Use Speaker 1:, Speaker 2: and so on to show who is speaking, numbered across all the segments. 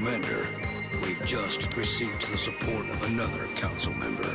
Speaker 1: Commander, we've just received the support of another council member.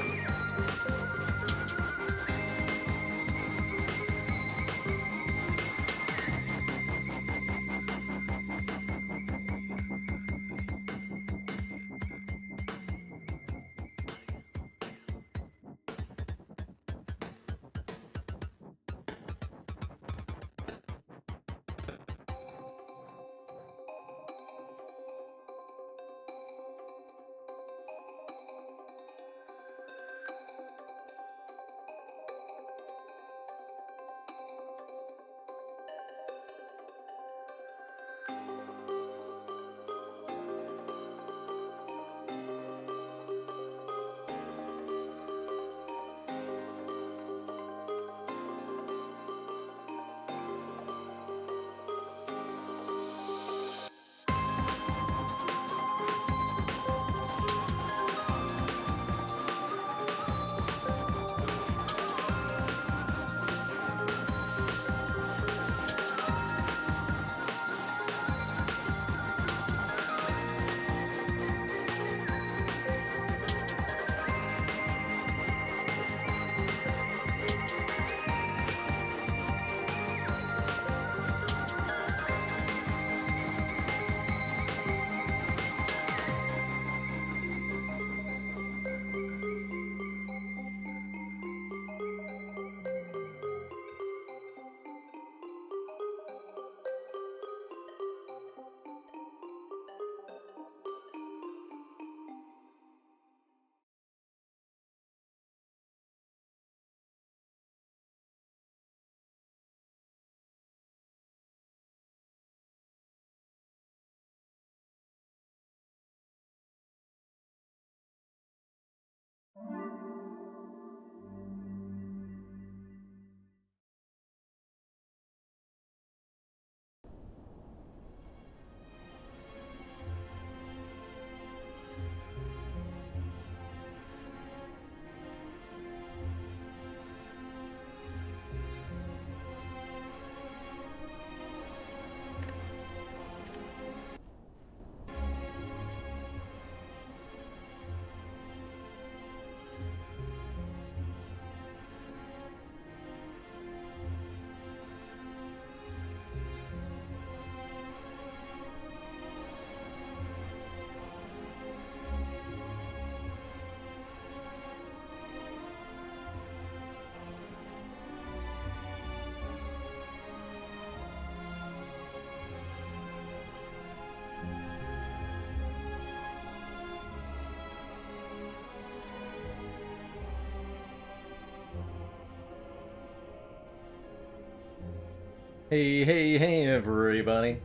Speaker 2: Hey, hey, hey, everybody.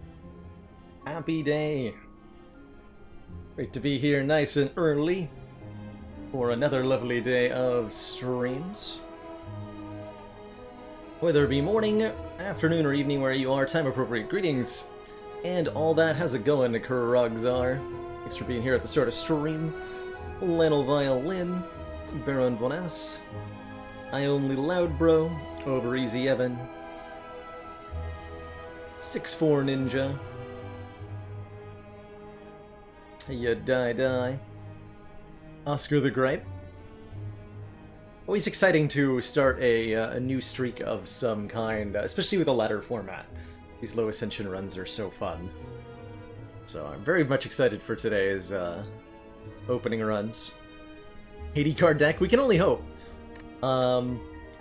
Speaker 2: Happy day. Great to be here nice and early for another lovely day of streams. Whether it be morning, afternoon, or evening where you are, time-appropriate greetings. And all that, how's it going, Krugzar? Thanks for being here at the start of stream. Lionel Violin, Baron Von S, I Only Loud Bro, Over Easy Evan, 6'4 Ninja, Ya Die, Oscar the Gripe. Always exciting to start a new streak of some kind, especially with a ladder format. These low ascension runs are so fun. So I'm very much excited for today's opening runs. 80 card deck, we can only hope.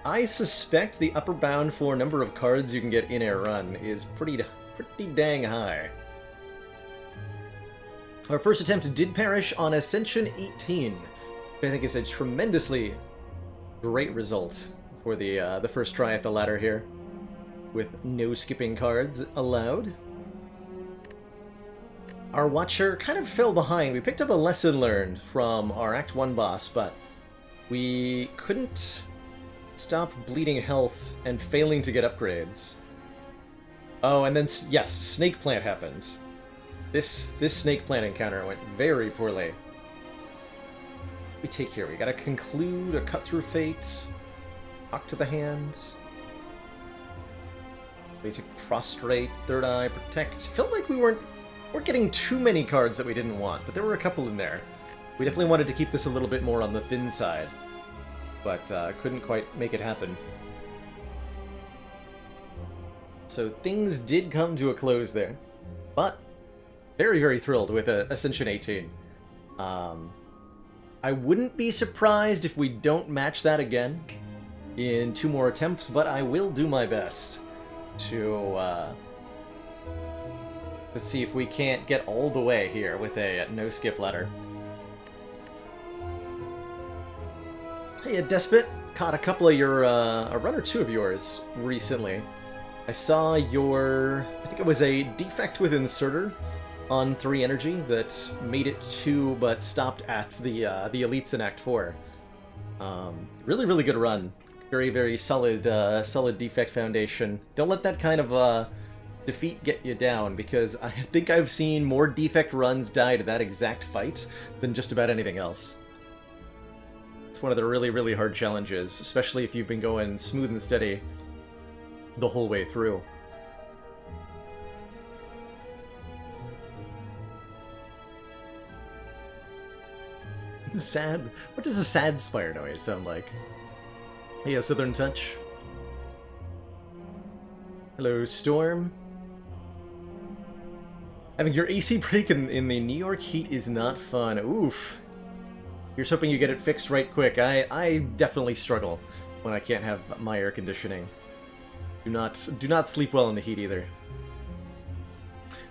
Speaker 2: I suspect the upper bound for number of cards you can get in a run is pretty dang high. Our first attempt did perish on Ascension 18. I think is a tremendously great result for the first try at the ladder here, with no skipping cards allowed. Our Watcher kind of fell behind. We picked up a lesson learned from our Act 1 boss, but we couldn't stop bleeding health and failing to get upgrades. Oh, and then, yes, Snake Plant happened. This Snake Plant encounter went very poorly. We take here, we gotta conclude a Cut Through Fate, Talk to the Hand. We took Prostrate, Third Eye, Protect. Felt like we weren't weren't getting too many cards that we didn't want, but there were a couple in there. We definitely wanted to keep this a little bit more on the thin side, but couldn't quite make it happen. So things did come to a close there, but very, very thrilled with Ascension 18. I wouldn't be surprised if we don't match that again in 2 more attempts, but I will do my best to see if we can't get all the way here with a no-skip ladder. Hey, Despot, caught a couple of your, a run or 2 of yours recently. I saw your, I think it was a defect with Inserter on 3 energy that made it 2 but stopped at the elites in Act 4. Really, really good run. Very, very solid, solid defect foundation. Don't let that kind of defeat get you down, because I think I've seen more defect runs die to that exact fight than just about anything else. It's one of the really, really hard challenges, especially if you've been going smooth and steady the whole way through. Sad. What does a sad Spire noise sound like? Yeah, Southern Touch. Hello, Storm. Having your AC break in the New York heat is not fun. Oof. Here's hoping you get it fixed right quick. I definitely struggle when I can't have my air conditioning. Do not sleep well in the heat either.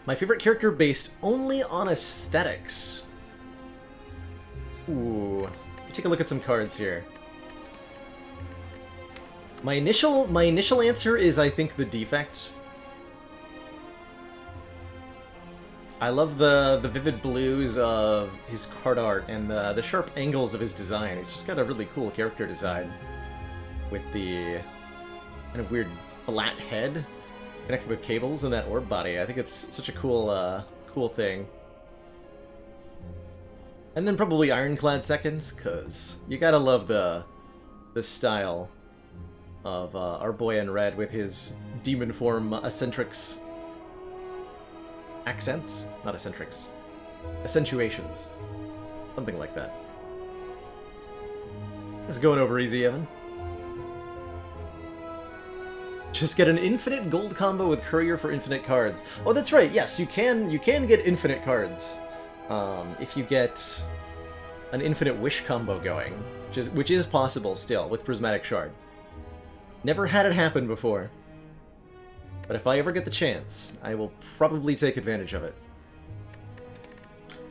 Speaker 2: My favorite character based only on aesthetics. Ooh. Take a look at some cards here. My initial answer is, I think, the defect. I love the vivid blues of his card art and the sharp angles of his design. It's just got a really cool character design with the kind of weird flat head connected with cables and that orb body. I think it's such a cool cool thing. And then probably Ironclad second, because you gotta love the style of our boy in red with his demon form eccentrics. Accents? Not eccentrics. Accentuations. Something like that. This is going over easy, Evan. Just get an infinite gold combo with Courier for infinite cards. Oh, that's right, yes, you can get infinite cards. If you get an infinite wish combo going, which is possible still with Prismatic Shard. Never had it happen before, but if I ever get the chance, I will probably take advantage of it.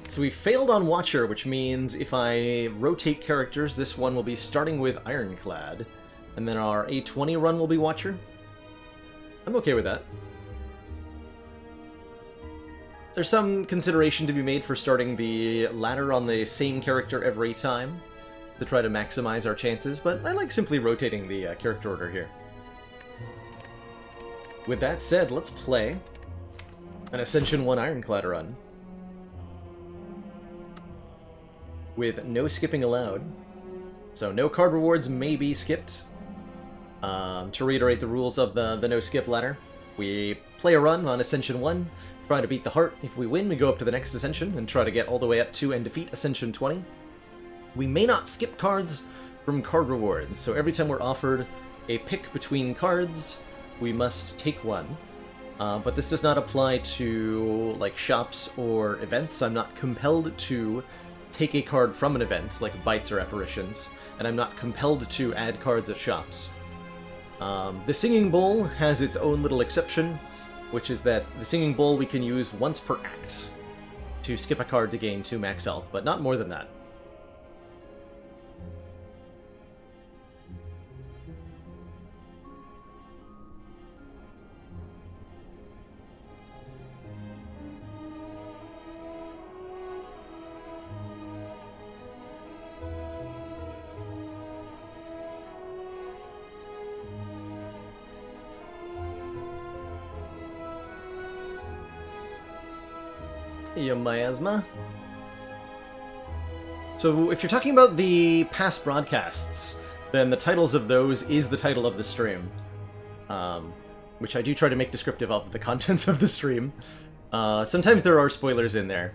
Speaker 2: So we failed on Watcher, which means if I rotate characters, this one will be starting with Ironclad, and then our A20 run will be Watcher. I'm okay with that. There's some consideration to be made for starting the ladder on the same character every time to try to maximize our chances, but I like simply rotating the character order here. With that said, let's play an Ascension 1 Ironclad run with no skipping allowed. So no card rewards may be skipped. To reiterate the rules of the no skip ladder, we play a run on Ascension 1, try to beat the heart. If we win, we go up to the next Ascension and try to get all the way up to and defeat Ascension 20. We may not skip cards from card rewards, so every time we're offered a pick between cards, we must take one. But this does not apply to like shops or events. I'm not compelled to take a card from an event, like Bites or Apparitions, and I'm not compelled to add cards at shops. The Singing Bowl has its own little exception, which is that the Singing Bowl we can use once per act to skip a card to gain 2 max health, but not more than that. Hey, Miasma. So if you're talking about the past broadcasts, then the titles of those is the title of the stream. Which I do try to make descriptive of the contents of the stream. Sometimes there are spoilers in there.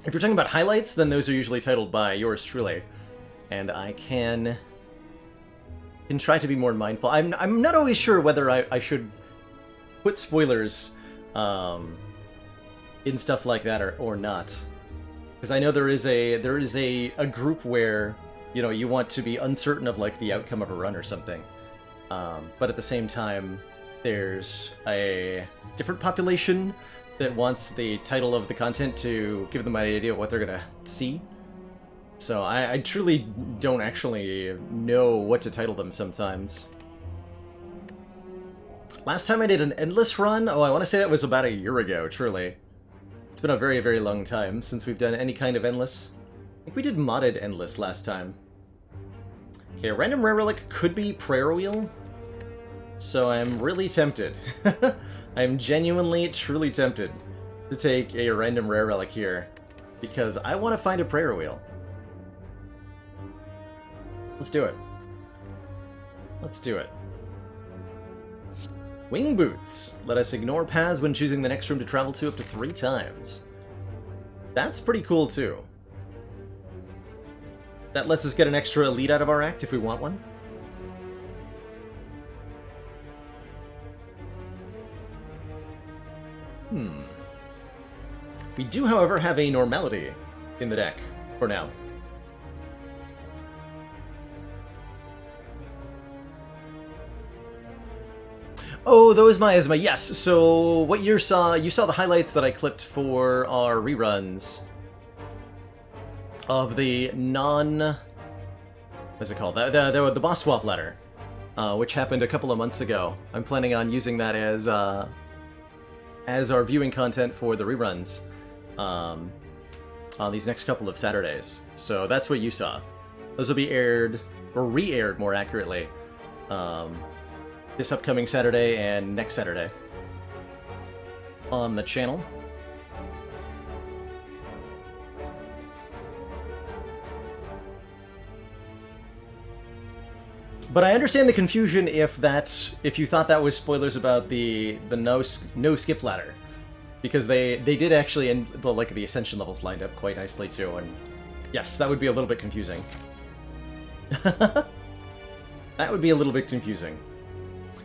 Speaker 2: If you're talking about highlights, then those are usually titled by yours truly. And I can try to be more mindful. I'm not always sure whether I should put spoilers in stuff like that or not. Because I know there is a group where, you know, you want to be uncertain of like the outcome of a run or something. But at the same time, there's a different population that wants the title of the content to give them an idea of what they're gonna see. So I truly don't actually know what to title them sometimes. Last time I did an Endless run, I want to say that was about a year ago, truly. It's been a very, very long time since we've done any kind of Endless. I think we did modded Endless last time. Okay, a random rare relic could be Prayer Wheel, so I'm really tempted. I'm genuinely, truly tempted to take a random rare relic here, because I want to find a Prayer Wheel. Let's do it. Let's do it. Wing Boots. Let us ignore paths when choosing the next room to travel to up to 3 times. That's pretty cool, too. That lets us get an extra elite out of our act if we want one. We do, however, have a normality in the deck for now. Oh, those miasma, yes. So what you saw the highlights that I clipped for our reruns of the what's it called? The boss swap ladder, which happened a couple of months ago. I'm planning on using that as our viewing content for the reruns on these next couple of Saturdays. So that's what you saw. Those will be aired, or re-aired more accurately, this upcoming Saturday and next Saturday on the channel. But I understand the confusion if you thought that was spoilers about the no skip ladder, because they did actually, and the ascension levels lined up quite nicely too, and yes, that would be a little bit confusing. That would be a little bit confusing.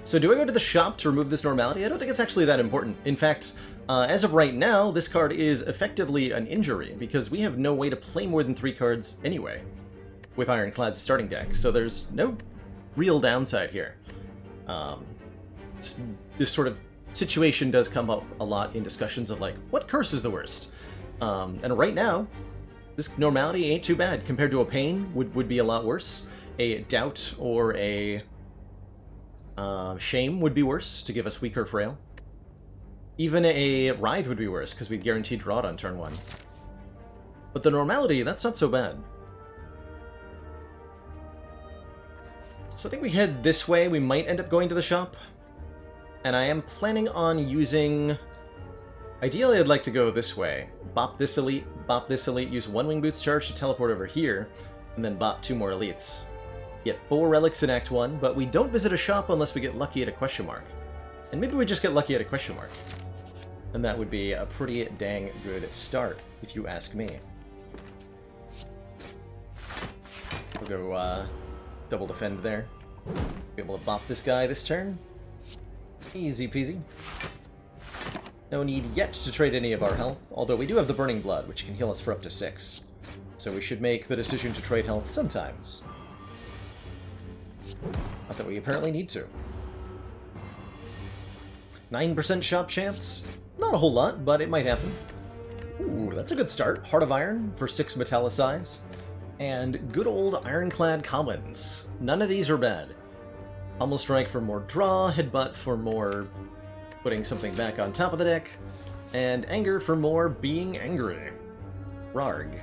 Speaker 2: So do I go to the shop to remove this normality? I don't think it's actually that important. In fact, as of right now, this card is effectively an injury, because we have no way to play more than 3 cards anyway with Ironclad's starting deck, so there's no real downside here. This sort of situation does come up a lot in discussions of, like, what curse is the worst? And right now, this normality ain't too bad. Compared to a pain, would be a lot worse. A doubt or a shame would be worse, to give us weaker frail. Even a writhe would be worse, because we'd guaranteed draw it on turn 1. But the normality, that's not so bad. So I think we head this way. We might end up going to the shop. And I am planning on using... Ideally, I'd like to go this way. Bop this elite, use 1 Wing Boots charge to teleport over here, and then bop 2 more elites. Get 4 relics in Act 1, but we don't visit a shop unless we get lucky at a question mark. And maybe we just get lucky at a question mark. And that would be a pretty dang good start, if you ask me. We'll go double defend there. Be able to bop this guy this turn. Easy peasy. No need yet to trade any of our health, although we do have the Burning Blood, which can heal us for up to 6. So we should make the decision to trade health sometimes. Not that we apparently need to. 9% shop chance? Not a whole lot, but it might happen. Ooh, that's a good start. Heart of Iron for 6 Metallicize. And good old Ironclad commons. None of these are bad. Pummel Strike for more draw, Headbutt for more putting something back on top of the deck, and Anger for more being angry. Rarg.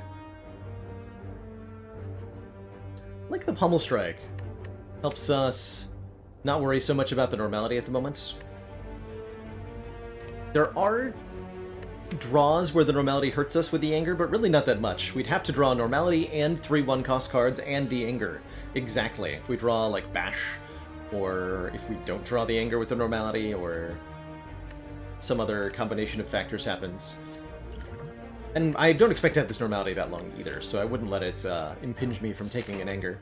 Speaker 2: Like the Pummel Strike. Helps us not worry so much about the normality at the moment. There are draws where the normality hurts us with the Anger, but really not that much. We'd have to draw normality and 3 1-cost cards and the Anger. Exactly. If we draw, like, Bash, or if we don't draw the Anger with the normality, or some other combination of factors happens. And I don't expect to have this normality that long either, so I wouldn't let it impinge me from taking an anger.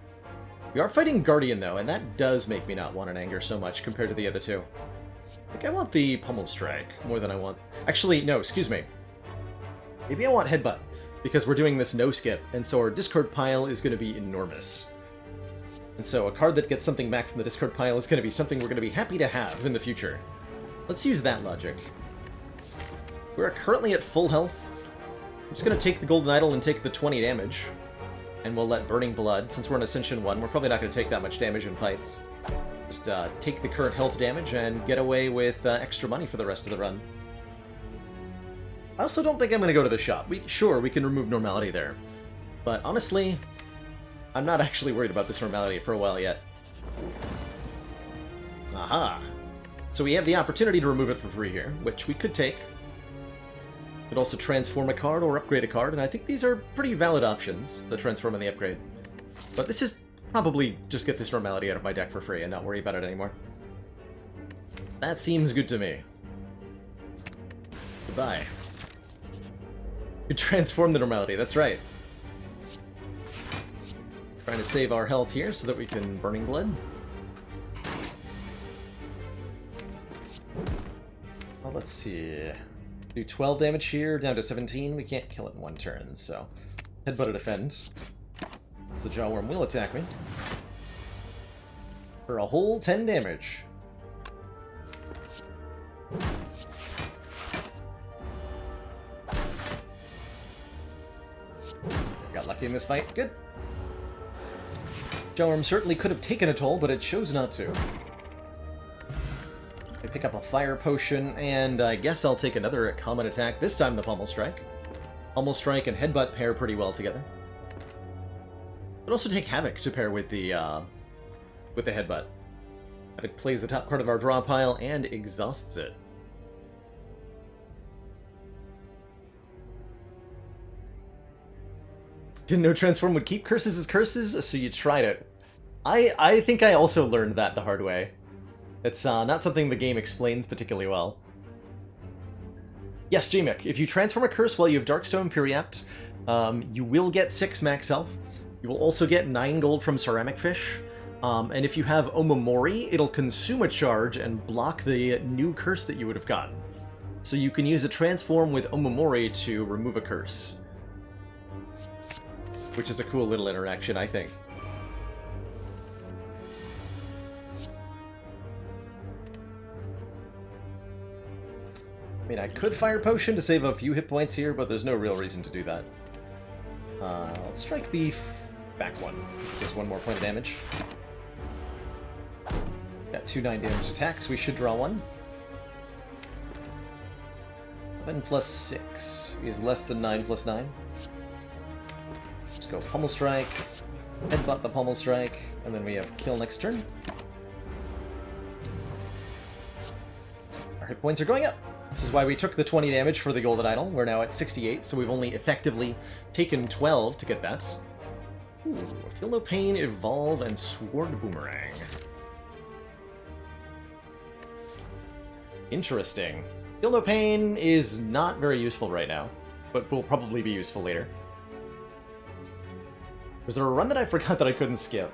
Speaker 2: We are fighting Guardian, though, and that does make me not want an anger so much compared to the other two. I think I want the Pummel Strike more than I want... Actually, no, excuse me. Maybe I want Headbutt, because we're doing this no-skip, and so our discard pile is going to be enormous. And so a card that gets something back from the discard pile is going to be something we're going to be happy to have in the future. Let's use that logic. We're currently at full health. I'm just going to take the Golden Idol and take the 20 damage. And we'll let Burning Blood, since we're in Ascension 1, we're probably not going to take that much damage in fights. Just take the current health damage and get away with extra money for the rest of the run. I also don't think I'm going to go to the shop. Sure, we can remove normality there. But honestly, I'm not actually worried about this normality for a while yet. Aha! So we have the opportunity to remove it for free here, which we could take. Could also transform a card or upgrade a card, and I think these are pretty valid options, the transform and the upgrade. But this is probably just get this normality out of my deck for free and not worry about it anymore. That seems good to me. Goodbye. You transform the normality, that's right. Trying to save our health here so that we can Burning Blood. Well, let's see. Do 12 damage here, down to 17. We can't kill it in one turn, so Headbutt to defend. So the Jawworm will attack me. For a whole 10 damage. Got lucky in this fight. Good. Jawworm certainly could have taken a toll, but it chose not to. I pick up a Fire Potion, and I guess I'll take another common attack, this time the Pummel Strike. Pummel Strike and Headbutt pair pretty well together. But also take Havoc to pair with the Headbutt. Havoc plays the top card of our draw pile and exhausts it. Didn't know Transform would keep curses as curses, so you tried it. I think I also learned that the hard way. It's not something the game explains particularly well. Yes, Gmik, if you transform a curse while you have Darkstone Periapt, you will get 6 max health. You will also get 9 gold from Ceramic Fish. And if you have Omamori, it'll consume a charge and block the new curse that you would have gotten. So you can use a transform with Omamori to remove a curse. Which is a cool little interaction, I think. I mean, I could Fire Potion to save a few hit points here, but there's no real reason to do that. Let's strike the back one. This is just 1 more point of damage. Got 2 9 damage attacks. We should draw 1. 11 plus 6 is less than 9 plus 9. Let's go Pummel Strike, Headbutt the Pummel Strike, and then we have Kill next turn. Our hit points are going up. This is why we took the 20 damage for the Golden Idol. We're now at 68, so we've only effectively taken 12 to get that. Ooh, Feel No Pain, Evolve, and Sword Boomerang. Interesting. Feel No Pain is not very useful right now, but will probably be useful later. Was there a run that I forgot that I couldn't skip?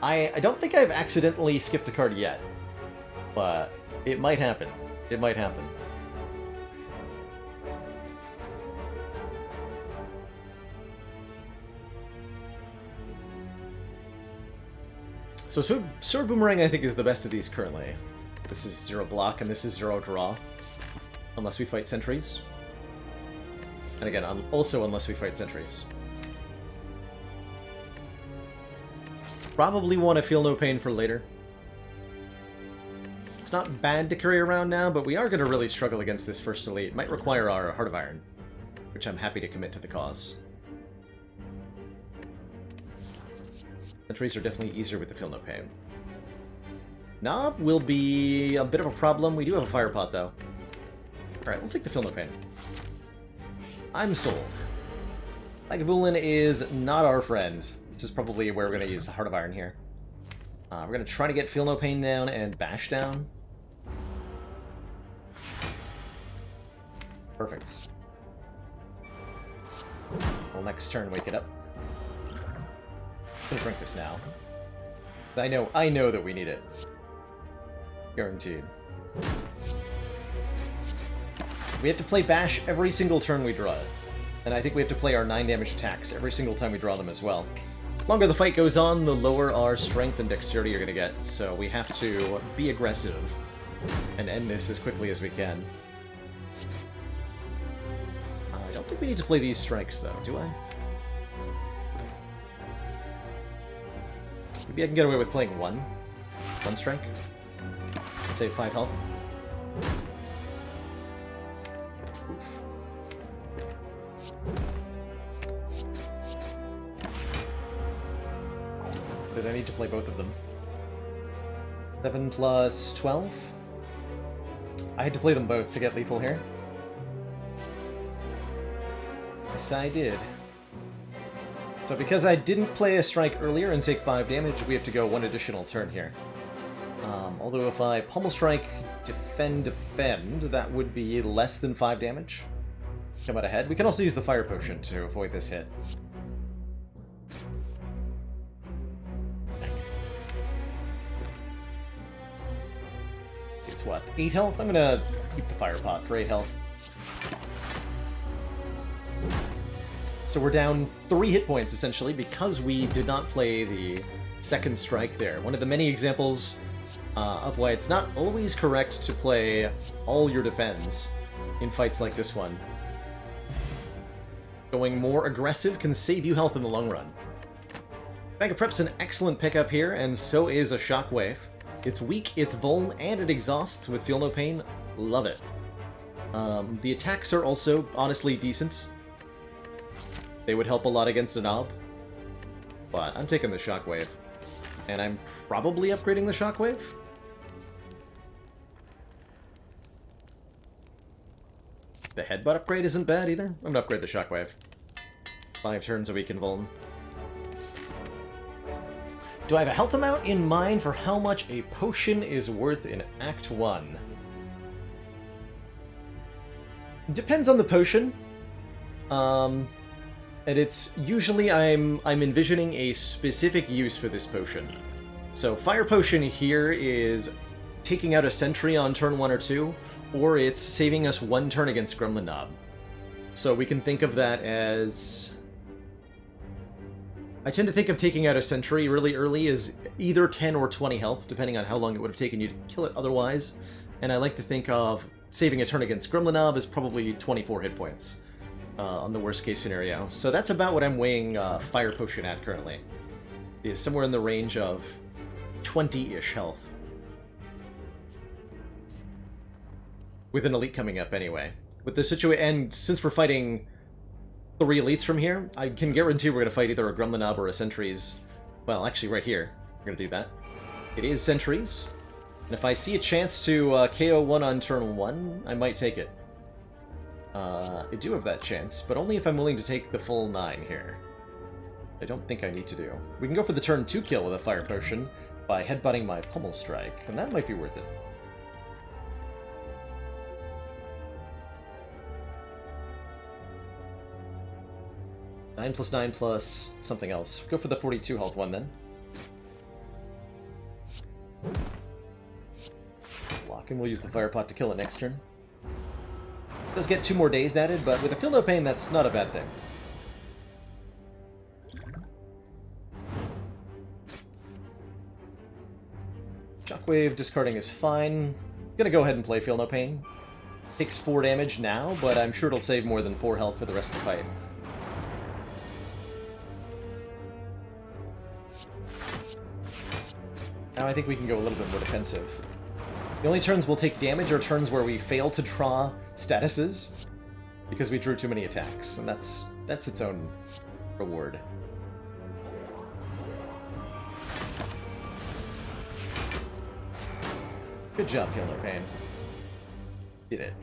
Speaker 2: I don't think I've accidentally skipped a card yet, but it might happen. It might happen. So Sword Boomerang, I think, is the best of these currently. This is 0 block, and this is 0 draw. Unless we fight sentries. And again, also unless we fight sentries. Probably want to Feel No Pain for later. It's not bad to carry around now, but we are going to really struggle against this first elite. Might require our Heart of Iron, which I'm happy to commit to the cause. Sentries are definitely easier with the Feel No Pain. Knob will be a bit of a problem. We do have a Fire Pot, though. Alright, we'll take the Feel No Pain. I'm sold. Lagavulin is not our friend. This is probably where we're going to use the Heart of Iron here. We're going to try to get Feel No Pain down and Bash down. Perfect. Well, next turn, wake it up. I'm gonna drink this now. I know that we need it. Guaranteed. We have to play Bash every single turn we draw it. And I think we have to play our 9 damage attacks every single time we draw them as well. The longer the fight goes on, the lower our strength and dexterity are going to get, so we have to be aggressive and end this as quickly as we can. I don't think we need to play these strikes, though, do I? Maybe I can get away with playing one strike. Let's save 5 health. Oof. Did I need to play both of them? 7 plus 12? I had to play them both to get lethal here. Yes, I did. So because I didn't play a strike earlier and take 5 damage, we have to go 1 additional turn here. Although if I Pummel Strike, defend, that would be less than 5 damage. Come out ahead. We can also use the Fire Potion to avoid this hit. It's what, 8 health? I'm gonna keep the Fire Pot for 8 health. So we're down 3 hit points, essentially, because we did not play the second strike there. One of the many examples of why it's not always correct to play all your defense in fights like this one. Going more aggressive can save you health in the long run. Bag of Prep's an excellent pickup here, and so is a Shockwave. It's weak, it's vuln, and it exhausts with Feel No Pain. Love it. The attacks are also honestly decent. They would help a lot against a Nob. But I'm taking the Shockwave. And I'm probably upgrading the Shockwave? The Headbutt upgrade isn't bad either. I'm gonna upgrade the Shockwave. 5 turns a week in Vuln. Do I have a health amount in mind for how much a potion is worth in Act 1? Depends on the potion. And it's usually I'm envisioning a specific use for this potion. So Fire Potion here is taking out a sentry on turn 1 or 2, or it's saving us 1 turn against Gremlin Nob. So we can think of that as... I tend to think of taking out a sentry really early as either 10 or 20 health, depending on how long it would have taken you to kill it otherwise. And I like to think of saving a turn against Gremlin Nob as probably 24 hit points on the worst case scenario. So that's about what I'm weighing Fire Potion at currently. Is somewhere in the range of 20-ish health. With an elite coming up anyway. With the situation, and since we're fighting 3 elites from here, I can guarantee we're going to fight either a Gremlin Nob or a Sentries. Well, actually right here, we're going to do that. It is Sentries. And if I see a chance to KO one on turn 1, I might take it. I do have that chance, but only if I'm willing to take the full 9 here. I don't think I need to do. We can go for the turn 2 kill with a Fire Potion by headbutting my Pummel Strike, and that might be worth it. Nine plus 9 plus something else. Go for the 42 health one then. Block, and we'll use the Fire Pot to kill it next turn. Does get 2 more days added, but with a Feel No Pain, that's not a bad thing. Shockwave discarding is fine. Gonna go ahead and play Feel No Pain. Takes 4 damage now, but I'm sure it'll save more than 4 health for the rest of the fight. Now I think we can go a little bit more defensive. The only turns we'll take damage are turns where we fail to draw statuses, because we drew too many attacks, and that's its own reward. Good job, Feel No Pain. Did it.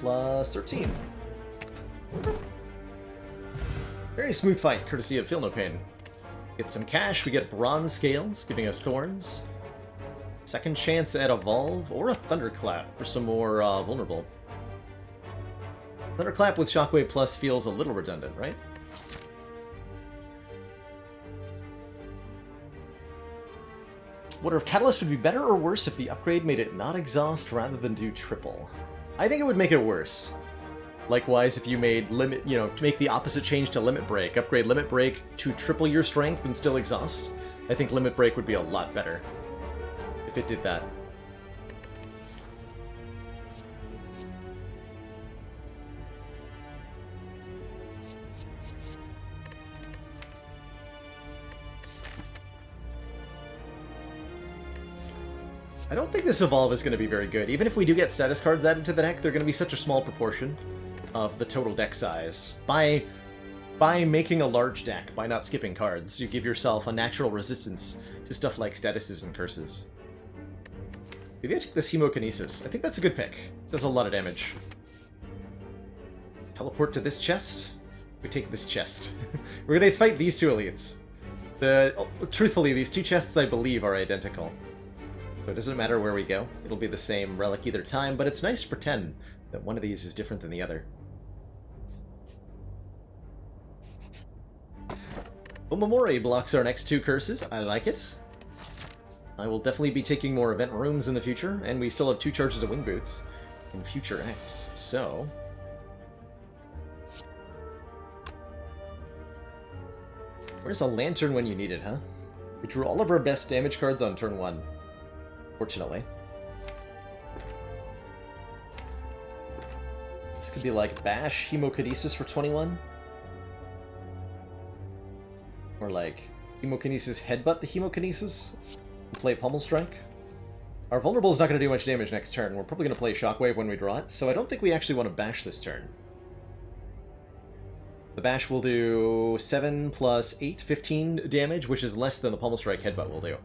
Speaker 2: plus 13. Very smooth fight, courtesy of Feel No Pain. Get some cash, we get bronze scales, giving us thorns. Second chance at Evolve, or a Thunderclap for some more vulnerable. Thunderclap with Shockwave Plus feels a little redundant, right? Wonder if Catalyst would be better or worse if the upgrade made it not exhaust rather than do triple. I think it would make it worse. Likewise, if you made limit, to make the opposite change to Limit Break, upgrade Limit Break to triple your strength and still exhaust, I think Limit Break would be a lot better if it did that. I don't think this Evolve is going to be very good. Even if we do get status cards added to the deck, they're going to be such a small proportion of the total deck size. By making a large deck, by not skipping cards, you give yourself a natural resistance to stuff like statuses and curses. Maybe I take this Hemokinesis. I think that's a good pick. Does a lot of damage. Teleport to this chest. We take this chest. We're going to fight these two elites. Truthfully, these two chests, I believe, are identical. So it doesn't matter where we go. It'll be the same relic either time, but it's nice to pretend that one of these is different than the other. Omamori blocks our next two curses. I like it. I will definitely be taking more event rooms in the future, and we still have 2 charges of Wing Boots in future X, so... Where's a Lantern when you need it, huh? We drew all of our best damage cards on turn 1. Fortunately. This could be like Bash, Hemokinesis for 21. Or like Hemokinesis, Headbutt the Hemokinesis. Play Pummel Strike. Our Vulnerable is not going to do much damage next turn. We're probably going to play Shockwave when we draw it, so I don't think we actually want to Bash this turn. The Bash will do 7 plus 8, 15 damage, which is less than the Pummel Strike Headbutt will do,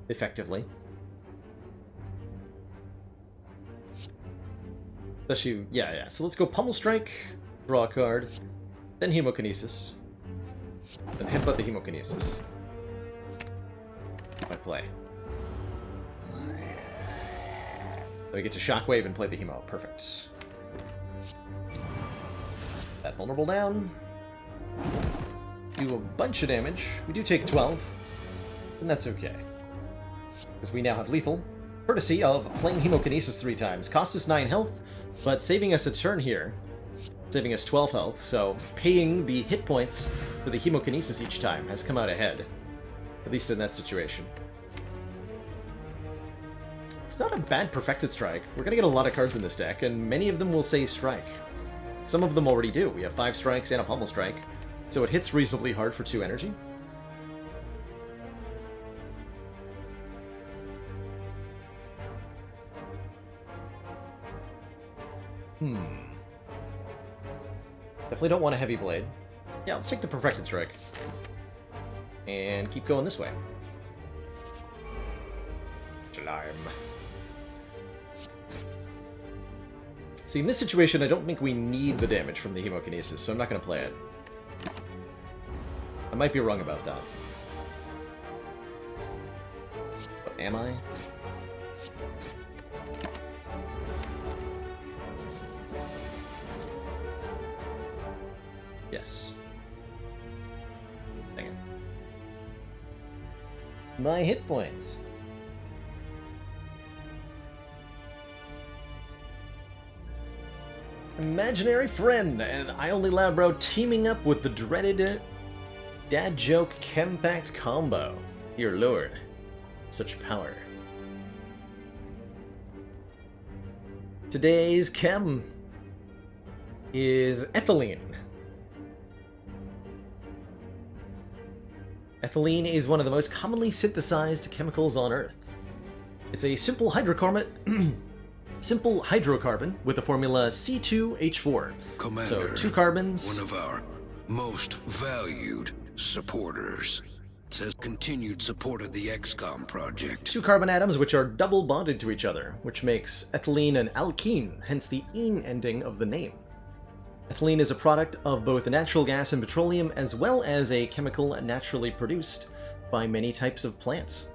Speaker 2: effectively. Especially, yeah. So let's go Pummel Strike, draw a card, then Hemokinesis, then Headbutt the Hemokinesis. I play. Then we get to Shockwave and play the Hemo. Perfect. That Vulnerable down. Do a bunch of damage. We do take 12, and that's okay. Because we now have Lethal, courtesy of playing Hemokinesis 3 times. Costs us 9 health, but saving us a turn here. Saving us 12 health, so paying the hit points for the Hemokinesis each time has come out ahead. At least in that situation. It's not a bad Perfected Strike. We're gonna get a lot of cards in this deck, and many of them will say Strike. Some of them already do. We have 5 strikes and a Pummel Strike, so it hits reasonably hard for 2 energy. Definitely don't want a Heavy Blade. Yeah, let's take the Perfected Strike. And keep going this way. Slime. See, in this situation, I don't think we need the damage from the Hemokinesis, so I'm not going to play it. I might be wrong about that. But am I? Yes. Dang it. My hit points. Imaginary Friend and I Only Loudbrow teaming up with the dreaded Dad Joke Chempact combo. Dear Lord, such power. Today's chem is ethylene. Ethylene is one of the most commonly synthesized chemicals on Earth. It's a simple hydrocarbon with the formula C2H4.
Speaker 1: Commander,
Speaker 2: so 2 carbons.
Speaker 1: One of our most valued supporters. as continued support of the XCOM project.
Speaker 2: Two carbon atoms which are double bonded to each other, which makes ethylene an alkene, hence the "ene" ending of the name. Ethylene is a product of both natural gas and petroleum, as well as a chemical naturally produced by many types of plants.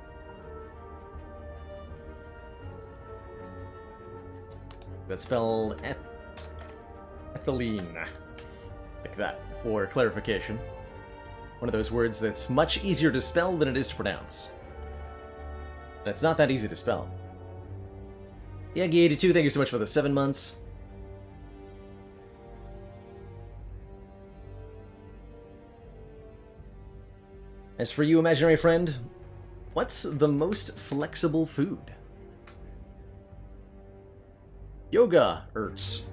Speaker 2: That's spelled ethylene, like that, for clarification. One of those words that's much easier to spell than it is to pronounce. And it's not that easy to spell. Yagi82, thank you so much for the 7 months. As for you, imaginary friend, what's the most flexible food? Yoga hurts.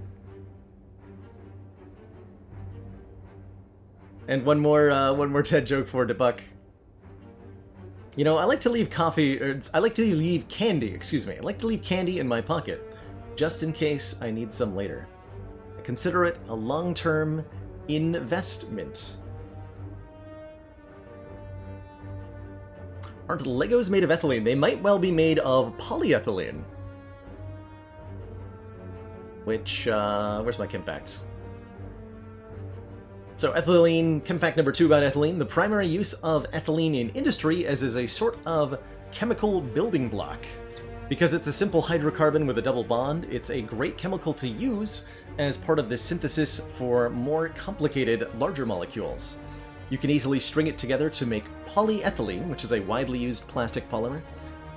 Speaker 2: And one more TED joke for Debug. You know, I like to leave candy, I like to leave candy in my pocket, just in case I need some later. I consider it a long-term investment. Aren't Legos made of ethylene? They might well be made of polyethylene. Which, where's my chem facts? So ethylene, chem fact number 2 about ethylene. The primary use of ethylene in industry is as a sort of chemical building block. Because it's a simple hydrocarbon with a double bond, it's a great chemical to use as part of the synthesis for more complicated, larger molecules. You can easily string it together to make polyethylene, which is a widely used plastic polymer,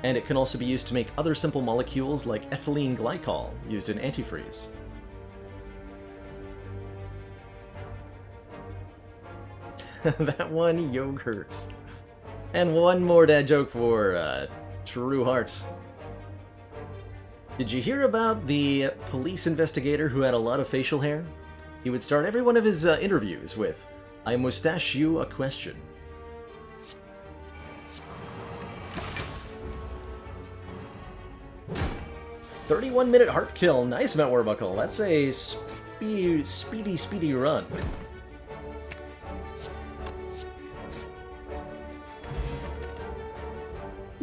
Speaker 2: and it can also be used to make other simple molecules like ethylene glycol, used in antifreeze. That one yogurt. And one more dad joke for True Heart. Did you hear about the police investigator who had a lot of facial hair? He would start every one of his interviews with, "I mustache you a question." "31-minute heart kill. Nice, Mount Warbuckle. That's a speedy run.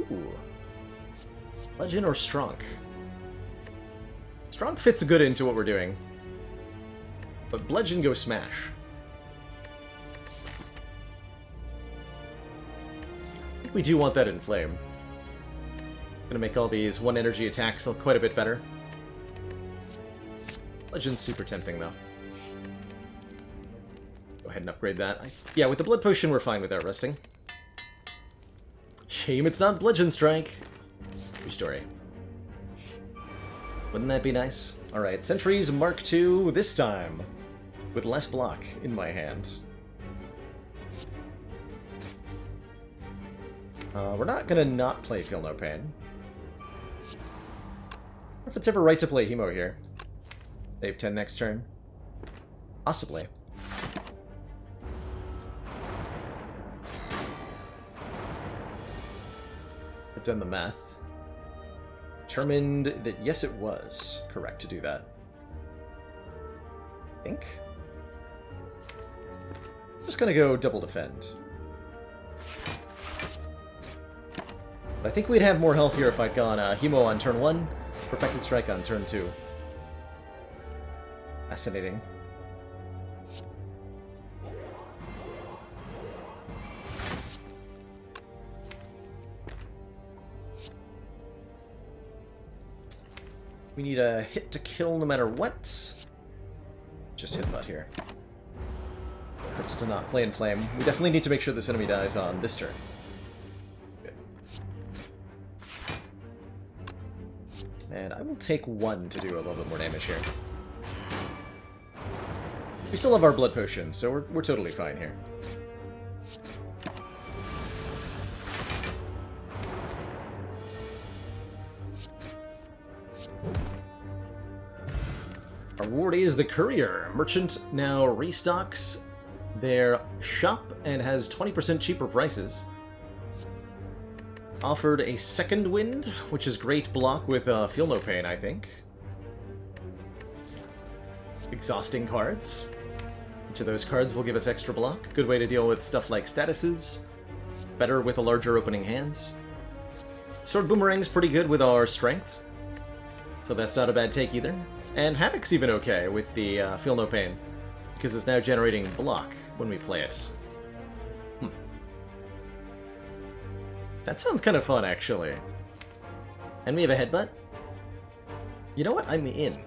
Speaker 2: Ooh. Legend or Strong? Strong fits good into what we're doing. But Bludgeon go Smash. I think we do want that in Flame. Gonna make all these 1 energy attacks look quite a bit better. Legend's super tempting, though. Go ahead and upgrade that. Yeah, with the Blood Potion, we're fine without resting. Shame it's not Bludgeon Strike. True story. Wouldn't that be nice? Alright, Sentries Mark II this time. With less block in my hand. We're not gonna not play Feel No Pain. Or if it's ever right to play Hemo here. Save 10 next turn. Possibly. I've done the math. Determined that yes, it was correct to do that. I think. Just gonna go double defend. I think we'd have more health here if I'd gone Hemo on turn 1, Perfected Strike on turn 2. Fascinating. We need a hit to kill no matter what. Just hit butt here. Hurts to not play in Flame. We definitely need to make sure this enemy dies on this turn. And I will take 1 to do a little bit more damage here. We still have our Blood Potion, so we're totally fine here. Our reward is the Courier. Merchant now restocks their shop and has 20% cheaper prices. Offered a second wind, which is great block with Feel No Pain, I think. Exhausting cards. Each of those cards will give us extra block. Good way to deal with stuff like statuses. better with a larger opening hand. Sword Boomerang's pretty good with our strength, so that's not a bad take either. And Havoc's even okay with the Feel No Pain, because it's now generating block when we play it. That sounds kind of fun, actually. And we have a headbutt. You know what? I'm in.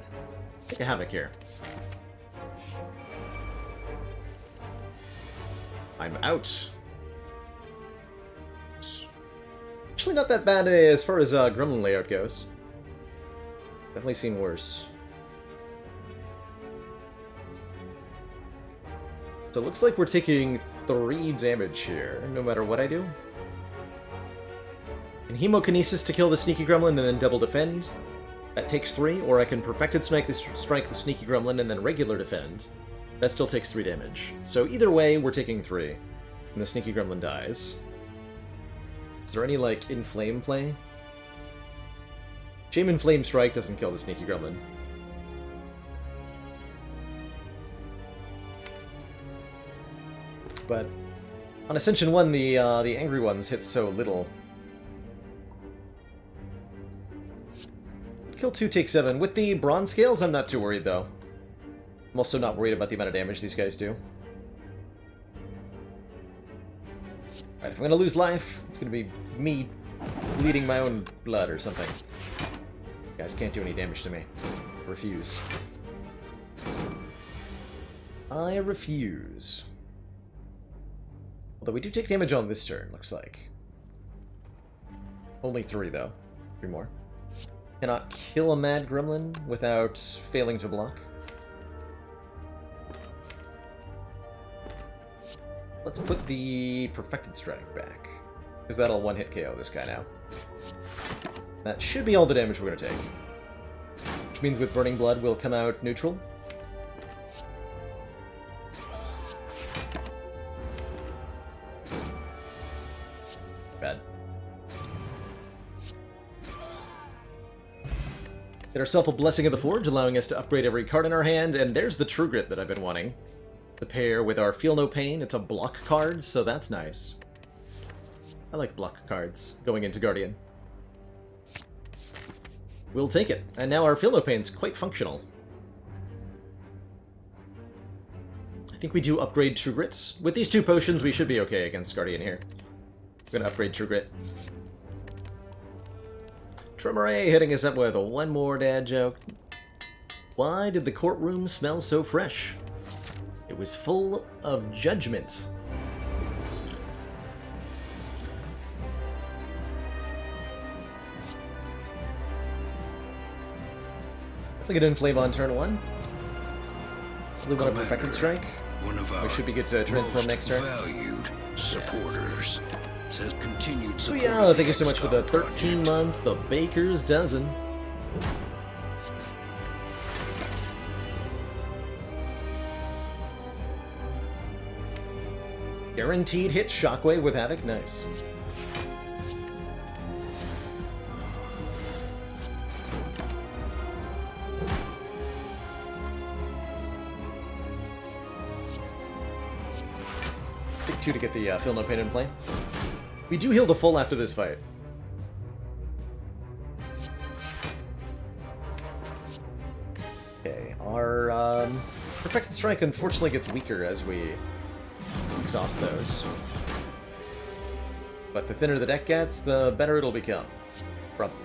Speaker 2: Take a Havoc here. I'm out. Actually not that bad as far as Gremlin layout goes. Definitely seen worse. So it looks like we're taking 3 damage here, no matter what I do. And Hemokinesis to kill the Sneaky Gremlin and then double defend. That takes 3, or I can Perfected Strike the Sneaky Gremlin and then regular defend. That still takes 3 damage. So either way, we're taking 3. And the Sneaky Gremlin dies. Is there any, like, Inflame play? Shaman Flame Strike doesn't kill the Sneaky Gremlin. But on Ascension 1, the Angry Ones hit so little. Kill 2, take 7. With the Bronze Scales, I'm not too worried, though. I'm also not worried about the amount of damage these guys do. Alright, if I'm gonna lose life, it's gonna be me bleeding my own blood or something. You guys can't do any damage to me. Refuse. I refuse. Although we do take damage on this turn, looks like. Only 3, though. 3 more. Cannot kill a Mad Gremlin without failing to block. Let's put the Perfected Strike back, because that'll one-hit KO this guy now. That should be all the damage we're going to take. Which means with Burning Blood, we'll come out neutral. Bad. Get ourselves a Blessing of the Forge, allowing us to upgrade every card in our hand, and there's the True Grit that I've been wanting. To pair with our Feel No Pain, it's a block card, so that's nice. I like block cards going into Guardian. We'll take it. And now our Feel No Pain's quite functional. I think we do upgrade True Grit. With these 2 potions, we should be okay against Guardian here. We're gonna upgrade True Grit. Tremere hitting us up with 1 more dad joke. Why did the courtroom smell so fresh? It was full of judgment. Definitely get Inflame on turn 1. Leave on a Perfected Strike.
Speaker 1: One of our
Speaker 2: We should be good to transform next turn.
Speaker 1: valued supporters. Says continued
Speaker 2: So
Speaker 1: support.
Speaker 2: yeah, thank you so much for the 13 months, the Baker's Dozen. Guaranteed hit Shockwave with Havoc, nice. Take 2 to get the Feel No Pain in play. We do heal the full after this fight. Okay, our Perfected Strike unfortunately gets weaker as we exhaust those. But the thinner the deck gets, the better it'll become. Probably.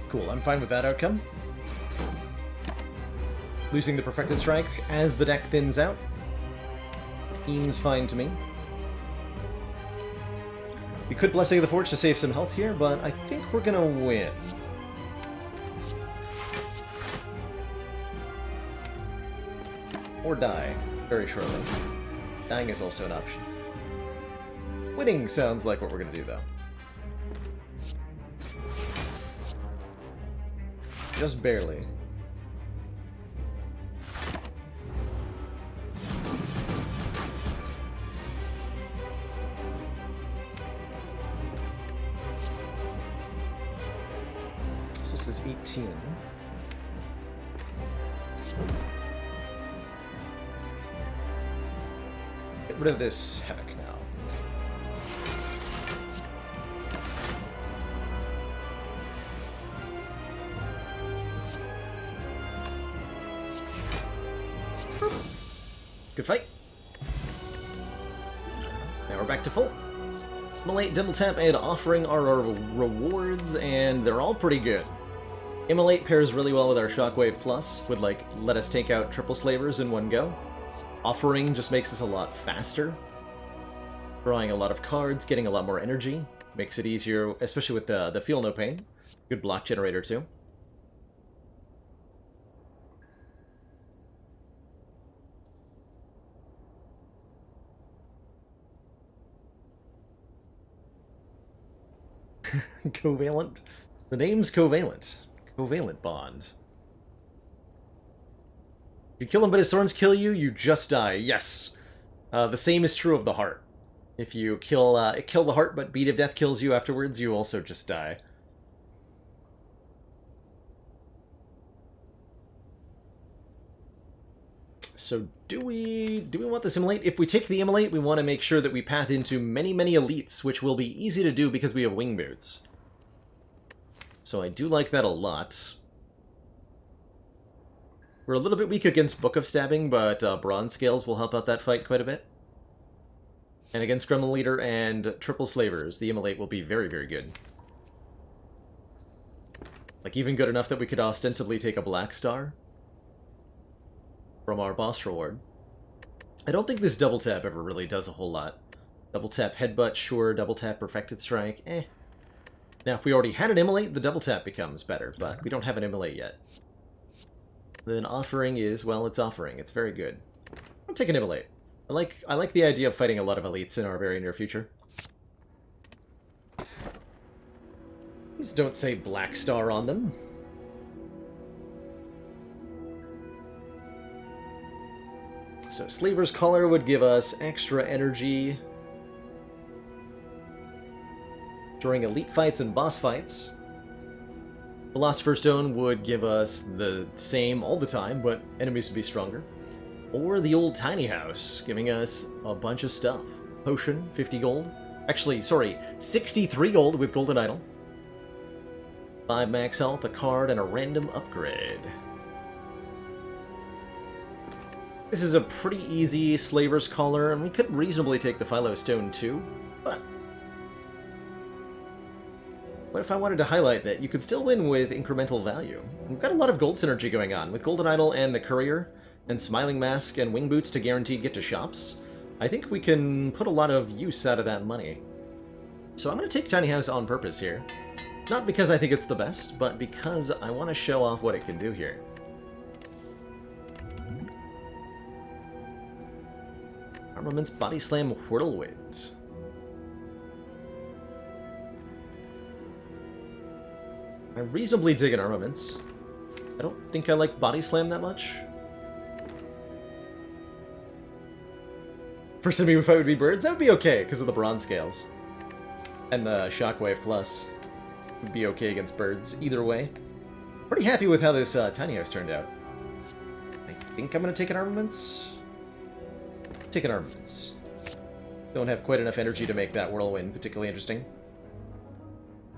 Speaker 2: Cool, I'm fine with that outcome. Losing the Perfected Strike as the deck thins out seems fine to me. We could Blessing of the Forge to save some health here, but I think we're gonna win. Or die very shortly. Dying is also an option. Winning sounds like what we're gonna do, though. Just barely. This is 18. Get rid of this Havoc now. Good fight. Now we're back to full. Immolate, Double Tap, and Offering are our rewards, and they're all pretty good. Immolate pairs really well with our Shockwave Plus, would like let us take out triple slavers in one go. Offering just makes us a lot faster. Drawing a lot of cards, getting a lot more energy. Makes it easier, especially with the Feel No Pain. Good block generator too. Covalent. The name's Covalent. Covalent bond. If you kill him but his thorns kill you, you just die. Yes. The same is true of the heart. If you kill the heart but Beat of Death kills you afterwards, you also just die. So do we want this Immolate? If we take the Immolate, we want to make sure that we path into many, many elites, which will be easy to do because we have wing boots. So I do like that a lot. We're a little bit weak against Book of Stabbing, but Bronze Scales will help out that fight quite a bit. And against Gremlin Leader and Triple Slavers, the Immolate will be very, very good. Like, even good enough that we could ostensibly take a Black Star from our boss reward. I don't think this Double Tap ever really does a whole lot. Double Tap Headbutt, sure. Double Tap Perfected Strike, eh. Now, if we already had an Immolate, the Double Tap becomes better, but we don't have an Immolate yet. Then Offering is, well, it's Offering. It's very good. I'll take an Immolate. I like the idea of fighting a lot of elites in our very near future. Please don't say Black Star on them. So Slaver's Collar would give us extra energy during elite fights and boss fights. Philosopher's Stone would give us the same all the time, but enemies would be stronger. Or the old Tiny House, giving us a bunch of stuff. Potion, 50 gold. Actually, sorry, 63 gold with Golden Idol. 5 max health, a card, and a random upgrade. This is a pretty easy Slaver's Collar, and we could reasonably take the Philo Stone too, but what if I wanted to highlight that you could still win with incremental value? We've got a lot of gold synergy going on, with Golden Idol and the Courier, and Smiling Mask and Wing Boots to guaranteed get to shops. I think we can put a lot of use out of that money. So I'm going to take Tiny House on purpose here. Not because I think it's the best, but because I want to show off what it can do here. Armaments Body Slam Whirlwind. I reasonably dig an Armaments. I don't think I like Body Slam that much. First enemy we fight would be birds. That would be okay because of the Bronze Scales. And the Shockwave Plus would be okay against birds. Either way. Pretty happy with how this Tiny House turned out. I think I'm going to take an Armaments. Take an Armaments. Don't have quite enough energy to make that Whirlwind particularly interesting.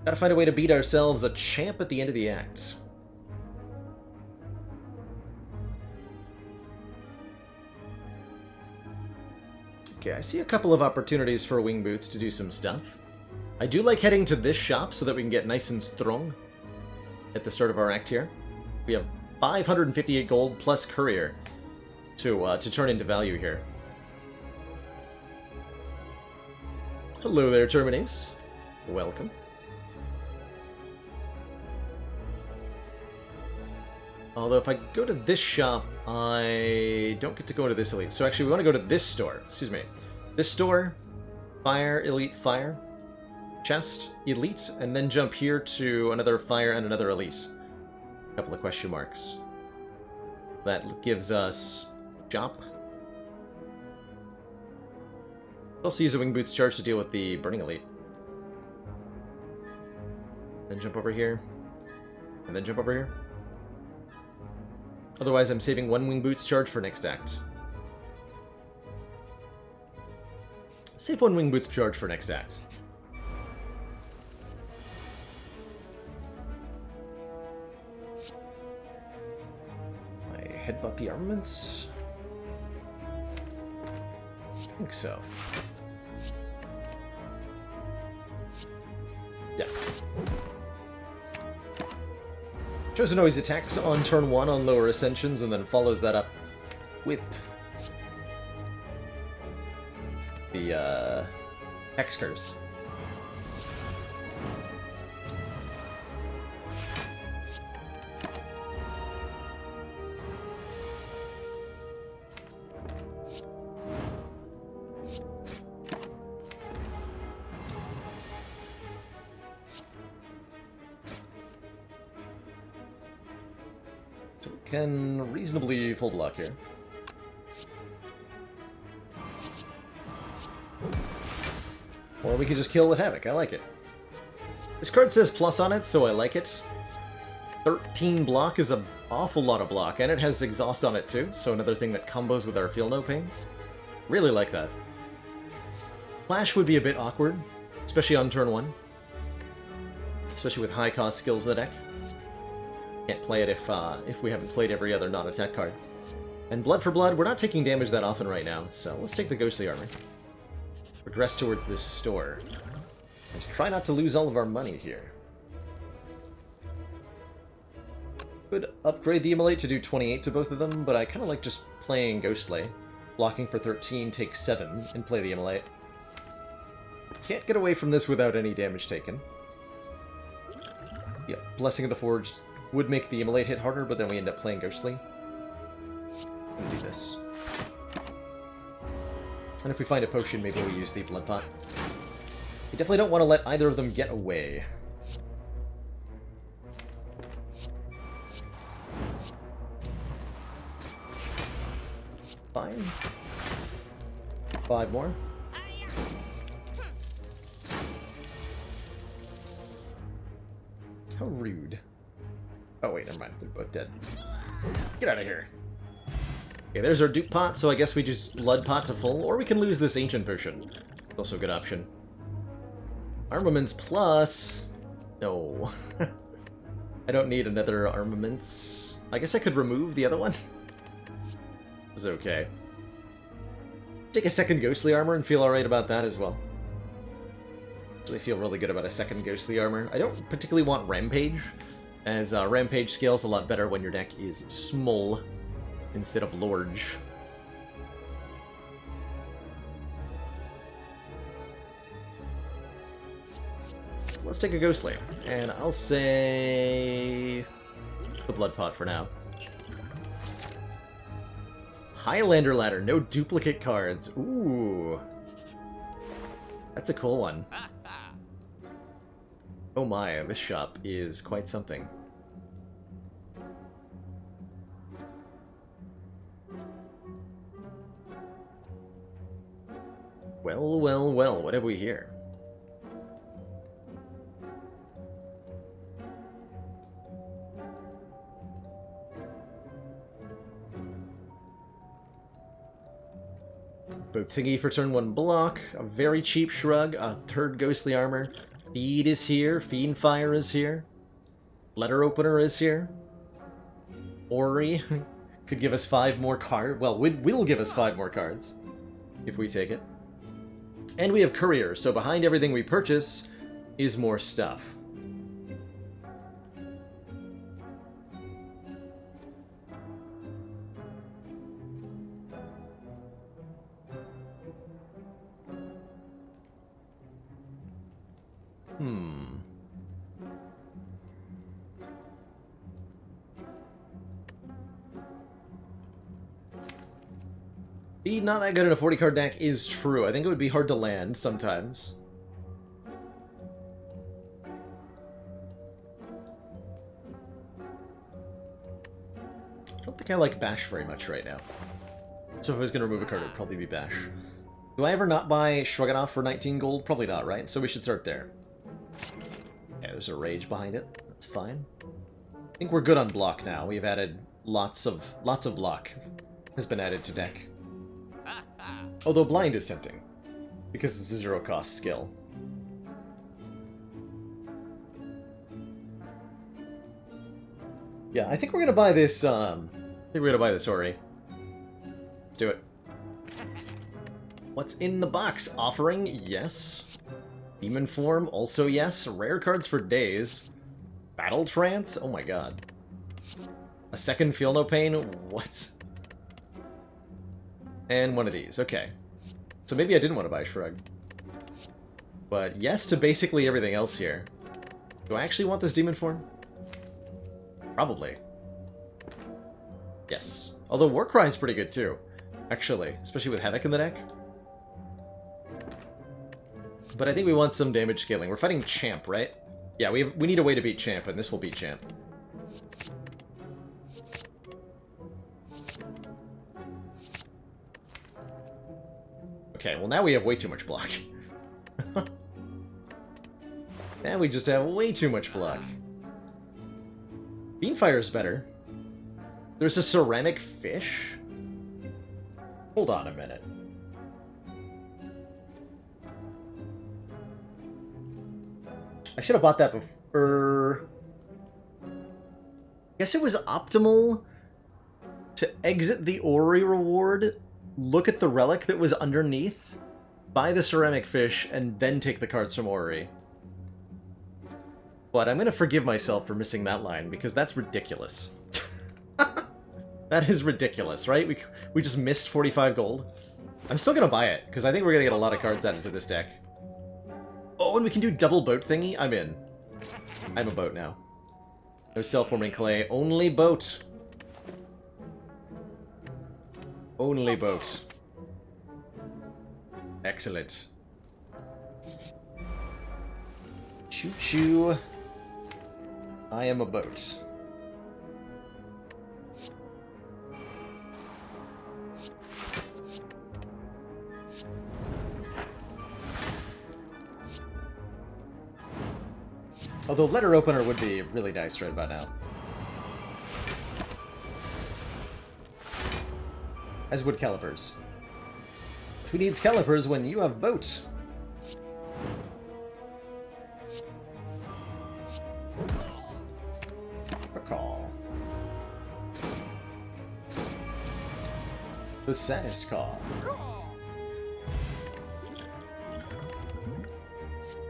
Speaker 2: Gotta find a way to beat ourselves a champ at the end of the act. Okay, I see a couple of opportunities for Wing Boots to do some stuff. I do like heading to this shop so that we can get nice and strong at the start of our act here. We have 558 gold plus Courier to turn into value here. Hello there, Terminates. Welcome. Although if I go to this shop, I don't get to go to this elite. So actually we want to go to this store. Excuse me. This store, Fire, Elite, Fire, Chest, Elite, and then jump here to another Fire and another Elite. A couple of question marks. That gives us Jop. Also use a Wing Boots charge to deal with the Burning Elite. Then jump over here. and then jump over here. Otherwise, I'm saving 1 Wing Boots charge for next act. Save 1 Wing Boots charge for next act. I headbutt the armaments? I think so. Yeah. Chosen always attacks on turn 1 on lower ascensions and then follows that up with the Hex Curse. So we can reasonably full block here. Or we could just kill with Havoc. I like it. This card says plus on it, so I like it. 13 block is an awful lot of block, and it has exhaust on it too, so another thing that combos with our Feel No Pain. Really like that. Flash would be a bit awkward, especially on turn 1. Especially with high cost skills in the deck. Can't play it if we haven't played every other non-attack card. And Blood for Blood, we're not taking damage that often right now, so let's take the Ghostly Armor. Progress towards this store. And try not to lose all of our money here. Could upgrade the Immolate to do 28 to both of them, but I kind of like just playing Ghostly. Blocking for 13 takes 7, and play the Immolate. Can't get away from this without any damage taken. Yeah, Blessing of the Forged would make the Immolate hit harder, but then we end up playing Ghostly. I'm gonna do this. And if we find a potion, maybe we'll use the Blood Pot. We definitely don't want to let either of them get away. Fine. 5 more. How rude. Oh wait, never mind. They're both dead. Get out of here. Okay, there's our dupe pot, so I guess we just blood pot to full, or we can lose this ancient potion. Also a good option. Armaments plus... No. I don't need another armaments. I guess I could remove the other one. This is okay. Take a second Ghostly Armor and feel alright about that as well. Actually feel really good about a second Ghostly Armor. I don't particularly want Rampage, as Rampage scales a lot better when your deck is small instead of large. Let's take a Ghostly, and I'll say the Blood Pot for now. Highlander Ladder, no duplicate cards. Ooh. That's a cool one. Oh my, this shop is quite something. Well, well, well, what have we here? Boat thingy for turn 1 block, a very cheap shrug, a third Ghostly Armor. Feed is here, Fiend Fire is here. Letter Opener is here. Ori could give us 5 more cards. Well, will give us 5 more cards if we take it. And we have Courier, so behind everything we purchase is more stuff. Being not that good in a 40-card deck is true. I think it would be hard to land sometimes. I don't think I like Bash very much right now. So if I was going to remove a card, it would probably be Bash. Do I ever not buy Shrug It Off for 19 gold? Probably not, right? So we should start there. Yeah, there's a Rage behind it. That's fine. think we're good on block now. We've added lots of block has been added to deck. Although blind is tempting, because it's a zero cost skill. Yeah, I think we're gonna buy this. I think we're gonna buy this Ori. Let's do it. What's in the box? Offering? Yes. Demon form? Also yes. Rare cards for days. Battle trance? Oh my god. A second Feel No Pain? What? And one of these. Okay. So maybe I didn't want to buy Shrug. But yes to basically everything else here. Do I actually want this demon form? Probably. Yes. Although Warcry is pretty good too, actually. Especially with Havoc in the deck. But I think we want some damage scaling. We're fighting Champ, right? Yeah, we need a way to beat Champ, and this will beat Champ. Okay, well now we have way too much block. Now we just have way too much block. Beanfire is better. There's a ceramic fish? Hold on a minute. I should have bought that before. Guess it was optimal to exit the Ori reward, look at the relic that was underneath, buy the ceramic fish, and then take the cards from Ori. But I'm going to forgive myself for missing that line, because that's ridiculous. That is ridiculous, right? We just missed 45 gold. I'm still going to buy it, because I think we're going to get a lot of cards added to this deck. Oh, and we can do double boat thingy? I'm in. I'm a boat now. No self-forming clay, only boat. Only boat. Excellent. Choo-choo. I am a boat. Although letter opener would be really nice right about now. As would calipers. Who needs calipers when you have boats? Recall. The saddest call.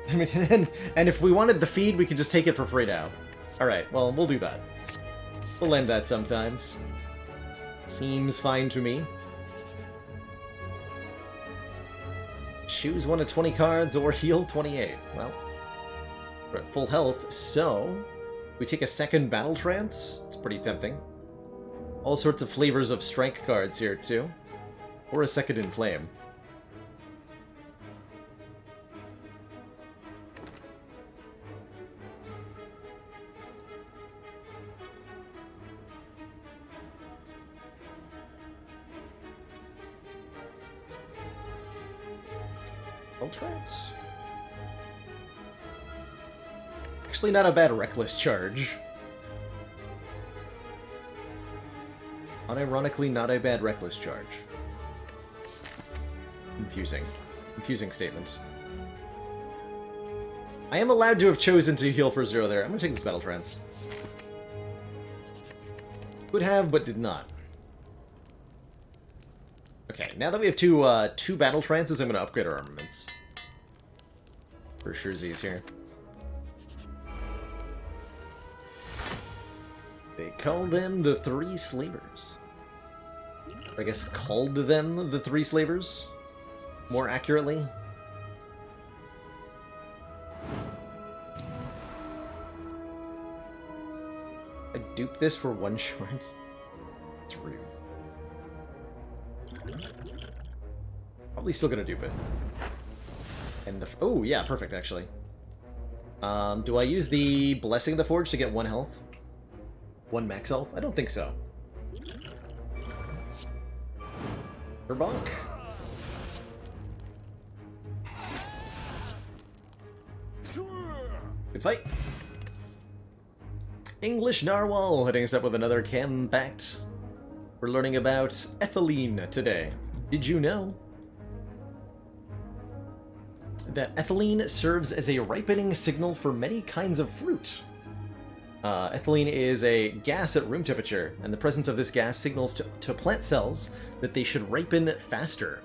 Speaker 2: I mean, and if we wanted the feed, we could just take it for free now. Alright, well, we'll do that. We'll end that sometimes. Seems fine to me. Choose one of 20 cards or heal 28. Well, we're at full health, so we take a second Battle Trance. It's pretty tempting. All sorts of flavors of strike cards here, too. Or a second Inflame. Trance. Actually, not a bad Reckless Charge. Unironically, not a bad Reckless Charge. Confusing. Confusing statement. I am allowed to have chosen to heal for 0 there. I'm gonna take this Battle Trance. Could have, but did not. Okay, now that we have two Battle Trances, I'm gonna upgrade our armaments. For sure Z's here. They call them the Three Slavers. Or I guess called them the Three Slavers, more accurately. I dupe this for 1 short. It's rude. Probably still gonna dupe it. And the oh yeah, perfect actually. Do I use the Blessing of the Forge to get 1 health? 1 max health? I don't think so. Bonk. Good fight. English Narwhal heading us up with another chem fact. We're learning about ethylene today. Did you know that ethylene serves as a ripening signal for many kinds of fruit? Ethylene is a gas at room temperature, and the presence of this gas signals to plant cells that they should ripen faster.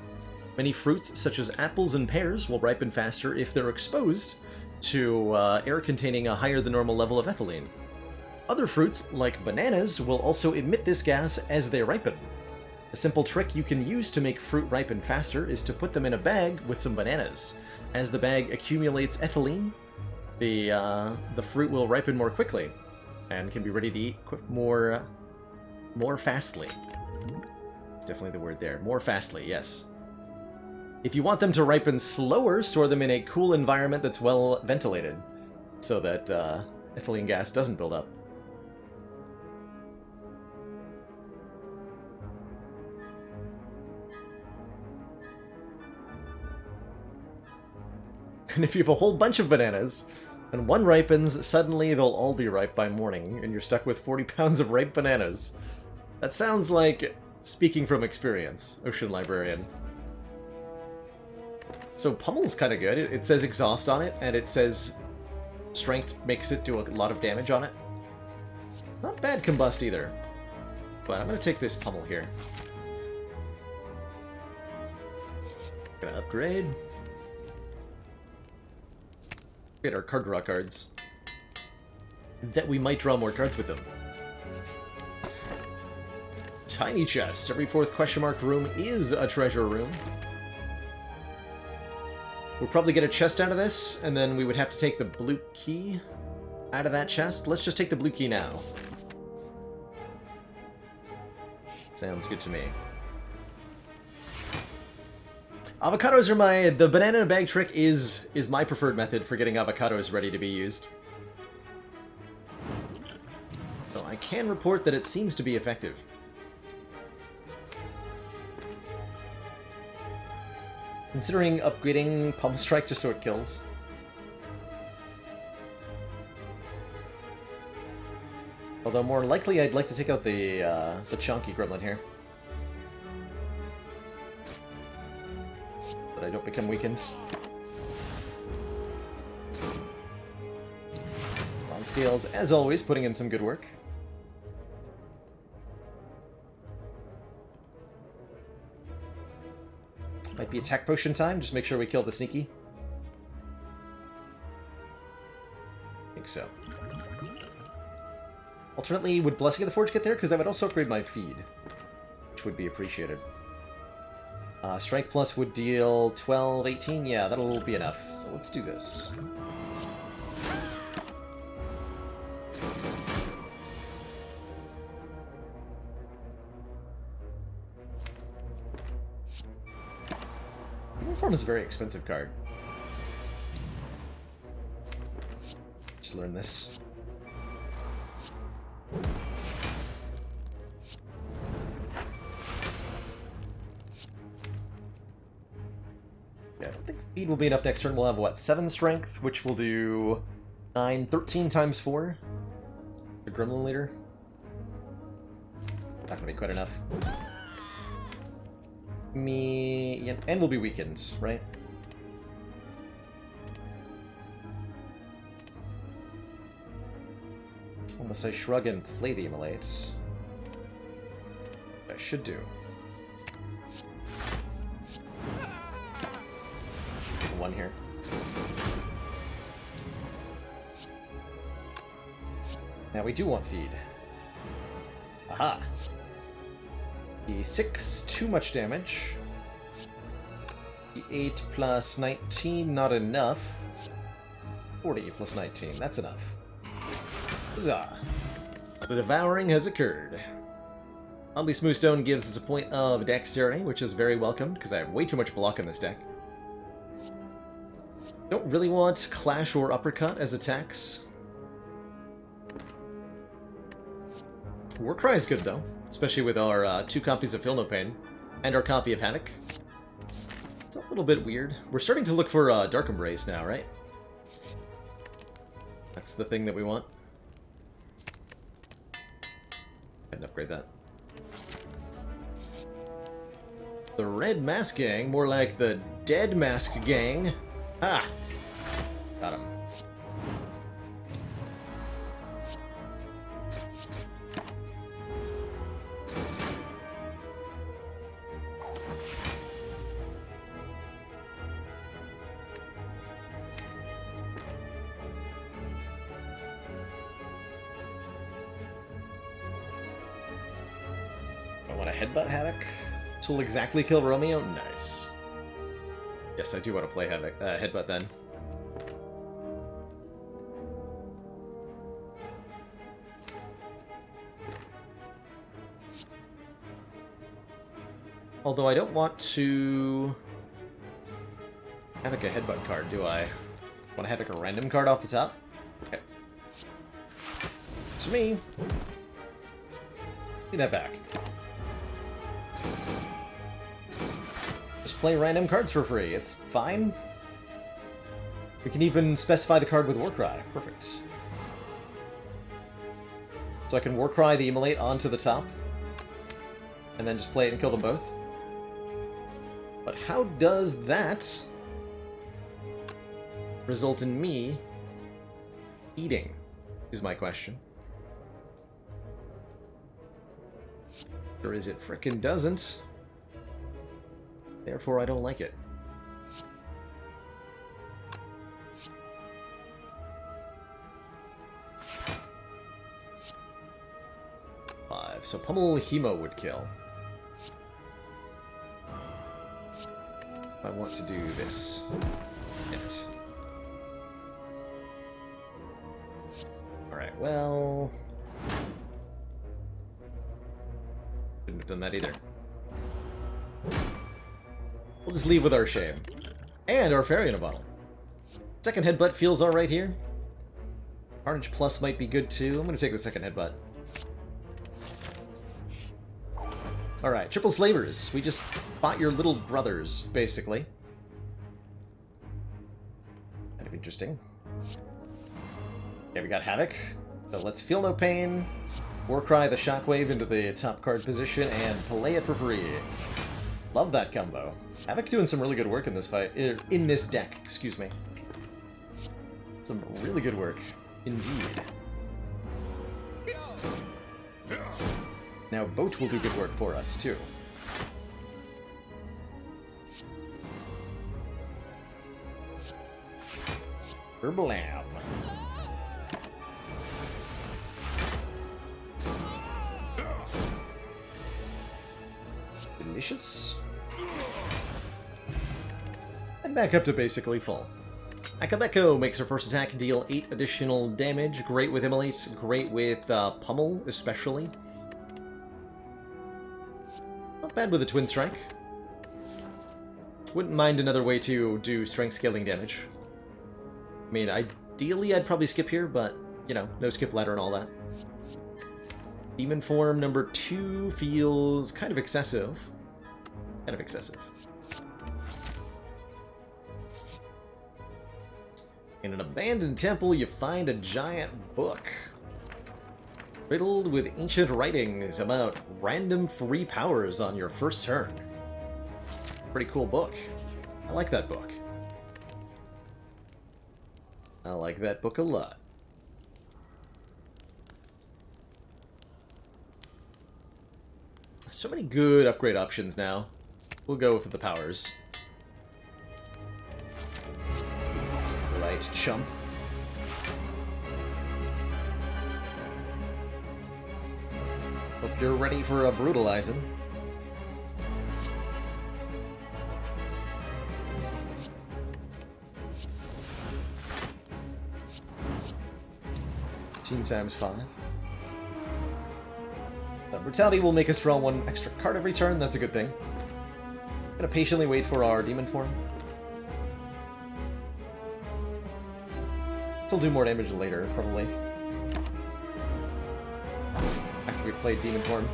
Speaker 2: Many fruits, such as apples and pears, will ripen faster if they're exposed to air containing a higher than normal level of ethylene. Other fruits, like bananas, will also emit this gas as they ripen. A simple trick you can use to make fruit ripen faster is to put them in a bag with some bananas. As the bag accumulates ethylene, the fruit will ripen more quickly and can be ready to eat more fastly. That's definitely the word there. More fastly, yes. If you want them to ripen slower, store them in a cool environment that's well ventilated, so that ethylene gas doesn't build up. And if you have a whole bunch of bananas, and one ripens, suddenly they'll all be ripe by morning, and you're stuck with 40 pounds of ripe bananas. That sounds like speaking from experience, Ocean Librarian. So Pummel's kind of good. It says exhaust on it, and it says strength makes it do a lot of damage on it. Not bad combust either. But I'm going to take this Pummel here. Gonna upgrade. Get our card draw cards. That we might draw more cards with them. Tiny chest. Every fourth question mark room is a treasure room. We'll probably get a chest out of this, and then we would have to take the blue key out of that chest. Let's just take the blue key now. Sounds good to me. Avocados are the banana in a bag trick is my preferred method for getting avocados ready to be used. So I can report that it seems to be effective. Considering upgrading Palm Strike just so it kills. Although more likely I'd like to take out the chunky gremlin here. But I don't become weakened. On scales, as always, putting in some good work. Might be attack potion time, just make sure we kill the sneaky. I think so. Alternately, would Blessing of the Forge get there? Because that would also upgrade my feed, which would be appreciated. Strike Plus would deal 12, 18. Yeah, that'll be enough. So let's do this. Uniform is a very expensive card. Just learn this. Yeah, I don't think feed will be enough next turn. We'll have, what, 7 strength, which will do 9, 13 times 4. The Gremlin Leader. Not gonna be quite enough. Yeah, and we'll be weakened, right? Unless I shrug and play the Immolate. I should do. One here. Now we do want feed. Aha! E6, too much damage. E8 plus 19, not enough. 40 plus 19, that's enough. Huzzah! The devouring has occurred. Oddly Smooth Stone gives us a point of dexterity, which is very welcome, because I have way too much block in this deck. Don't really want Clash or Uppercut as attacks. Warcry is good, though. Especially with our 2 copies of Feel No Pain, and our copy of Haddock. It's a little bit weird. We're starting to look for Dark Embrace now, right? That's the thing that we want. And upgrade that. The Red Mask Gang, more like the Dead Mask Gang. Ah! Got him. I want to headbutt Havoc. This will exactly kill Romeo? Nice. Yes, I do want to play Havoc, headbutt then. Although I don't want to Havoc a headbutt card, do I? Want to Havoc a random card off the top? Okay. It's me. Give that back. Just play random cards for free. It's fine. We can even specify the card with Warcry. Perfect. So I can Warcry the Immolate onto the top, and then just play it and kill them both. But how does that result in me eating, is my question. Or is it frickin' doesn't? Therefore, I don't like it. Five. So Pummel Hemo would kill. If I want to do this. Yes. Alright, well... Shouldn't have done that either. We'll just leave with our shame. And our fairy in a bottle. Second headbutt feels alright here. Carnage Plus might be good too. I'm gonna take the second headbutt. Alright, triple slavers. We just fought your little brothers, basically. Kind of interesting. Okay, we got Havoc. So let's feel no pain. Warcry the Shockwave into the top card position and play it for free. Love that combo. Havoc doing some really good work in this fight. In this deck, excuse me. Some really good work, indeed. Now Boat will do good work for us, too. Herblam. Delicious. And back up to basically full. Akabeko makes her first attack deal 8 additional damage. Great with Immolate, great with Pummel, especially. Not bad with a Twin Strike. Wouldn't mind another way to do strength scaling damage. I mean, ideally I'd probably skip here, but, you know, no skip ladder and all that. Demon form number 2 feels kind of excessive. Kind of excessive. In an abandoned temple, you find a giant book. Riddled with ancient writings about random free powers on your first turn. Pretty cool book. I like that book. I like that book a lot. So many good upgrade options now. We'll go with the powers. Right, chump. Hope you're ready for a brutalizing. Times 5. Brutality will make us draw 1 extra card every turn. That's a good thing. Gonna patiently wait for our demon form. We'll do more damage later, probably. After we played demon form.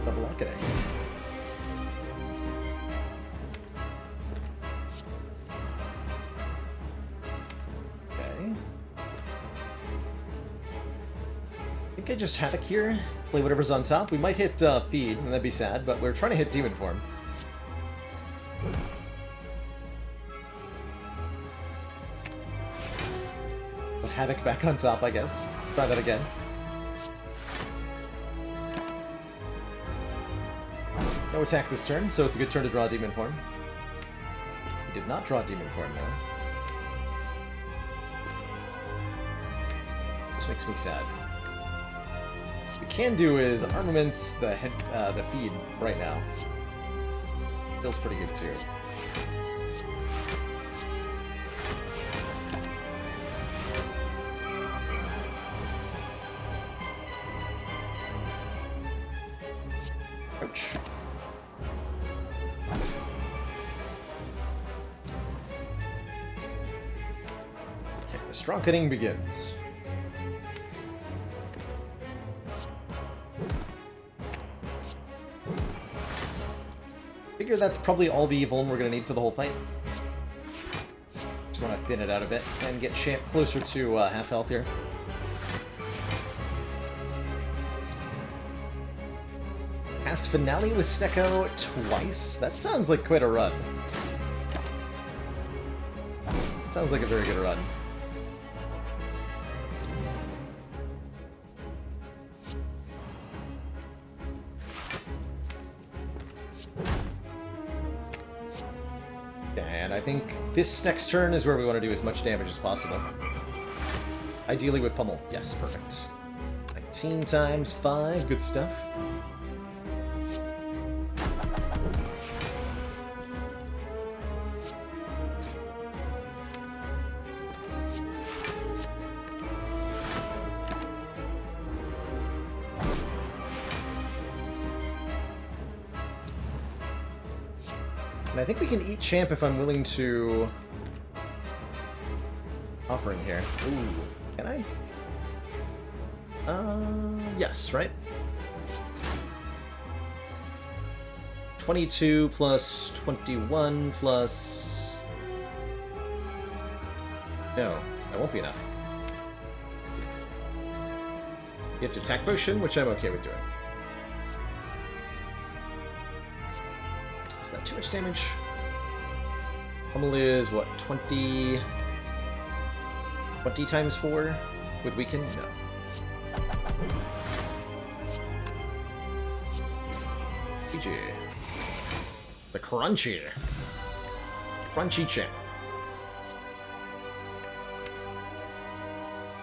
Speaker 2: Double Alchemy. think I just Havoc here. Play whatever's on top. We might hit Feed, and that'd be sad, but we're trying to hit Demon Form. Put Havoc back on top, I guess. Try that again. No attack this turn, so it's a good turn to draw Demon Form. We did not draw Demon Form, though. This makes me sad. What we can do is armaments the feed right now. Feels pretty good too. Ouch. Okay, the strong-cutting begins. Figure that's probably all the Vuln we're going to need for the whole fight. Just want to thin it out a bit and get Champ closer to half health here. Cast Finale with Stecco twice? That sounds like quite a run. Sounds like a very good run. And I think this next turn is where we want to do as much damage as possible. Ideally with Pummel. Yes, perfect. 19 times 5, good stuff. And I think we can eat Champ if I'm willing to... Offering here. Ooh, can I? Yes, right? 22 plus 21 plus... No, that won't be enough. You have to attack potion, which I'm okay with doing. Is that too much damage? Pummel is, what, 20... 20 times 4 with weaken? No. GG. The Crunchy. Crunchy Champ.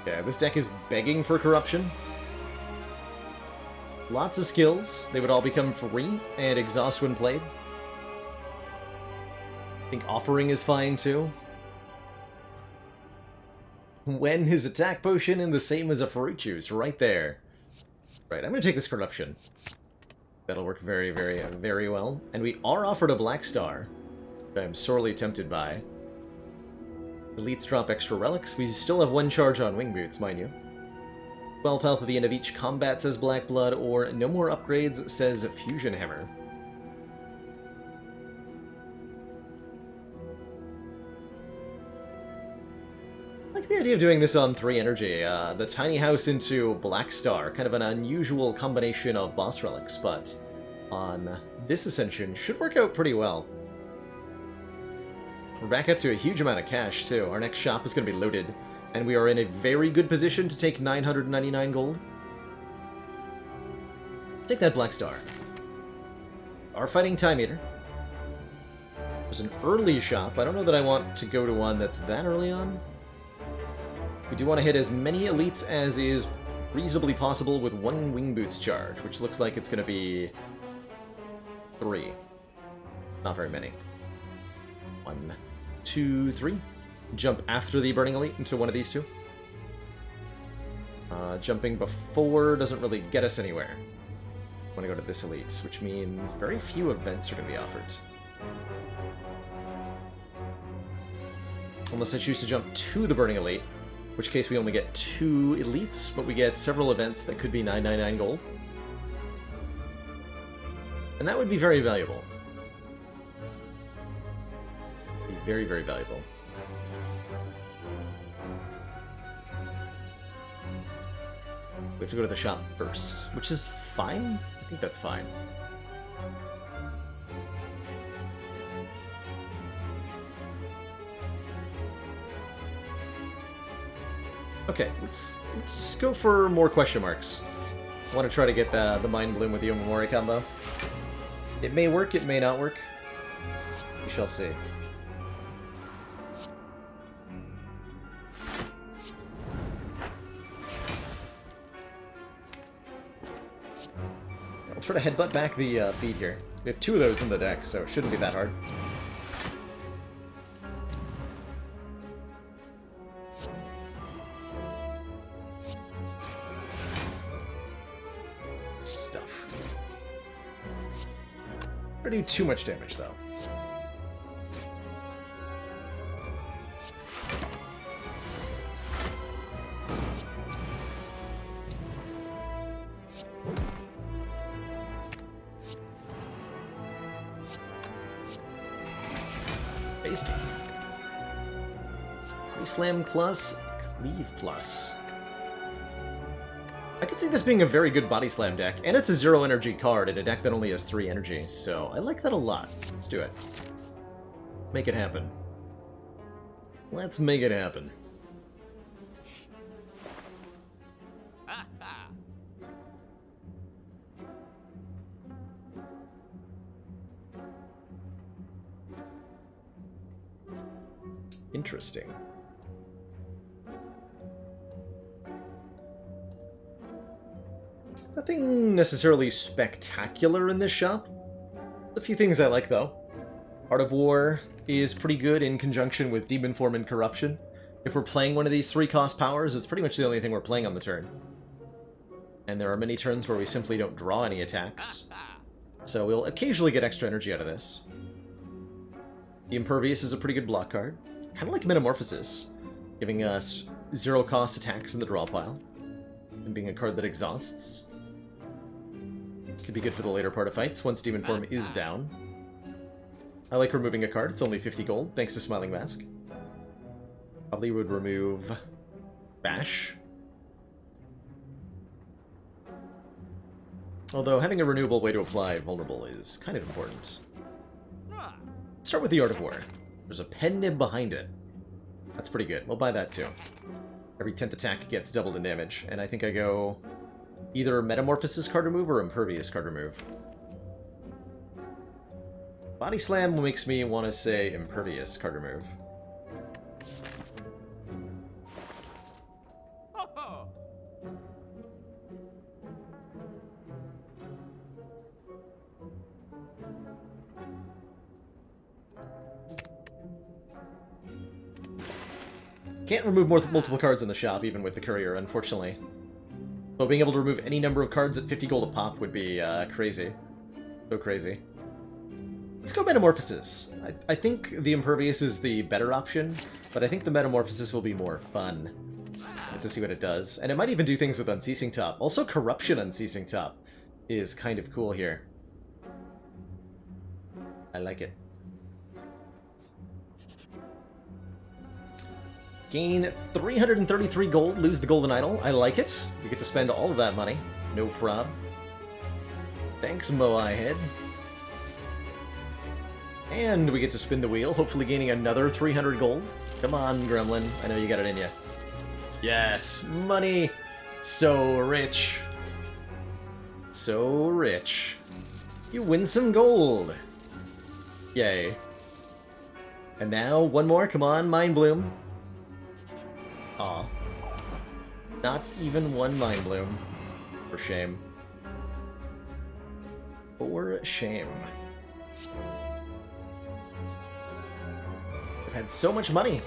Speaker 2: Yeah, this deck is begging for corruption. Lots of skills. They would all become free and exhaust when played. I think Offering is fine too. When his attack potion is the same as a fruit juice, right there. Right, I'm gonna take this corruption. That'll work very, very, very well. And we are offered a Black Star, which I'm sorely tempted by. Elites drop extra relics. We still have 1 charge on Wing Boots, mind you. 12 health at the end of each combat says Black Blood, or no more upgrades says Fusion Hammer. I like the idea of doing this on 3 energy. The Tiny House into Black Star, kind of an unusual combination of boss relics, but on this Ascension should work out pretty well. We're back up to a huge amount of cash, too. Our next shop is going to be loaded, and we are in a very good position to take 999 gold. Take that Black Star. Our Fighting Time Eater. There's an early shop. I don't know that I want to go to one that's that early on. We do want to hit as many elites as is reasonably possible with 1 Wing Boots charge, which looks like it's going to be 3. Not very many. 1, 2, 3. Jump after the Burning Elite into one of these 2. Jumping before doesn't really get us anywhere. I want to go to this Elite, which means very few events are going to be offered. Unless I choose to jump to the Burning Elite, in which case we only get 2 elites, but we get several events that could be 999 gold. And that would be very valuable. Be very, very valuable. We have to go to the shop first, which is fine. I think that's fine. Okay, let's just go for more question marks. I want to try to get the Mind Bloom with the Omamori combo. It may work, it may not work. We shall see. I'll try to headbutt back the feed here. We have 2 of those in the deck, so it shouldn't be that hard. Or do too much damage, though. Tasty. Slam plus, Cleave plus. I could see this being a very good Body Slam deck, and it's a 0 energy card in a deck that only has 3 energy, so I like that a lot. Let's do it. Make it happen. Let's make it happen. Interesting. Nothing necessarily spectacular in this shop. A few things I like, though. Art of War is pretty good in conjunction with Demon Form and Corruption. If we're playing one of these 3-cost powers, it's pretty much the only thing we're playing on the turn. And there are many turns where we simply don't draw any attacks. So we'll occasionally get extra energy out of this. The Impervious is a pretty good block card. Kind of like Metamorphosis, giving us 0-cost attacks in the draw pile. And being a card that exhausts. Could be good for the later part of fights, once Demon Form is down. I like removing a card, it's only 50 gold, thanks to Smiling Mask. Probably would remove Bash. Although having a renewable way to apply Vulnerable is kind of important. Let's start with the Art of War. There's a pen nib behind it. That's pretty good, we'll buy that too. Every 10th attack gets doubled in damage, and I think I go either Metamorphosis card remove or Impervious card remove. Body Slam makes me want to say Impervious card remove. Can't remove multiple cards in the shop, even with the Courier, unfortunately. But being able to remove any number of cards at 50 gold a pop would be crazy. So crazy. Let's go Metamorphosis. I think the Impervious is the better option, but I think the Metamorphosis will be more fun. To see what it does. And it might even do things with Unceasing Top. Also, Corruption Unceasing Top is kind of cool here. I like it. Gain 333 gold, lose the Golden Idol. I like it. We get to spend all of that money. No prob. Thanks, Moai Head. And we get to spin the wheel, hopefully gaining another 300 gold. Come on, Gremlin. I know you got it in you. Yes! Money! So rich. So rich. You win some gold! Yay. And now, one more. Come on, Mind Bloom. Aw. Not even one Mind Bloom. For shame. For shame. I've had so much money.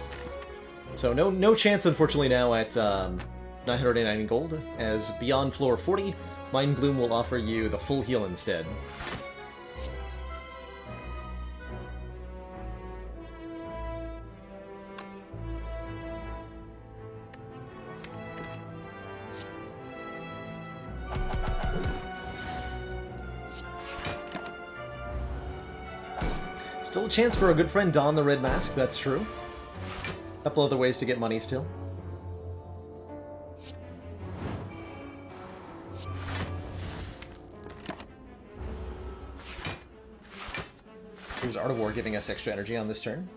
Speaker 2: So no chance, unfortunately, now at 989 gold, as beyond floor 40, Mind Bloom will offer you the full heal instead. Still a chance for a good friend Don the Red Mask, that's true. A couple other ways to get money still. Art of War giving us extra energy on this turn.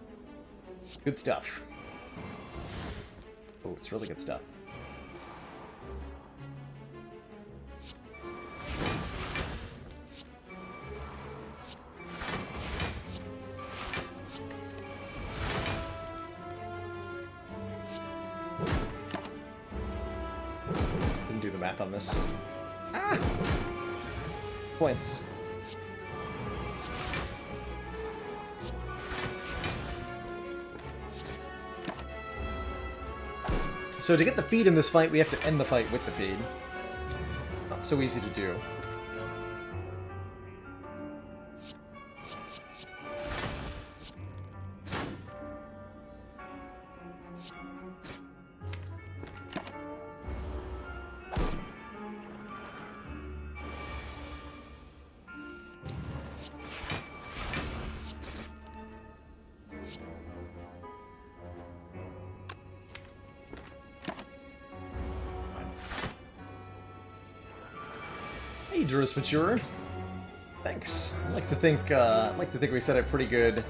Speaker 2: Good stuff. Oh, it's really good stuff. Didn't do the math on this. Ah! Points. So to get the feed in this fight, we have to end the fight with the feed. Not so easy to do. Hey, Juris Ventura. Thanks. I'd like to think we set a pretty good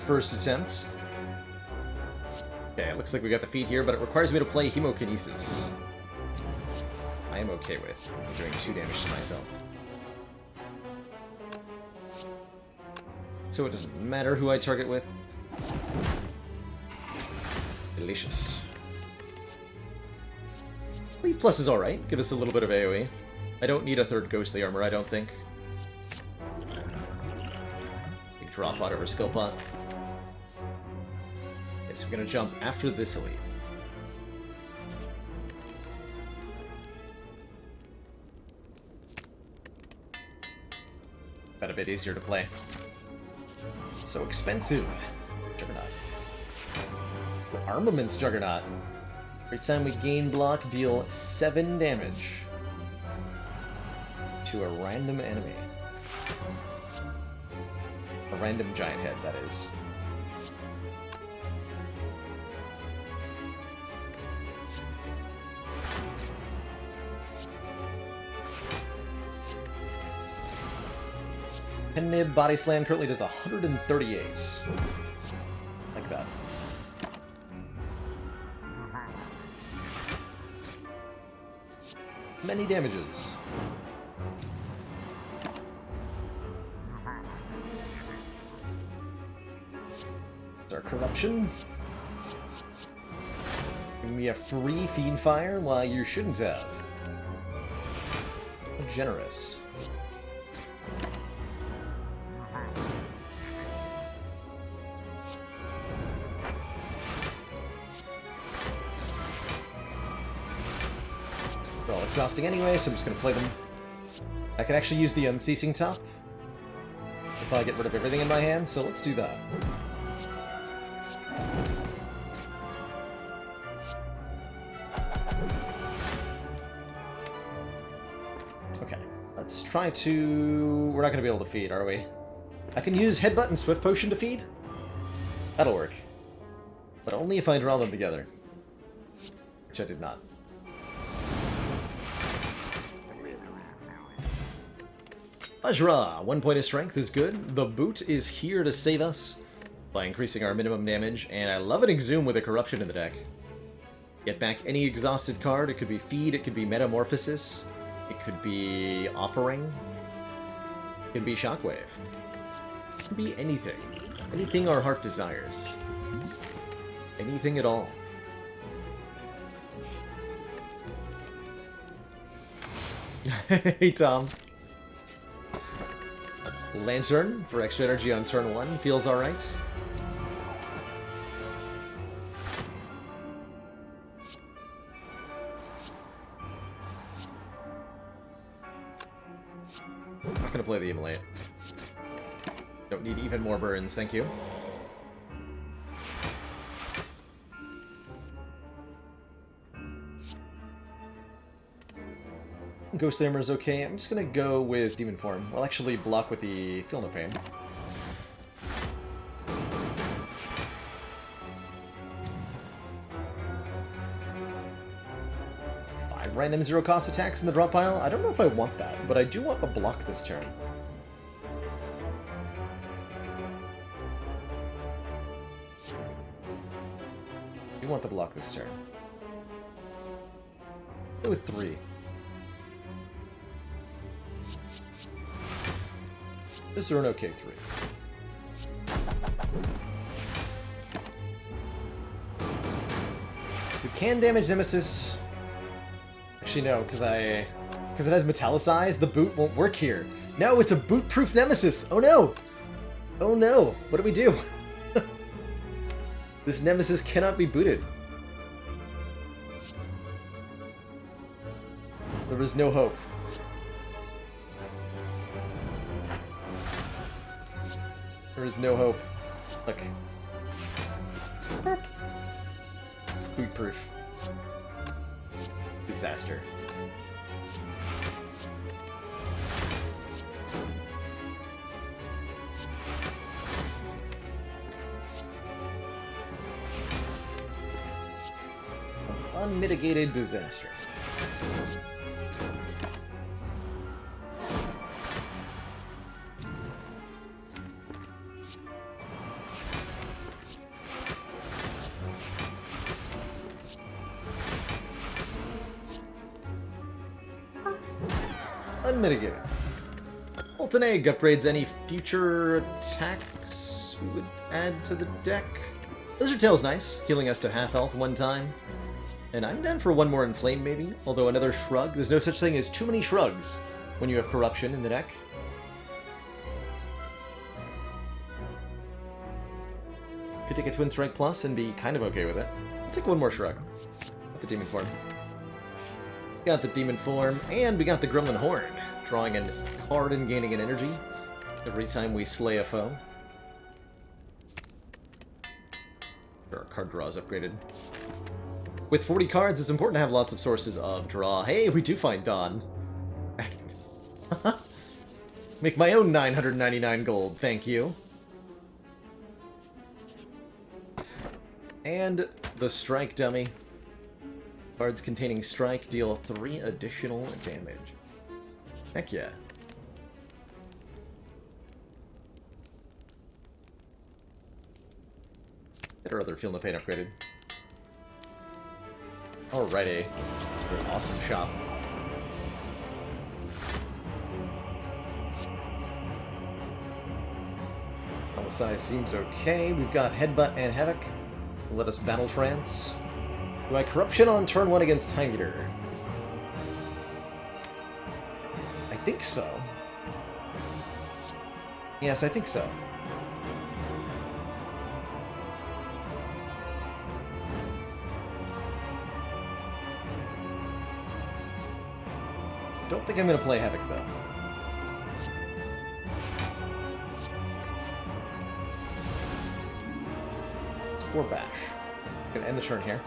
Speaker 2: first attempt. Okay, it looks like we got the feed here, but it requires me to play Hemokinesis. I am okay with doing 2 damage to myself. So it doesn't matter who I target with. Delicious. Leave Plus is alright. Give us a little bit of AoE. I don't need a third Ghostly Armor, I don't think. Big drop pot over skill pot. Okay, so we're gonna jump after this elite. Got a bit easier to play. So expensive. Juggernaut. Armaments Juggernaut. Every time we gain block, deal 7 damage to a random enemy. A random giant head, that is. Pen Nib Body Slam currently does 138. Like that. Many damages. Our corruption. Give me a free Fiend Fire? Why, you shouldn't have. How generous. They're all exhausting anyway, so I'm just going to play them. I can actually use the Unceasing Top if I get rid of everything in my hand, so let's do that. Okay, let's try to... We're not going to be able to feed, are we? I can use Headbutt and Swift Potion to feed? That'll work. But only if I draw them together. Which I did not. Vajra! 1 point of strength is good. The boot is here to save us by increasing our minimum damage, and I love an Exhume with a Corruption in the deck. Get back any exhausted card. It could be Feed, it could be Metamorphosis, it could be Offering, it could be Shockwave. It could be anything. Anything our heart desires. Anything at all. Hey, Tom. Lantern for extra energy on turn 1 feels alright. I'm not gonna play the Immolate. Don't need even more burns, thank you. Ghost Hammer is okay. I'm just gonna go with Demon Form. I'll actually block with the Feel No Pain. Five random 0-cost attacks in the drop pile. I don't know if I want that, but I do want the block this turn. You want to block this turn. Go with 3. Is there an okay 3? We can damage Nemesis. Actually, no, because it has metallicized. The boot won't work here. No, it's a boot-proof Nemesis. Oh no! Oh no! What do we do? This Nemesis cannot be booted. There is no hope. There is no hope. Look. Boot-proof. Disaster. Unmitigated disaster. Unmitigated. Molten Egg upgrades any future attacks we would add to the deck. Lizard Tail's nice, healing us to half health one time. And I'm down for one more Inflame, maybe. Although another Shrug. There's no such thing as too many Shrugs when you have Corruption in the deck. Could take a Twin Strike Plus and be kind of okay with it. I'll take one more Shrug. Got the Demon Form. Got the Demon Form, and we got the Gremlin Horn. Drawing a card and gaining an energy every time we slay a foe. Sure, our card draw is upgraded. With 40 cards, it's important to have lots of sources of draw. Hey, we do find Dawn. Make my own 999 gold, thank you. And the Strike Dummy. Cards containing Strike deal 3 additional damage. Heck yeah. Get our other Feel No Pain upgraded. Alrighty. An awesome shop. All size seems okay. We've got Headbutt and Havoc. Let us Battle Trance. Do I Corruption on turn 1 against Time Eater? I think so. Yes, I think so. Don't think I'm going to play Havoc, though. Or Bash. Gonna end the turn here.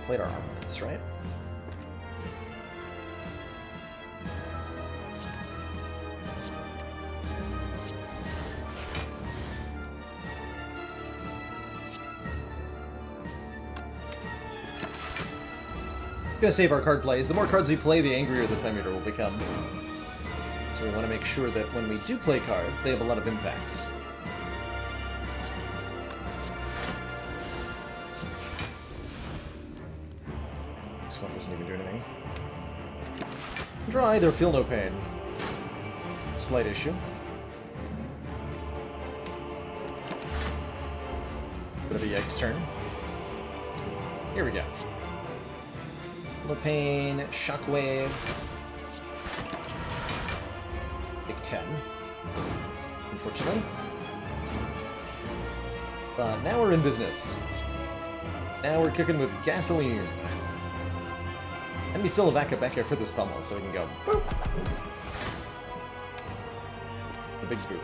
Speaker 2: Played our armaments, right? Gonna save our card plays. The more cards we play, the angrier the Time Eater will become. So we want to make sure that when we do play cards, they have a lot of impacts. This one doesn't even do anything. Draw either Feel No Pain. Slight issue. Bit of a yikes turn. Here we go. Feel No Pain, Shockwave. Big 10. Unfortunately. But now we're in business. Now we're cooking with gasoline. And we still have backup back here for this pummel, so we can go boop. The big boot.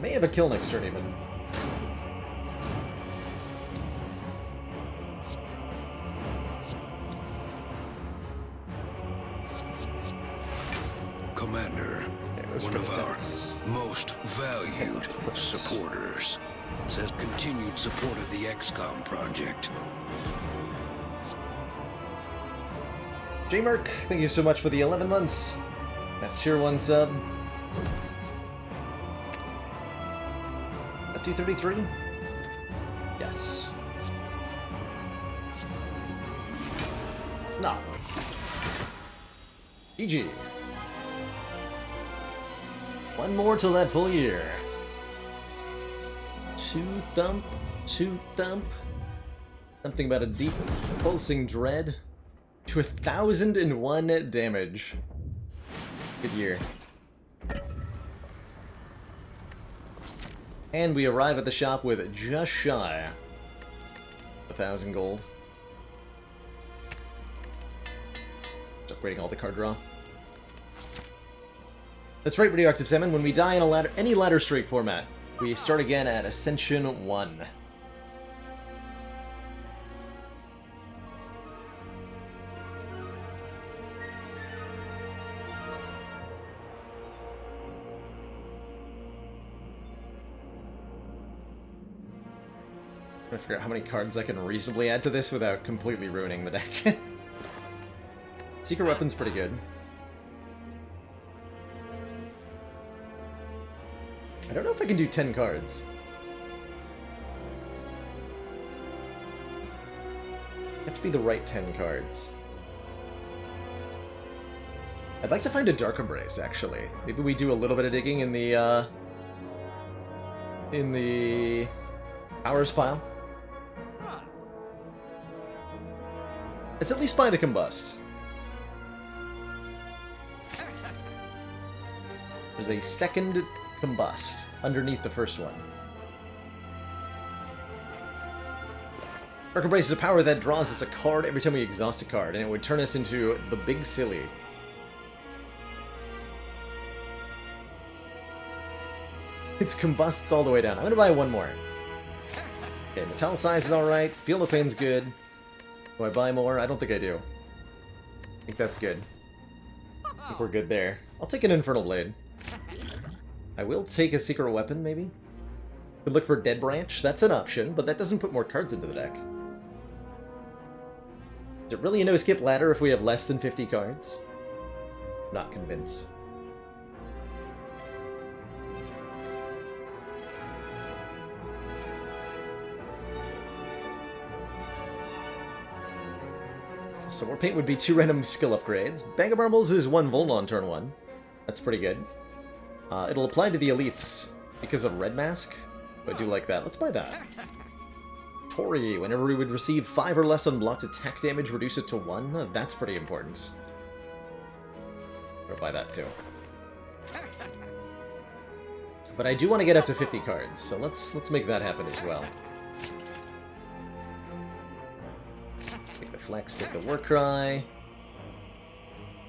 Speaker 2: May have a kill next turn, even.
Speaker 1: supporters. It says continued support of the XCOM project.
Speaker 2: J-Merc, thank you so much for the 11 months. That tier 1 sub. At 233? Yes. No. GG. One more till that full year. Two thump. Something about a deep pulsing dread. To 1,001 damage. Good year. And we arrive at the shop with just shy 1,000 gold. Just upgrading all the card draw. That's right, Radioactive Salmon. When we die in any ladder strike format, we start again at Ascension 1. I'm trying to figure out how many cards I can reasonably add to this without completely ruining the deck. Secret Weapon's pretty good. I don't know if I can do 10 cards. Have to be the right 10 cards. I'd like to find a Dark Embrace, actually. Maybe we do a little bit of digging in the Powers pile. Let's at least buy the Combust. There's a second Combust underneath the first one. Dark Embrace is a power that draws us a card every time we exhaust a card, and it would turn us into the Big Silly. It's Combusts all the way down. I'm gonna buy one more. Okay, Metallicize is alright, Feel the Pain's good. Do I buy more? I don't think I do. I think that's good. I think we're good there. I'll take an Infernal Blade. I will take a Secret Weapon, maybe? Could look for Dead Branch. That's an option, but that doesn't put more cards into the deck. Is it really a no-skip ladder if we have less than 50 cards? Not convinced. So more paint would be 2 random skill upgrades. Bag of Marbles is 1 Volt on turn 1. That's pretty good. It'll apply to the elites because of Red Mask. I do like that. Let's buy that. Tori, whenever we would receive 5 or less unblocked attack damage, reduce it to 1. That's pretty important. I'll buy that too. But I do want to get up to 50 cards, so let's make that happen as well. Take the Flex, take the Warcry.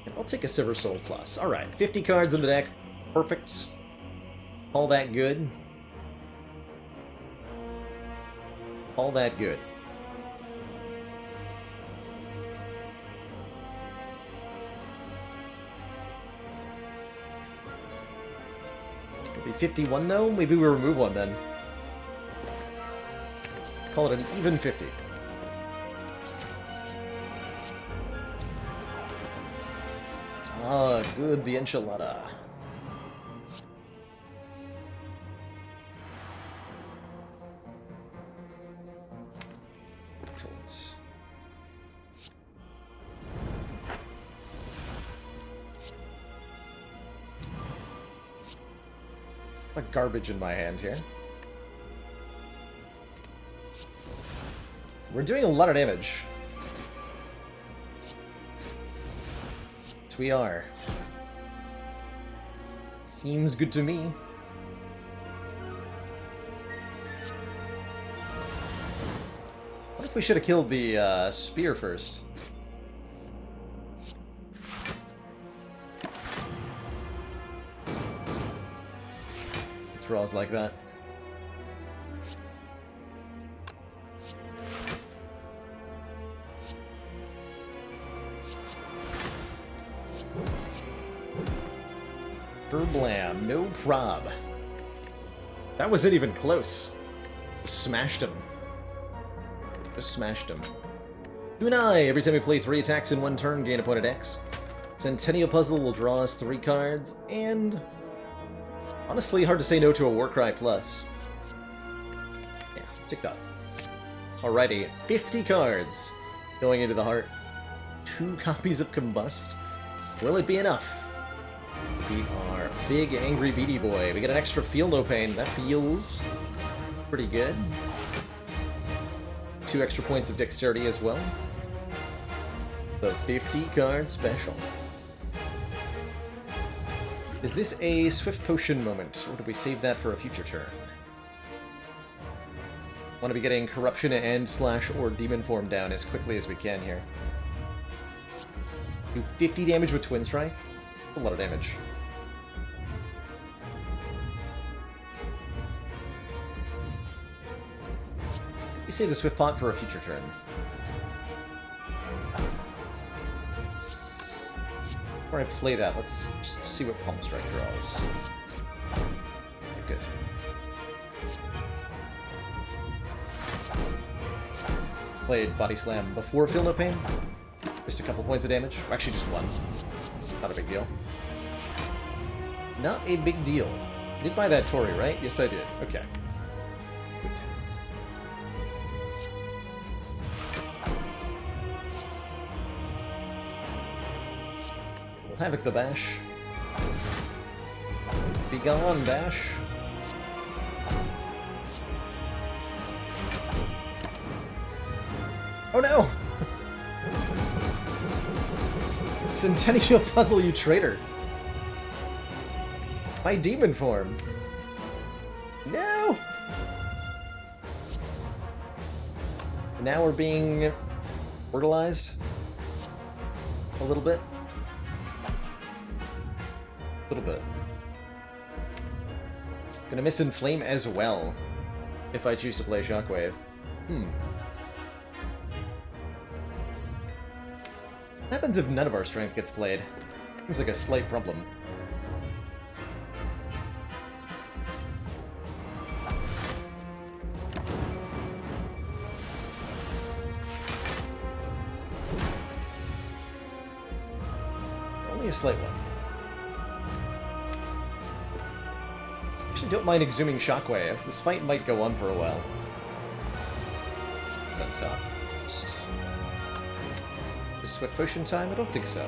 Speaker 2: And I'll take a Silver Soul Plus. Alright, 50 cards in the deck. Perfect. All that good. All that good. Maybe 51 though? Maybe we remove one then. Let's call it an even 50. Ah, good, the enchilada. Excellent. What garbage in my hand here. We're doing a lot of damage. We are. Seems good to me. What if we should have killed the Spire first? Draws like that. Blam, no prob. That wasn't even close. Smashed him. Just smashed him. Kunai! Every time we play 3 attacks in 1 turn, gain a point at X. Centennial Puzzle will draw us 3 cards, and... honestly, hard to say no to a Warcry Plus. Yeah, let's take that. Alrighty, 50 cards going into the heart. 2 copies of Combust. Will it be enough? We are big, angry Beady Boy. We get an extra Feel No Pain. That feels pretty good. 2 extra points of Dexterity as well. The 50 card special. Is this a Swift Potion moment, or do we save that for a future turn? Want to be getting Corruption and / or Demon Form down as quickly as we can here. Do 50 damage with Twin Strike? A lot of damage. We save the Swift Pot for a future turn. Before I play that, let's just see what Palm Strike draws. Okay, good. Played Body Slam before Feel No Pain. Just a couple points of damage. Or actually, just 1. Not a big deal. Not a big deal. I did buy that Tori, right? Yes, I did. Okay. Good. We'll Havoc the Bash. Be gone, Bash. Oh no! Centennial Puzzle, you traitor! My demon form! No! Now we're being fertilized a little bit. A little bit. Gonna miss Inflame as well if I choose to play Shockwave. What happens if none of our strength gets played? Seems like a slight problem. Only a slight one. Actually, don't mind Exhuming Shockwave. This fight might go on for a while. Sense up. Is Swift Potion time? I don't think so.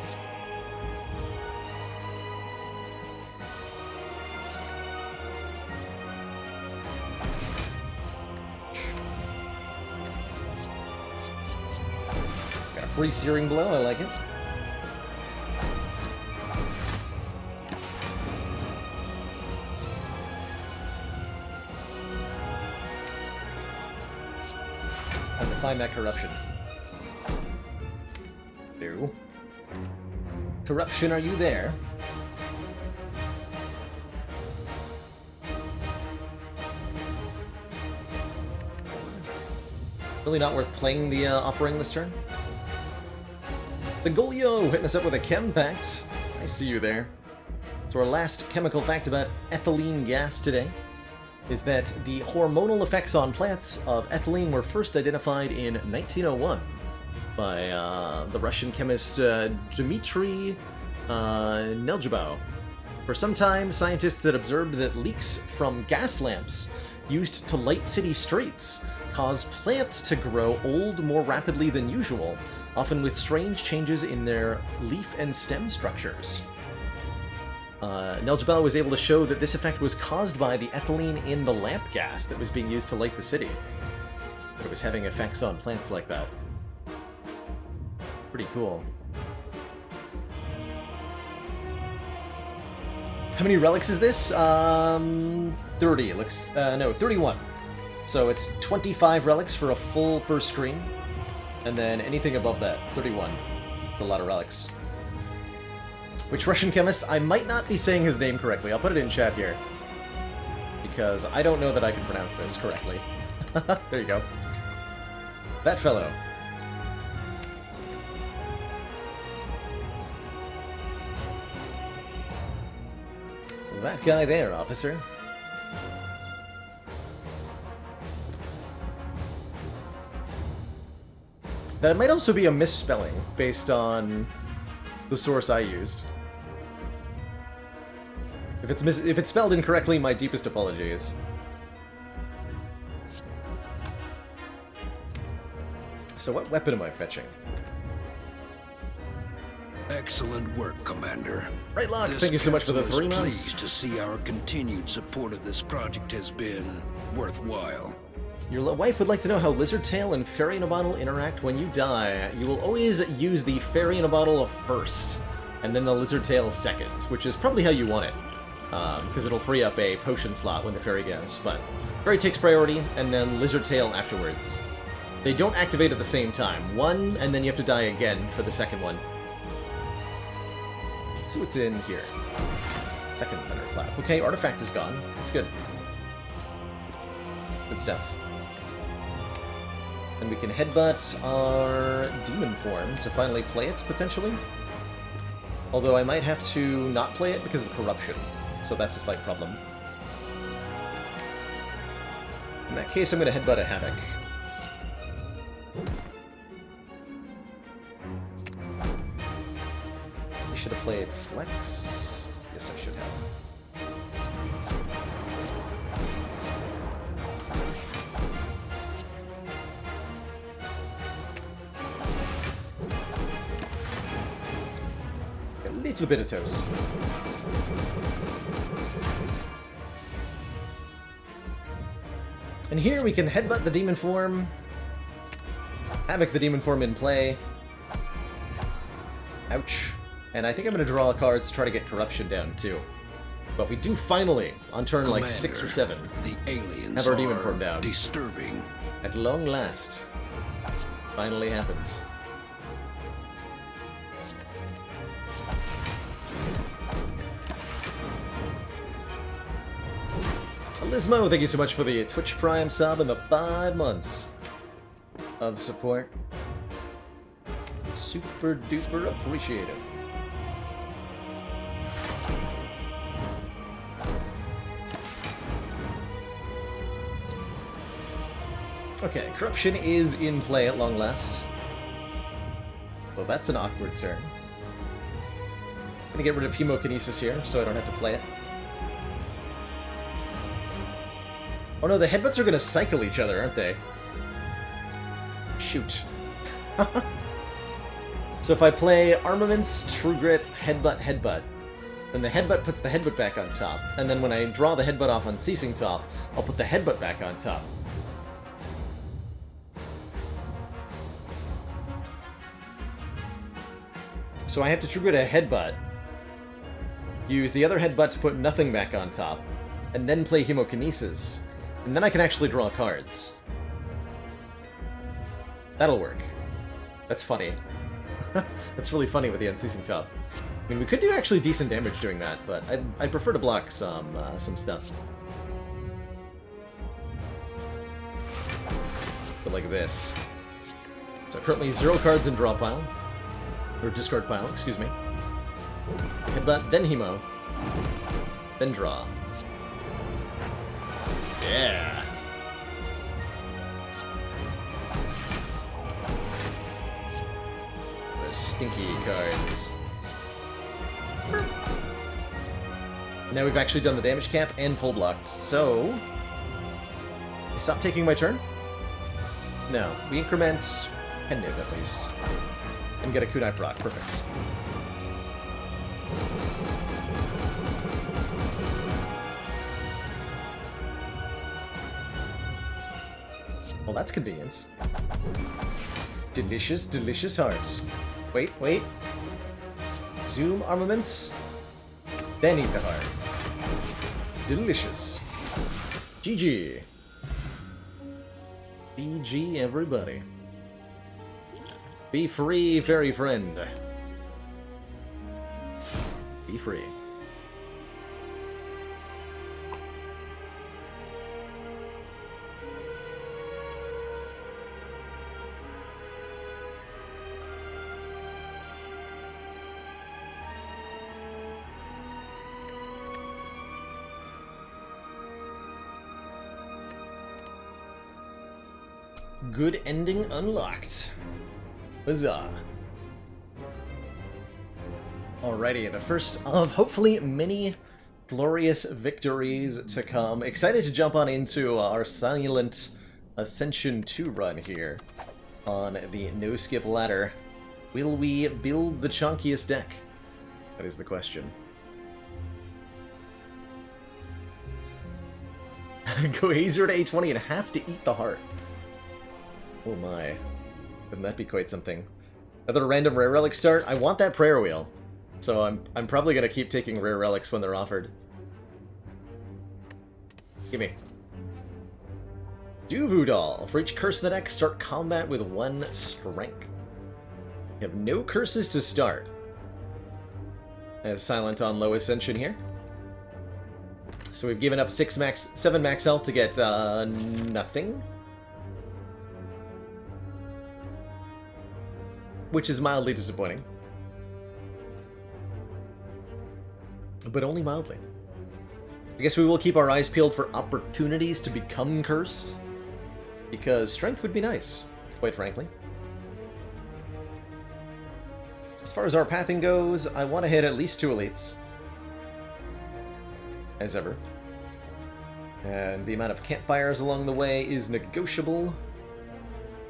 Speaker 2: Got a free Searing Blow, I like it. Time to find that Corruption. Corruption, are you there? Really not worth playing the Offering this turn? The Golio hitting us up with a Chem Pact. I see you there. So our last chemical fact about ethylene gas today is that the hormonal effects on plants of ethylene were first identified in 1901. By the Russian chemist Dmitry Neljabov. For some time, scientists had observed that leaks from gas lamps used to light city streets cause plants to grow old more rapidly than usual, often with strange changes in their leaf and stem structures. Neljabov was able to show that this effect was caused by the ethylene in the lamp gas that was being used to light the city. But it was having effects on plants like that. Pretty cool. How many relics is this? 30. It looks... no, 31. So it's 25 relics for a full first screen. And then anything above that, 31. It's a lot of relics. Which Russian chemist? I might not be saying his name correctly. I'll put it in chat here. Because I don't know that I can pronounce this correctly. There you go. That fellow. That guy there, officer. That might also be a misspelling based on the source I used. If it's spelled incorrectly, my deepest apologies. So what weapon am I fetching?
Speaker 1: Excellent work, Commander.
Speaker 2: Right, Locke, thank you so much for the 3 months.
Speaker 1: Pleased to see our continued support of this project has been worthwhile.
Speaker 2: Your wife would like to know how Lizard Tail and Fairy in a Bottle interact when you die. You will always use the Fairy in a Bottle first, and then the Lizard Tail second, which is probably how you want it, because it'll free up a potion slot when the Fairy goes. But Fairy takes priority, and then Lizard Tail afterwards. They don't activate at the same time. One, and then you have to die again for the second one. Let's see what's in here. Second thunderclap. Okay, artifact is gone. That's good. Good stuff. And we can headbutt our demon form to finally play it, potentially. Although I might have to not play it because of corruption, so that's a slight problem. In that case, I'm going to headbutt a Havoc. I should have played Flex. Yes, I should have. A little bit of toast. And here we can headbutt the demon form. Havoc the demon form in play. Ouch. And I think I'm going to draw cards to try to get corruption down, too. But we do finally, on turn
Speaker 1: Commander,
Speaker 2: like 6 or 7,
Speaker 1: the aliens
Speaker 2: have our demon form down.
Speaker 1: Disturbing.
Speaker 2: At long last. Finally happens. Lismo, thank you so much for the Twitch Prime sub and the 5 months of support. Super duper appreciated. Okay, corruption is in play at long last. Well, that's an awkward turn. I'm gonna get rid of Hemokinesis here, so I don't have to play it. Oh no, the headbutts are gonna cycle each other, aren't they? Shoot. So if I play Armaments, True Grit, Headbutt, Headbutt, then the headbutt puts the headbutt back on top, and then when I draw the headbutt off on Ceasing Top, I'll put the headbutt back on top. So I have to True Grit a headbutt, use the other headbutt to put nothing back on top, and then play Hemokinesis. And then I can actually draw cards. That'll work. That's funny. That's really funny with the Unceasing Top. I mean, we could do actually decent damage doing that, but I'd prefer to block some stuff. But like this. So currently 0 cards in draw pile. Or discard pile, excuse me. Headbutt, then Hemo. Then draw. Yeah. The stinky cards. Now we've actually done the damage cap and full blocked, so... I stop taking my turn? No, we increment Pendiv at least. And get a Kunai proc, perfect. Well, that's convenience. Delicious, delicious hearts. Wait, wait. Zoom armaments. Then eat the heart. Delicious. GG. GG, everybody. Be free, fairy friend. Be free. Good ending unlocked. Huzzah! Alrighty, the first of hopefully many glorious victories to come. Excited to jump on into our Silent Ascension 2 run here on the No Skip ladder. Will we build the chunkiest deck? That is the question. Go Hazer to A20 and have to eat the heart. Oh my. Wouldn't that be quite something? Another random rare relic start. I want that prayer wheel. So I'm probably going to keep taking rare relics when they're offered. Gimme. Duvu Doll. For each curse in the deck, start combat with 1 strength. You have no curses to start. As Silent on low ascension here. So we've given up 7 max health to get nothing. Which is mildly disappointing. But only mildly. I guess we will keep our eyes peeled for opportunities to become cursed. Because strength would be nice, quite frankly. As far as our pathing goes, I want to hit at least 2 elites. As ever. And the amount of campfires along the way is negotiable.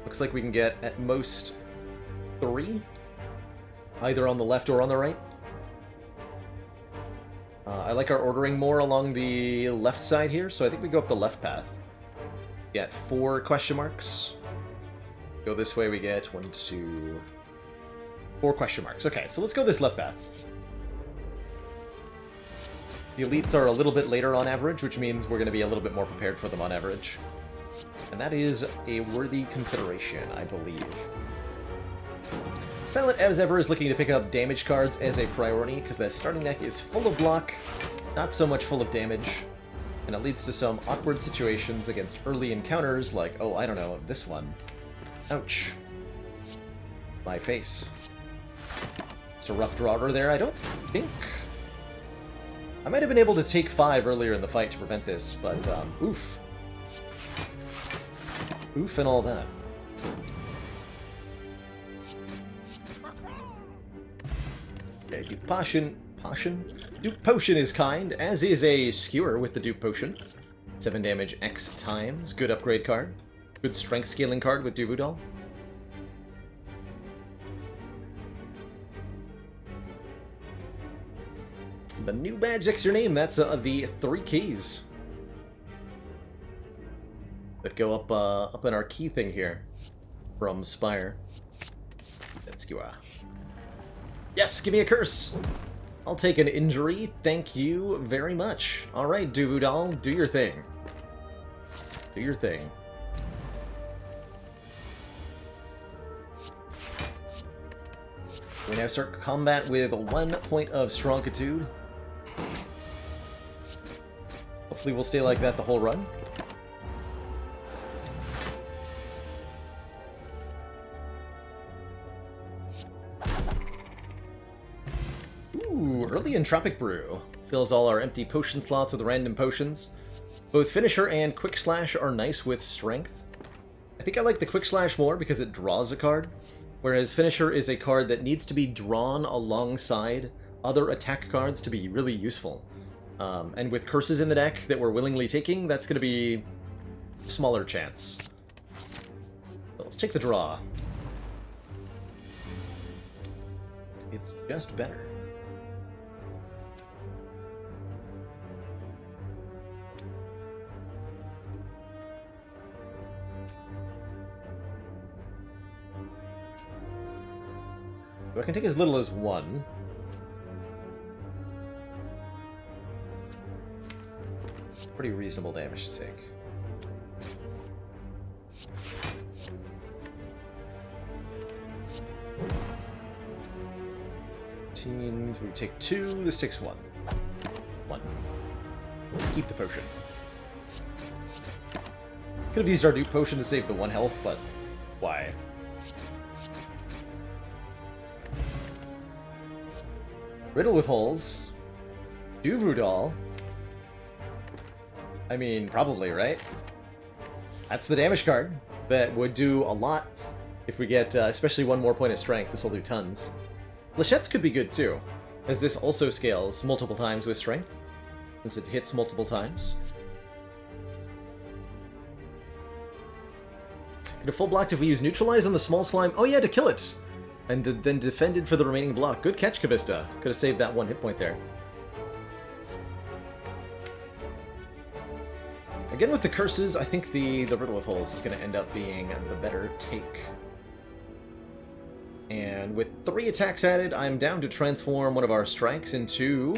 Speaker 2: Looks like we can get at most 3. Either on the left or on the right. I like our ordering more along the left side here, so I think we go up the left path. Get 4 question marks. Go this way, we get 1, 2, 4 question marks. Okay, so let's go this left path. The elites are a little bit later on average, which means we're going to be a little bit more prepared for them on average. And that is a worthy consideration, I believe. Silent, as ever, is looking to pick up damage cards as a priority, because that starting deck is full of block, not so much full of damage, and it leads to some awkward situations against early encounters, like, oh, I don't know, this one. Ouch. My face. It's a rough drawer there, I don't think. I might have been able to take 5 earlier in the fight to prevent this, but, oof. Oof and all that. Okay, Duke Potion. Duke Potion is kind, as is a Skewer with the Duke Potion. 7 damage X times. Good upgrade card. Good strength scaling card with Duvu Doll. The new badge next to your name, that's the 3 keys that go up in our key thing here from Spire. Let's go. Yes, give me a curse. I'll take an injury. Thank you very much. All right, Duvu Doll, do your thing. Do your thing. We now start combat with 1 point of Strongitude. Hopefully we'll stay like that the whole run. Ooh, early Entropic Brew. Fills all our empty potion slots with random potions. Both Finisher and Quick Slash are nice with Strength. I think I like the Quick Slash more because it draws a card, whereas Finisher is a card that needs to be drawn alongside other attack cards to be really useful. And with curses in the deck that we're willingly taking, that's going to be a smaller chance. So let's take the draw. It's just better. So I can take as little as 1. Pretty reasonable damage to take. We take 2, this takes 1. 1. Keep the potion. Could have used our Duke Potion to save the 1 health, but why? Riddle with holes. Duvu Doll. I mean, probably, right? That's the damage card that would do a lot If we get especially one more point of strength, this will do tons. Flechettes could be good too, as this also scales multiple times with strength, since it hits multiple times. Get a full block if we use Neutralize on the small slime. Oh yeah, to kill it! And then defended for the remaining block. Good catch, Kavista. Could have saved that one hit point there. Again with the curses, I think the Riddle with Holes is going to end up being the better take. And with 3 attacks added, I'm down to transform one of our strikes into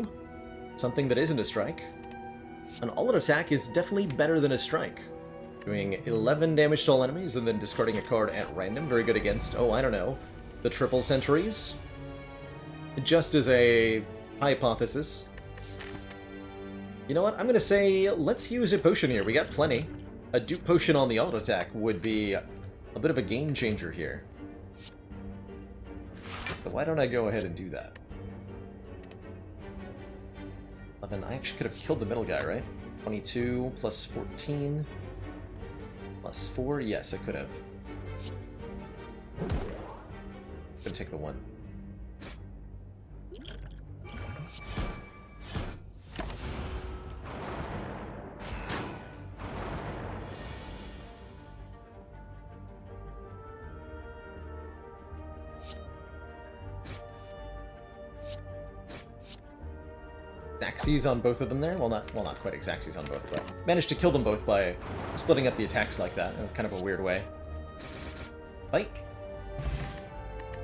Speaker 2: something that isn't a strike. An all-out attack is definitely better than a strike. Doing 11 damage to all enemies and then discarding a card at random. Very good against, oh, I don't know, the triple sentries. Just as a hypothesis. You know what? I'm going to say let's use a potion here. We got plenty. A dupe potion on the auto attack would be a bit of a game changer here. So why don't I go ahead and do that? 11. I actually could have killed the middle guy, right? 22 plus 14 plus 4. Yes, I could have. Gonna take the 1. Xaxes on both of them there. Well, not quite Xaxes on both, but managed to kill them both by splitting up the attacks like that in kind of a weird way. Fight.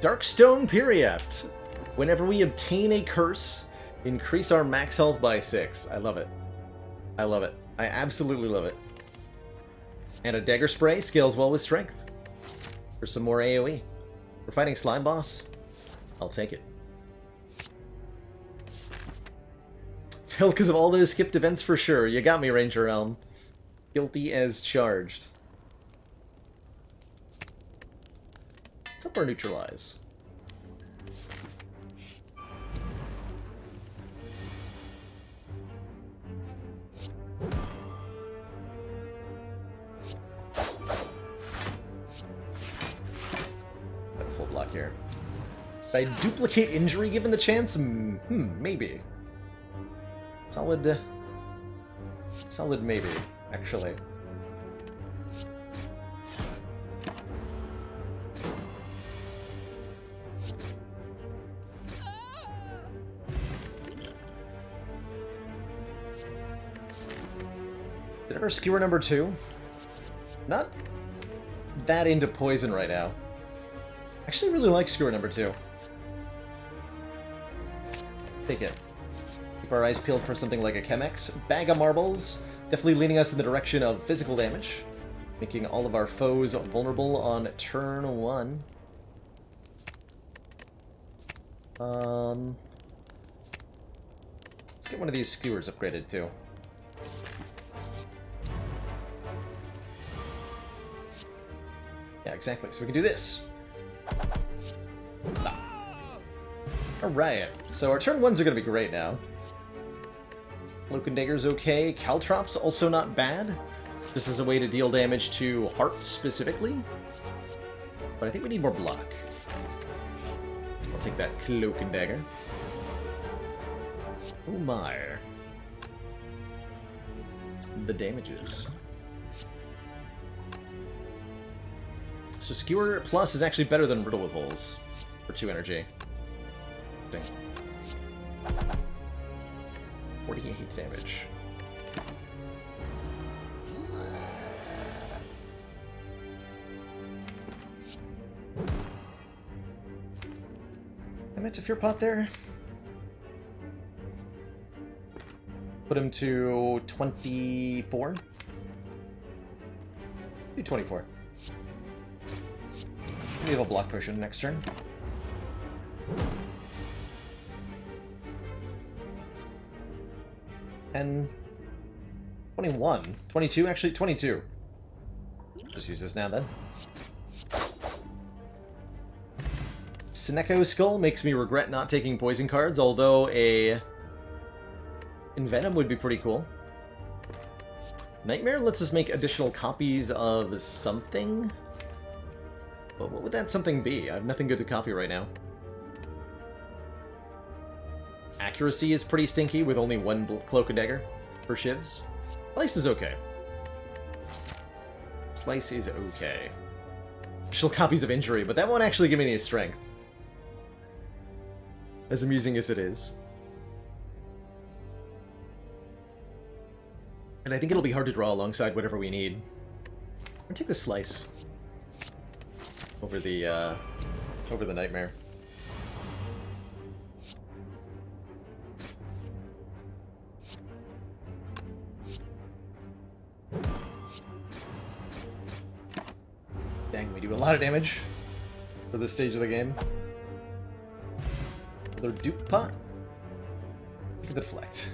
Speaker 2: Darkstone Periept. Whenever we obtain a curse, increase our max health by 6. I love it. I love it. I absolutely love it. And a dagger spray scales well with strength. For some more AoE. We're fighting Slime Boss. I'll take it. Failed because of all those skipped events for sure. You got me, Ranger Elm. Guilty as charged. What's up our Neutralize? Got a full block here. Did I duplicate injury given the chance? Maybe. Solid maybe, actually. Did I ever skewer number 2? Not that into poison right now. Actually really like skewer number 2. Take it. Keep our eyes peeled for something like a Chemex. Bag of marbles. Definitely leading us in the direction of physical damage. Making all of our foes vulnerable on turn 1. Let's get one of these skewers upgraded too. Yeah, exactly. So we can do this. Alright, so our turn 1s are going to be great now. Cloak and Dagger's okay. Caltrops also not bad. This is a way to deal damage to hearts specifically. But I think we need more block. I'll take that Cloak and Dagger. Oh my. The damages. So Skewer Plus is actually better than Riddle with Holes for 2 energy. 48 damage. I meant to Fear Pot there. Put him to 24. Do 24. We have a block potion next turn. And 21. 22, actually 22. Just use this now then. Seneko Skull makes me regret not taking poison cards, although a Envenom would be pretty cool. Nightmare lets us make additional copies of something. But what would that something be? I have nothing good to copy right now. Accuracy is pretty stinky with only one Cloak and Dagger for shivs. Slice is okay. Slice is okay. Special copies of Injury, but that won't actually give me any strength. As amusing as it is. And I think it'll be hard to draw alongside whatever we need. I'm gonna take the Slice over the Nightmare. Dang, we do a lot of damage for this stage of the game. Another Dupe Pot. Look at the Deflect.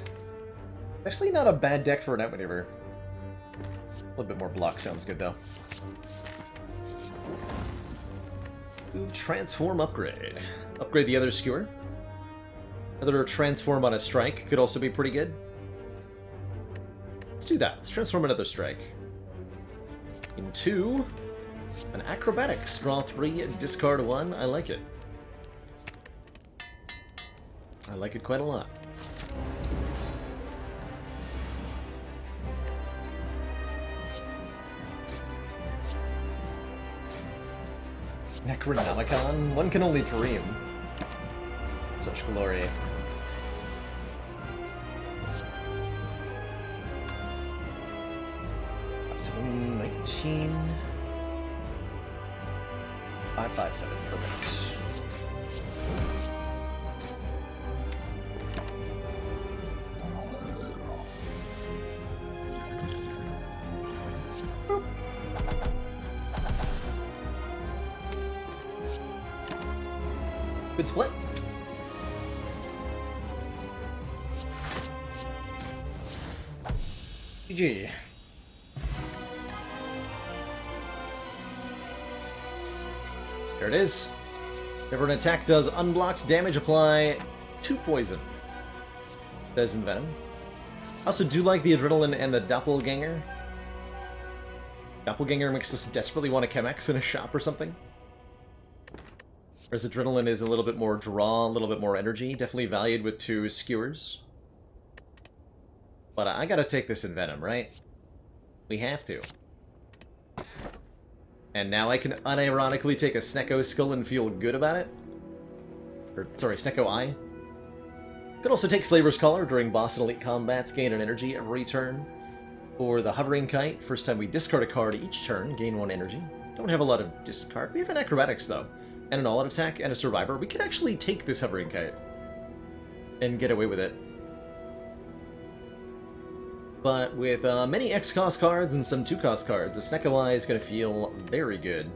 Speaker 2: Actually not a bad deck for an Outmaneuver. A little bit more block sounds good, though. Ooh, Transform Upgrade. Upgrade the other Skewer. Another Transform on a Strike could also be pretty good. Let's do that. Let's transform another Strike. Into an Acrobatics. Draw 3, discard 1. I like it. I like it quite a lot. Necronomicon? One can only dream. Such glory. Seven, 19. 557, perfect. Good split. GG. There it is. Whenever an attack does unblocked damage, apply 2 poison. Says in Venom. I also do like the Adrenaline and the Doppelganger. Doppelganger makes us desperately want a Chemex in a shop or something. Whereas Adrenaline is a little bit more draw, a little bit more energy. Definitely valued with 2 skewers. But I gotta take this in Venom, right? We have to. And now I can unironically take a Snecko Skull and feel good about it? Or, sorry, Snecko Eye. Could also take Slaver's Collar during boss and elite combats, gain an energy every turn. Or the Hovering Kite, first time we discard a card each turn, gain 1 energy. Don't have a lot of discard. We have an Acrobatics, though. And an all-out attack, and a Survivor. We could actually take this Hovering Kite. And get away with it. But with many X-cost cards and some 2-cost cards, the Snecko Eye is going to feel very good.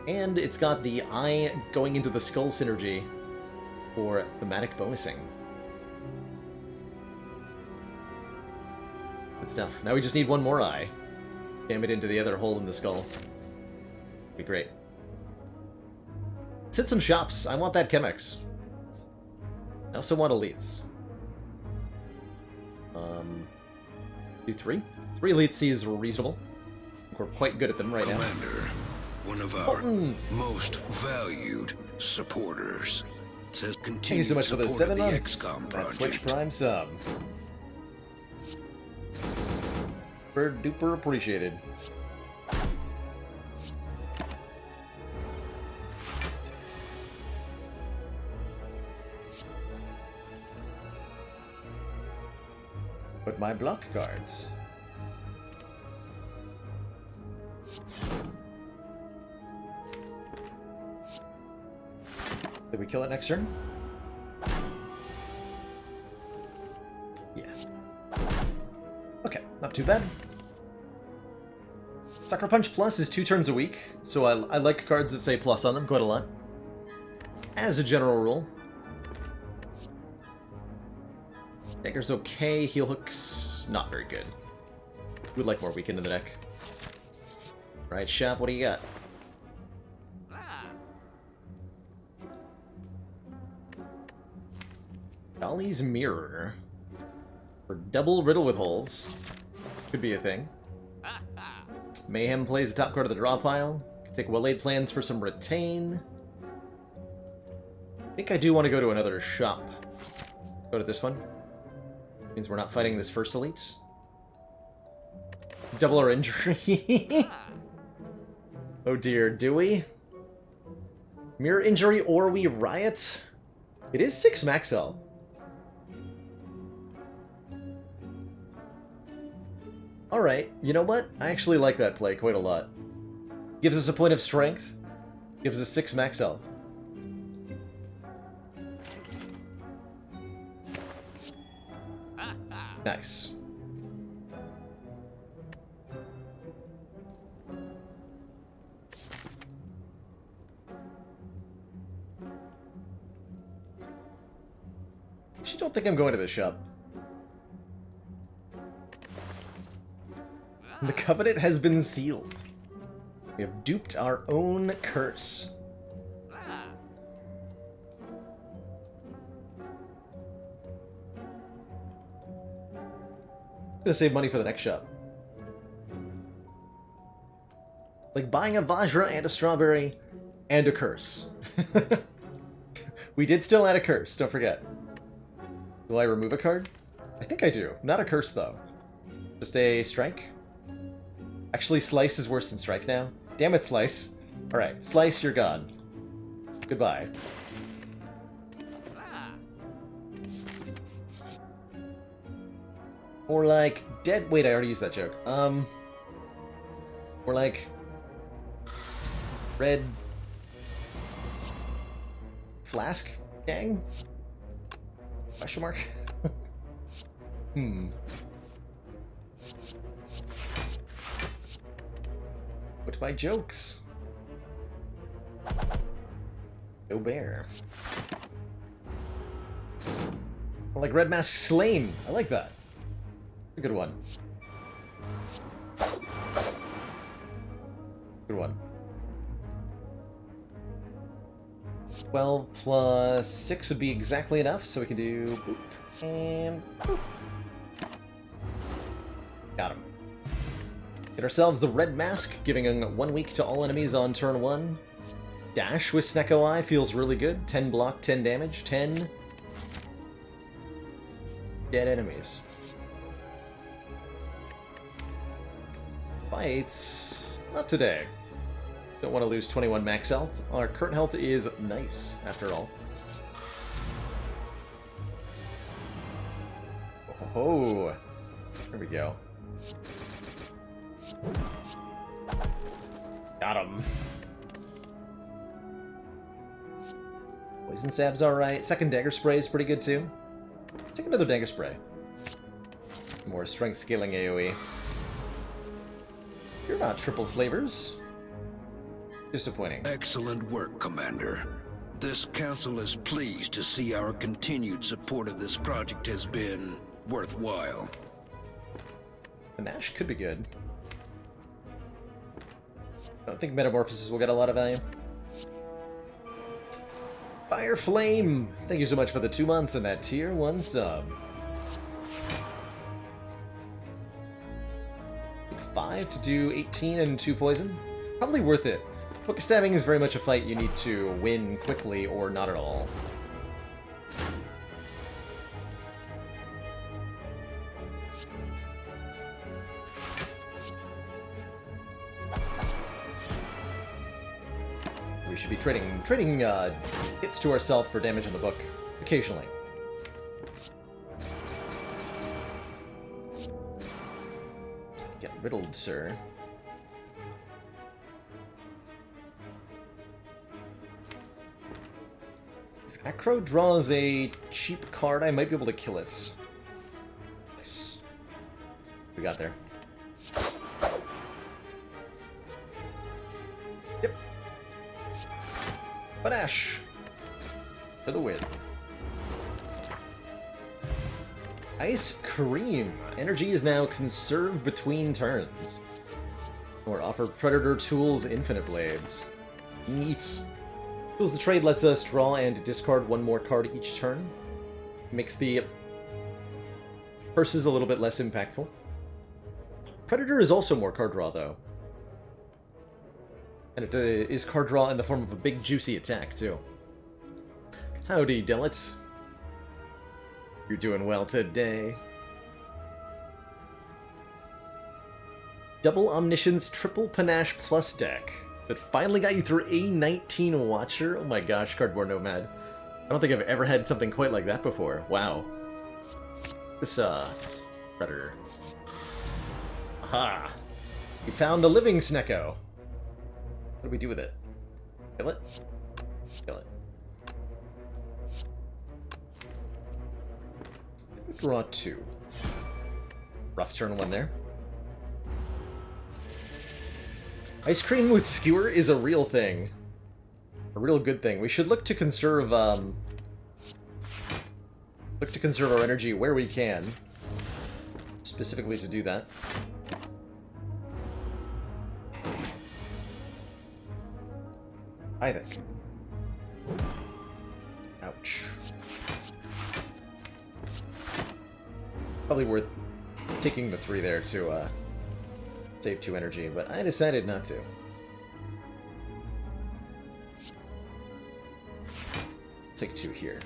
Speaker 2: And it's got the Eye going into the Skull synergy for thematic bonusing. Good stuff. Now we just need 1 more Eye. Jam it into the other hole in the skull. Be great. Let's hit some shops. I want that Chemex. I also want elites. Do 3? 3 elites is reasonable. I think we're quite good at them right now.
Speaker 1: Commander, one of our most valued supporters, says
Speaker 2: Thank
Speaker 1: continue
Speaker 2: you so much for the
Speaker 1: support
Speaker 2: 7
Speaker 1: of the
Speaker 2: months.
Speaker 1: XCOM
Speaker 2: That Twitch
Speaker 1: project.
Speaker 2: Prime sub. Super duper appreciated. Put my block cards. Did we kill it next turn? Yeah. Okay, not too bad. Sucker Punch Plus is 2 turns a week, so I like cards that say plus on them quite a lot. As a general rule. Dagger's okay, Heel Hook's not very good. Would like more weekend in the deck. Right, shop, what do you got? Dolly's Mirror. For double riddle with holes. Could be a thing. Mayhem plays the top card of the draw pile. Can take well-laid plans for some retain. I think I do want to go to another shop. Go to this one. Means we're not fighting this first elite. Double our injury. Oh dear, do we? Mirror injury or we riot? It is 6 max health. Alright, you know what? I actually like that play quite a lot. Gives us a point of strength. Gives us 6 max health. Nice. I actually don't think I'm going to this shop. The Covenant has been sealed. We have duped our own curse. I'm gonna save money for the next shop. Like buying a Vajra and a strawberry and a curse. We did still add a curse, don't forget. Do I remove a card? I think I do. Not a curse, though. Just a strike? Actually, Slice is worse than strike now. Damn it, Slice. Alright, Slice, you're gone. Goodbye. Or like, dead... Wait, I already used that joke. Or like... Red... Flask gang? Question mark? What's my jokes? No bear. Or like Red Mask Slain. I like that. A good one. Good one. 12 plus 6 would be exactly enough, so we can do boop and boop. Got him. Get ourselves the Red Mask, giving 1 week to all enemies on turn 1. Dash with Snecko Eye feels really good. 10 block, 10 damage, 10 dead enemies. Fights. Not today. Don't want to lose 21 max health. Our current health is nice, after all. Oh, there we go. Got him. Poison Sab's alright. Second Dagger Spray is pretty good too. Take another Dagger Spray. More strength scaling AoE. You're not triple slavers. Disappointing.
Speaker 1: Excellent work, Commander. This council is pleased to see our continued support of this project has been worthwhile.
Speaker 2: The Nash could be good. I don't think Metamorphosis will get a lot of value. Fire Flame! Thank you so much for the 2 months and that tier 1 sub. 5 to do 18 and 2 poison. Probably worth it. Book of Stabbing is very much a fight you need to win quickly or not at all. We should be trading hits to ourselves for damage in the book occasionally. Get riddled, sir. If Acro draws a cheap card, I might be able to kill it. Nice. We got there. Yep. Panache! For the win. Ice Cream. Energy is now conserved between turns. Or offer Predator Tools Infinite Blades. Neat. Tools the trade lets us draw and discard 1 more card each turn. Makes the curses a little bit less impactful. Predator is also more card draw, though. And it is card draw in the form of a big juicy attack, too. Howdy, Dillets. You're doing well today. Double Omniscience, Triple Panache Plus deck that finally got you through a 19 Watcher. Oh my gosh, Cardboard Nomad. I don't think I've ever had something quite like that before. Wow. This Predator. Aha! We found the living Snecko. What do we do with it? Kill it? Kill it. Draw 2. Rough turn 1 there. Ice cream with skewer is a real thing. A real good thing. We should look to conserve our energy where we can. Specifically to do that. I think. Ouch. Probably worth taking the 3 there to save 2 energy, but I decided not to. Take 2 here.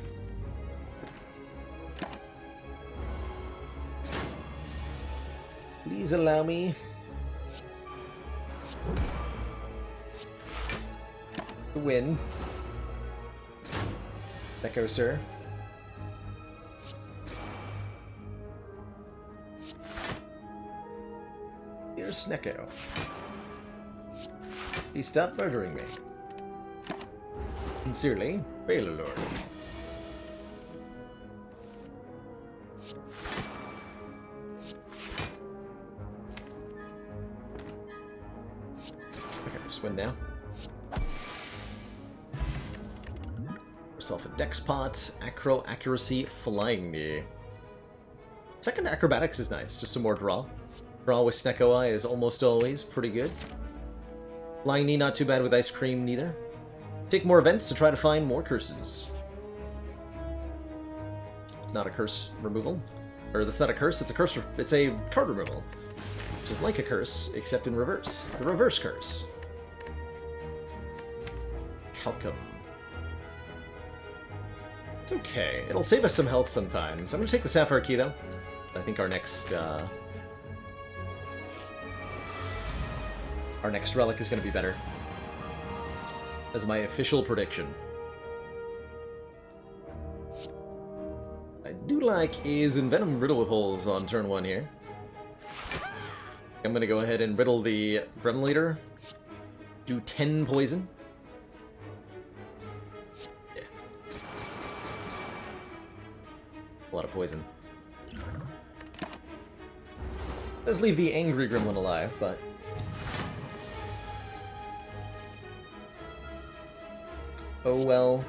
Speaker 2: Please allow me to win. Snecko, sir. Here's Snecko. Please stop murdering me. Sincerely, Balor. Okay, just win now. Yourself a Dex pot, Acro, Accuracy, Flying Knee. Second Acrobatics is nice, just some more draw. Draw with Snecko Eye is almost always pretty good. Flying Knee not too bad with Ice Cream neither. Take more events to try to find more curses. It's not a curse removal. Or that's not a curse, it's a curse, it's a card removal. Which is like a curse, except in reverse. The reverse curse. Calcum. It's okay. It'll save us some health sometimes. I'm gonna take the Sapphire Key though. I think our next relic is going to be better. As my official prediction. I do like is Envenom Riddle with holes on turn 1 here. I'm going to go ahead and riddle the Gremlin Leader. Do 10 poison. Yeah. A lot of poison. Does leave the angry Gremlin alive, but... oh well.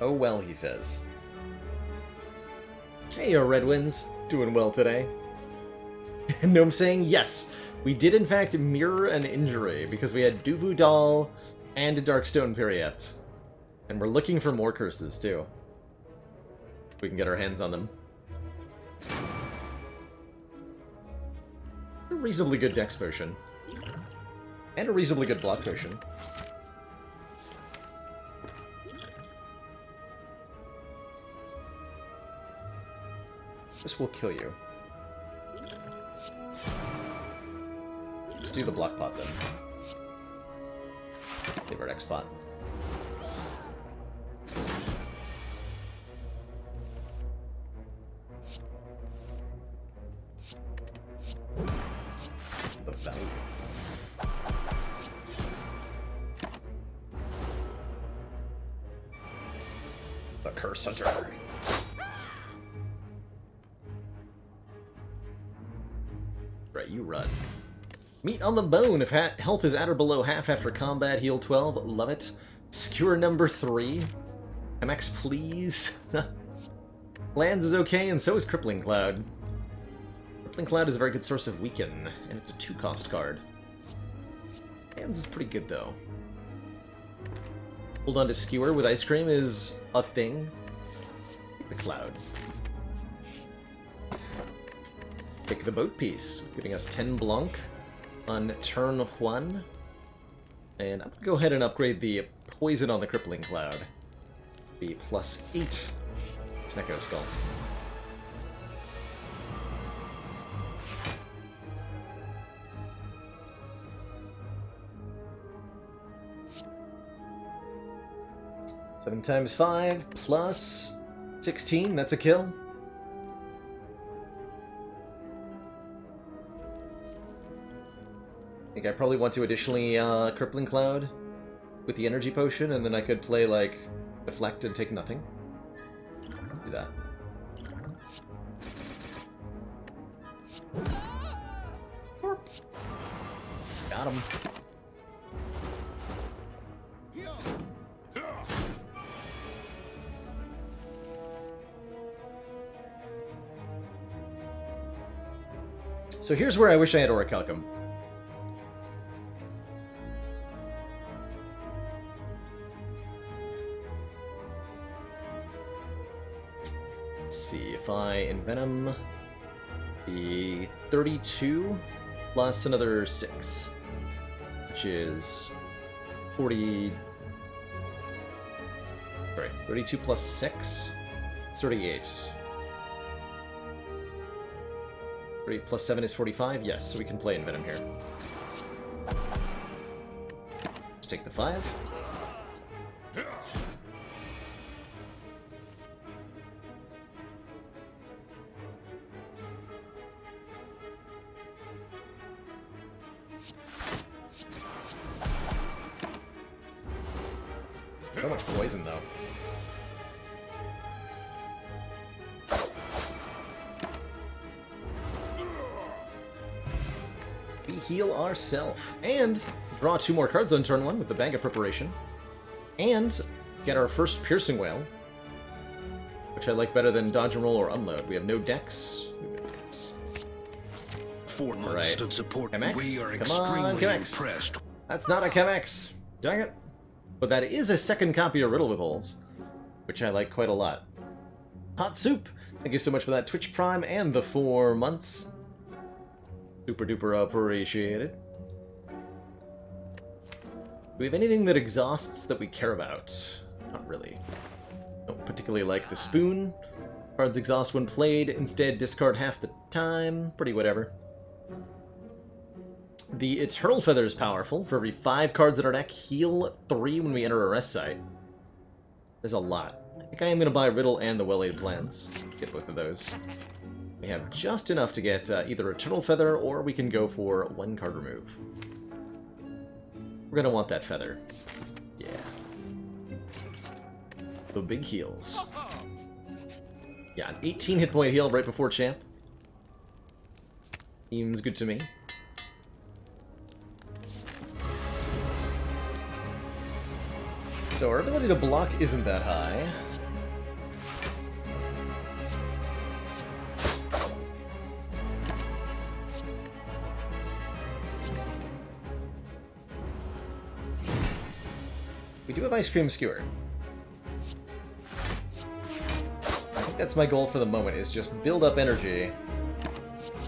Speaker 2: Oh well, he says. Hey, your Red Winds. Doing well today. Gnome saying, yes, we did in fact mirror an injury because we had Duvu Doll and a Darkstone Periette. And we're looking for more curses, too. If we can get our hands on them. A reasonably good Dex potion. And a reasonably good block potion. This will kill you. Let's do the block pot then. Leave our Dex pot. The value. The Curse Hunter. Right, you run. Meat on the bone. If health is at or below half after combat, heal 12. Love it. Skewer number 3. MX, please. Lands is okay, and so is Crippling Cloud. Crippling Cloud is a very good source of Weaken, and it's a 2-cost card. Lands is pretty good, though. Hold on to Skewer with Ice Cream is a thing. The Cloud. the boat piece, giving us 10 Blanc on turn 1. And I'm going to go ahead and upgrade the poison on the Crippling Cloud. Be +8 Snecko Skull. Seven times 5 plus 16, that's a kill. I think I probably want to additionally Crippling Cloud with the energy potion, and then I could play like Deflect and take nothing. Let's do that. Got him. So here's where I wish I had Orichalcum. Let's see, if I Envenom the 32 plus another 6, which is 40... Sorry, 32 plus 6, 38. 30 plus 7 is 45? Yes, so we can play Envenom here. Just take the 5. So much poison, though. We heal ourselves, and draw 2 more cards on turn 1 with the Bag of Preparation, and get our first Piercing Whale, which I like better than Dodge and Roll or Unload. We have no decks.
Speaker 1: 4 months
Speaker 2: Right.
Speaker 1: of support.
Speaker 2: Chemex?
Speaker 1: We are
Speaker 2: Come on,
Speaker 1: extremely
Speaker 2: Chemex.
Speaker 1: impressed.
Speaker 2: That's not a Chemex. Dang it. But that is a second copy of Riddle with Holes, which I like quite a lot. Hot Soup, thank you so much for that Twitch Prime and the 4 months. Super duper appreciated. Do we have anything that exhausts that we care about? Not really. Don't particularly like the Spoon. Cards exhaust when played, instead discard half the time. Pretty whatever. The Eternal Feather is powerful. For every 5 cards in our deck, heal 3 when we enter a rest site. There's a lot. I think I am going to buy Riddle and the Well-Laid Plans. Let's get both of those. We have just enough to get either Eternal Feather, or we can go for 1 card remove. We're going to want that Feather. Yeah. The big heals. Yeah, an 18 hit point heal right before champ. Seems good to me. So our ability to block isn't that high. We do have Ice Cream Skewer. I think that's my goal for the moment, is just build up energy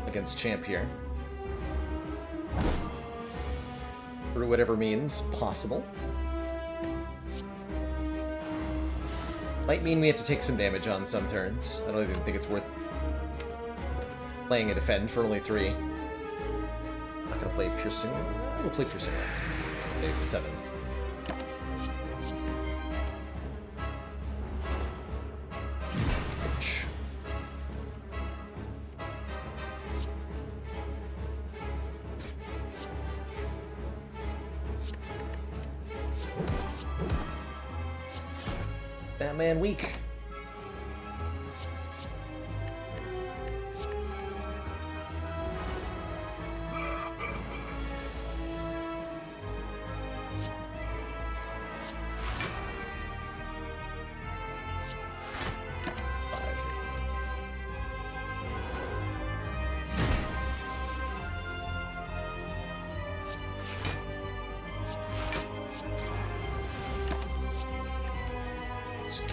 Speaker 2: against champ here. Through whatever means possible. Might mean we have to take some damage on some turns. I don't even think it's worth playing a defend for only 3. I'm not gonna play Piercing. We'll play Piercing. Maybe 7. Batman weak.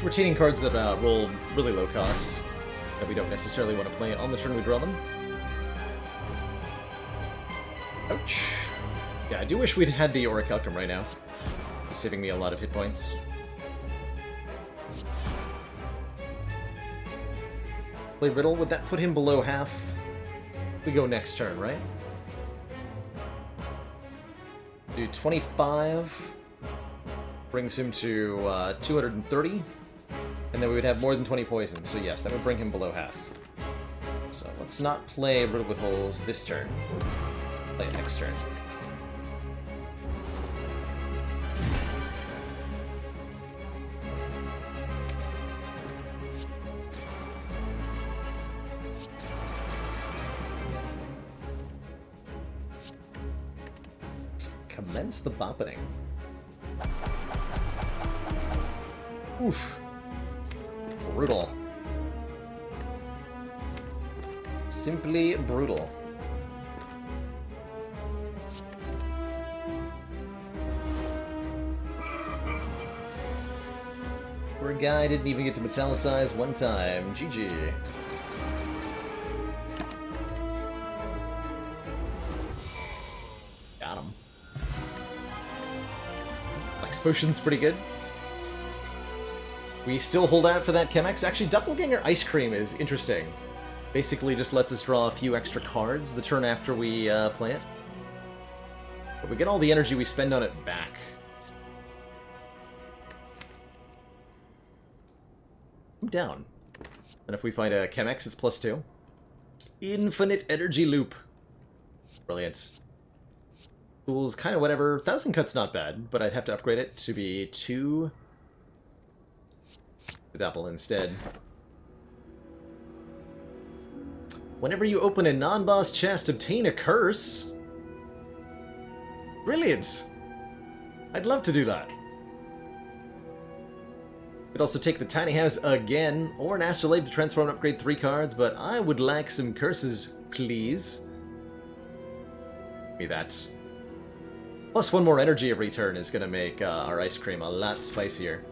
Speaker 2: Retaining cards that roll really low cost, that we don't necessarily want to play on the turn we draw them. Ouch. Yeah, I do wish we'd had the Orichalcum right now. He's saving me a lot of hit points. Play Riddle, would that put him below half? We go next turn, right? Do 25. Brings him to 230. And then we would have more than 20 poisons. So yes, that would bring him below half. So let's not play Riddle with Holes this turn. Play it next turn. Commence the boppening. Oof. Brutal. Simply brutal. Poor guy didn't even get to metallicize one time. GG. Got him. Flex Potion's pretty good. We still hold out for that Chemex. Actually, Doppelganger Ice Cream is interesting. Basically just lets us draw a few extra cards the turn after we play it. But we get all the energy we spend on it back. I'm down. And if we find a Chemex, it's +2. Infinite energy loop. Brilliant. Tools, kind of whatever. 1000 Cut's not bad, but I'd have to upgrade it to be 2... Apple instead. Whenever you open a non-boss chest, obtain a curse. Brilliant! I'd love to do that. Could also take the tiny house again, or an astrolabe to transform and upgrade 3 cards, but I would like some curses, please. Give me that. Plus 1 more energy every turn is going to make our ice cream a lot spicier.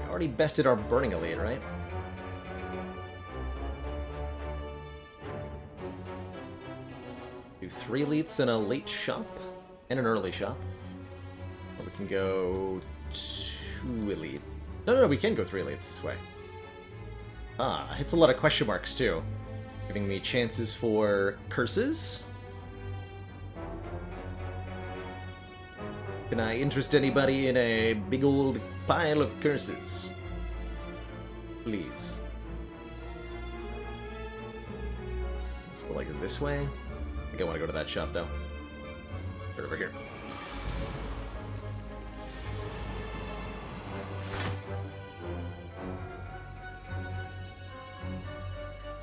Speaker 2: Already bested our Burning Elite, right? Do 3 elites and a late shop, and an early shop. Or we can go 2 elites. No, we can go 3 elites this way. Ah, hits a lot of question marks too. Giving me chances for curses. Can I interest anybody in a big old pile of curses? Please. Let's go like this way. I think I want to go to that shop though. Right over here.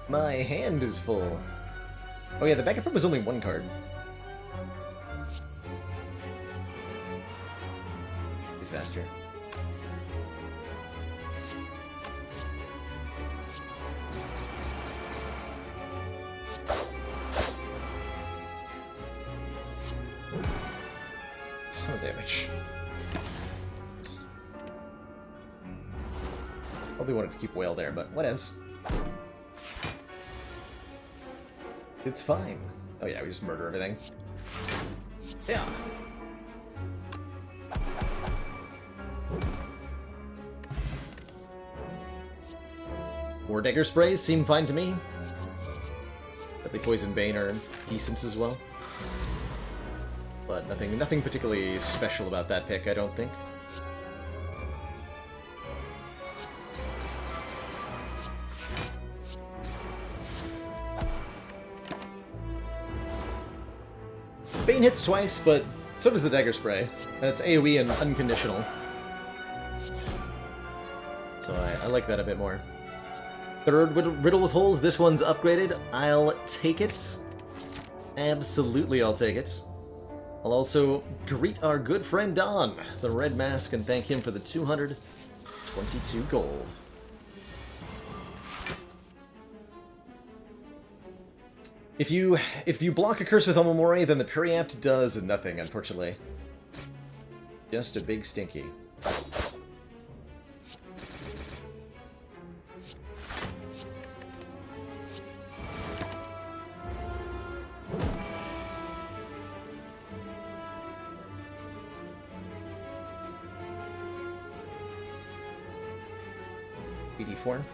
Speaker 2: My hand is full. Oh yeah, the backup was only 1 card. Disaster. Ton of damage. Probably wanted to keep Whale there, but whatevs. It's fine. Oh yeah, we just murder everything. Yeah. More dagger sprays seem fine to me. Deadly Poison Bane are decent as well. But nothing particularly special about that pick, I don't think. Bane hits twice, but so does the Dagger Spray. And it's AoE and unconditional. So I like that a bit more. Third Riddle with Holes, this one's upgraded. I'll take it. Absolutely I'll take it. I'll also greet our good friend Don, the Red Mask, and thank him for the 222 gold. If you block a curse with Omamori, then the Periapt does nothing, unfortunately. Just a big stinky. 84.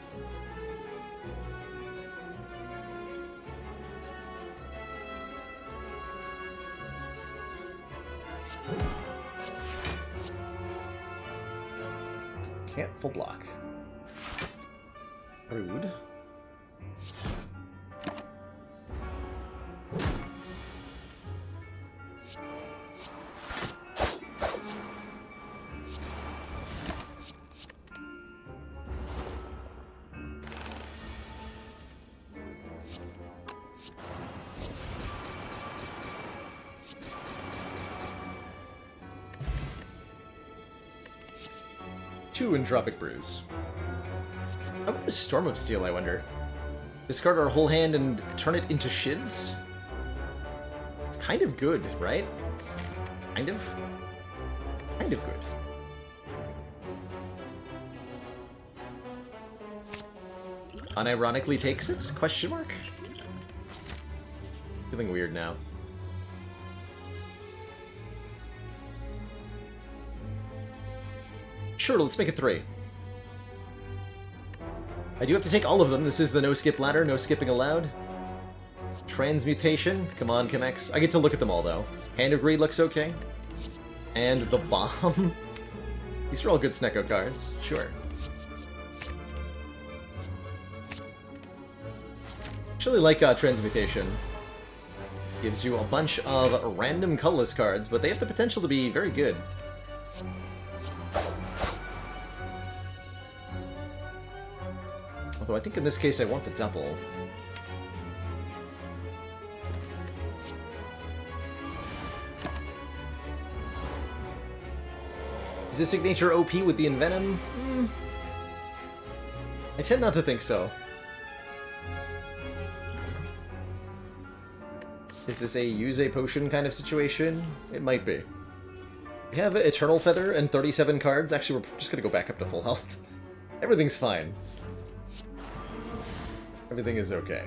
Speaker 2: Can't full block. Rude. Two Entropic Brews. How about the Storm of Steel, I wonder? Discard our whole hand and turn it into shids? It's kind of good, right? Kind of? Kind of good. Unironically takes it? Question mark? Feeling weird now. Sure, let's make it 3. I do have to take all of them. This is the no-skip ladder, no skipping allowed. Transmutation. Come on, Chemex. I get to look at them all, though. Hand of Greed looks okay. And the Bomb. These are all good Snecko cards. Sure. Actually like Transmutation. Gives you a bunch of random colorless cards, but they have the potential to be very good. Although I think in this case I want the double. Is this signature OP with the Envenom? I tend not to think so. Is this a use a potion kind of situation? It might be. We have Eternal Feather and 37 cards. Actually, we're just gonna go back up to full health. Everything's fine. Everything is okay.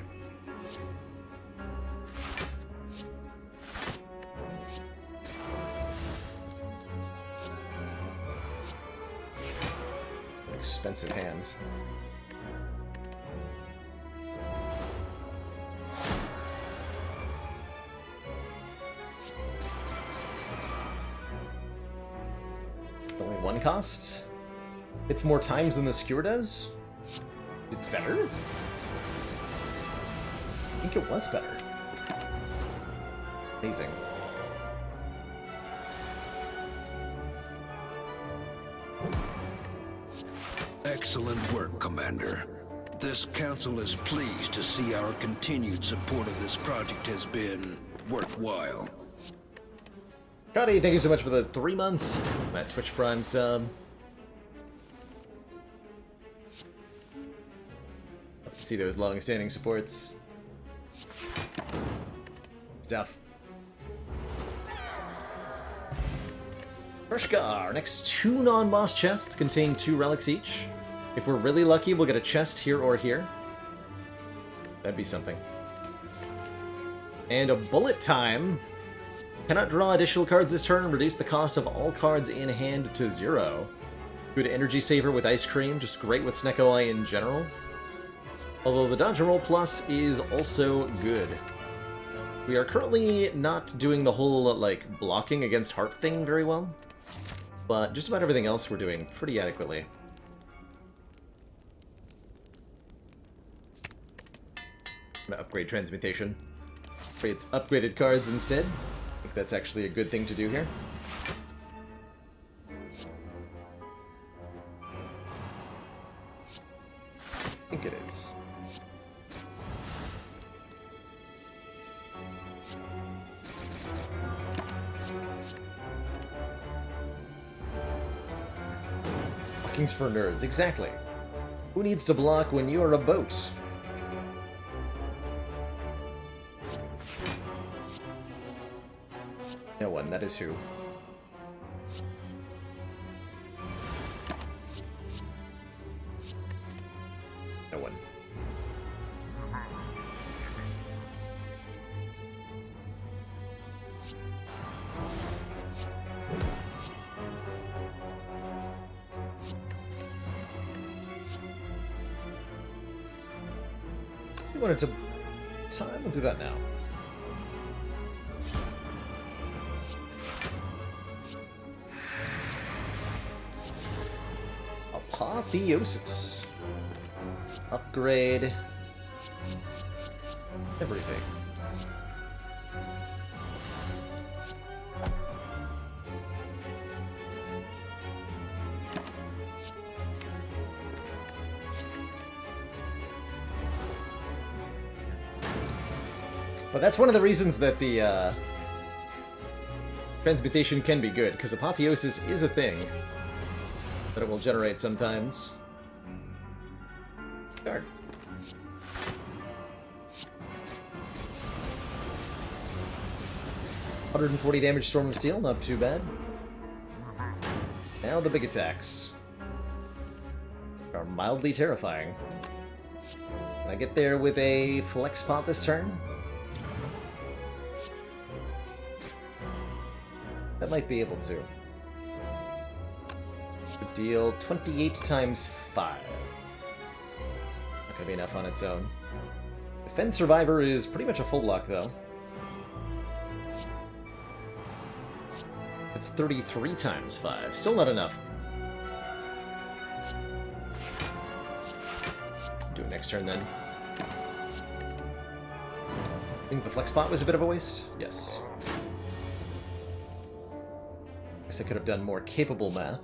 Speaker 2: Expensive hands. Only one cost? It's more times than the Skewer does? It's better? I think it was better. Amazing.
Speaker 1: Excellent work, Commander. This council is pleased to see our continued support of this project has been worthwhile.
Speaker 2: Cody, thank you so much for the 3 months. That Twitch Prime sub. Love to see those long-standing supports. Stuff. Pershka, our next 2 non-boss chests contain 2 relics each. If we're really lucky, we'll get a chest here or here. That'd be something. And a bullet time. Cannot draw additional cards this turn, reduce the cost of all cards in hand to 0. Good energy saver with Ice Cream, just great with Snecko Eye in general. Although the Dodge and Roll Plus is also good. We are currently not doing the whole, like, blocking against Heart thing very well. But just about everything else we're doing pretty adequately. I'm gonna upgrade Transmutation. Creates upgraded cards instead. I think that's actually a good thing to do here. I think it is. Blocking's for nerds, exactly. Who needs to block when you are a boat? No one, that is who. No one. We wanted to time. We'll do that now. Apotheosis. Upgrade. Everything. But that's one of the reasons that the transmutation can be good, because apotheosis is a thing that it will generate sometimes. Darn. $140 damage Storm of Steel, not too bad. Now the big attacks are mildly terrifying. Can I get there with a flex pot this turn? That might be able to. Could deal 28 times 5. Not gonna be enough on its own. Defend Survivor is pretty much a full block, though. It's 33 times 5. Still not enough. Do it next turn, then. Means the flex spot was a bit of a waste? Yes. Guess I could have done more capable math.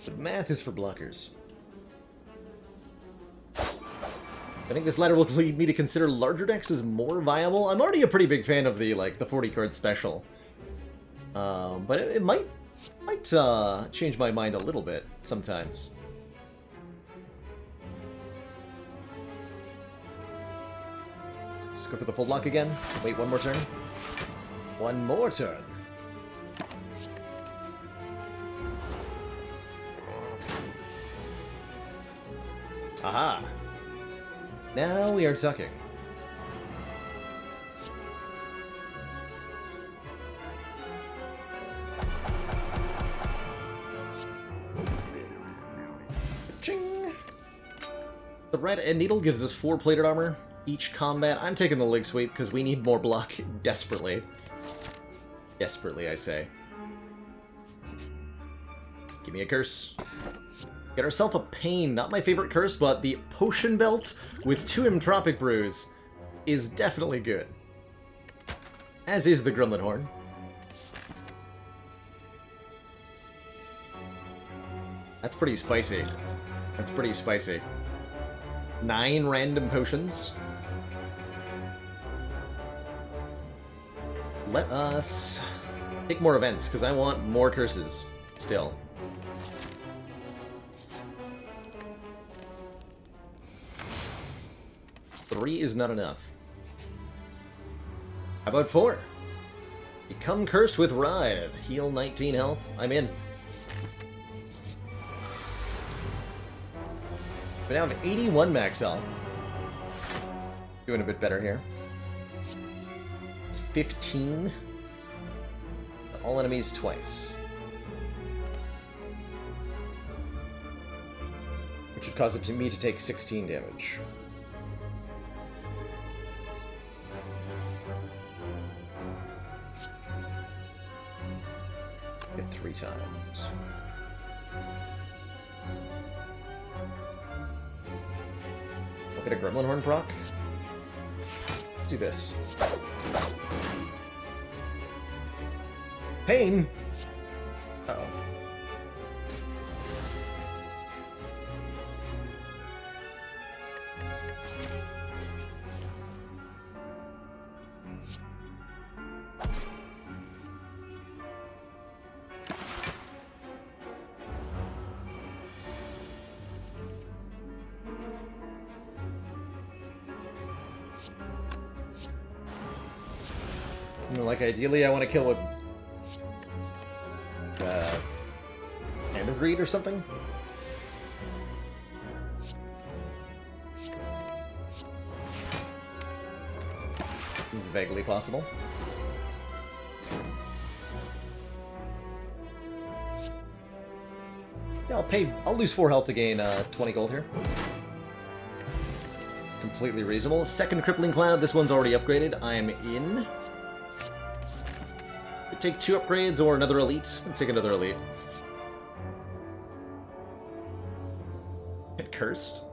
Speaker 2: But math is for blockers. I think this ladder will lead me to consider larger decks as more viable. I'm already a pretty big fan of the 40 card special. But it might change my mind a little bit sometimes. Just go for the full block again. Wait one more turn. One more turn. Aha! Now we are talking. Ching! The red and needle gives us 4 plated armor each combat. I'm taking the leg sweep because we need more block desperately. Desperately, I say. Give me a curse. Get ourselves a pain. Not my favorite curse, but the potion belt with 2 entropic brews is definitely good. As is the Gremlin Horn. That's pretty spicy. That's pretty spicy. 9 random potions. Let us take more events, because I want more curses still. Three is not enough. How about 4? Become cursed with Ride. Heal 19 health. I'm in. But now I have 81 max health. Doing a bit better here. It's 15. All enemies twice. Which would cause me to take 16 damage. Hit 3 times. Look at a Gremlin Horn proc. Let's do this. Pain! Uh-oh. You know, like, ideally I want to kill a Hand of Greed or something? Seems vaguely possible. Yeah, I'll lose 4 health to gain 20 gold here. completely reasonable. Second Crippling Cloud, this one's already upgraded. I'm in. Could take 2 upgrades or another elite. I'll take another elite. Get cursed.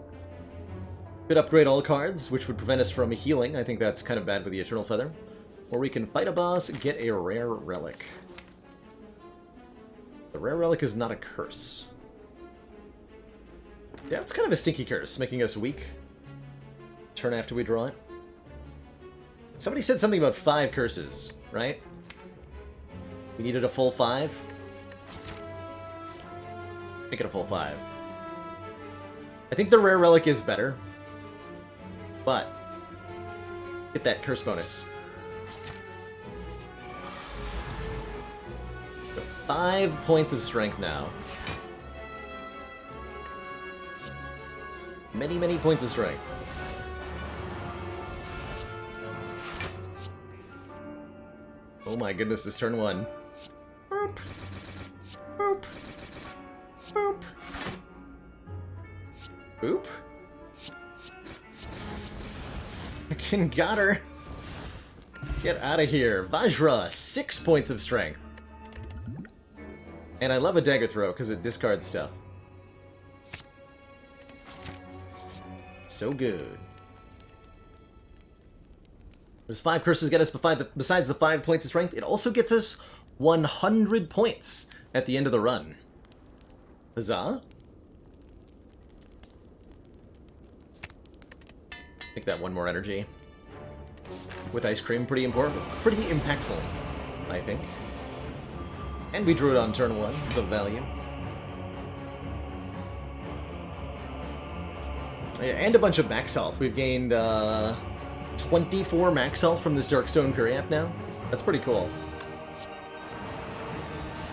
Speaker 2: Could upgrade all cards, which would prevent us from healing. I think that's kind of bad with the Eternal Feather. Or we can fight a boss, get a rare relic. The rare relic is not a curse. Yeah, it's kind of a stinky curse, making us weak. Turn after we draw it. Somebody said something about 5 curses, right? We needed a full 5? Make it a full 5. I think the rare relic is better. But get that curse bonus. 5 points of strength now. Many, many points of strength. Oh my goodness, this turn 1. Boop. Boop. Boop. Boop. Fucking got her. Get out of here. Vajra, 6 points of strength. And I love a dagger throw because it discards stuff. So good. There's 5 curses get us besides the 5 points of strength. It also gets us 100 points at the end of the run. Huzzah. Take that 1 more energy. With ice cream, pretty important, pretty impactful, I think. And we drew it on turn 1, the value. And a bunch of max health. We've gained 24 max health from this Darkstone Periapt now. That's pretty cool.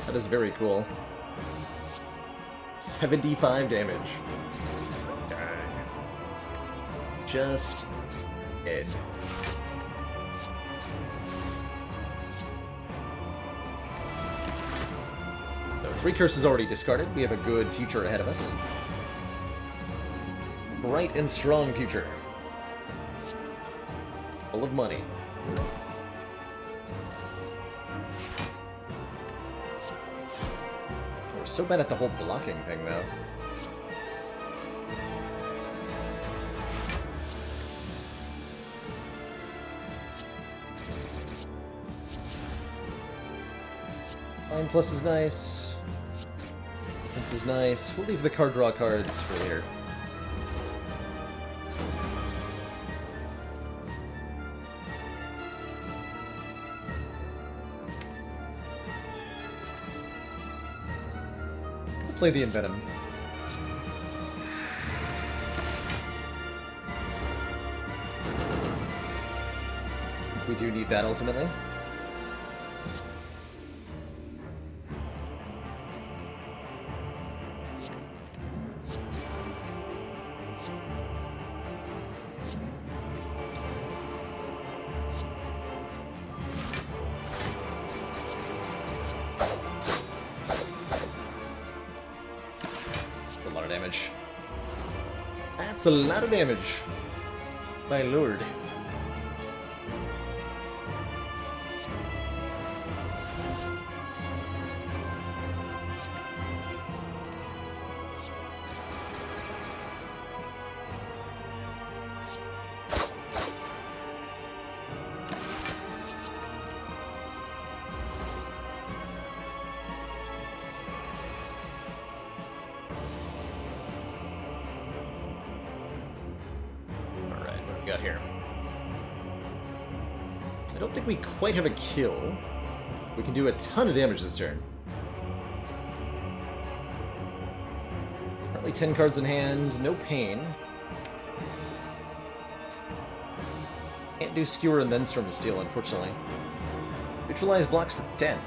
Speaker 2: That is very cool. 75 damage. Just dead. So 3 curses already discarded. We have a good future ahead of us. Bright and strong future. Full of money. We're so bad at the whole blocking thing, though. Fine plus is nice. This is nice. We'll leave the card draw cards for later. Play the Envenom. We do need that ultimately. That's a lot of damage. My lord. Got here. I don't think we quite have a kill. We can do a ton of damage this turn. Probably 10 cards in hand, no pain. Can't do Skewer and then Storm of Steel, unfortunately. Neutralize blocks for 10.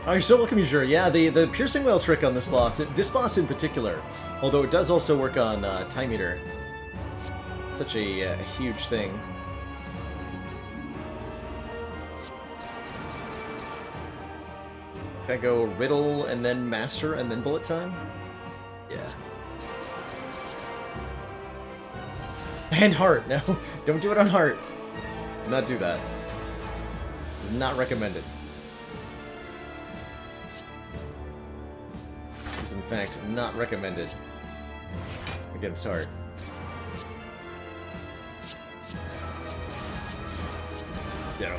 Speaker 2: Oh, you're so welcome, Yujiro. Yeah, the Piercing Whale trick on this boss in particular, although it does also work on Time Eater. It's such a huge thing. Can I go Riddle and then Master and then Bullet Time? Yeah. And heart. No, don't do it on heart. Do not do that. It's not recommended. Is in fact not recommended against heart. Yeah.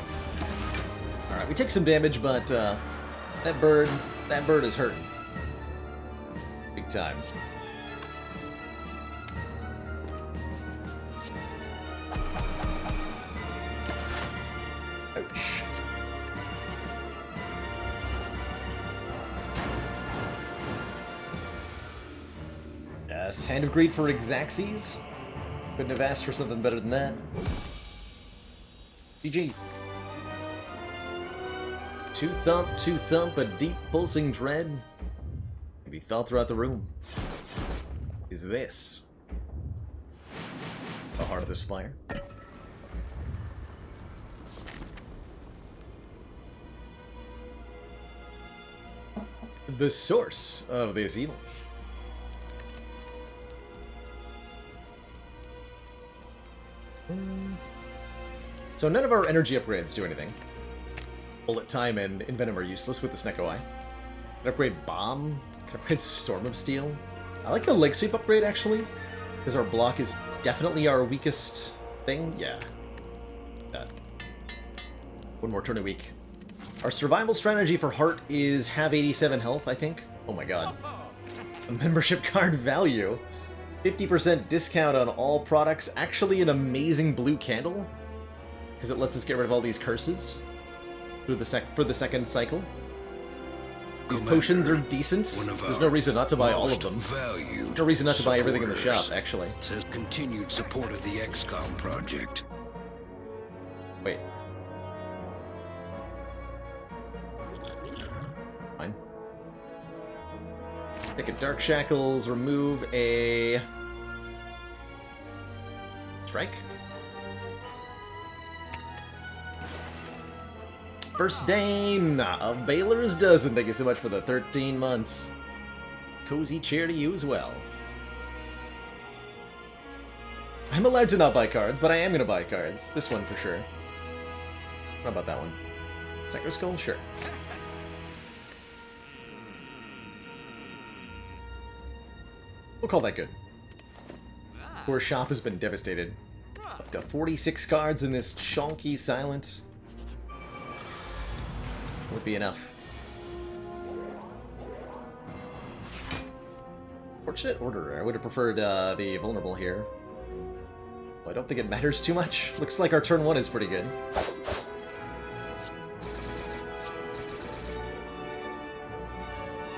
Speaker 2: Alright, we take some damage, but that bird is hurting. Big time. Ouch. Yes, Hand of Greed for Exaxes. Couldn't have asked for something better than that. GG. Two thump, a deep pulsing dread can be felt throughout the room. Is this the heart of the Spire? The source of this evil. So none of our energy upgrades do anything. Bullet Time and Envenom are useless with the Snecko Eye. Can upgrade Bomb. Can upgrade Storm of Steel. I like the Leg Sweep upgrade, actually, because our block is definitely our weakest thing. Yeah. One more turn a week. Our survival strategy for Heart is have 87 health, I think. Oh my god. A membership card value. 50% discount on all products. Actually an amazing blue candle, because it lets us get rid of all these curses through for the second cycle. These potions are decent. There's no reason not to buy all of them. There's no reason not to buy everything in the shop, actually.
Speaker 1: Says continued support of the XCOM project.
Speaker 2: Wait. Fine. Take a Dark Shackles, remove a strike. First Dane of Baylor's Dozen. Thank you so much for the 13 months. Cozy chair to you as well. I'm allowed to not buy cards, but I am going to buy cards. This one for sure. How about that one? Psycho Skull? Sure. We'll call that good. Poor shop has been devastated. Up to 46 cards in this chonky silent. Would be enough. Fortunate Order. I would have preferred the Vulnerable here. Well, I don't think it matters too much. Looks like our turn 1 is pretty good.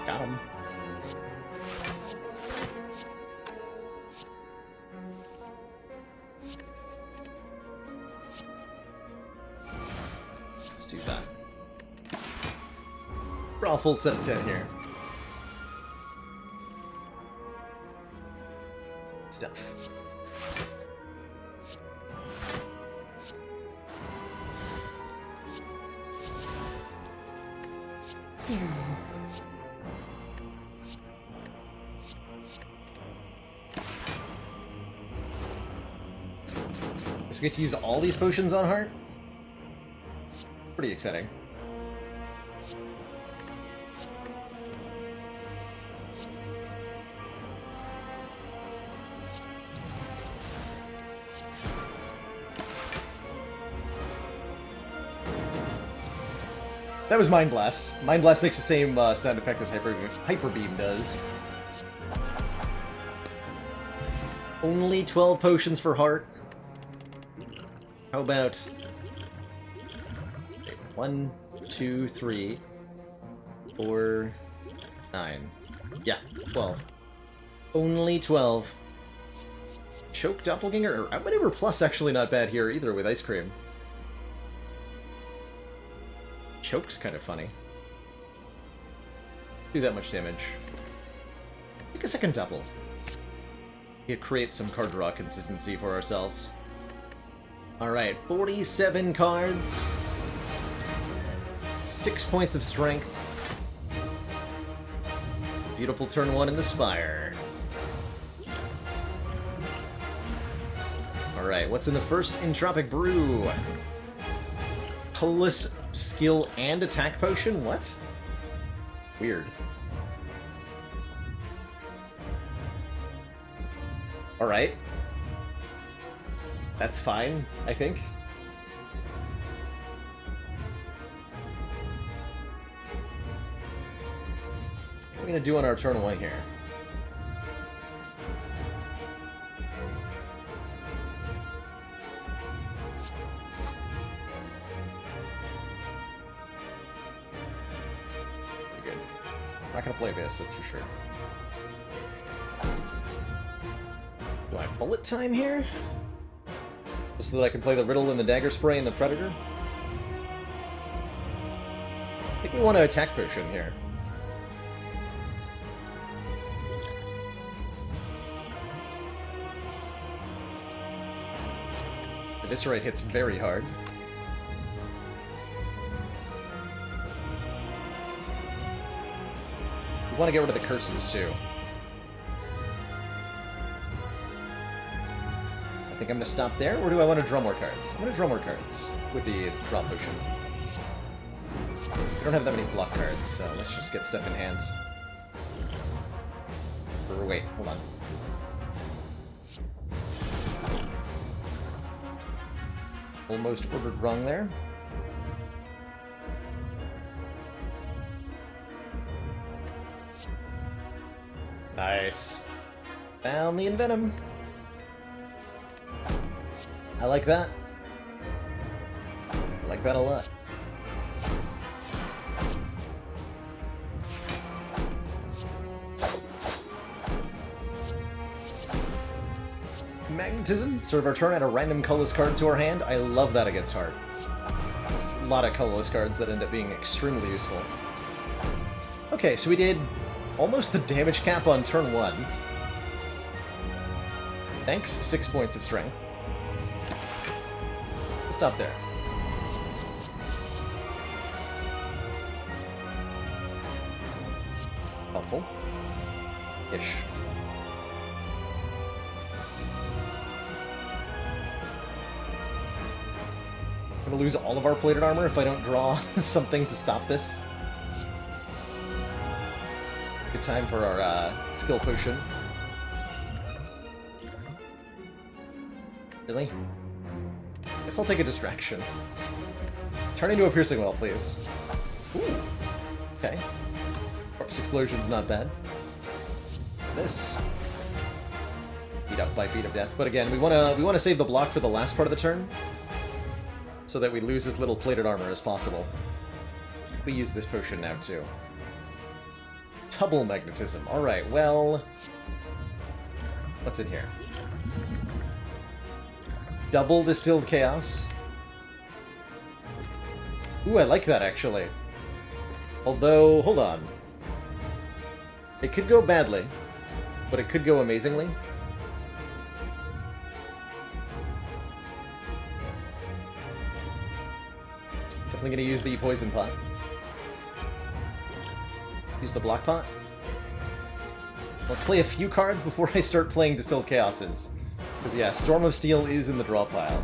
Speaker 2: Got him. Let's do that. We're all full set of 10 here. Stuff. So we get to use all these potions on Heart? Pretty exciting. That was Mind Blast. Mind Blast makes the same sound effect as Hyper Beam does. Only 12 potions for Heart. How about... 1, 2, 3, 4, 9. Yeah, 12. Only 12. Choke Doppelganger? Whatever plus actually not bad here either with Ice Cream. Choke's kind of funny. Do that much damage. Take a second double. It creates some card draw consistency for ourselves. Alright, 47 cards. 6 points of strength. Beautiful turn 1 in the Spire. Alright, what's in the first Entropic Brew? Colorless skill and attack potion? What? Weird. Alright. That's fine, I think. What are we gonna do on our turn 1 here? Pretty good. I'm not gonna play this, that's for sure. Do I bullet time here? Just so that I can play the Riddle and the Dagger Spray and the Predator? I think we want to attack potion here. Eviscerate hits very hard. We want to get rid of the curses, too. I think I'm going to stop there, or do I want to draw more cards? I'm going to draw more cards with the draw potion. We don't have that many block cards, so let's just get stuff in hand. Or wait, hold on. Almost ordered wrong there. Nice. Found the Envenom. I like that. I like that a lot. Magnetism. Sort of our turn, add a random colorless card to our hand. I love that against Heart. It's a lot of colorless cards that end up being extremely useful. Okay, so we did almost the damage cap on turn 1. Thanks, 6 points of strength. Stop there. Helpful. Ish. I'm gonna lose all of our plated armor if I don't draw something to stop this. Good time for our skill potion. Really? Guess I'll take a distraction. Turn into a piercing well, please. Ooh. Okay. Corpse explosion's not bad. This. Beat up by beat of death. But again, we wanna save the block for the last part of the turn, so that we lose as little plated armor as possible. We use this potion now too. Double magnetism. Alright, well, what's in here? Double distilled chaos. Ooh, I like that, actually. Although, hold on. It could go badly, but it could go amazingly. Definitely gonna use the poison pot. Use the block pot. Let's play a few cards before I start playing Distilled Chaoses. Because yeah, Storm of Steel is in the draw pile.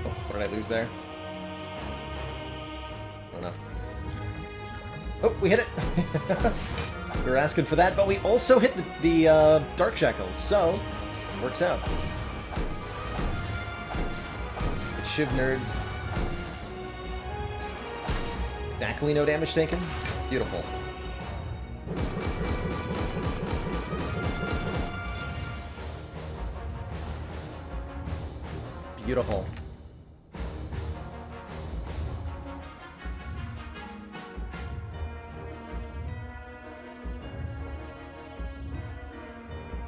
Speaker 2: Oh, what did I lose there? Oh no. Oh, we hit it! We were asking for that, but we also hit the Dark Shackles, so it works out. Shiv Nerd. Exactly no damage taken. Beautiful. Beautiful.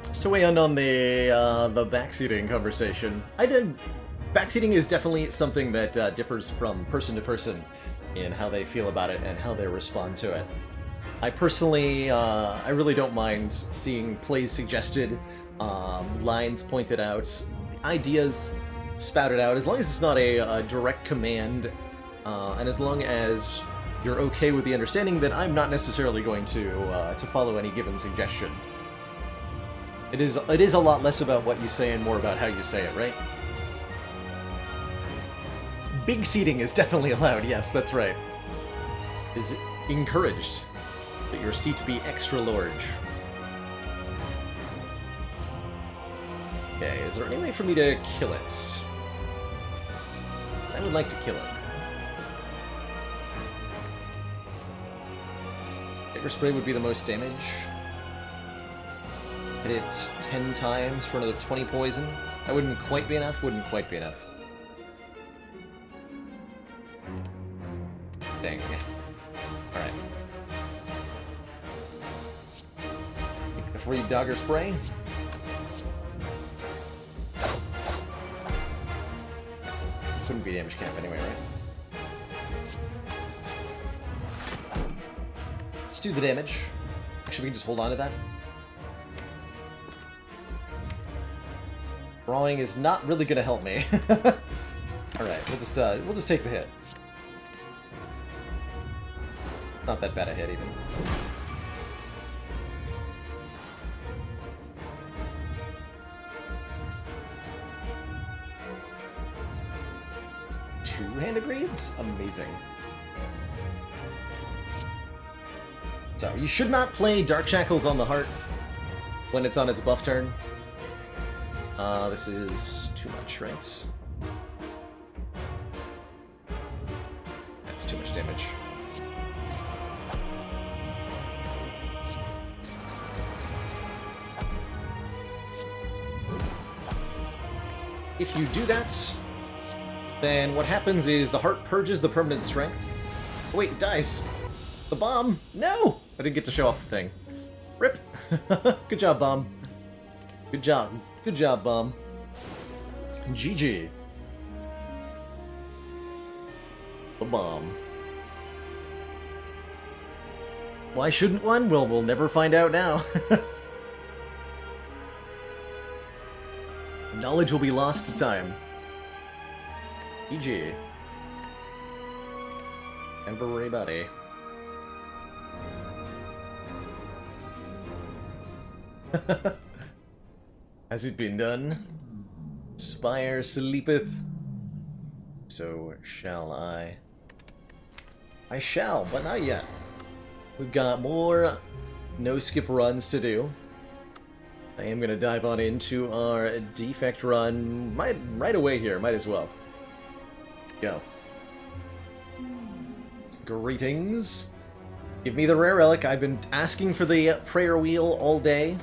Speaker 2: Just to weigh in on the backseating conversation, backseating is definitely something that differs from person to person in how they feel about it and how they respond to it. I personally, I really don't mind seeing plays suggested, lines pointed out, ideas spouted out, as long as it's not a direct command and as long as you're okay with the understanding that I'm not necessarily going to follow any given suggestion. It is a lot less about what you say and more about how you say it, right? Big seating is definitely allowed, yes, that's right. It is encouraged that your seat be extra large. Okay, is there any way for me to kill it? I would like to kill it. Bigger spray would be the most damage. Hit it 10 times for another 20 poison. That wouldn't quite be enough, wouldn't quite be enough. Dang. Alright. Before you dogger spray. This wouldn't be damage cap anyway, right? Let's do the damage. Actually, we can just hold on to that. Drawing is not really going to help me. Alright, we'll just take the hit. Not that bad a hit, even. Two-handed reads? Amazing. So, you should not play Dark Shackles on the Heart when it's on its buff turn. This is too much, right? That's too much damage. If you do that, then what happens is the heart purges the permanent strength. Oh, wait, it dies. The bomb! No! I didn't get to show off the thing. Rip! Good job, bomb. Good job. Good job, bomb. GG. The bomb. Why shouldn't one? Well, we'll never find out now. Knowledge will be lost to time. GG. Everybody. Has it been done? Spire sleepeth. So shall I. I shall, but not yet. We've got more no-skip runs to do. I am going to dive on into our defect run right away here. Might as well. Go. Greetings. Give me the rare relic. I've been asking for the prayer wheel all day.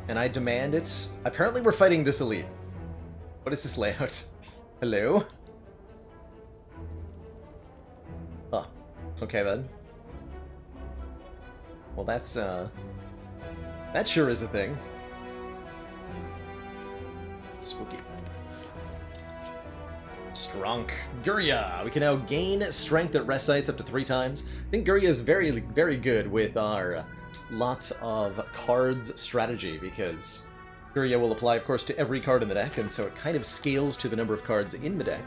Speaker 2: And I demand it. Apparently we're fighting this elite. What is this layout? Hello? Oh. Okay then. Well, that's, that sure is a thing. Spooky. Strong. Gurya! We can now gain strength at rest sites up to 3 times. I think Gurya is very, very good with our lots of cards strategy, because Gurya will apply, of course, to every card in the deck, and so it kind of scales to the number of cards in the deck.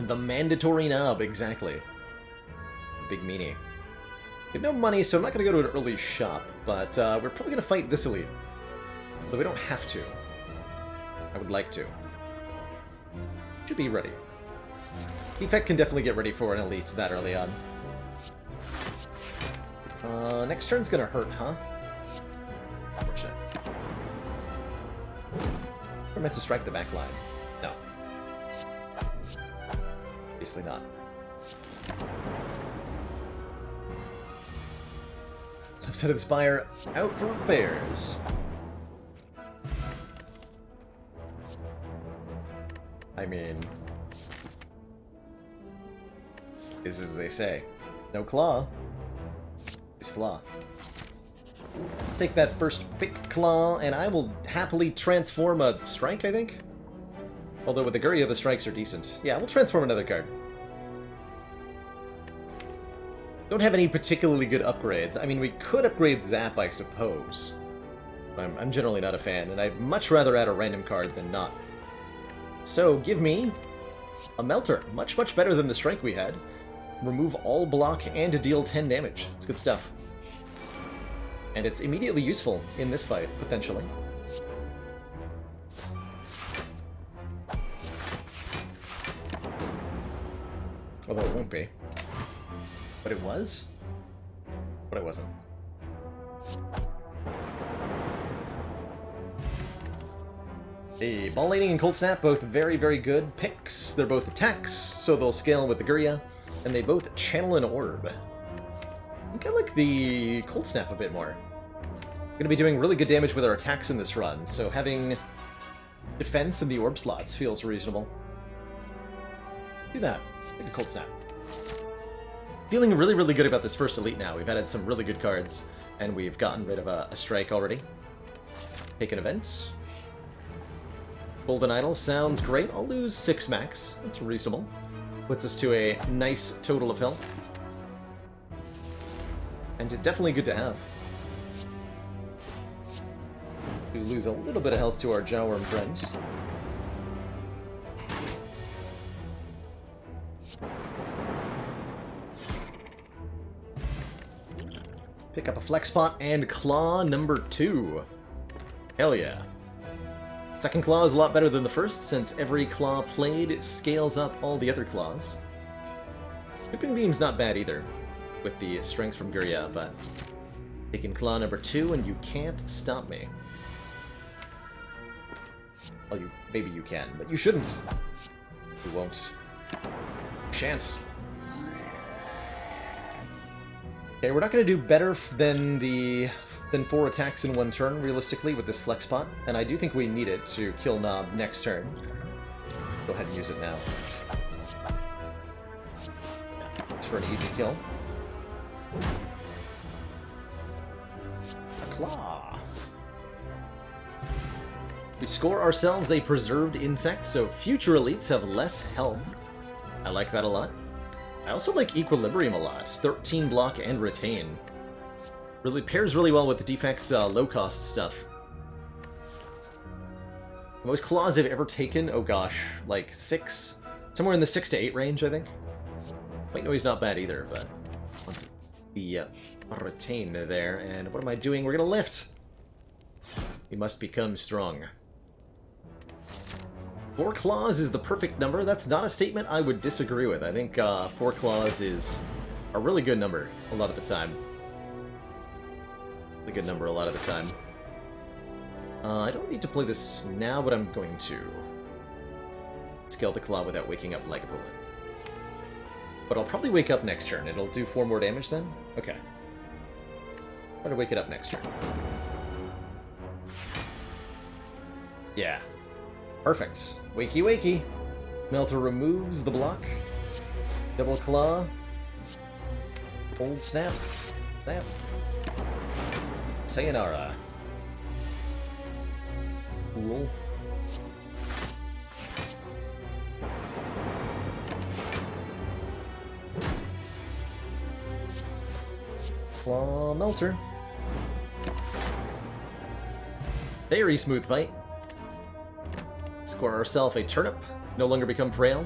Speaker 2: The mandatory knob, exactly. Big meanie. We have no money, so I'm not going to go to an early shop, but we're probably going to fight this elite. Although we don't have to. I would like to. Should be ready. Defect can definitely get ready for an elite that early on. Next turn's going to hurt, huh? Unfortunate. We're meant to strike the back line. No. Obviously not. I've set the Spire out for repairs. I mean, is as they say. No claw. Is flaw. Take that first pick claw, and I will happily transform a strike, I think? Although with the Gurya, the strikes are decent. Yeah, we'll transform another card. Don't have any particularly good upgrades. I mean, we could upgrade Zap, I suppose. But I'm generally not a fan, and I'd much rather add a random card than not. So, give me A Melter. Much, much better than the strike we had. Remove all block and deal 10 damage. It's good stuff. And it's immediately useful in this fight, potentially. Although it won't be. But it was? But it wasn't. Hey, Ball Lightning and Cold Snap, both very, very good picks. They're both attacks, so they'll scale with the Gurya, and they both channel an orb. I think I like the Cold Snap a bit more. Going to be doing really good damage with our attacks in this run, so having defense in the orb slots feels reasonable. Do that. Take a Cold Snap. Feeling really, really good about this first elite now. We've added some really good cards, and we've gotten rid of a strike already. Take an event. Golden Idol sounds great. I'll lose 6 max. That's reasonable. Puts us to a nice total of health. And definitely good to have. We lose a little bit of health to our Jawworm friends. Pick up a Flex Pot and Claw number 2. Hell yeah. Second Claw is a lot better than the first, since every Claw played scales up all the other Claws. Whipping Beam's not bad either, with the strength from Gurya, but taking Claw number 2 and you can't stop me. Well, maybe you can, but you shouldn't. You won't. Shan't. Okay, we're not going to do better than 4 attacks in one turn, realistically, with this Flex Pot, and I do think we need it to kill Nob next turn. Go ahead and use it now. Yeah, it's for an easy kill. A Claw. We score ourselves a Preserved Insect, so future elites have less health. I like that a lot. I also like Equilibrium a lot. 13 block and retain. Really pairs really well with the Defect's low-cost stuff. The most claws I've ever taken, oh gosh, like 6? Somewhere in the 6 to 8 range, I think. White Noise not bad either, but the retain there. And what am I doing? We're gonna lift! We must become strong. 4 claws is the perfect number. That's not a statement I would disagree with. I think 4 claws is a really good number a lot of the time. A good number a lot of the time. I don't need to play this now, but I'm going to scale the claw without waking up Lagavulin. But I'll probably wake up next turn. It'll do 4 more damage then? Okay. Try to wake it up next turn. Yeah. Perfect. Wakey wakey. Melter removes the block. Double claw. Cold snap. Snap. Sayonara. Cool. Claw Melter. Very smooth fight. Score ourselves a turnip. No longer become frail.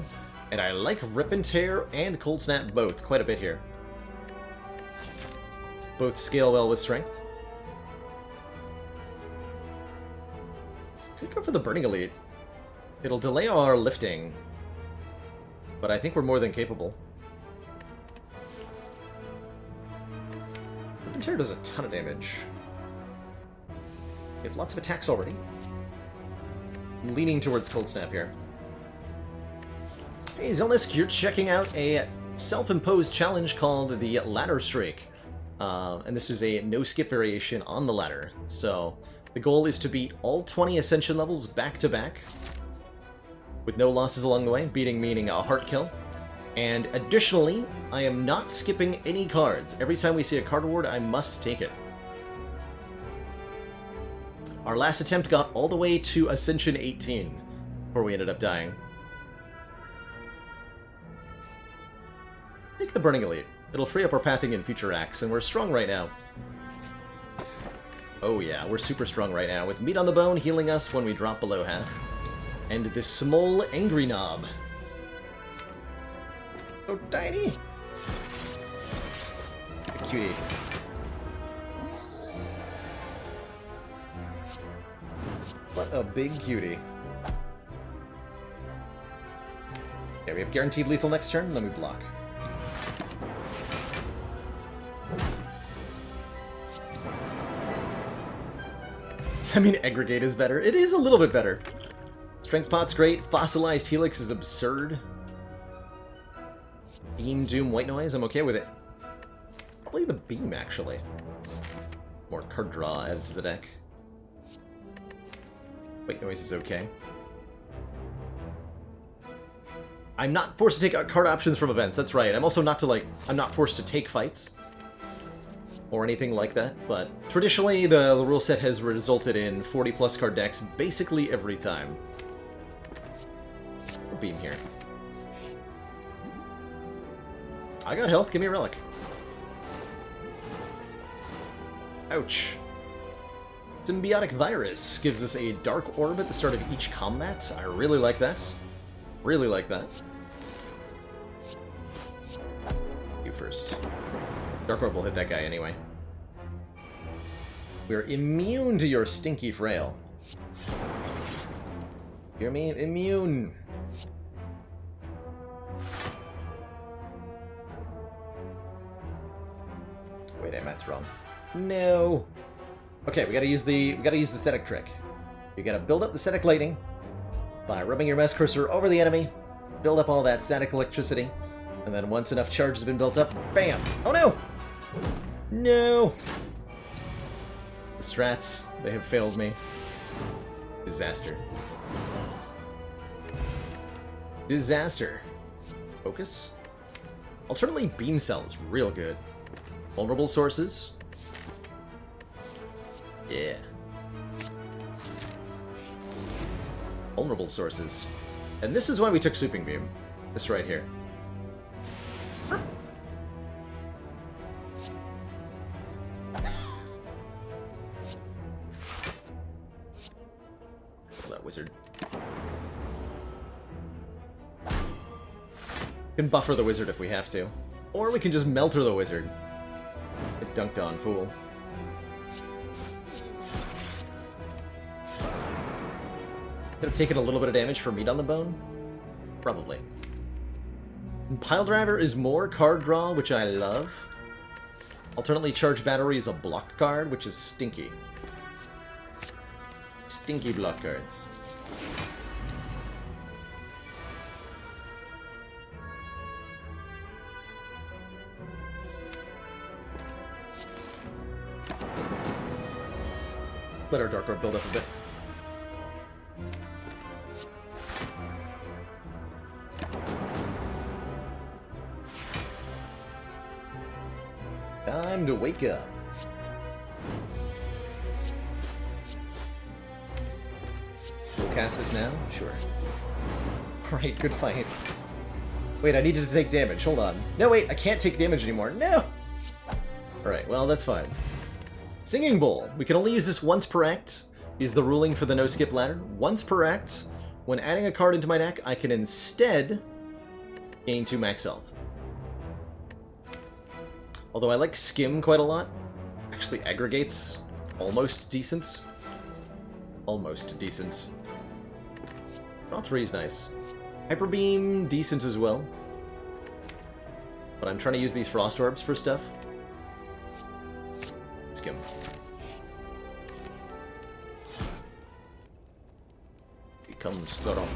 Speaker 2: And I like Rip and Tear and Cold Snap both quite a bit here. Both scale well with strength. Could go for the Burning Elite. It'll delay our lifting, but I think we're more than capable. Rip and Tear does a ton of damage. We have lots of attacks already. I'm leaning towards Cold Snap here. Hey Zelnisk, you're checking out a self-imposed challenge called the Ladder Streak. And this is a no-skip variation on the ladder. So the goal is to beat all 20 Ascension levels back-to-back, with no losses along the way, beating meaning a heart kill. And additionally, I am not skipping any cards. Every time we see a card award, I must take it. Our last attempt got all the way to Ascension 18 before we ended up dying. Take the Burning Elite. It'll free up our pathing in future acts, and we're strong right now. Oh yeah, we're super strong right now, with Meat on the Bone healing us when we drop below half. And this small Angry Knob. So tiny. A cutie. What a big cutie. Okay, we have guaranteed lethal next turn, and then we block. Does that mean aggregate is better? It is a little bit better. Strength pot's great. Fossilized helix is absurd. Beam, doom, white noise. I'm okay with it. Probably the beam, actually. More card draw added to the deck. White noise is okay. I'm not forced to take card options from events. That's right. I'm also not I'm not forced to take fights or anything like that, but traditionally the rule set has resulted in 40+ card decks basically every time. Beam here. I got health, give me a relic. Ouch. Symbiotic Virus gives us a Dark Orb at the start of each combat. I really like that. Really like that. You first. Dark Orb will hit that guy anyway. We're immune to your stinky frail. Hear me? Immune. Wait, I math wrong. No. Okay, we gotta use the static trick. You gotta build up the static lightning by rubbing your mouse cursor over the enemy, build up all that static electricity, and then once enough charge has been built up, bam! Oh no! No! The strats, they have failed me. Disaster. Disaster. Focus. Alternately, Beam Cell is real good. Vulnerable sources. Yeah. Vulnerable sources. And this is why we took Sweeping Beam. This right here. Kill that wizard. We can buffer the wizard if we have to. Or we can just melter the wizard. Get dunked on, fool. Could have taken a little bit of damage for meat on the bone? Probably. And Pile Driver is more card draw, which I love. Alternately, Charge Battery is a block card, which is stinky. Stinky block cards. Let our Dark Orb build up a bit. Time to wake up. We'll cast this now? Sure. Alright, good fight. Wait, I needed to take damage. Hold on. No, wait, I can't take damage anymore. No! Alright, well, that's fine. Singing Bowl. We can only use this once per act, is the ruling for the no-skip ladder. Once per act, when adding a card into my deck, I can instead gain 2 max health. Although I like Skim quite a lot. Actually, Aggregate's almost decent. Almost decent. Draw 3 is nice. Hyper Beam, decent as well. But I'm trying to use these Frost Orbs for stuff. Skim. Become Storok.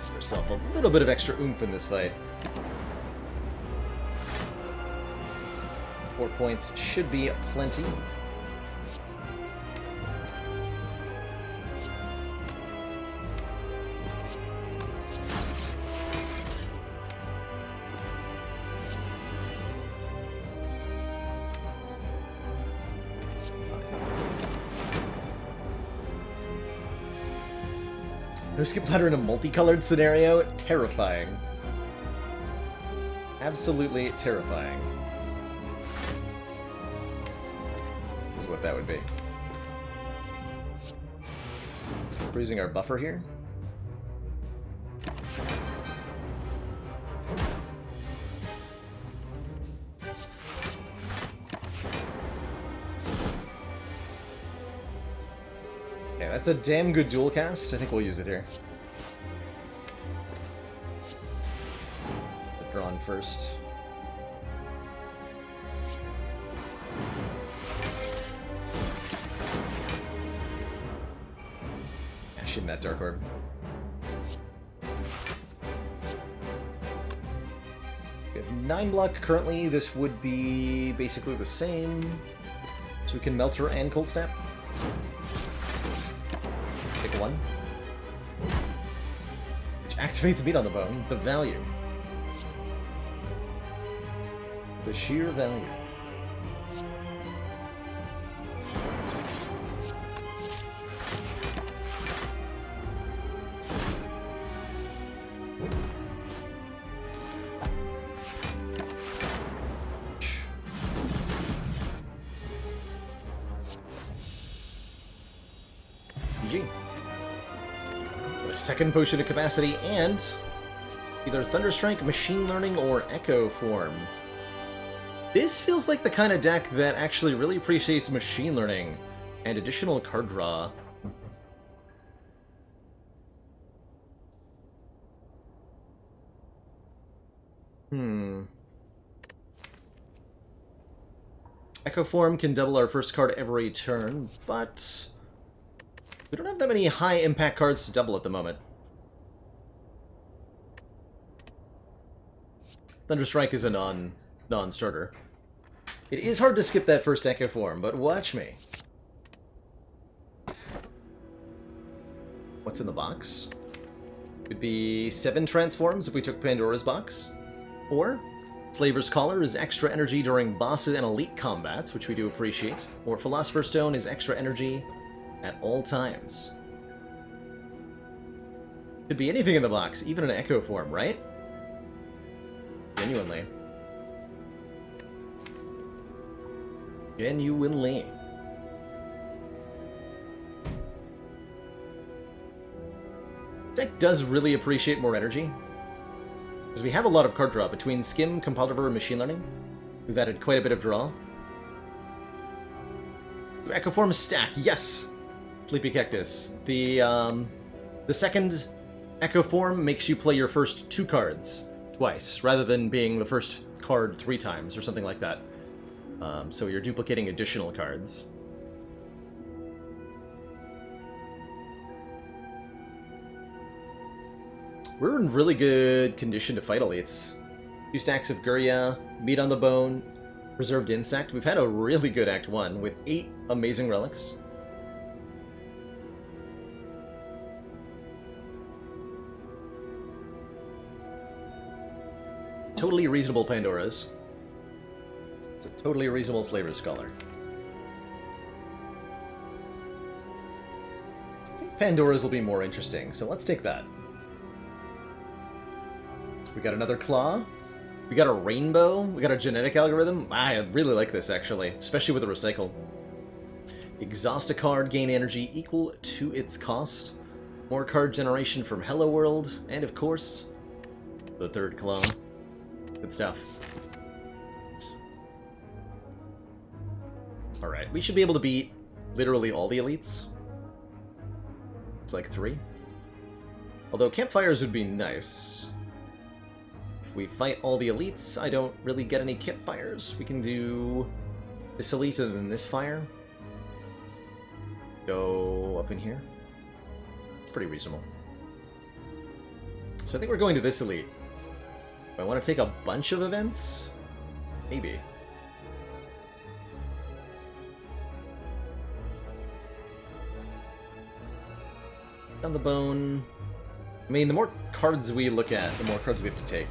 Speaker 2: Give yourself a little bit of extra oomph in this fight. 4 points should be plenty. No skip ladder in a multicolored scenario? Terrifying. Absolutely terrifying. Is what that would be. We're using our buffer here. Yeah, that's a damn good dual cast. I think we'll use it here. Get drawn first. Ash in that Dark Orb. We have 9 block currently. This would be basically the same. So we can Melter and Cold Snap. Pick one. Which activates Meat on the Bone. The value. The sheer value. Second potion of capacity and either Thunderstrike, Machine Learning, or Echo Form. This feels like the kind of deck that actually really appreciates Machine Learning and additional card draw. Echo Form can double our first card every turn, but we don't have that many high-impact cards to double at the moment. Thunderstrike is a non-starter. It is hard to skip that first Echo Form, but watch me. What's in the box? Could be 7 transforms if we took Pandora's box. Or Slaver's Collar is extra energy during bosses and elite combats, which we do appreciate. Or Philosopher's Stone is extra energy at all times. Could be anything in the box, even an Echo Form, right? Genuinely. Genuinely. Deck does really appreciate more energy, because we have a lot of card draw. Between Skim, Compounder, and Machine Learning, we've added quite a bit of draw. Echo Form stack, yes! Sleepy Cactus. The second Echo Form makes you play your first 2 cards twice, rather than being the first card 3 times, or something like that. So you're duplicating additional cards. We're in really good condition to fight elites. 2 stacks of Guria, Meat on the Bone, Preserved Insect. We've had a really good Act 1 with 8 amazing relics. Totally reasonable Pandoras. It's a totally reasonable Slaver's Scholar. I think Pandoras will be more interesting, so let's take that. We got another Claw. We got a Rainbow. We got a Genetic Algorithm. I really like this, actually, especially with the Recycle. Exhaust a card, gain energy equal to its cost. More card generation from Hello World. And, of course, the 3rd Claw. Good stuff. Alright, we should be able to beat literally all the elites. It's like 3. Although campfires would be nice. If we fight all the elites, I don't really get any campfires. We can do this elite and then this fire. Go up in here. It's pretty reasonable. So I think we're going to this elite. Do I want to take a bunch of events? Maybe. On the Bone. I mean, the more cards we look at, the more cards we have to take.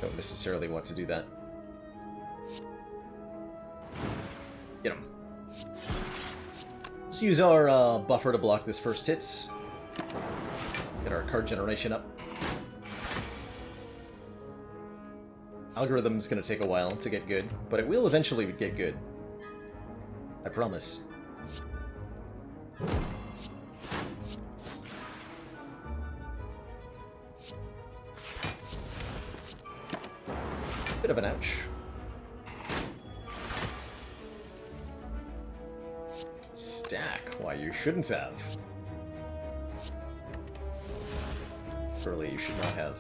Speaker 2: Don't necessarily want to do that. Get him. Let's use our buffer to block this first hit. Get our card generation up. Algorithm's gonna take a while to get good, but it will eventually get good. I promise. Bit of an ouch. Stack, why you shouldn't have. Surely you should not have.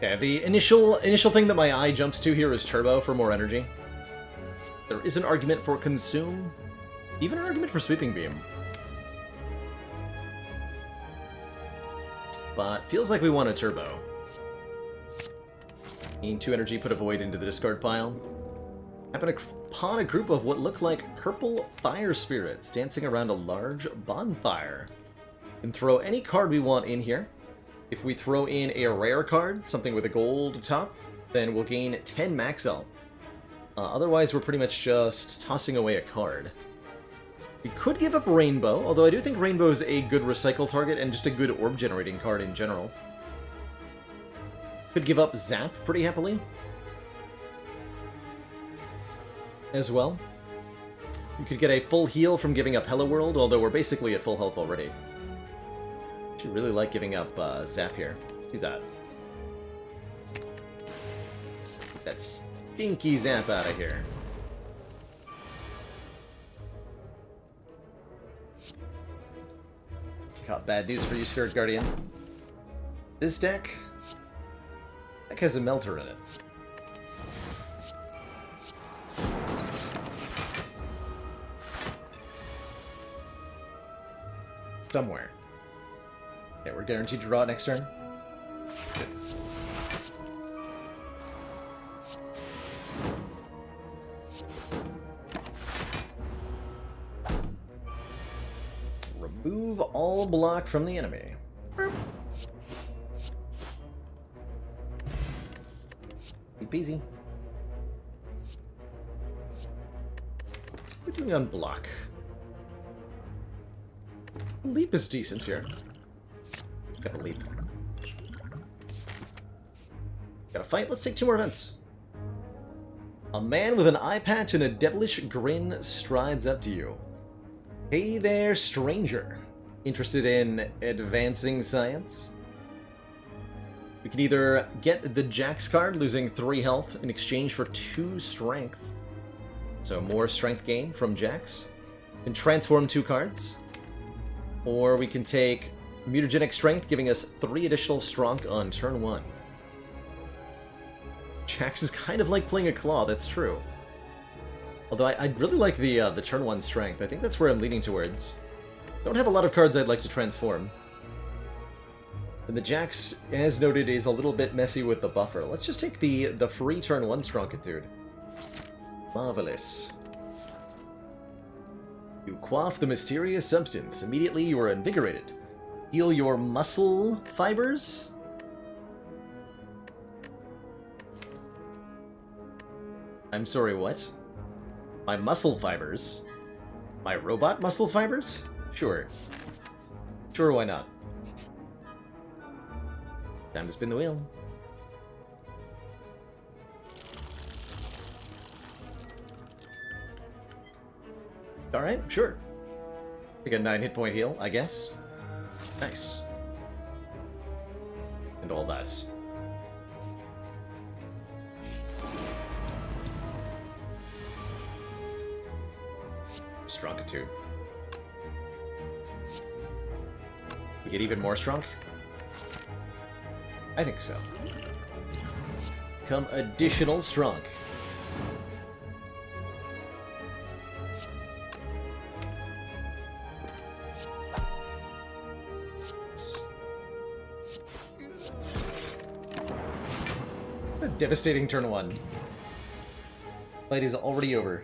Speaker 2: Okay, the initial thing that my eye jumps to here is turbo for more energy. There is an argument for consume, even an argument for sweeping beam. But feels like we want a turbo. Need 2 energy, put a void into the discard pile. Happen upon a group of what look like purple fire spirits dancing around a large bonfire. We can throw any card we want in here. If we throw in a rare card, something with a gold top, then we'll gain 10 max L. Otherwise, we're pretty much just tossing away a card. We could give up Rainbow, although I do think Rainbow is a good recycle target and just a good orb generating card in general. Could give up Zap pretty happily as well. You could get a full heal from giving up Hello World, although we're basically at full health already. I really like giving up Zap here. Let's do that. Get that stinky Zap out of here. Got bad news for you, Spirit Guardian. This deck has a Melter in it. Somewhere. Okay, we're guaranteed to draw it next turn. Good. Remove all block from the enemy. Easy peasy. What are we doing on block? Leap is decent here. Got a leap. Got a fight. Let's take 2 more events. A man with an eye patch and a devilish grin strides up to you. Hey there, stranger. Interested in advancing science? We can either get the Jax card, losing 3 health in exchange for 2 strength. So more strength gain from Jax. And transform 2 cards. Or we can take Mutagenic Strength, giving us 3 additional strong on turn 1. Jax is kind of like playing a Claw, that's true. Although I'd really like the turn 1 Strength. I think that's where I'm leaning towards. Don't have a lot of cards I'd like to transform. And the Jax, as noted, is a little bit messy with the buffer. Let's just take the free turn 1 Strongitude. Marvelous. You quaff the mysterious substance. Immediately you are invigorated. Heal your muscle fibers? I'm sorry, what? My muscle fibers? My robot muscle fibers? Sure. Sure, why not? Time to spin the wheel. Alright, sure. Take a 9 hit point heal, I guess. Nice. And all that. Strongitude. We get even more strong? I think so. Become additional strong. A devastating turn 1. Fight is already over.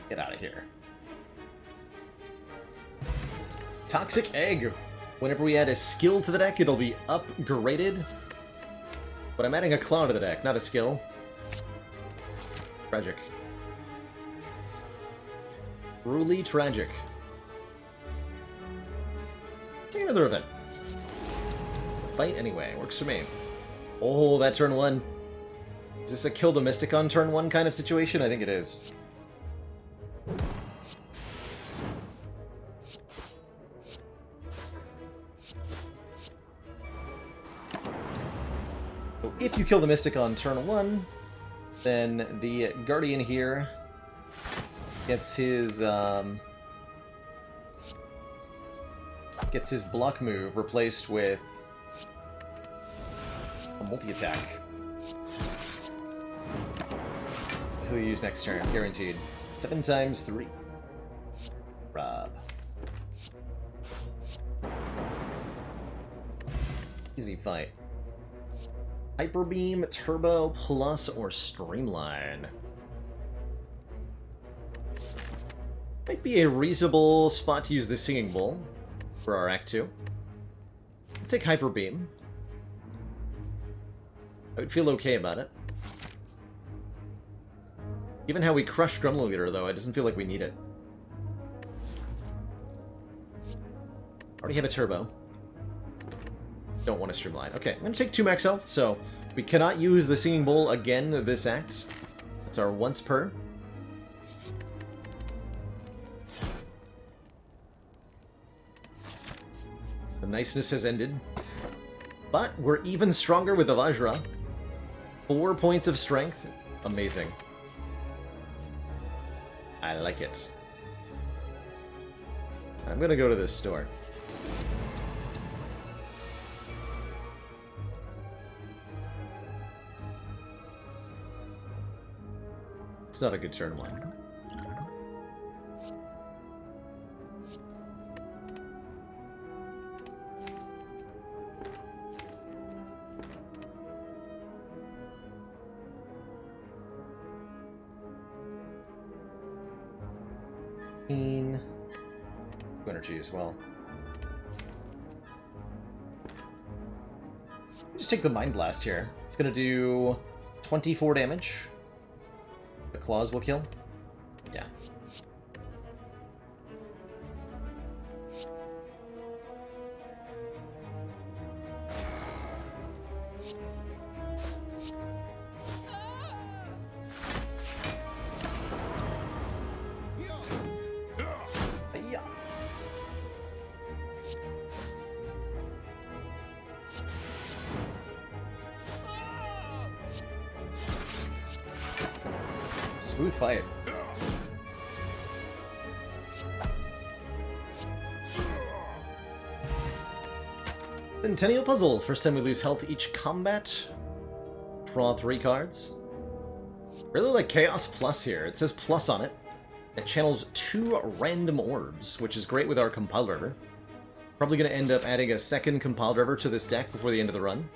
Speaker 2: Get out of here. Toxic Egg. Whenever we add a skill to the deck, it'll be upgraded. But I'm adding a claw to the deck, not a skill. Tragic. Truly tragic. Take another event. Fight anyway. Works for me. Oh, that turn 1. Is this a kill the Mystic on turn 1 kind of situation? I think it is. So if you kill the Mystic on turn 1, then the Guardian here gets his block move replaced with a multi-attack. He'll use next turn, guaranteed. 7 times 3. Rob. Easy fight. Hyper Beam, Turbo, Plus, or Streamline. Might be a reasonable spot to use the Singing Bowl for our Act 2. I'll take Hyper Beam. I would feel okay about it. Given how we crushed Gremlin Leader, though, it doesn't feel like we need it. Already have a Turbo. Don't want to Streamline. Okay, I'm going to take 2 max health, so we cannot use the Singing Bowl again this act. It's our once per. The niceness has ended. But we're even stronger with the Vajra. 4 points of strength. Amazing. I like it. I'm gonna go to this store. It's not a good turn 1. Energy as well. Just take the Mind Blast here. It's gonna do 24 damage. The claws will kill. Yeah. Smooth fight. Centennial Puzzle. First time we lose health each combat. Draw 3 cards. Really like Chaos Plus here. It says plus on it. It channels 2 random orbs, which is great with our Compile River. Probably going to end up adding a second Compile River to this deck before the end of the run.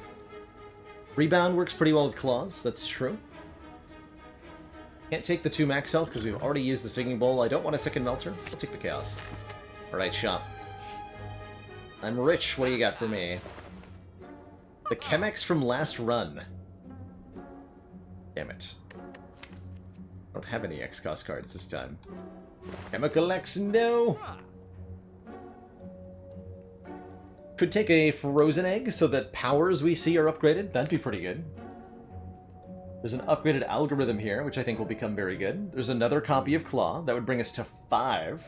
Speaker 2: Rebound works pretty well with Claws, that's true. Can't take the 2 max health because we've already used the Singing Bowl. I don't want a second Melter. I'll take the Chaos. Alright, shop. I'm rich. What do you got for me? The Chemex from last run. Damn it. I don't have any X-Cost cards this time. Chemical X, no! Could take a Frozen Egg so that powers we see are upgraded. That'd be pretty good. There's an upgraded algorithm here, which I think will become very good. There's another copy of Claw. That would bring us to 5.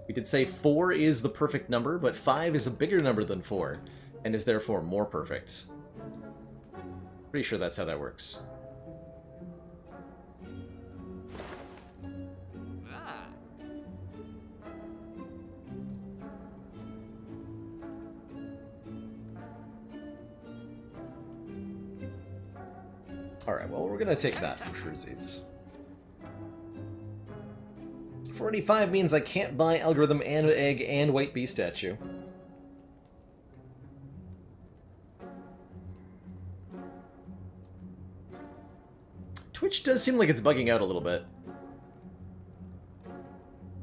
Speaker 2: We did say 4 is the perfect number, but 5 is a bigger number than 4, and is therefore more perfect. Pretty sure that's how that works. Alright, well, we're gonna take that for sure. 485 means I can't buy Algorithm and Egg and White Bee Statue. Twitch does seem like it's bugging out a little bit.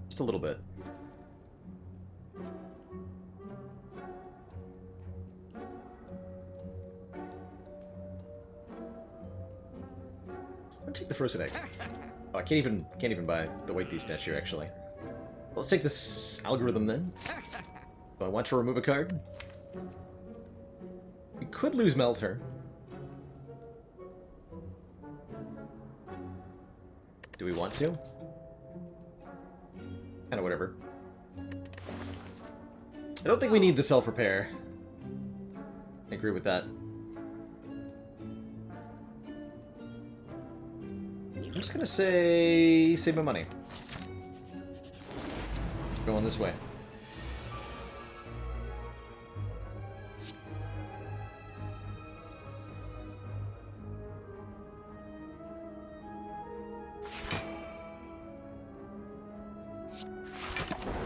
Speaker 2: Just a little bit. I'll take the Frozen Egg. Oh, I can't even buy the White Bee Statue, actually. Let's take this algorithm then. Do I want to remove a card? We could lose Melter. Do we want to? Kind of whatever. I don't think we need the self-repair. I agree with that. I'm just gonna say... save my money. Going this way.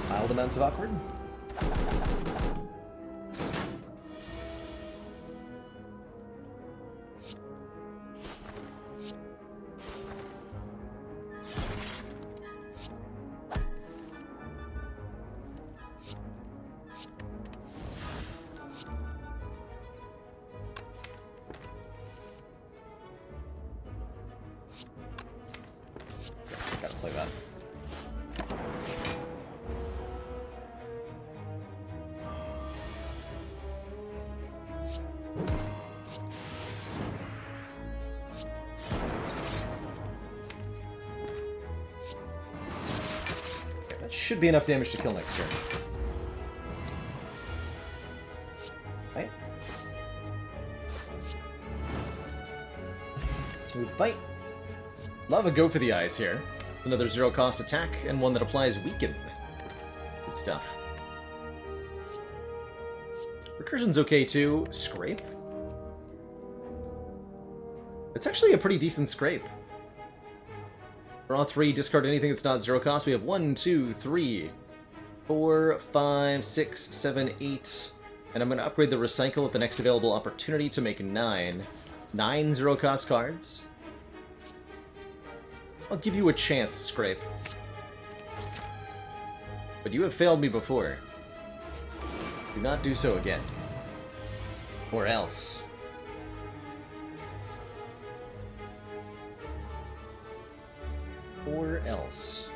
Speaker 2: Mild amounts of awkward. Gotta play that. Okay, that should be enough damage to kill next turn. Right? Smooth fight. Love a go for the eyes here. Another zero-cost attack, and one that applies Weaken. Good stuff. Recursion's okay too. Scrape? It's actually a pretty decent scrape. Draw 3, discard anything that's not zero-cost. We have 1, 2, 3, 4, 5, 6, 7, 8. And I'm going to upgrade the Recycle at the next available opportunity to make 9. 9 zero-cost cards. I'll give you a chance, Scrape. But you have failed me before. Do not do so again. Or else. Or else.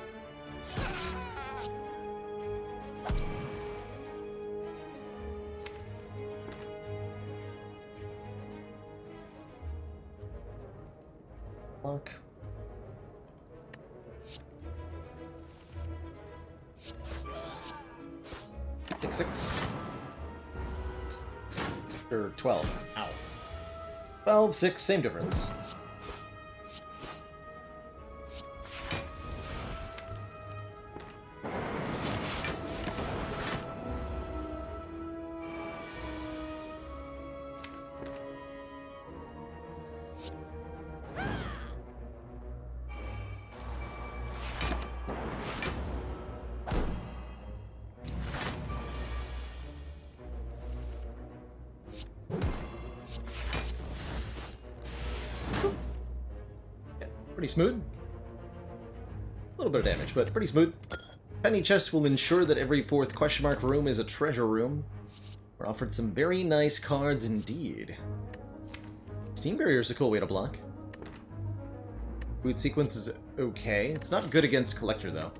Speaker 2: Lock. Take 6. Or 12. Ow. 12, 6, same difference. Pretty smooth. A little bit of damage, but pretty smooth. Tiny chests will ensure that every fourth question mark room is a treasure room. We're offered some very nice cards indeed. Steam Barrier is a cool way to block. Boot Sequence is okay. It's not good against Collector, though.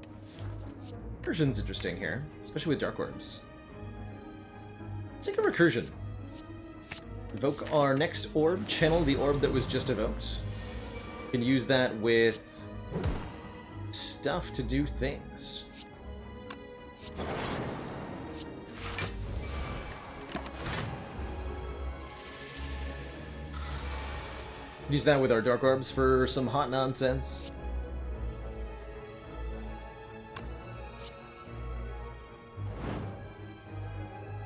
Speaker 2: Recursion's interesting here, especially with Dark Orbs. Let's take a Recursion. Evoke our next orb, channel the orb that was just evoked. You can use that with stuff to do things. Use that with our Dark Orbs for some hot nonsense.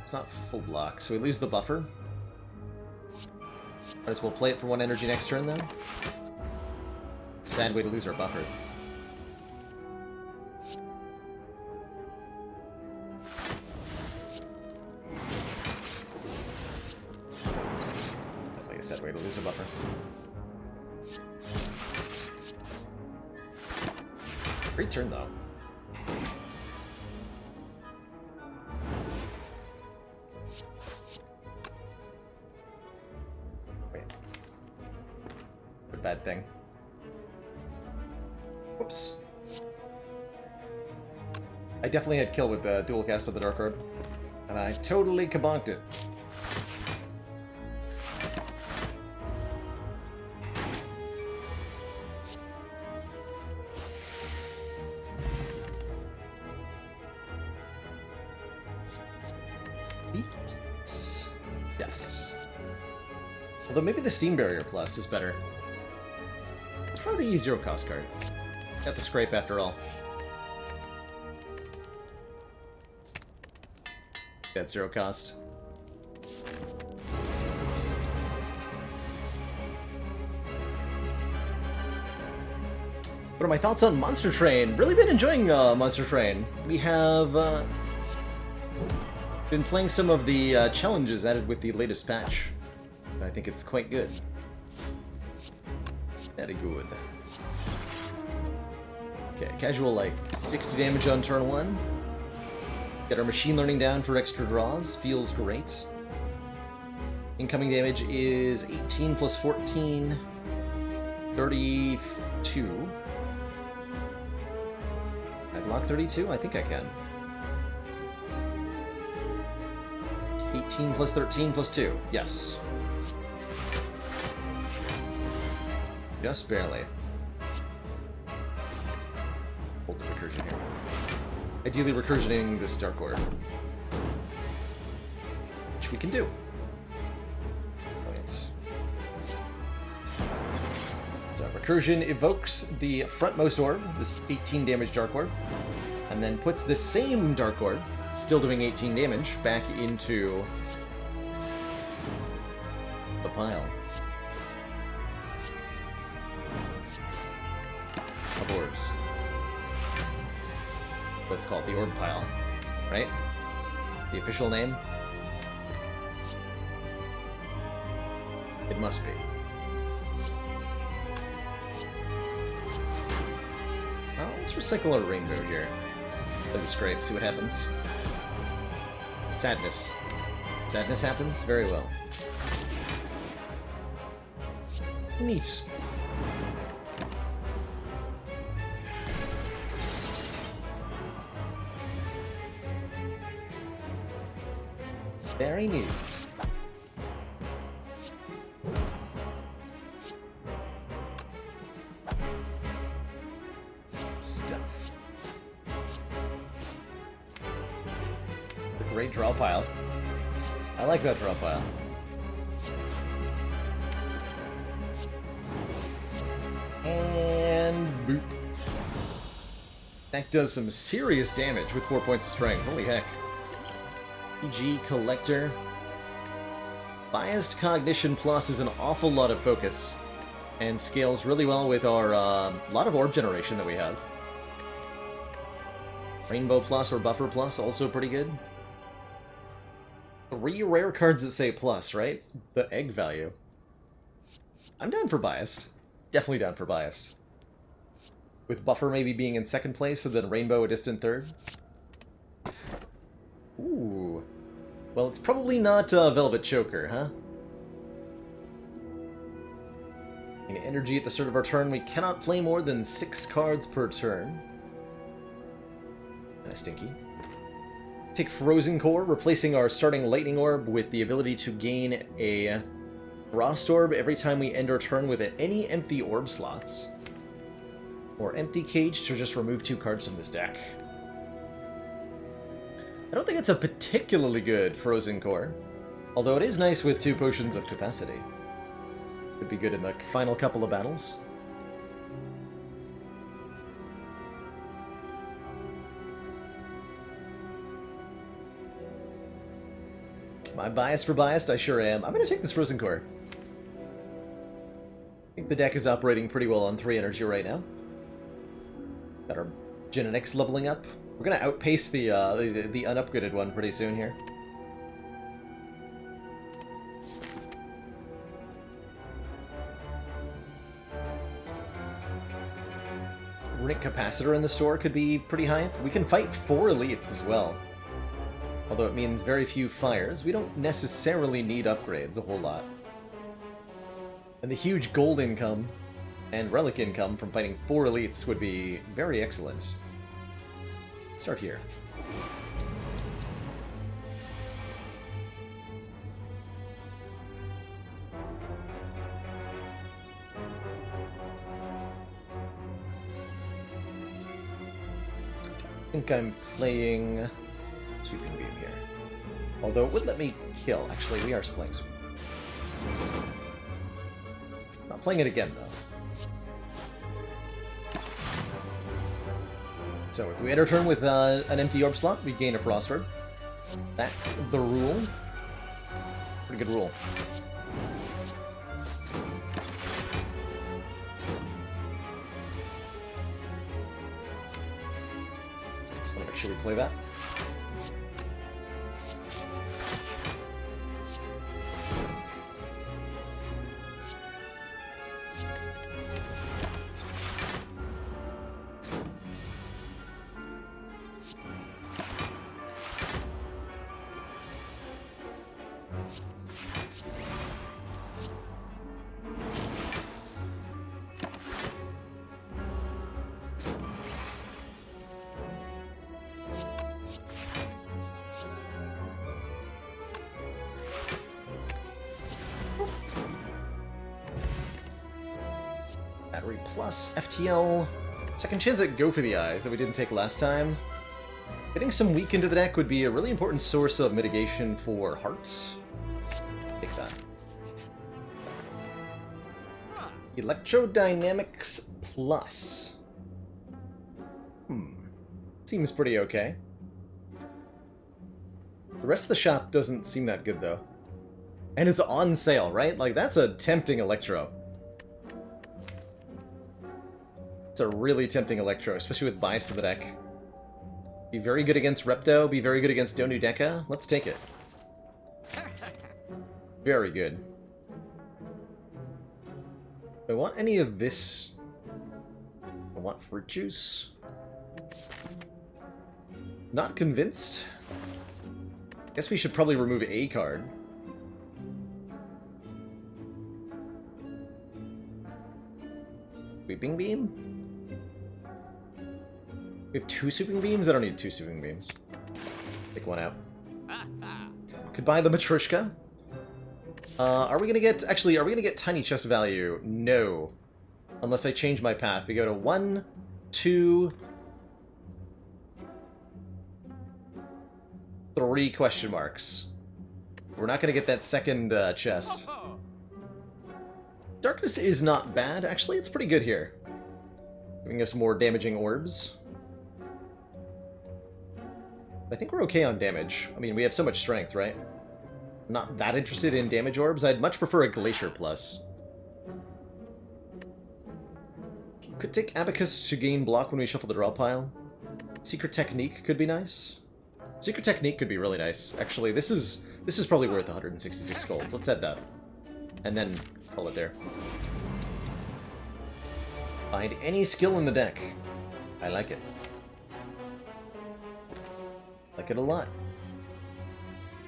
Speaker 2: It's not full block, so we lose the buffer. Might as well play it for 1 energy next turn, then. Sad way to lose our buffer. Definitely a sad way to lose a buffer. Great turn, though. Wait. What a bad thing. Whoops. I definitely had kill with the dual cast of the Dark Orb, and I totally kabonked it. Leap Plus. Yes. Although maybe the Steam Barrier Plus is better. Let's try the zero cost card. Got the scrape after all. That's zero cost. What are my thoughts on Monster Train? Really been enjoying Monster Train. We have been playing some of the challenges added with the latest patch. I think it's quite good. Very good. Okay, casual like 60 damage on turn 1. Get our machine learning down for extra draws. Feels great. Incoming damage is 18 plus 14. 32. I'd lock 32? I think I can. 18 plus 13 plus 2. Yes. Just barely. Hold the recursion here. Ideally recursioning this Dark Orb. Which we can do. Brilliant. So recursion evokes the frontmost orb, this 18 damage Dark Orb, and then puts the same Dark Orb, still doing 18 damage, back into the pile of orbs. Let's call it the orb pile, right? The official name? It must be. Oh, let's recycle our rainbow here. Let the scrape, see what happens. Sadness. Sadness happens? Very well. Neat. Very neat. Stuff. The great draw pile. I like that draw pile. And boop. That does some serious damage with 4 points of strength. Holy heck. PG Collector. Biased Cognition Plus is an awful lot of focus and scales really well with our lot of orb generation that we have. Rainbow Plus or Buffer Plus, also pretty good. 3 rare cards that say plus, right? The egg value. I'm down for Biased. Definitely down for Biased. With Buffer maybe being in second place and then Rainbow a distant third. Ooh. Well, it's probably not Velvet Choker, huh? In energy at the start of our turn, we cannot play more than 6 cards per turn. Kinda stinky. Take Frozen Core, replacing our starting Lightning Orb with the ability to gain a Frost Orb every time we end our turn with any empty orb slots. Or Empty Cage to just remove 2 cards from this deck. I don't think it's a particularly good Frozen Core, although it is nice with 2 potions of capacity. Could be good in the final couple of battles. Am I biased for biased? I sure am. I'm going to take this Frozen Core. I think the deck is operating pretty well on 3 energy right now. Got our genetics leveling up. We're gonna outpace the unupgraded one pretty soon here. Runic Capacitor in the store could be pretty hype. We can fight 4 elites as well. Although it means very few fires, we don't necessarily need upgrades a whole lot. And the huge gold income and relic income from fighting 4 elites would be very excellent. Let's start here. I think I'm playing Sweeping Beam here. Although it would let me kill. Actually, we are playing. Not playing it again, though. So if we end our turn with an empty orb slot, we gain a Frost Orb. That's the rule. Pretty good rule. Just want to make sure we play that. Battery plus FTL. Second chance at Go for the Eyes that we didn't take last time. Getting some weak into the deck would be a really important source of mitigation for hearts. Take that. Electrodynamics plus. Seems pretty okay. The rest of the shop doesn't seem that good, though. And it's on sale, right? Like, that's a tempting Electro. It's a really tempting Electro, especially with bias to the deck. Be very good against Repto, be very good against Donu Deka. Let's take it. Very good. Do I want any of this? I want fruit juice. Not convinced. Guess we should probably remove a card. Sweeping Beam? We have 2 Sweeping Beams? I don't need 2 Sweeping Beams. Take one out. Could buy the Matryoshka. Are we gonna get... Actually, are we gonna get Tiny Chest value? No. Unless I change my path. We go to 1, 2... 3 question marks. We're not gonna get that second chest. Darkness is not bad. Actually, it's pretty good here. Giving us more damaging orbs. I think we're okay on damage. I mean, we have so much strength, right? I'm not that interested in damage orbs. I'd much prefer a Glacier Plus. Could take Abacus to gain block when we shuffle the draw pile. Secret Technique could be nice. Secret Technique could be really nice. Actually, this is probably worth 166 gold. Let's add that. And then call it there. Find any skill in the deck. I like it. Like it a lot.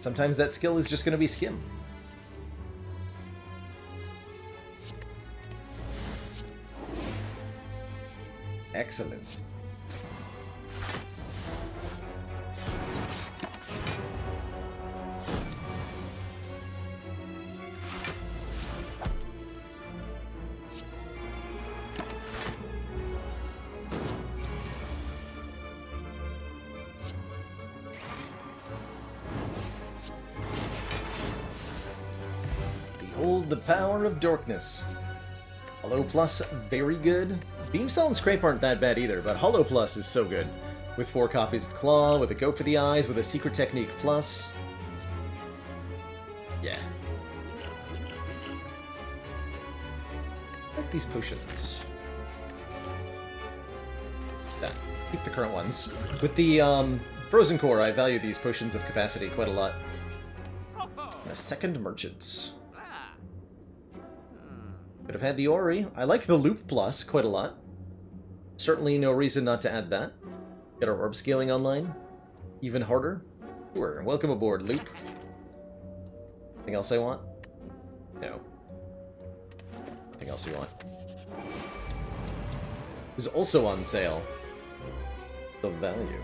Speaker 2: Sometimes that skill is just going to be Skim. Excellent. Behold the power of Darkness. Hollow Plus, very good. Beam Cell and Scrape aren't that bad either, but Hollow Plus is so good. With 4 copies of Claw, with a Go for the Eyes, with a Secret Technique Plus. Yeah. I like these potions. That. Keep the current ones. With the Frozen Core, I value these potions of capacity quite a lot. And a second Merchant. Could have had the Ori. I like the Loop Plus quite a lot. Certainly no reason not to add that. Get our orb scaling online. Even harder. Sure. Welcome aboard, Loop. Anything else I want? No. Nothing else you want. It was also on sale. The value.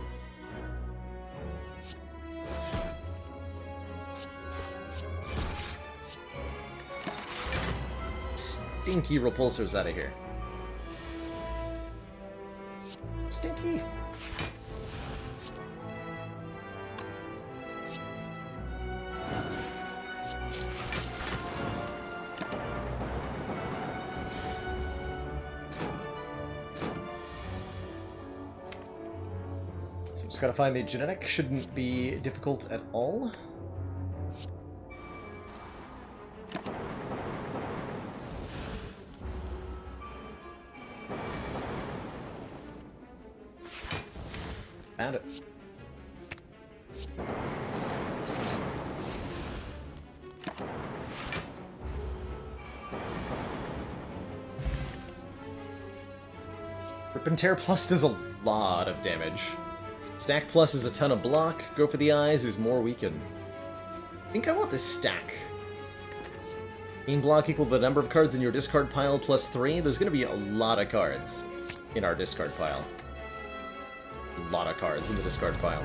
Speaker 2: Stinky repulsors out of here. Stinky. gotta find the genetic. Shouldn't be difficult at all. Found it. Rip and Tear Plus does a lot of damage. Stack Plus is a ton of block. Go for the Eyes is more weaken. I think I want this stack. Mean block equal to the number of cards in your discard pile plus 3. There's going to be a lot of cards in our discard pile. A lot of cards in the discard pile.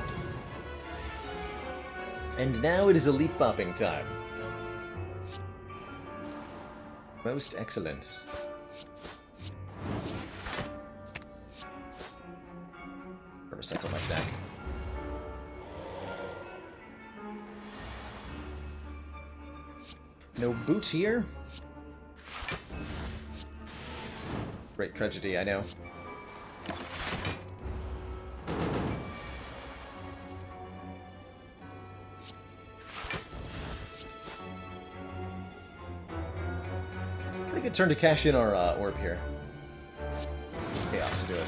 Speaker 2: And now it is elite bopping time. Most excellent. Recycle my stack. No boot here? Great tragedy, I know. Pretty good turn to cash in our orb here. Chaos to do it.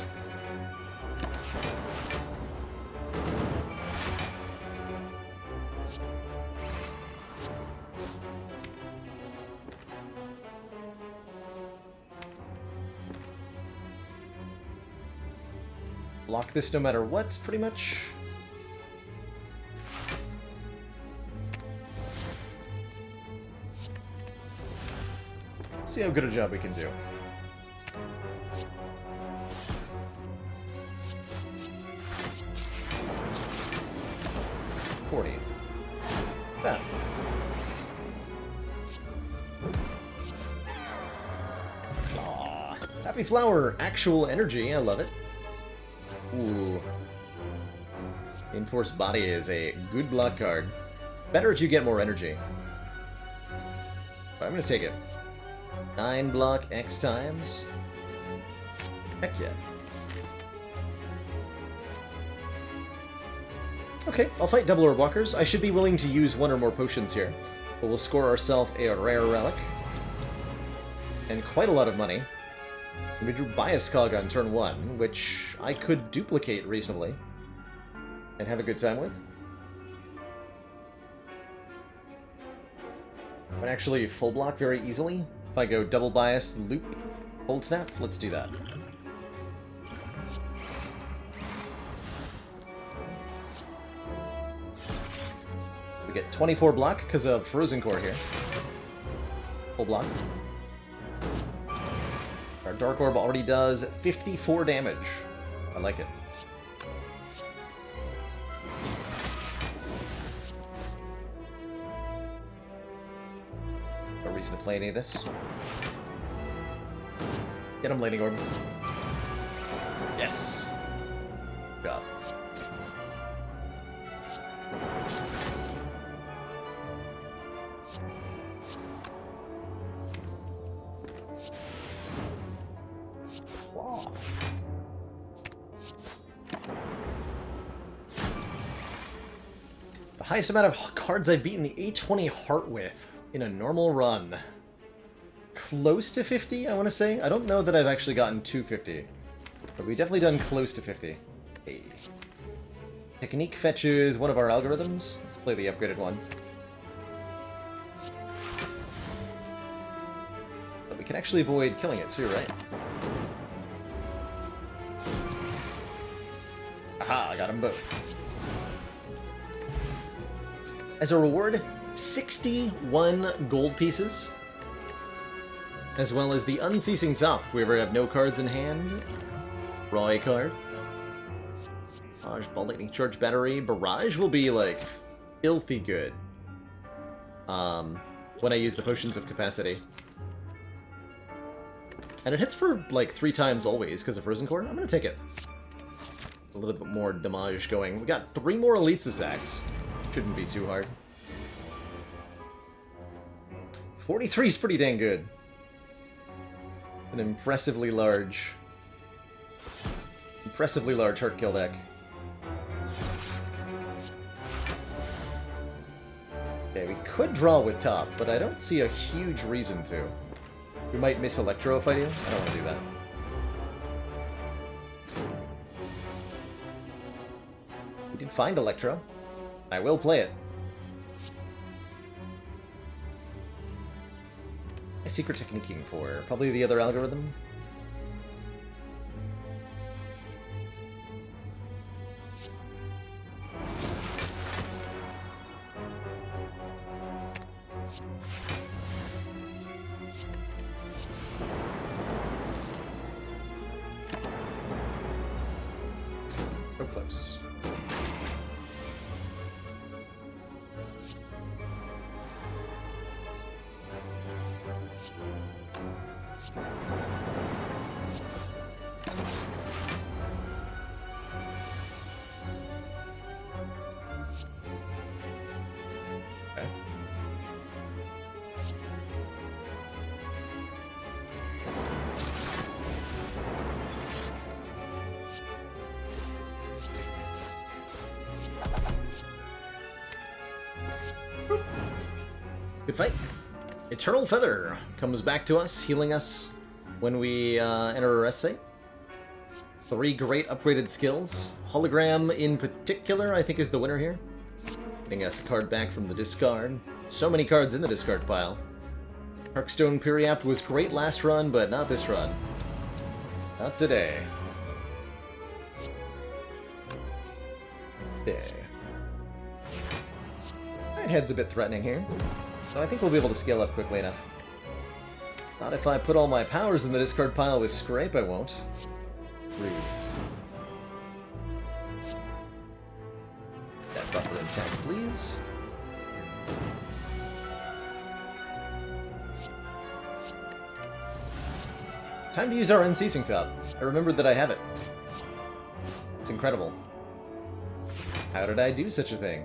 Speaker 2: Block this no matter what, pretty much. Let's see how good a job we can do. $40. That. Aw. Happy Flower, actual energy, I love it. Ooh. Enforced Body is a good block card. Better if you get more energy. But I'm gonna take it. 9 block X times. Heck yeah. Okay, I'll fight double orb walkers. I should be willing to use one or more potions here. But we'll score ourselves a rare relic. And quite a lot of money. We drew Bias Cog on turn 1, which I could duplicate reasonably and have a good time with. I can actually full block very easily. If I go double bias, loop, hold snap, let's do that. We get 24 block because of Frozen Core here. Full block. Our Dark Orb already does 54 damage. I like it. No reason to play any of this. Get him, Lightning Orb. Yes! Good job. The highest amount of cards I've beaten the A20 Heart with in a normal run. Close to 50, I want to say. I don't know that I've actually gotten to 50, but we've definitely done close to 50. Hey. Technique fetches one of our algorithms. Let's play the upgraded one. But we can actually avoid killing it too, right? Aha, I got them both. As a reward, 61 gold pieces, as well as the Unceasing Top. If we ever have no cards in hand, draw a card. Barrage, Ball Lightning Charge Battery. Barrage will be, like, filthy good when I use the Potions of Capacity. And it hits for, like, 3 times always because of Frozen Core. I'm going to take it. A little bit more damage going. We got 3 more Elites attacks. Shouldn't be too hard. 43 is pretty dang good. An impressively large heart kill deck. Okay, we could draw with top, but I don't see a huge reason to. We might miss Electro if I do. I don't want to do that. We did find Electro. I will play it. A secret techniquing for probably the other algorithm. So close. Okay. Good fight. Eternal Feather comes back to us, healing us when we enter a rest site. 3 great upgraded skills. Hologram in particular, I think, is the winner here. Getting us a card back from the discard. So many cards in the discard pile. Hearthstone Periapt was great last run, but not this run. Not today. There. Alright, head's a bit threatening here. So I think we'll be able to scale up quickly enough. Not if I put all my powers in the discard pile with Scrape, I won't. Rude. That buffer intact, please. Time to use our Unceasing Top. I remembered that I have it. It's incredible. How did I do such a thing?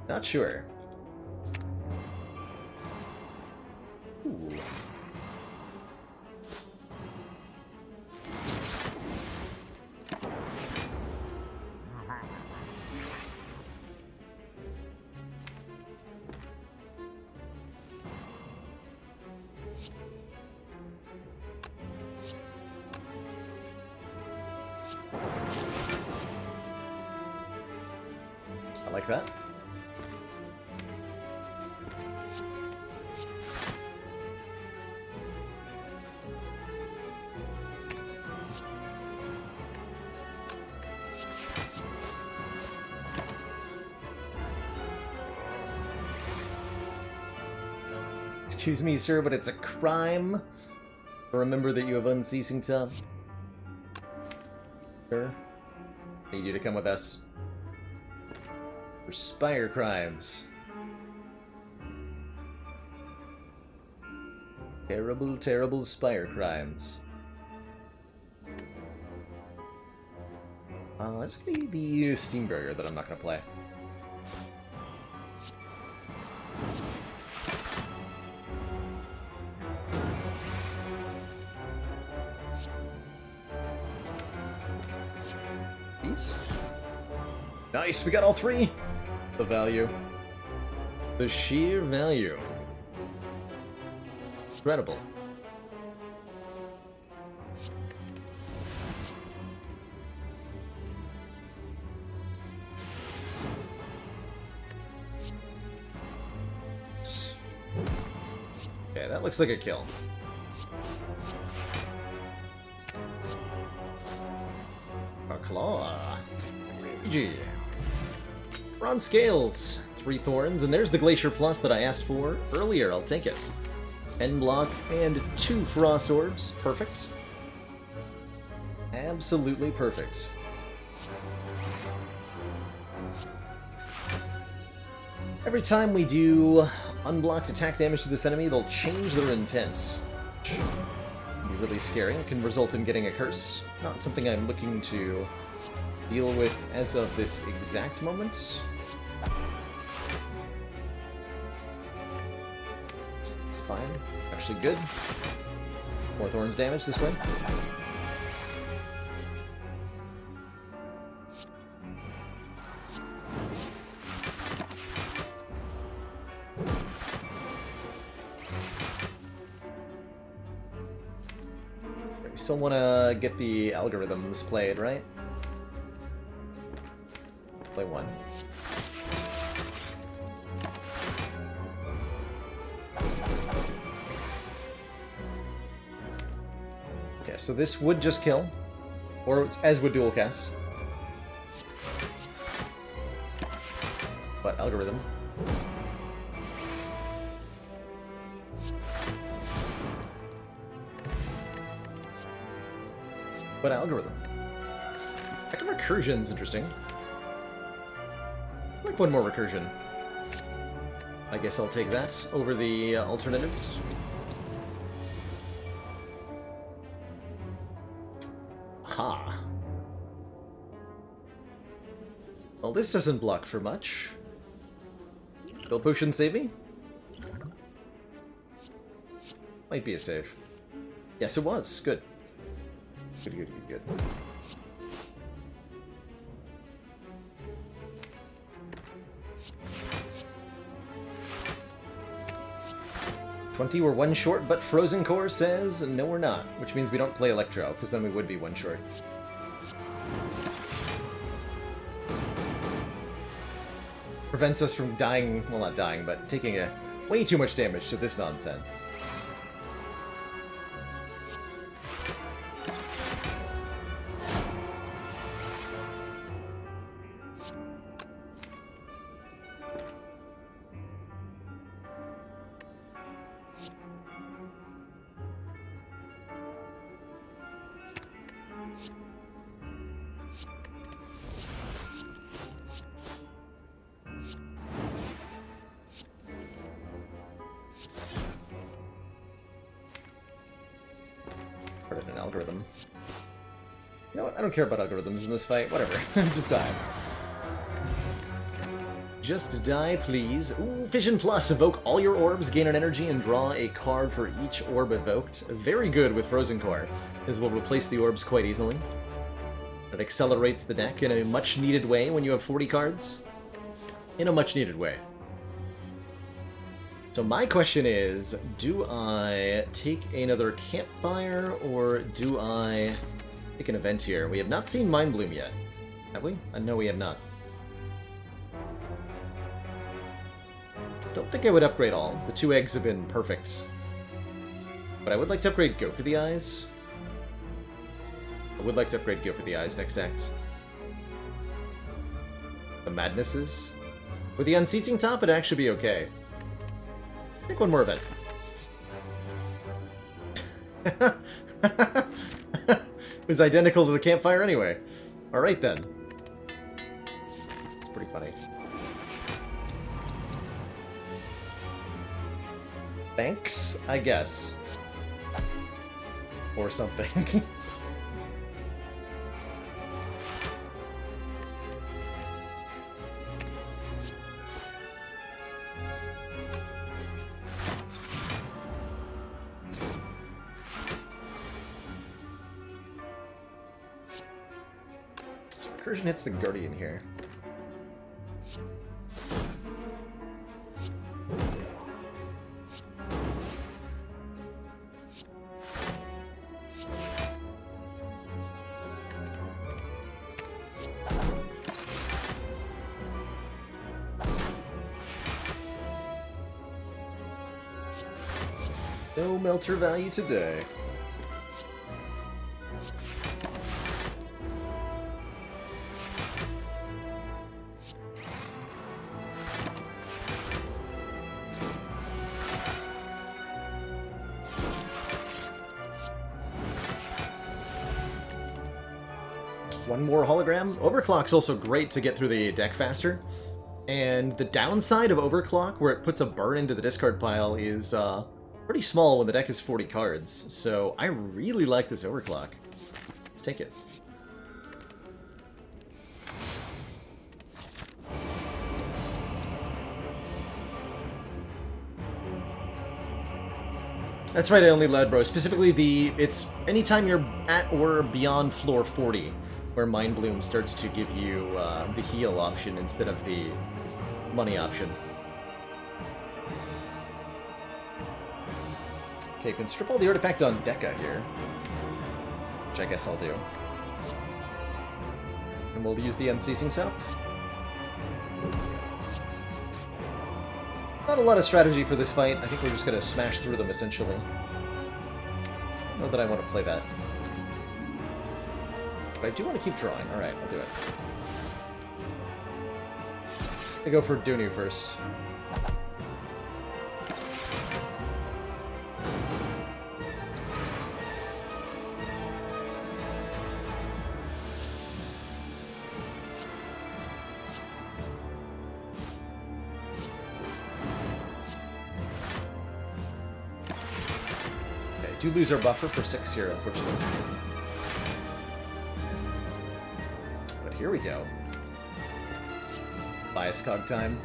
Speaker 2: Not sure. Ooh. I like that. Excuse me, sir, but it's a crime to remember that you have Unceasing Top. Sir, I need you to come with us. For Spire crimes. Terrible, terrible Spire crimes. It's gonna be the Steam Barrier that I'm not gonna play. These? Nice, we got all 3! The value. The sheer value. Incredible. Okay, that looks like a kill. A claw. GG. Bronze Scales. 3 Thorns, and there's the Glacier Plus that I asked for earlier. I'll take it. 10 block and 2 Frost Orbs. Perfect. Absolutely perfect. Every time we do unblocked attack damage to this enemy, they'll change their intent. Which can be really scary. It can result in getting a curse. Not something I'm looking to deal with as of this exact moment. It's fine. Actually good. More Thorns damage this way. still want to get the algorithms played, right? Play one. Okay, so this would just kill, or as would dual cast. But algorithm. But algorithm. Second recursion's interesting. I like one more recursion. I guess I'll take that over the alternatives. Ha. Well, this doesn't block for much. Will potion save me? Might be a save. Yes, it was. Good. Good, good, good, good. "20, we're one short, but Frozen Core says no, we're not, which means we don't play Electro, because then we would be one short. Prevents us from dying, well, not dying, but taking way too much damage to this nonsense. An algorithm. You know what? I don't care about algorithms in this fight. Whatever. Just die. Just die, please. Ooh, Fission Plus. Evoke all your orbs, gain an energy, and draw a card for each orb evoked. Very good with Frozen Core, as we'll replace the orbs quite easily. It accelerates the deck in a much-needed way when you have 40 cards. In a much-needed way. So my question is, do I take another campfire, or do I take an event here? We have not seen Mind Bloom yet. Have we? No, we have not. Don't think I would upgrade all. The 2 eggs have been perfect. But I would like to upgrade Go for the Eyes. I would like to upgrade Go for the Eyes next act. The Madnesses. With the Unceasing Top, it'd actually be okay. Take one more event. It was identical to the campfire anyway. Alright then. It's pretty funny. Thanks, I guess. Or something. Recursion hits the Guardian here. No Melter value today. One more hologram. Overclock's also great to get through the deck faster. And the downside of Overclock, where it puts a burn into the discard pile, is pretty small when the deck is 40 cards. So I really like this Overclock. Let's take it. That's right, I only led, bro. Specifically, it's anytime you're at or beyond floor 40, where Mind Bloom starts to give you the heal option instead of the money option. Okay, can strip all the artifact on Deca here. which I guess I'll do. And we'll use the Unceasing Sap. Not a lot of strategy for this fight. I think we're just going to smash through them, essentially. I don't know that I want to play that. But I do want to keep drawing. Alright, I'll do it. I go for Dunu first. Do lose our buffer for 6 here, unfortunately. But here we go. Bias cog time.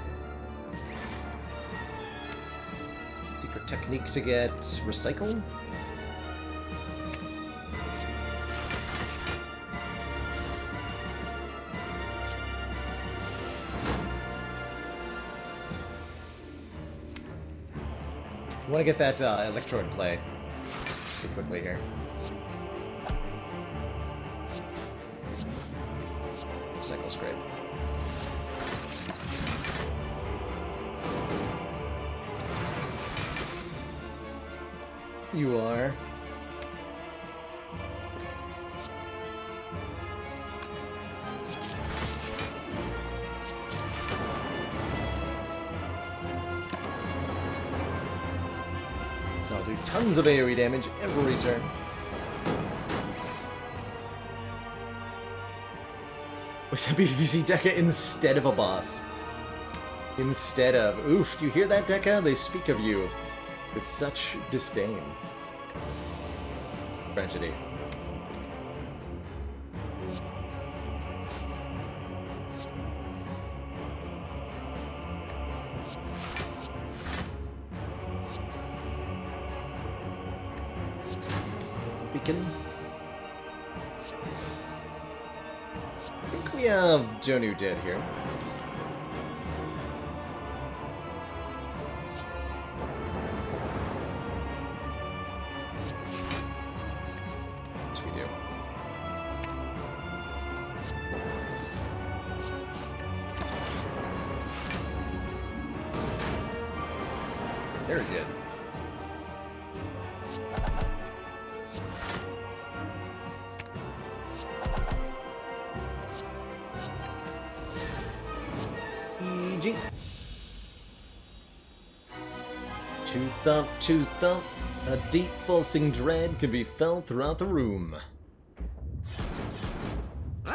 Speaker 2: Secret technique to get recycle. You want to get that electro in play quickly here. Cycle scrape. You are. So I'll do tons of AoE damage every turn. Was that BVC Deca instead of a boss? Instead of... Oof, do you hear that, Deca? They speak of you with such disdain. Tragedy. Beacon. I think we have Jonu dead here. Yes, we do. Very good. EG. Two thump, a deep pulsing dread can be felt throughout the room.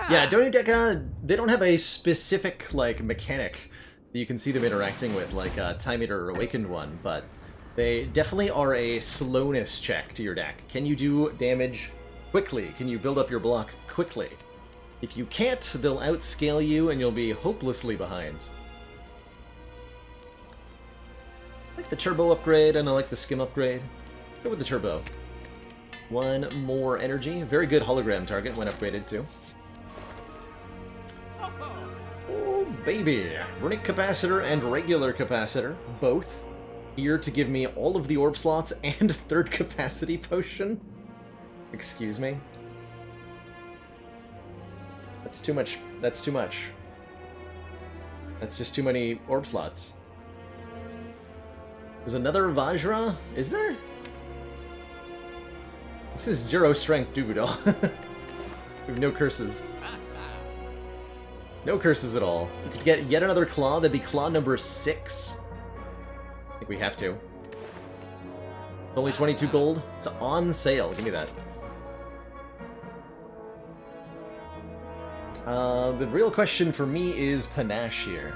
Speaker 2: Yeah, Donu Deca, they don't have a specific, like, mechanic that you can see them interacting with, like a Time Eater or Awakened one, but they definitely are a slowness check to your deck. Can you do damage quickly? Can you build up your block quickly? If you can't, they'll outscale you and you'll be hopelessly behind. I like the turbo upgrade and I like the skim upgrade. Go with the turbo. One more energy. Very good hologram target when upgraded too. Oh baby! Runic capacitor and regular capacitor, both here to give me all of the orb slots and third capacity potion. Excuse me. That's too much. That's too much. That's just too many orb slots. There's another Vajra? Is there? This is 0 strength Dubudal. We have no curses. No curses at all. You could get yet another claw. That'd be claw number 6. I think we have to. Only 22 gold. It's on sale. Give me that. The real question for me is Panache here.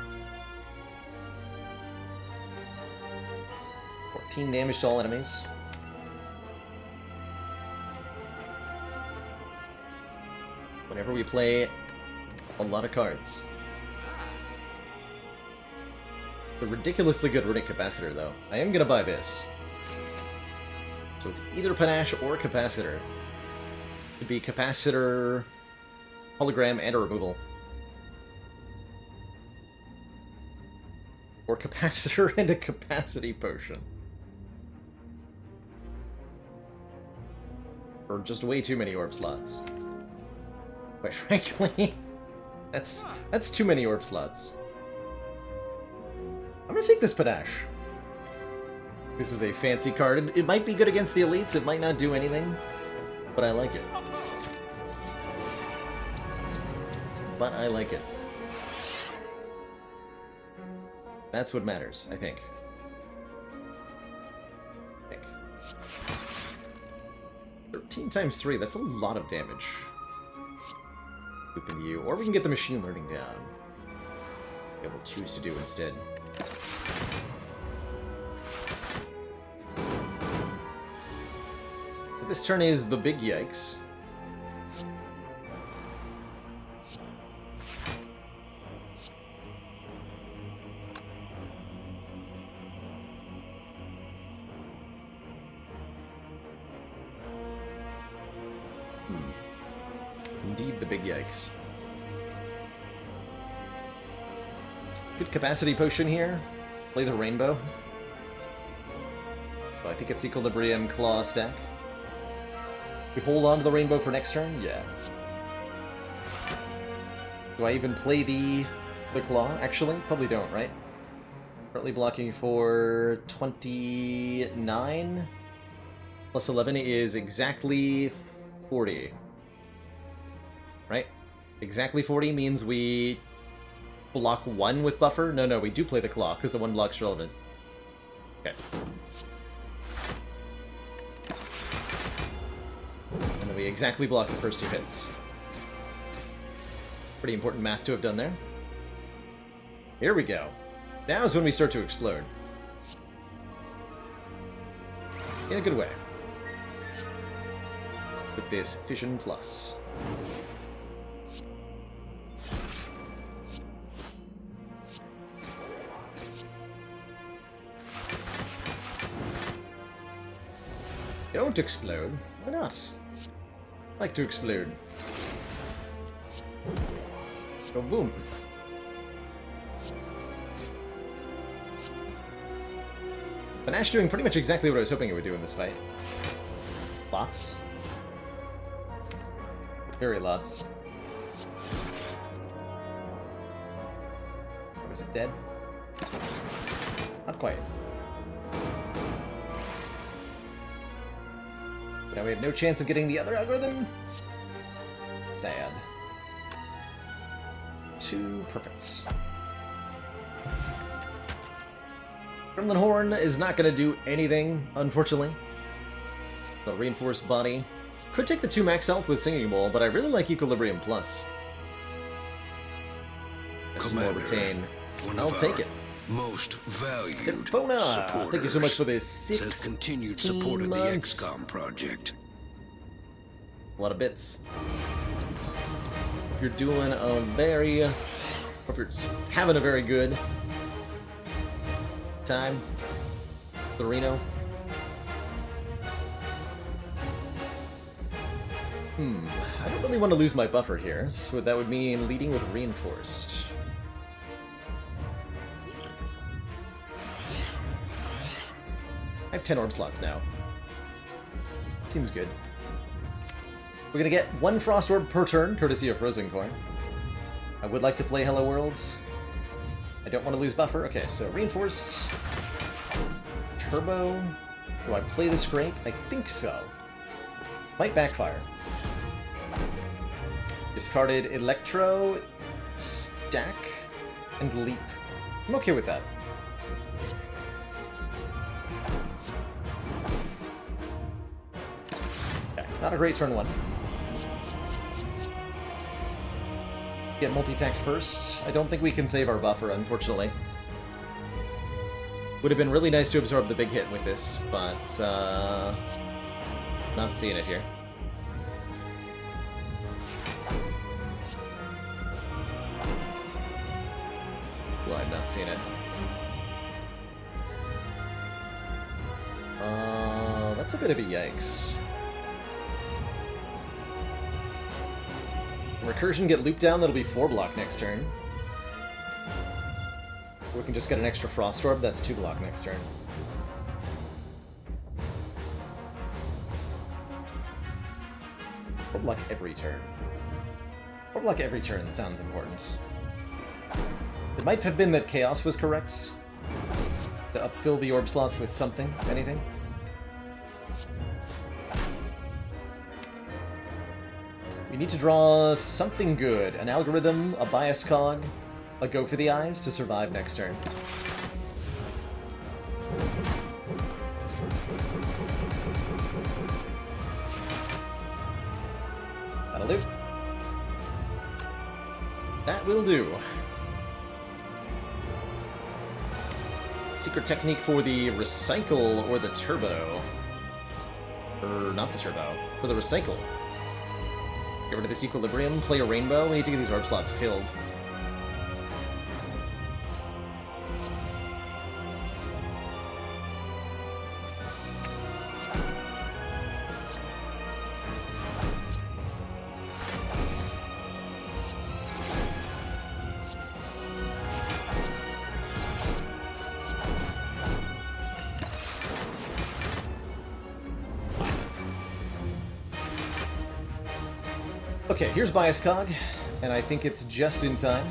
Speaker 2: 14 damage to all enemies. Whenever we play a lot of cards. The ridiculously good Runic Capacitor, though. I am gonna buy this. So it's either Panache or Capacitor. It'd be Capacitor, Hologram, and a removal. Or Capacitor and a Capacity Potion. Or just way too many orb slots. Quite frankly, that's too many orb slots. I'm gonna take this Panache. This is a fancy card. It might be good against the elites, it might not do anything, but I like it. But I like it. That's what matters, I think. 13 times 3, that's a lot of damage. Within you. Or we can get the machine learning down. Yeah, we'll choose to do instead. This turn is the big yikes. Indeed, the big yikes. Good capacity potion here. Play the rainbow. Oh, I think it's Equilibrium Claw stack. We hold on to the rainbow for next turn? Yeah. Do I even play the claw? Actually, probably don't, right? Currently blocking for 29. Plus 11 is exactly 40. Right? Exactly 40 means we block 1 with buffer? No, we do play the claw, because the 1 block's relevant. Okay. And then we exactly block the first 2 hits. Pretty important math to have done there. Here we go. Now is when we start to explode. In a good way. With this Fission Plus. Don't explode. Why not? I like to explode. Go boom. Panache doing pretty much exactly what I was hoping it would do in this fight. Lots. Very lots. Oh, is it dead? Not quite. But now we have no chance of getting the other algorithm. Sad. 2 perfect. Gremlin Horn is not going to do anything, unfortunately. The reinforced body. Could take the 2 max health with Singing Bowl, but I really like Equilibrium Plus.
Speaker 1: Commander,
Speaker 2: retain.
Speaker 1: one
Speaker 2: I'll
Speaker 1: of
Speaker 2: take
Speaker 1: our
Speaker 2: it.
Speaker 1: most valued
Speaker 2: Bona!
Speaker 1: supporters.
Speaker 2: Thank you so much for this 6
Speaker 1: says continued support of the
Speaker 2: months.
Speaker 1: XCOM project.
Speaker 2: A lot of bits. Hope you're doing a very... hope you're having a very good time. The Reno. I don't really want to lose my buffer here, so that would mean leading with Reinforced. I have 10 orb slots now. Seems good. We're gonna get 1 Frost Orb per turn, courtesy of Frozen Coin. I would like to play Hello Worlds. I don't want to lose buffer. Okay, so Reinforced. Turbo. Do I play the Scrape? I think so. Might backfire. Discarded Electro, Stack, and Leap. I'm okay with that. Okay, not a great turn 1. Get multi-tacked first. I don't think we can save our buffer, unfortunately. Would have been really nice to absorb the big hit with this, but not seeing it here. Well, I'm not seeing it. That's a bit of a yikes. Recursion get looped down, that'll be 4 block next turn. We can just get an extra Frost Orb, that's 2 block next turn. Orb luck every turn. Orb luck every turn sounds important. It might have been that Chaos was correct. To upfill the orb slots with something, anything. We need to draw something good. An algorithm, a bias cog, a go for the eyes to survive next turn. That'll do. That will do. Secret technique for the recycle or the turbo. Or not the turbo. For the recycle. Get rid of this equilibrium, play a rainbow. We need to get these orb slots filled. Okay, here's Bias Cog, and I think it's just in time.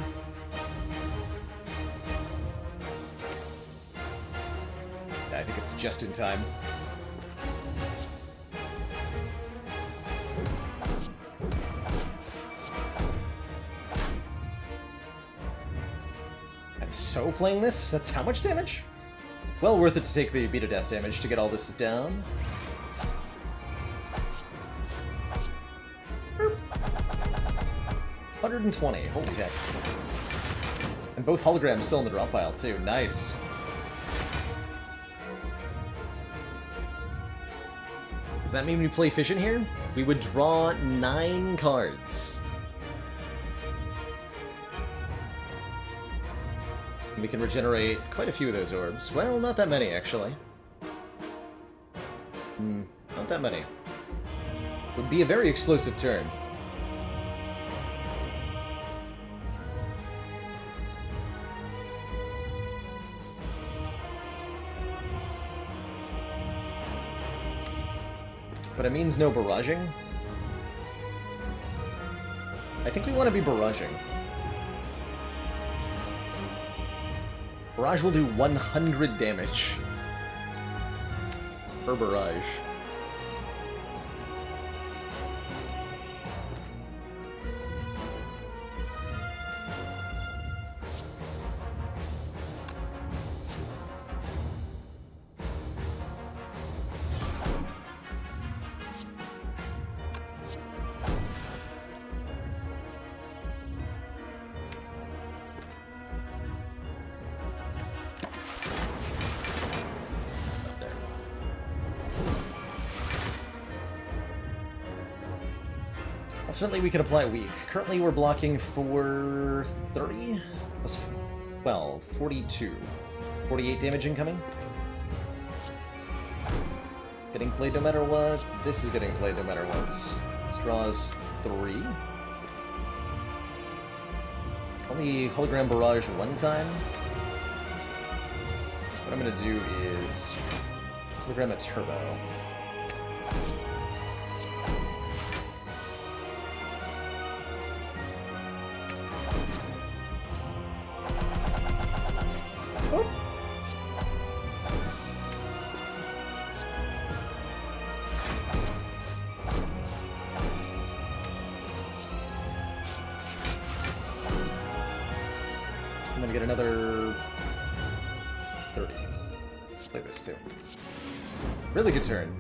Speaker 2: Yeah, I think it's just in time. I'm so playing this? That's how much damage? Well worth it to take the beat of death damage to get all this down. 120, holy heck. And both holograms still in the drop pile, too. Nice. Does that mean we play Fission here? We would draw 9 cards. And we can regenerate quite a few of those orbs. Well, not that many, actually. Not that many. Would be a very explosive turn. But it means no barraging. I think we want to be barraging. Barrage will do 100 damage per barrage. Certainly we can apply weak. Currently we're blocking for 30? Well, 42. 48 damage incoming. Getting played no matter what. This is getting played no matter what. This draws 3. Only hologram barrage one time. What I'm gonna do is hologram a turbo. Oh. I'm gonna get another 30. Let's play this too. Really good turn.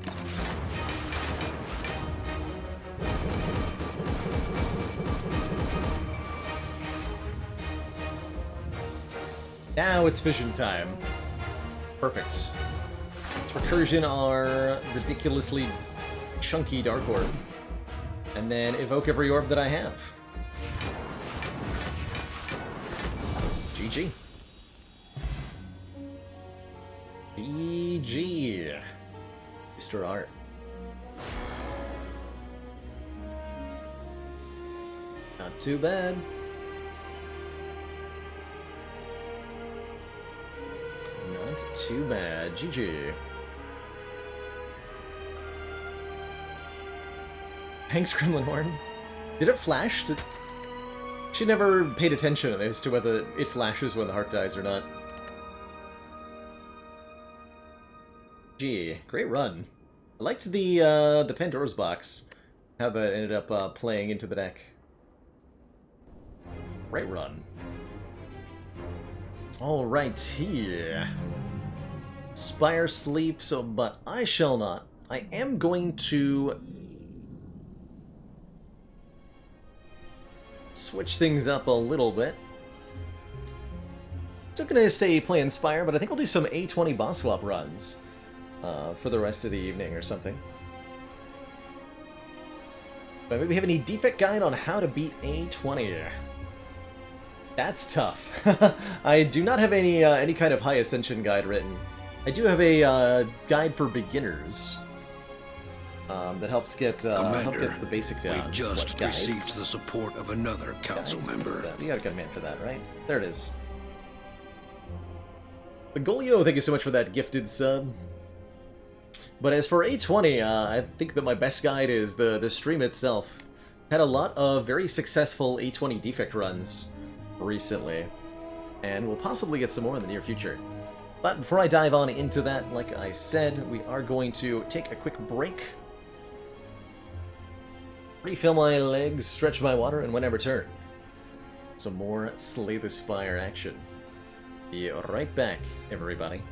Speaker 2: Now it's Fission time. Perfect. Let's recursion our ridiculously chunky Dark Orb. And then evoke every orb that I have. GG. GG. Mr. Art. Not too bad. Not too bad. GG. Thanks, Gremlin Horn. Did it flash? She never paid attention as to whether it flashes when the heart dies or not. Gee, great run. I liked the Pandora's box. How that ended up playing into the deck. Great run. Alright, here. Spire sleep, but I shall not. I am going to switch things up a little bit. Still gonna stay playing Spire, but I think I'll do some A20 boss swap runs for the rest of the evening or something. But maybe have any defect guide on how to beat A20. That's tough. I do not have any kind of high ascension guide written. I do have a guide for beginners that helps gets the basic down.
Speaker 1: We just received the support of another council member.
Speaker 2: We got a command for that, right? There it is. Begolio, thank you so much for that gifted sub. But as for A20, I think that my best guide is the stream itself. Had a lot of very successful A20 defect runs recently, and we'll possibly get some more in the near future. But before I dive on into that, like I said, we are going to take a quick break, refill my legs, stretch my water, and when I return, some more Slay the Spire action. Be right back, everybody.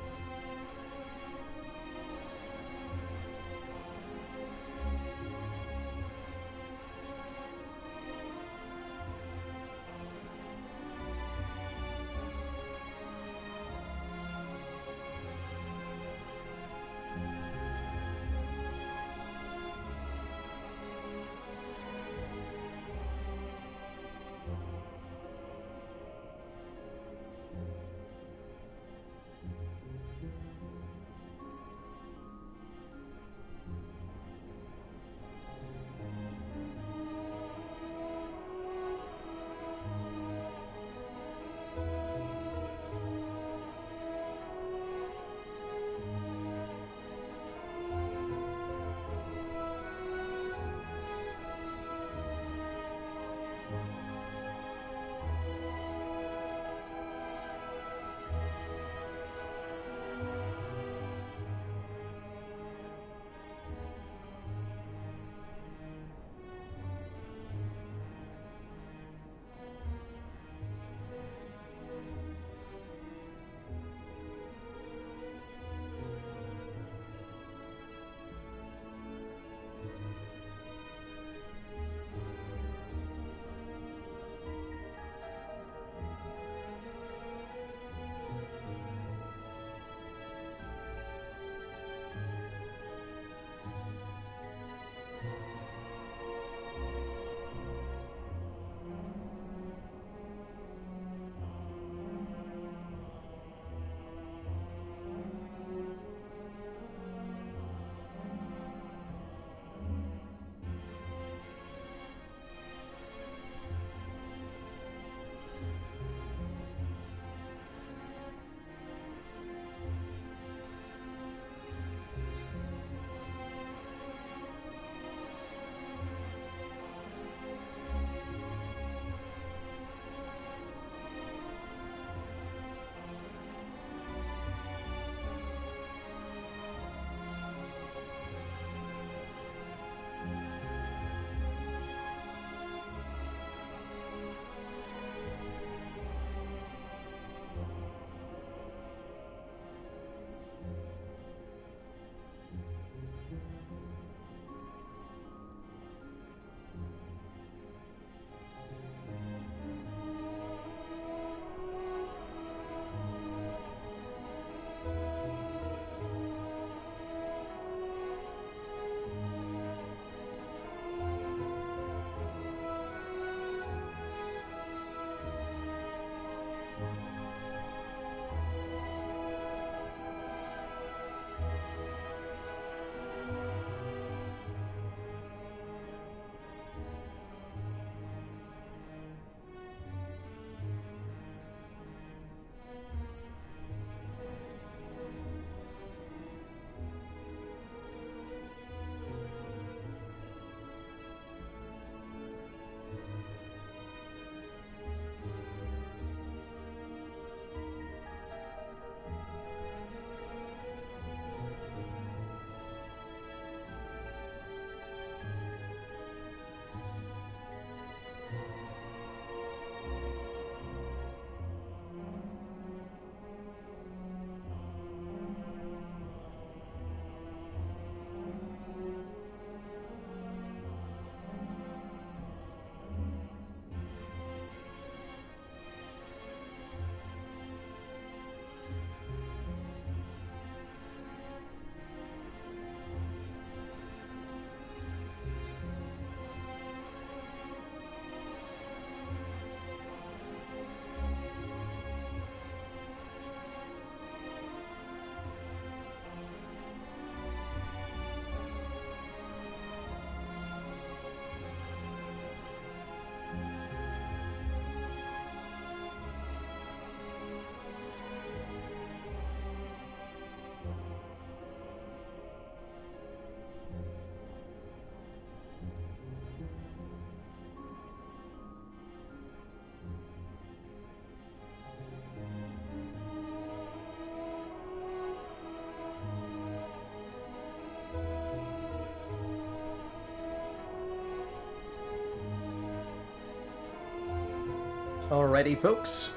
Speaker 2: Alrighty, folks.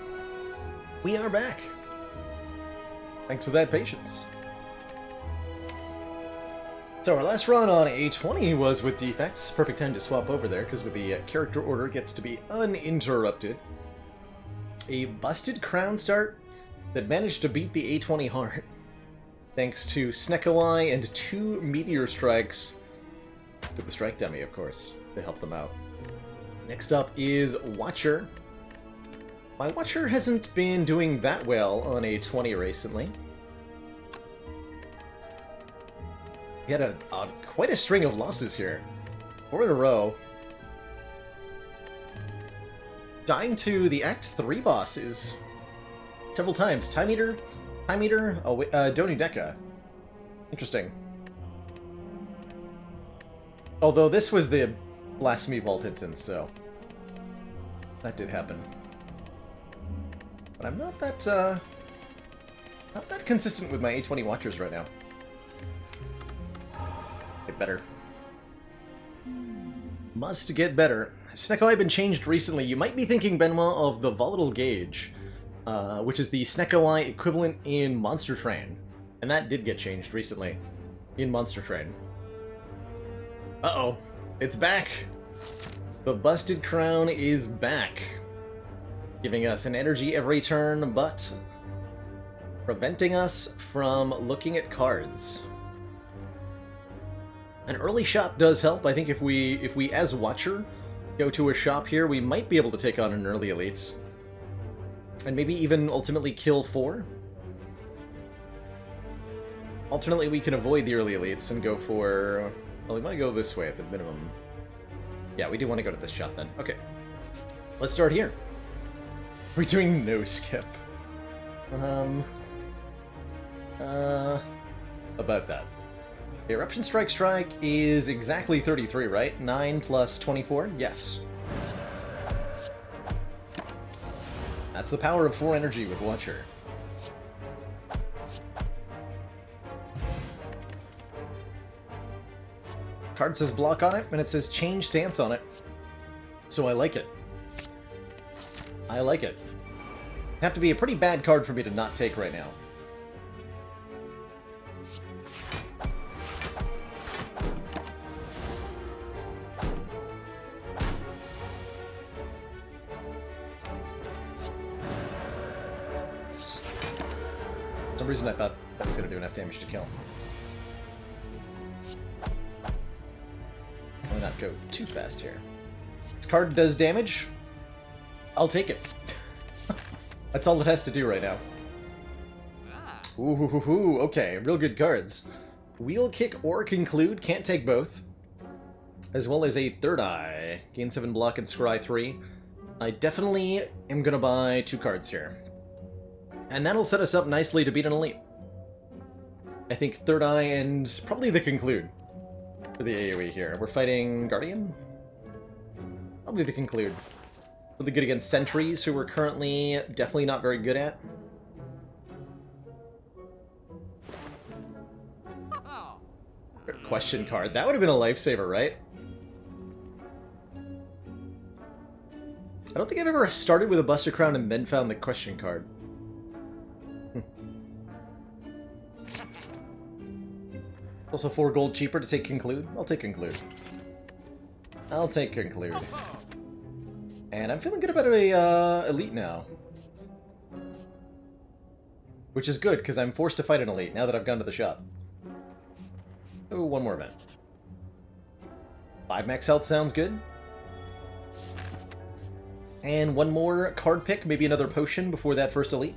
Speaker 2: We are back. Thanks for that patience. So our last run on A20 was with defects. Perfect time to swap over there, because with the character order gets to be uninterrupted. A busted crown start that managed to beat the A20 hard, thanks to Snekawai and 2 meteor strikes with the strike dummy, of course, to help them out. Next up is Watcher. My Watcher hasn't been doing that well on A20 recently. He had quite a string of losses here. 4 in a row. Dying to the Act 3 bosses several times. Time Eater, Donudeka. Interesting. Although this was the Blasphemy Vault instance, so that did happen. But I'm not that consistent with my A20 Watchers right now. Get better. Must get better. Snekawai been changed recently. You might be thinking, Benoit, of the Volatile Gauge, which is the Snekawai equivalent in Monster Train. And that did get changed recently in Monster Train. Uh-oh. It's back! The Busted Crown is back. Giving us an energy every turn, but preventing us from looking at cards. An early shop does help. I think if we as Watcher go to a shop here, we might be able to take on an early elites. And maybe even ultimately kill 4. Alternately, we can avoid the early elites and go for... Well, we want to go this way at the minimum. Yeah, we do want to go to this shop then. Okay. Let's start here. We're doing no skip. About that. The Eruption Strike is exactly 33, right? 9 plus 24? Yes. That's the power of 4 energy with Watcher. Card says block on it, and it says change stance on it. So I like it. I like it. It'd have to be a pretty bad card for me to not take right now. For some reason I thought that was going to do enough damage to kill. Why not go too fast here? This card does damage. I'll take it. That's all it has to do right now. Ooh, okay, real good cards. Wheel Kick or Conclude, can't take both. As well as a Third Eye. Gain 7 block and scry 3. I definitely am gonna buy 2 cards here. And that'll set us up nicely to beat an elite. I think Third Eye and probably the Conclude for the AoE here. We're fighting Guardian? Probably the Conclude. Really good against Sentries, who we're currently definitely not very good at. Question card. That would have been a lifesaver, right? I don't think I've ever started with a Buster Crown and then found the question card. Also 4 gold cheaper to take Conclude. I'll take Conclude. I'll take Conclude. And I'm feeling good about a elite now. Which is good, because I'm forced to fight an elite now that I've gone to the shop. Oh, one more event. 5 max health sounds good. And one more card pick, maybe another potion before that first elite.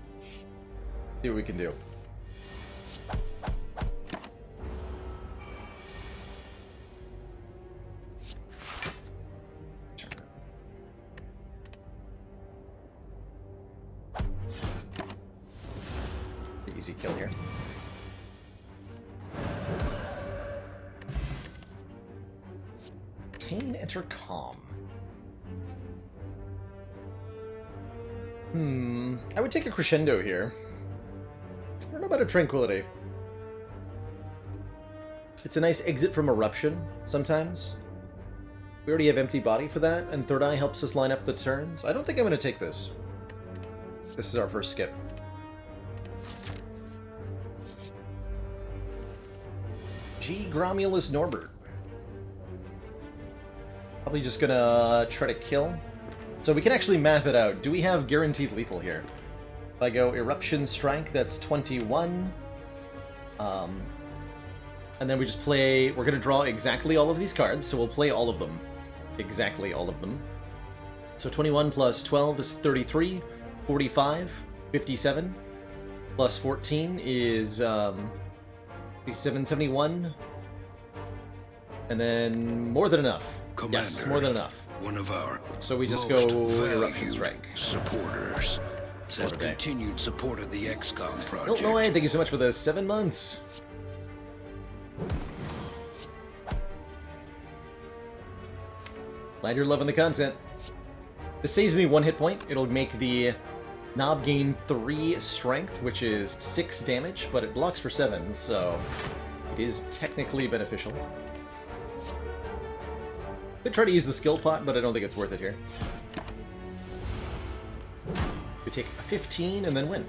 Speaker 2: See what we can do. Easy kill here. Enter calm. I would take a crescendo here. I don't know about a tranquility. It's a nice exit from eruption sometimes. We already have Empty Body for that, and Third Eye helps us line up the turns. I don't think I'm going to take this. This is our first skip. G. Gromulus Norbert. Probably just gonna try to kill. So we can actually math it out. Do we have guaranteed lethal here? If I go Eruption Strike, that's 21. And then we just play... We're gonna draw exactly all of these cards, so we'll play all of them. Exactly all of them. So 21 plus 12 is 33, 45, 57, plus 14 is 57, 71, and then more than enough.
Speaker 1: Commander,
Speaker 2: yes, more than enough.
Speaker 1: One of our
Speaker 2: so we just
Speaker 1: most
Speaker 2: go
Speaker 1: valued
Speaker 2: Eruption Strike.
Speaker 1: Supporters says continued support of the XCOM project.
Speaker 2: Illinois, thank you so much for the 7 months. Glad you're loving the content. This saves me 1 hit point. It'll make the Knob gain 3 strength, which is 6 damage, but it blocks for 7, so it is technically beneficial. Could try to use the skill pot, but I don't think it's worth it here. We take a 15 and then win.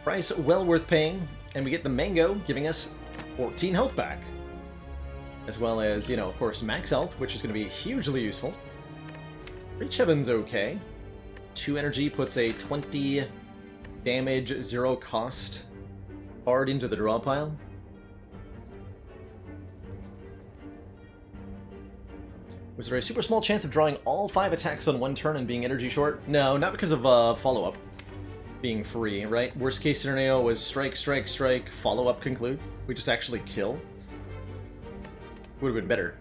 Speaker 2: Price well worth paying, and we get the Mango, giving us 14 health back. As well as, you know, of course, max health, which is going to be hugely useful. Reach Heaven's okay. 2 energy puts a 20 damage, 0 cost card into the draw pile. Was there a super small chance of drawing all 5 attacks on 1 turn and being energy short? No, not because of follow-up being free, right? Worst case scenario was strike, strike, strike, follow-up conclude. We just actually kill. Would have been better.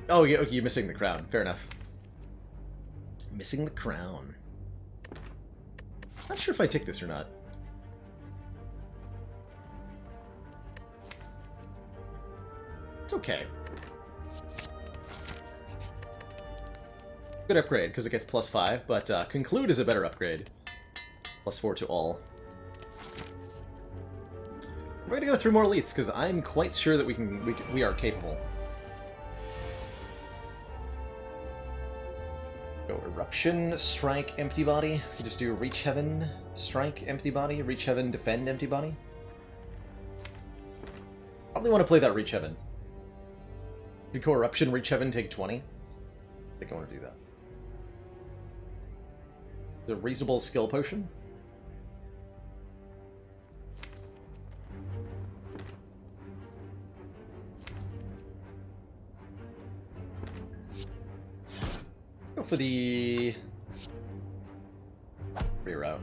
Speaker 2: Oh, yeah, okay, you're missing the crown. Fair enough. Missing the crown. Not sure if I take this or not. It's okay. Good upgrade, because it gets +5, but Conclude is a better upgrade. +4 to all. We're gonna go through more elites, because I'm quite sure that we are capable. Go Eruption, Strike, Empty Body. We just do Reach Heaven, Strike, Empty Body, Reach Heaven, Defend, Empty Body. Probably want to play that Reach Heaven. We go Eruption, Reach Heaven, take 20. I think I want to do that. It's a reasonable skill potion. Go for the reroute.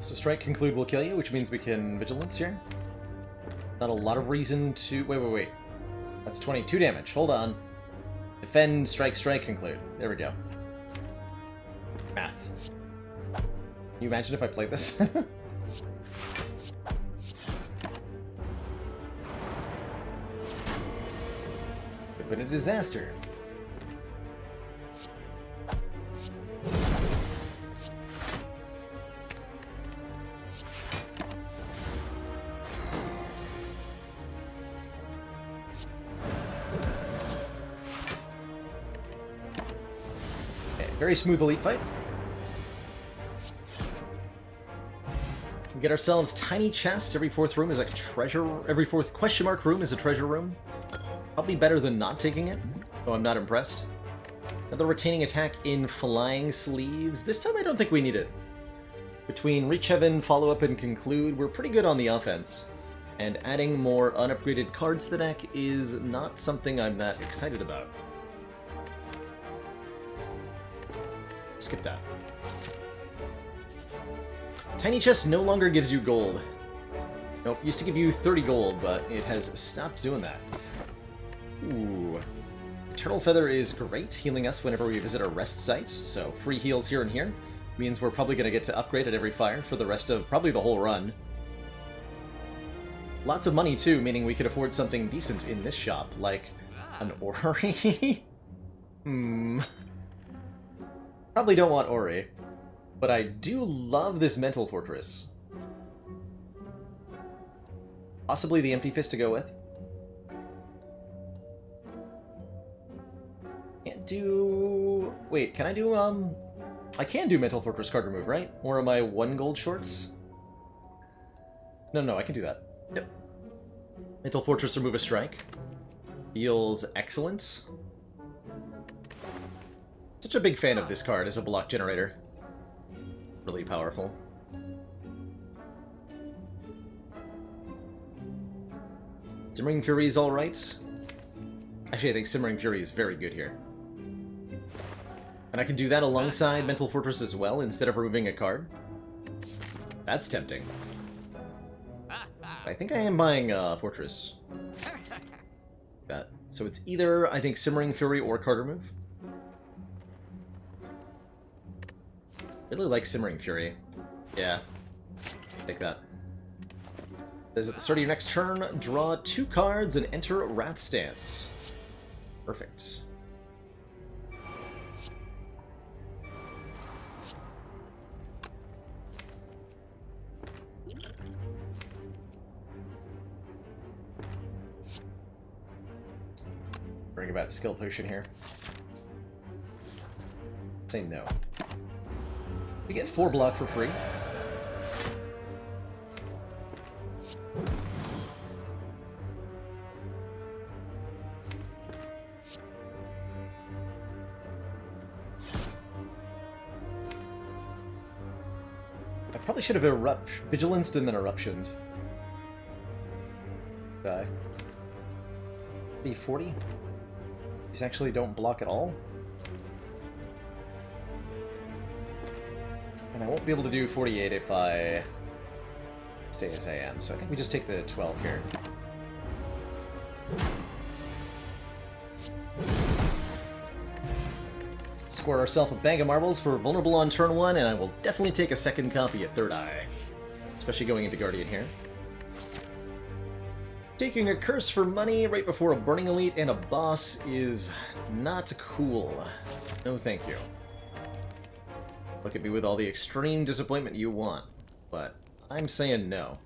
Speaker 2: So Strike Conclude will kill you, which means we can Vigilance here. Not a lot of reason to... Wait. That's 22 damage. Hold on. Defend, Strike, Strike, Conclude. There we go. Math. Can you imagine if I played this? Could have been a disaster. Very smooth elite fight. We get ourselves tiny chest. Every 4th room is like a treasure. Every 4th question mark room is a treasure room. Probably better than not taking it, though I'm not impressed. Another retaining attack in Flying Sleeves. This time I don't think we need it. Between Reach Heaven, Follow Up, and Conclude, we're pretty good on the offense. And adding more unupgraded cards to the deck is not something I'm that excited about. Skip that. Tiny Chest no longer gives you gold. Nope, used to give you 30 gold, but it has stopped doing that. Ooh. Eternal Feather is great, healing us whenever we visit our rest site, so free heals here and here. Means we're probably going to get to upgrade at every fire for the rest of probably the whole run. Lots of money too, meaning we could afford something decent in this shop, like an Ori. Probably don't want Ori. But I do love this mental fortress. Possibly the Empty Fist to go with. Can't do... Wait, can I do, I can do Mental Fortress card remove, right? Or am I 1 gold shorts? No, I can do that. Yep. Mental Fortress remove a strike. Feels excellent. Such a big fan of this card as a block generator. Really powerful. Simmering Fury is alright. Actually, I think Simmering Fury is very good here. And I can do that alongside Mental Fortress as well, instead of removing a card. That's tempting. I think I am buying Fortress. That. So it's either, I think, Simmering Fury or card remove. Really like Simmering Fury. Yeah. Take that. Says at the start of your next turn, draw 2 cards and enter Wrath Stance. Perfect. Bring about skill potion here. Say no. We get 4 block for free. I probably should have vigilanced and then eruptioned. Die. B40? These actually don't block at all. And I won't be able to do 48 if I stay as I am, so I think we just take the 12 here. Score ourselves a bag of marbles for vulnerable on turn 1, and I will definitely take a second copy of Third Eye. Especially going into Guardian here. Taking a curse for money right before a Burning Elite and a boss is not cool. No thank you. Look at me with all the extreme disappointment you want, but I'm saying no.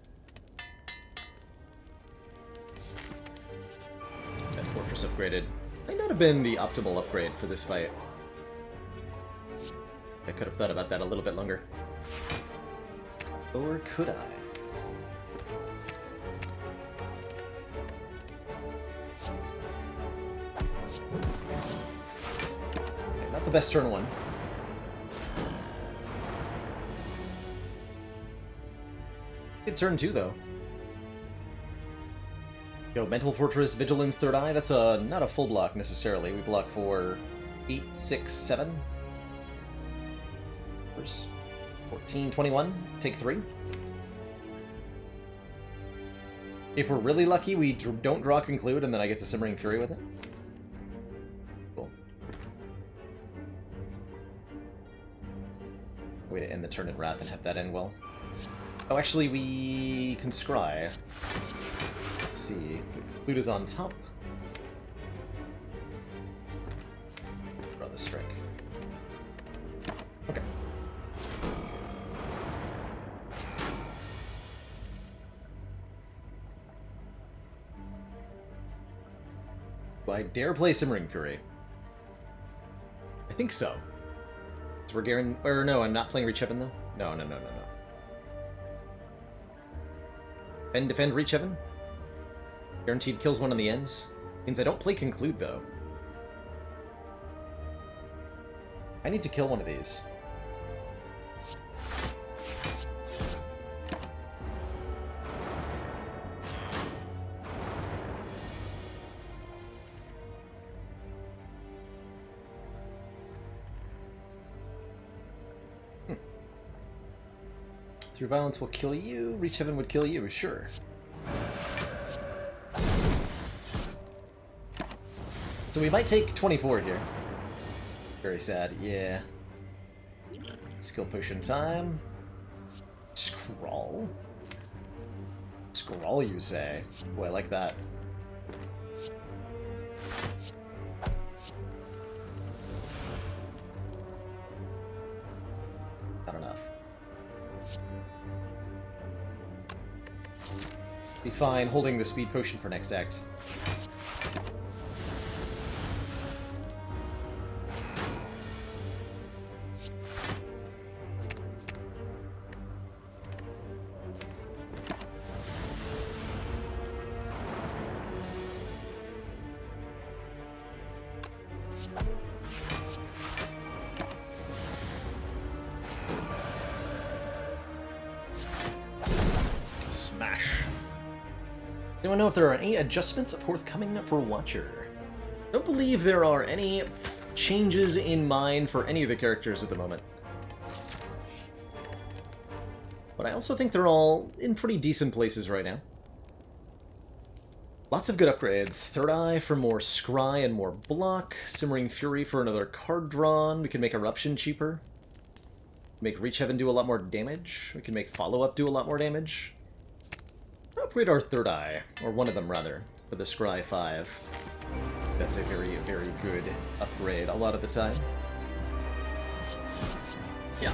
Speaker 2: That fortress upgraded. Might not have been the optimal upgrade for this fight. I could have thought about that a little bit longer. Or could I? Okay, not the best turn 1. Good turn 2, though. Yo, Mental Fortress, Vigilance, Third Eye, that's not a full block, necessarily. We block for 8, 6, 7. 14, 21, take 3. If we're really lucky, we don't draw Conclude, and then I get to Simmering Fury with it. Cool. Way to end the turn in Wrath and have that end well. Oh, actually, we can scry. Let's see. Conclude is on top. Draw the strike. Okay. Do I dare play Simmering Fury? I think so. So we're guaranteed... Or no, I'm not playing Reach Heaven, though? No. Defend, Reach Heaven? Guaranteed kills one on the ends. Means I don't play Conclude, though. I need to kill one of these. Through violence will kill you, Reach Heaven would kill you, sure. So we might take 24 here. Very sad, yeah. Skill potion time. Scrawl? Scrawl, you say? Boy, I like that. I don't know. Be fine holding the speed potion for next act. Anyone know if there are any adjustments forthcoming for Watcher? Don't believe there are any changes in mind for any of the characters at the moment. But I also think they're all in pretty decent places right now. Lots of good upgrades. Third Eye for more Scry and more block. Simmering Fury for another card drawn. We can make Eruption cheaper. Make Reach Heaven do a lot more damage. We can make Follow-Up do a lot more damage. Upgrade our Third Eye, or one of them rather, for the Scry 5. That's a very, very good upgrade a lot of the time. Yeah.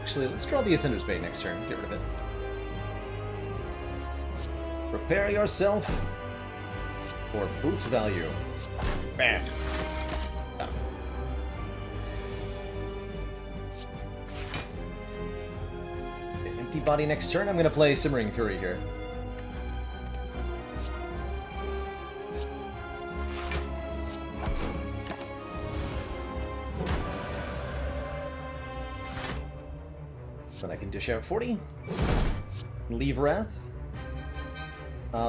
Speaker 2: Actually, let's draw the Ascender's Bane next turn. Get rid of it. Prepare yourself for boot value. Bam. Oh. Okay, empty body next turn. I'm going to play Simmering Fury here. Then I can dish out 40. Leave Wrath.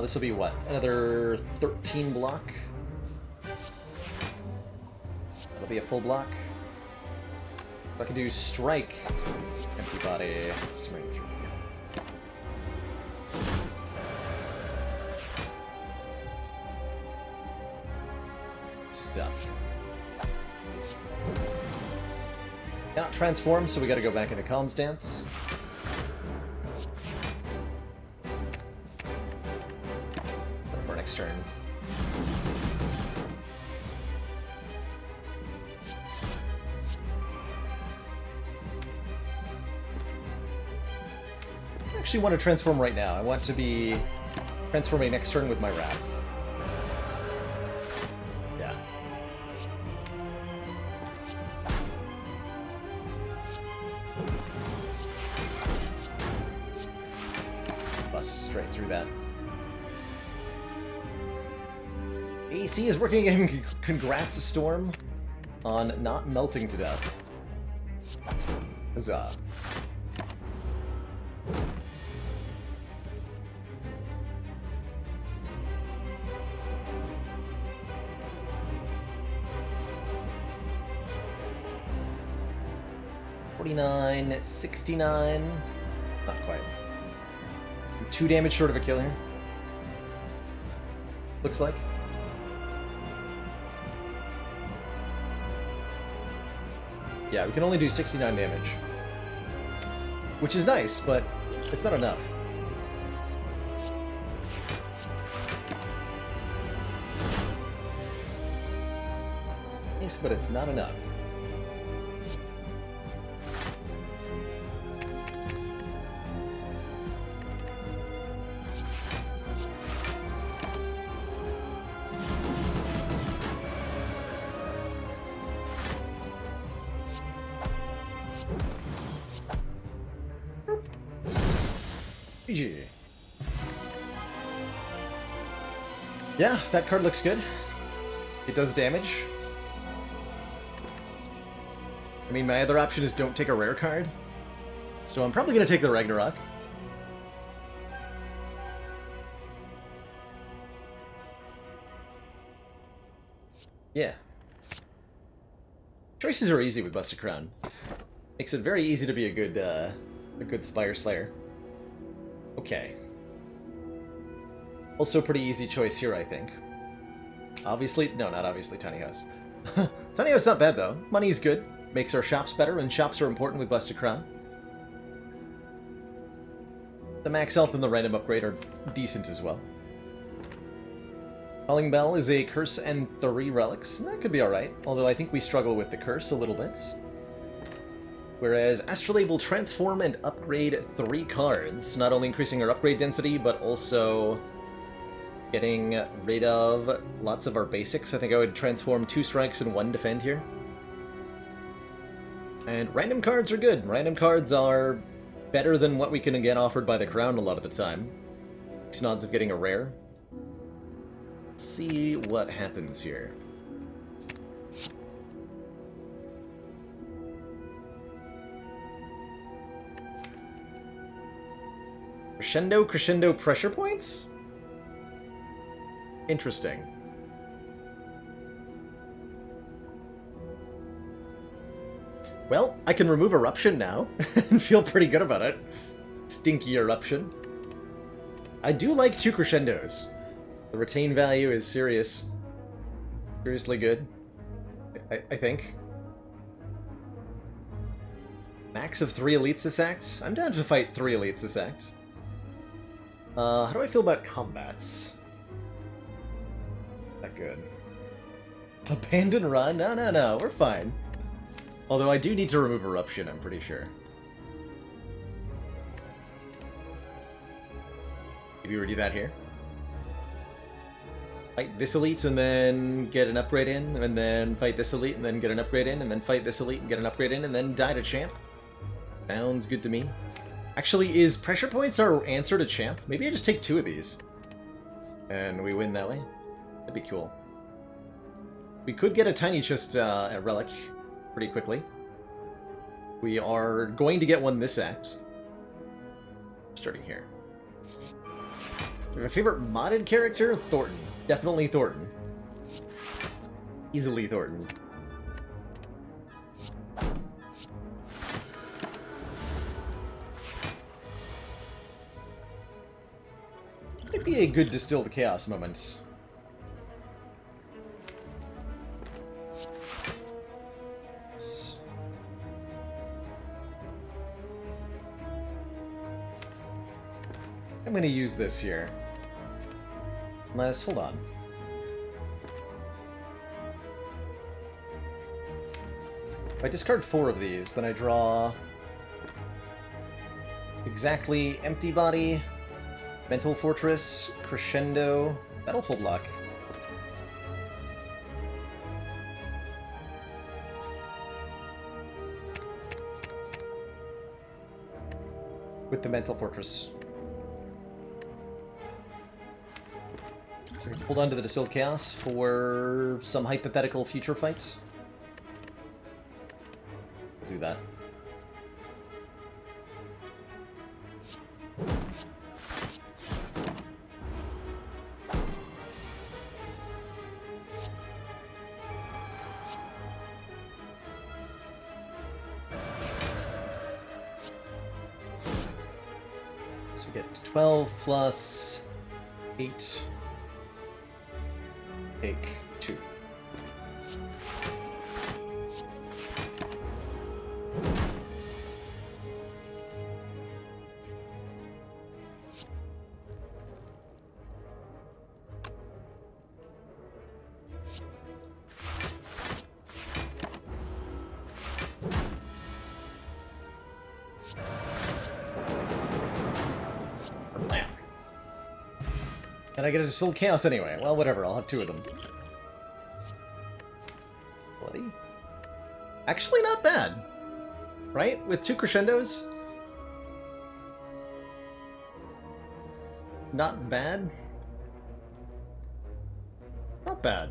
Speaker 2: This will be what? Another 13 block. That'll be a full block. If I can do Strike, Empty Body, Swing through. Stuff. Cannot transform, so we gotta go back into Calm Stance. For next turn. I actually want to transform right now. I want to be transforming next turn with my Wrath. Yeah. Bust straight through that. AC is working again. Congrats, Storm, on not melting to death. Huzzah. $49, 69. Not quite. 2 damage short of a kill here. Looks like. Yeah, we can only do 69 damage. Which is nice, but it's not enough. Nice, but it's not enough. GG. Yeah, that card looks good. It does damage. I mean, my other option is don't take a rare card. So I'm probably going to take the Ragnarok. Yeah. Choices are easy with Busted Crown. Makes it very easy to be a good Spire Slayer. Okay. Also pretty easy choice here, I think. Obviously, no, not obviously Tiny House. Tiny House not bad, though. Money's good. Makes our shops better, and shops are important with Busted Crown. The max health and the random upgrade are decent as well. Calling Bell is a curse and 3 relics. That could be alright, although I think we struggle with the curse a little bit. Whereas Astrolabe will transform and upgrade 3 cards, not only increasing our upgrade density, but also getting rid of lots of our basics. I think I would transform 2 strikes and 1 defend here. And random cards are good. Random cards are better than what we can get offered by the crown a lot of the time. 6 odds of getting a rare. Let's see what happens here. Crescendo pressure points? Interesting. Well, I can remove Eruption now, and feel pretty good about it. Stinky Eruption. I do like 2 Crescendos. The retain value is seriously good, I think. Max of 3 elites this act? I'm down to fight 3 elites this act. How do I feel about combats? Not good. Abandon run? No, we're fine. Although I do need to remove Eruption, I'm pretty sure. Maybe we do that here. Fight this elite and then get an upgrade in, and then fight this elite and then get an upgrade in, and then fight this elite and get an upgrade in, and then die to champ. Sounds good to me. Actually, is pressure points our answer to champ? Maybe I just take 2 of these. And we win that way. That'd be cool. We could get a tiny chest relic pretty quickly. We are going to get one this act. Starting here. My favorite modded character? Thornton. Definitely Thornton. Easily Thornton. Might be a good Distilled Chaos moment. I'm going to use this here. Unless, hold on. If I discard 4 of these, then I draw exactly Empty Body, Mental Fortress, Crescendo, Battlefield Block. With the Mental Fortress. So we can hold on to the Distilled Chaos for some hypothetical future fight. We'll do that. So we get 12 plus 8. Take 2. And I get a Distilled Chaos anyway. Well, whatever, I'll have 2 of them. Bloody. Actually, not bad. Right? With 2 Crescendos? Not bad. Not bad.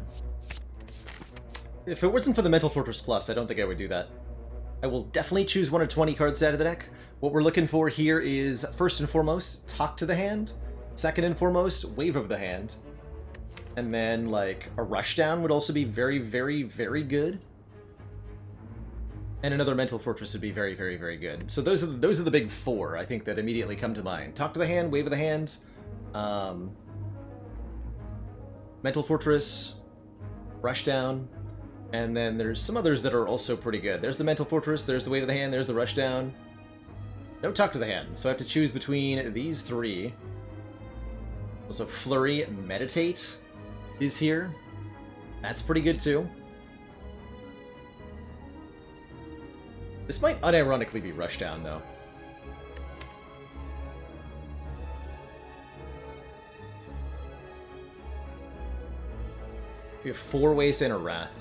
Speaker 2: If it wasn't for the Mental Fortress Plus, I don't think I would do that. I will definitely choose 1 of 20 cards out of the deck. What we're looking for here is, first and foremost, Talk to the Hand. Second and foremost, Wave of the Hand. And then, like, a Rushdown would also be very, very, very good. And another Mental Fortress would be very, very, very good. So those are the big 4, I think, that immediately come to mind. Talk to the Hand, Wave of the Hand, Mental Fortress, Rushdown, and then there's some others that are also pretty good. There's the Mental Fortress, there's the Wave of the Hand, there's the Rushdown. No Talk to the Hand, so I have to choose between these 3. Also Flurry, Meditate. is here. That's pretty good too. This might unironically be Rushdown, though. We have 4 ways in a Wrath.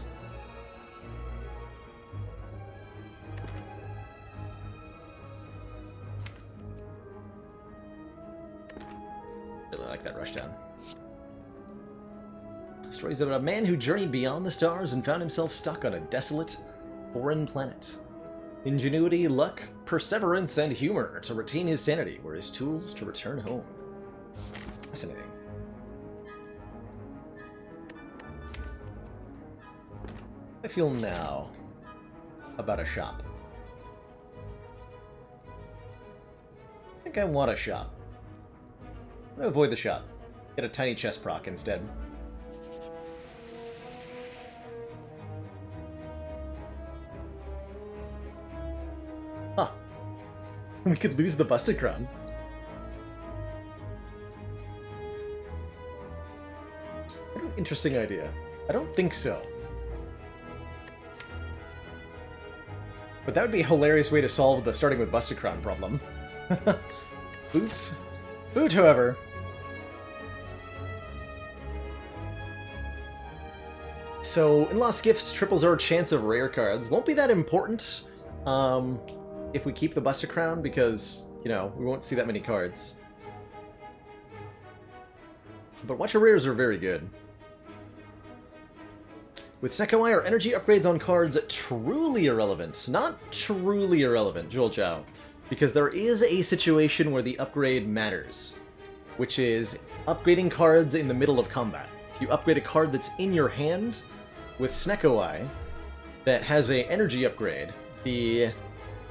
Speaker 2: Really like that Rushdown. Stories about a man who journeyed beyond the stars and found himself stuck on a desolate, foreign planet. Ingenuity, luck, perseverance, and humor to retain his sanity were his tools to return home. Fascinating. I feel now about a shop. I think I want a shop. I'm gonna avoid the shop. Get a tiny chest proc instead. Huh. We could lose the Busted Crown. What an interesting idea. I don't think so. But that would be a hilarious way to solve the starting with Busted Crown problem. Boots? Boot, however. So, in Lost Gifts, triples our chance of rare cards. Won't be that important if we keep the Busted Crown, because, you know, we won't see that many cards. But Watcher Rares are very good. With Sekawai, our energy upgrades on cards truly irrelevant. Not truly irrelevant, Jewel Chow. Because there is a situation where the upgrade matters. Which is upgrading cards in the middle of combat. If you upgrade a card that's in your hand with Snekawai that has an energy upgrade, the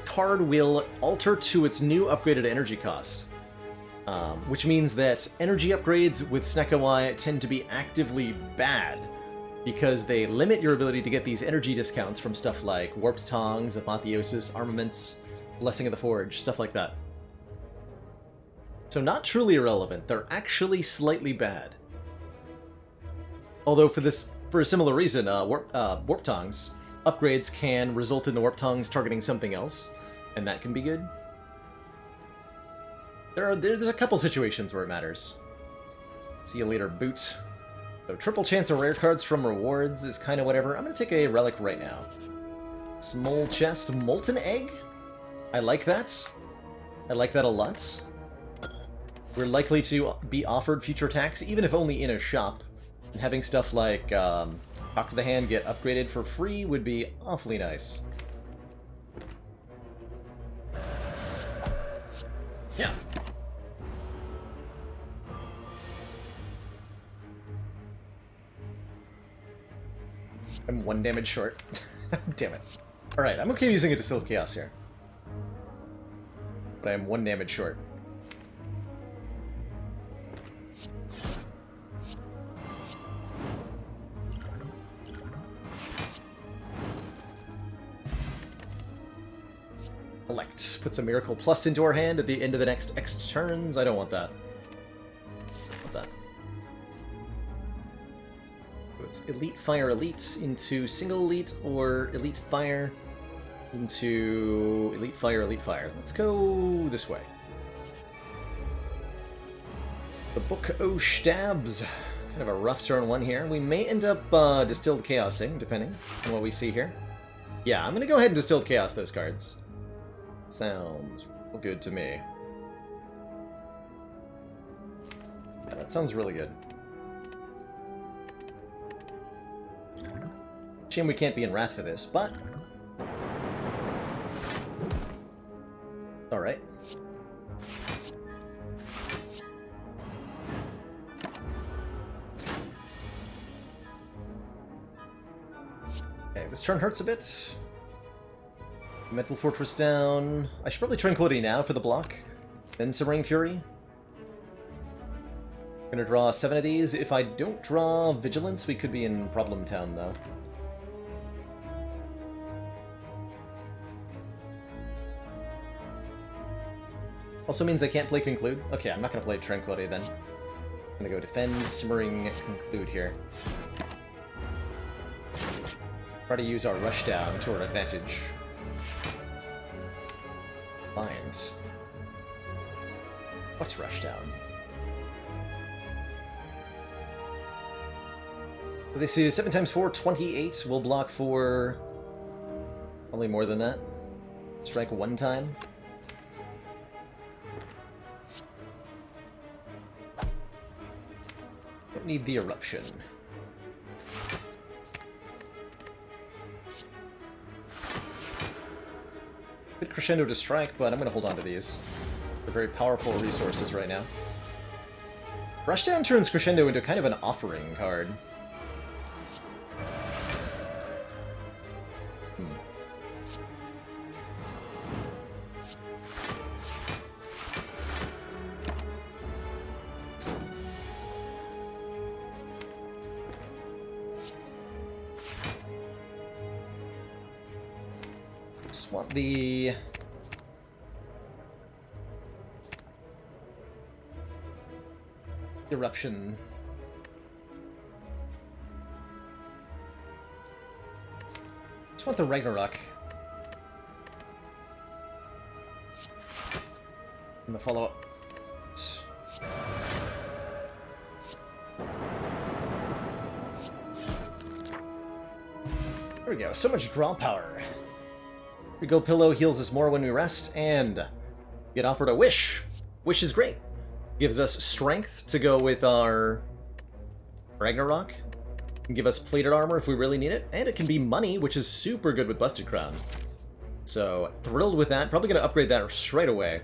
Speaker 2: card will alter to its new upgraded energy cost. Which means that energy upgrades with Snekawai tend to be actively bad, because they limit your ability to get these energy discounts from stuff like Warped Tongs, Apotheosis, Armaments, Blessing of the Forge, stuff like that. So not truly irrelevant, they're actually slightly bad. Although for a similar reason, Warped Tongs upgrades can result in the Warped Tongs targeting something else, and that can be good. There's a couple situations where it matters. See you later, Boot. So triple chance of rare cards from rewards is kind of whatever. I'm going to take a relic right now. Small chest, Molten Egg. I like that. I like that a lot. We're likely to be offered future attacks, even if only in a shop. And having stuff like Talk to the Hand get upgraded for free would be awfully nice. Yeah. I'm 1 damage short. Damn it. Alright, I'm okay using a Distilled Chaos here. But I am 1 damage short. Collect. Puts a Miracle Plus into our hand at the end of the next X turns. I don't want that. I want that. It's Elite Fire Elite into Single Elite, or Elite Fire into Elite Fire Elite Fire. Let's go this way. The Book o' Stabs. Kind of a rough turn 1 here. We may end up Distilled Chaosing, depending on what we see here. Yeah, I'm going to go ahead and Distilled Chaos those cards. Sounds real good to me. Yeah, that sounds really good. Shame we can't be in Wrath for this, but alright. Okay, this turn hurts a bit. Mental Fortress down. I should probably Tranquility now for the block. Then Simmering Fury. Gonna draw 7 of these. If I don't draw Vigilance, we could be in Problem Town, though. Also means I can't play Conclude. Okay, I'm not gonna play Tranquility then. I'm gonna go defend, simmering, conclude here. Try to use our rushdown to our advantage. Find. What's rushdown? So this is 7 times 4, 28. We'll block for probably more than that. Strike one time. Don't need the eruption. Good crescendo to strike, but I'm going to hold on to these. They're very powerful resources right now. Rushdown turns crescendo into kind of an offering card. Just want the eruption. Just want the Ragnarok. And the follow-up. There we go. So much draw power. Here we go. Pillow heals us more when we rest, and get offered a wish. Wish is great. Gives us strength to go with our Ragnarok. Can give us plated armor if we really need it, and it can be money, which is super good with Busted Crown. So thrilled with that. Probably going to upgrade that straight away.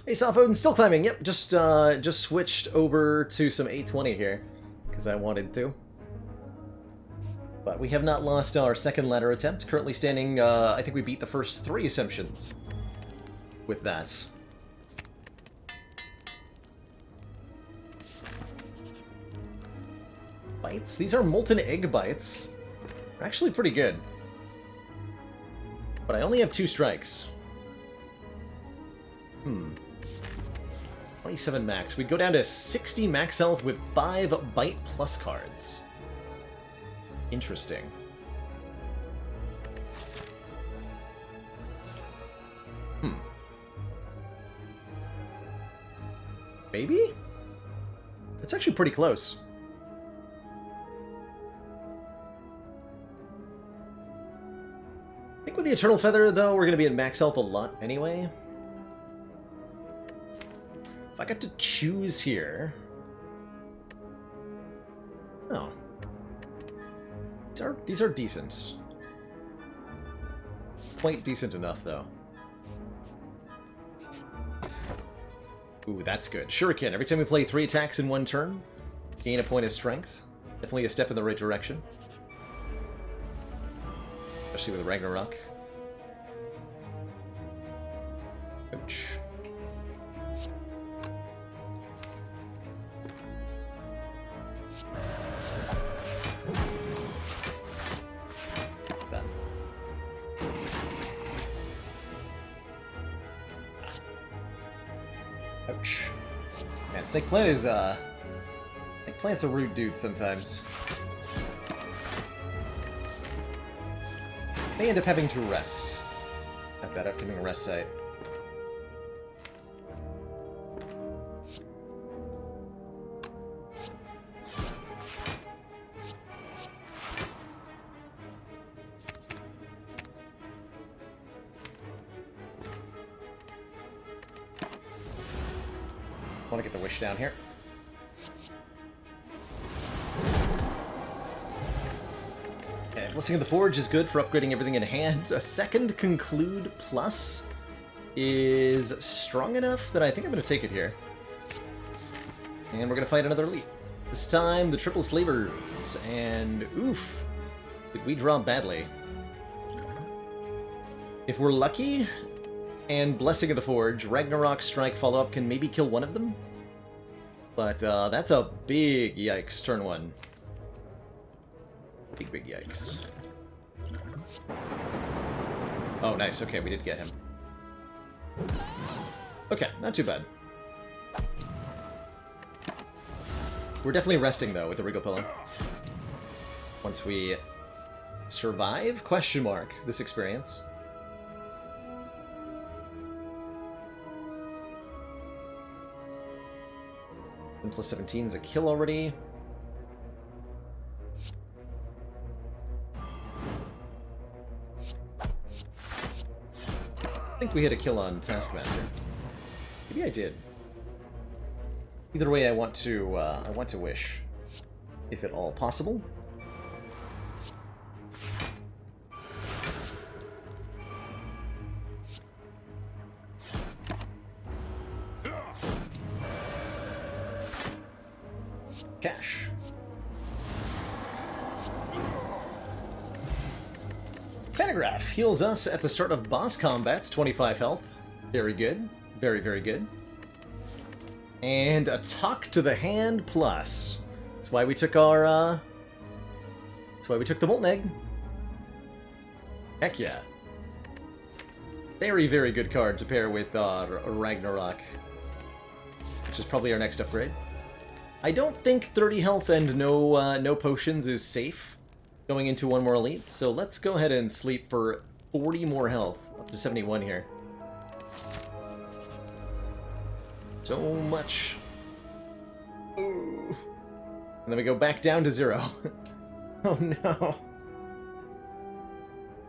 Speaker 2: Hey, Soft Odin, still climbing. Yep, just switched over to some 820 here because I wanted to. But we have not lost our second ladder attempt. Currently standing, I think we beat the first 3 assumptions with that. Bites? These are molten egg bites. They're actually pretty good. But I only have 2 strikes. 27 max. We'd go down to 60 max health with 5 bite plus cards. Interesting. Maybe? That's actually pretty close. I think with the Eternal Feather, though, we're going to be at max health a lot anyway. If I got to choose here... Oh. These are decent. Quite decent enough, though. Ooh, that's good. Shuriken. Every time we play 3 attacks in 1 turn, gain a point of strength. Definitely a step in the right direction. Especially with Ragnarok. Ouch. Ouch. Man, Snake Plant is, Snake Plant's a rude dude sometimes. May end up having to rest at that upcoming rest site. I want to get the wish down here. Okay, Blessing of the Forge is good for upgrading everything in hand. A second Conclude Plus is strong enough that I think I'm going to take it here. And we're going to fight another elite. This time, the Triple Slavers. And oof, did we draw badly. If we're lucky, and Blessing of the Forge, Ragnarok Strike follow-up can maybe kill one of them. But that's a big yikes, turn 1. Big yikes. Oh, nice. Okay, we did get him. Okay, not too bad. We're definitely resting, though, with the Regal Pillow. Once we survive, question mark, this experience. And plus 17 is a kill already. I think we hit a kill on Taskmaster. Maybe I did. Either way, I want to wish, if at all possible. Cash. Pantograph heals us at the start of boss combats, 25 health. Very good. Very, very good. And a Talk to the Hand plus. That's why we took our, that's why we took the Molten Egg. Heck yeah. Very, very good card to pair with Ragnarok, which is probably our next upgrade. I don't think 30 health and no potions is safe going into one more elite, so let's go ahead and sleep for 40 more health, up to 71 here. So much. Ooh. And then we go back down to 0. Oh no.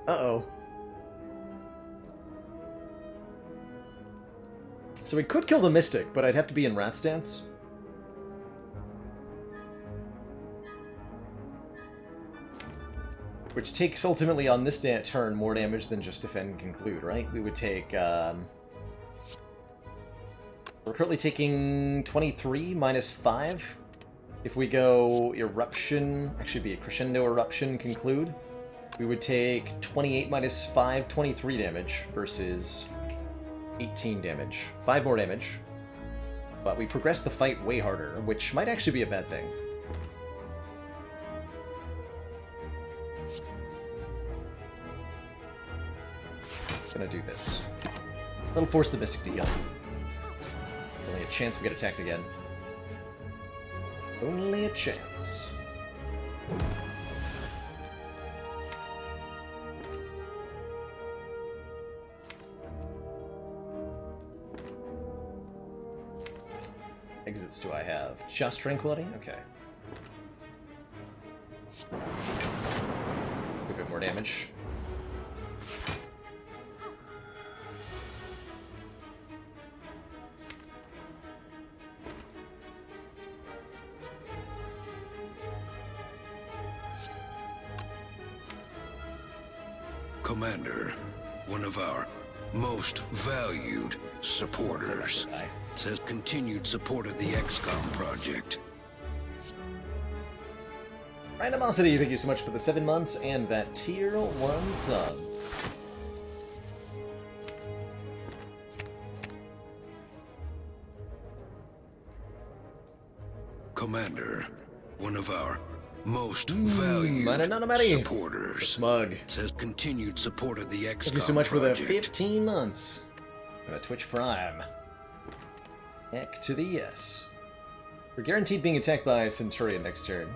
Speaker 2: Uh-oh. So we could kill the Mystic, but I'd have to be in Wrath stance. Which takes, ultimately, on this turn, more damage than just Defend and Conclude, right? We would take, we're currently taking 23 minus 5. If we go Eruption, actually be a Crescendo Eruption Conclude, we would take 28 minus 5, 23 damage versus 18 damage. 5 more damage. But we progress the fight way harder, which might actually be a bad thing. Gonna do this. That'll force the Mystic to heal. Only a chance we get attacked again. Only a chance. Exits do I have? Just Tranquility? Okay. A bit more damage.
Speaker 1: Commander, one of our most valued supporters, says continued support of the XCOM project.
Speaker 2: Randomosity, thank you so much for the 7 months and that tier 1 sub.
Speaker 1: Commander, one of our most valued supporters,
Speaker 2: Smug,
Speaker 1: says continued support of the XCOM project.
Speaker 2: Thank you so much for the 15 months. And a Twitch Prime. Heck to the yes. We're guaranteed being attacked by a Centurion next turn.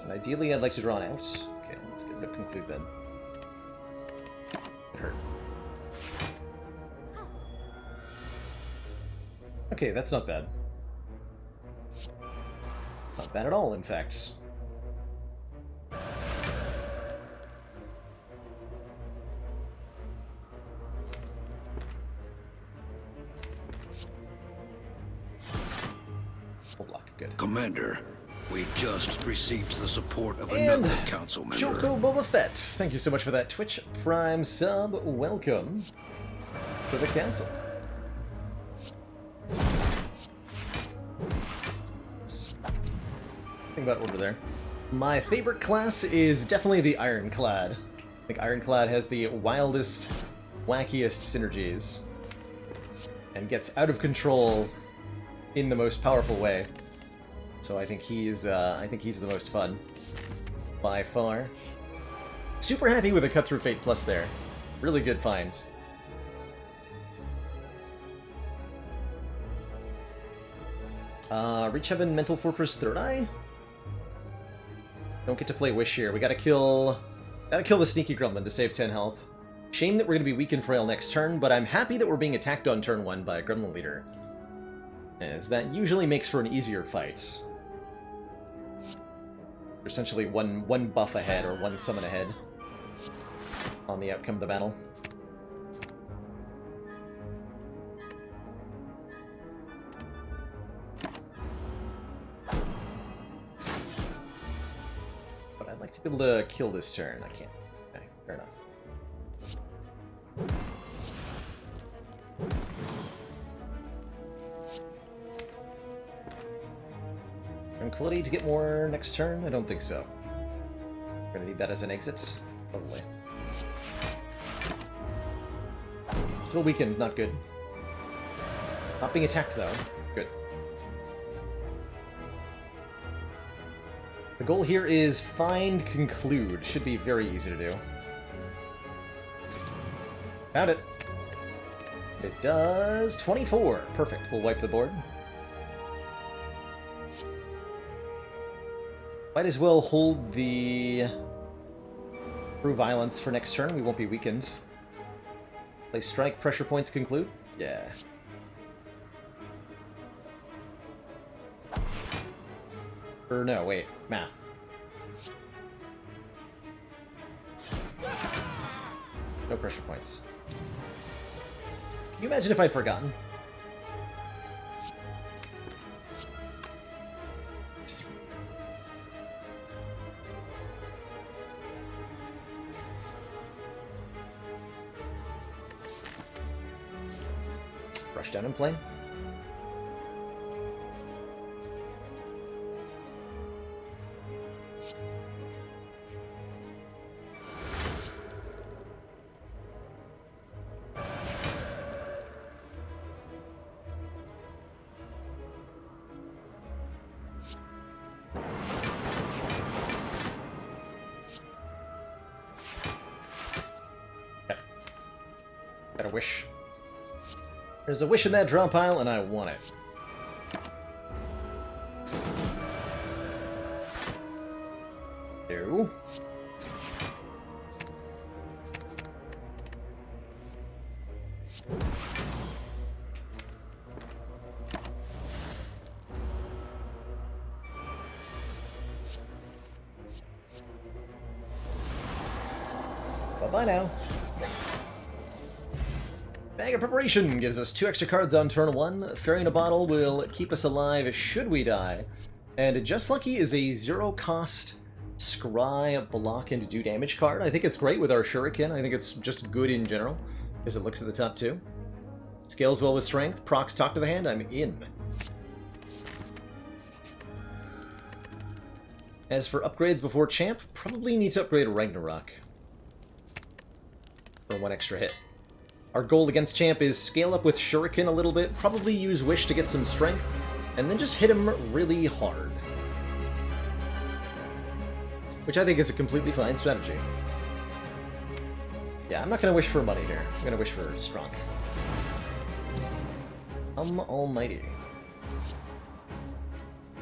Speaker 2: And ideally, I'd like to draw an out. Okay, let's get rid of Conclude then. It hurt. Okay, that's not bad. Not bad at all, in fact. Full block, good.
Speaker 1: Commander, we just received the support of another council member.
Speaker 2: Joko Boba Fett, thank you so much for that Twitch Prime sub. Welcome to the council. Think about order there. My favorite class is definitely the Ironclad. I think Ironclad has the wildest, wackiest synergies, and gets out of control in the most powerful way. So I think he's the most fun. by far. Super happy with the Cut Through Fate Plus there. Really good find. Reach Heaven, Mental Fortress, Third Eye? Don't get to play Wish here. We gotta kill the Sneaky Gremlin to save 10 health. Shame that we're gonna be weak and frail next turn, but I'm happy that we're being attacked on turn 1 by a Gremlin Leader, as that usually makes for an easier fight. We're essentially one buff ahead, or one summon ahead, on the outcome of the battle. But I'd like to be able to kill this turn. I can't. Okay, fair enough. Tranquility to get more next turn? I don't think so. We're gonna need that as an exit. Probably. Still weakened, not good. Not being attacked though. Good. The goal here is find conclude. Should be very easy to do. Found it. It does 24. Perfect. We'll wipe the board. Might as well hold the True Violence for next turn. We won't be weakened. Play Strike, pressure points conclude. Yeah. Or no, wait. Math. No pressure points. Can you imagine if I'd forgotten? Rush down and play. Got a wish. There's a wish in that draw pile, and I want it. No. Bye-bye now. Bag of Preparation gives us 2 extra cards on turn 1. Fairy in a Bottle will keep us alive should we die. And Just Lucky is a 0-cost scry, block, and do damage card. I think it's great with our Shuriken. I think it's just good in general, because it looks at the top 2. Scales well with Strength. Procs Talk to the Hand. I'm in. As for upgrades before Champ, probably need to upgrade Ragnarok for 1 extra hit. Our goal against Champ is scale up with Shuriken a little bit, probably use Wish to get some strength, and then just hit him really hard. Which I think is a completely fine strategy. Yeah, I'm not going to wish for money here. I'm going to wish for strong. Almighty.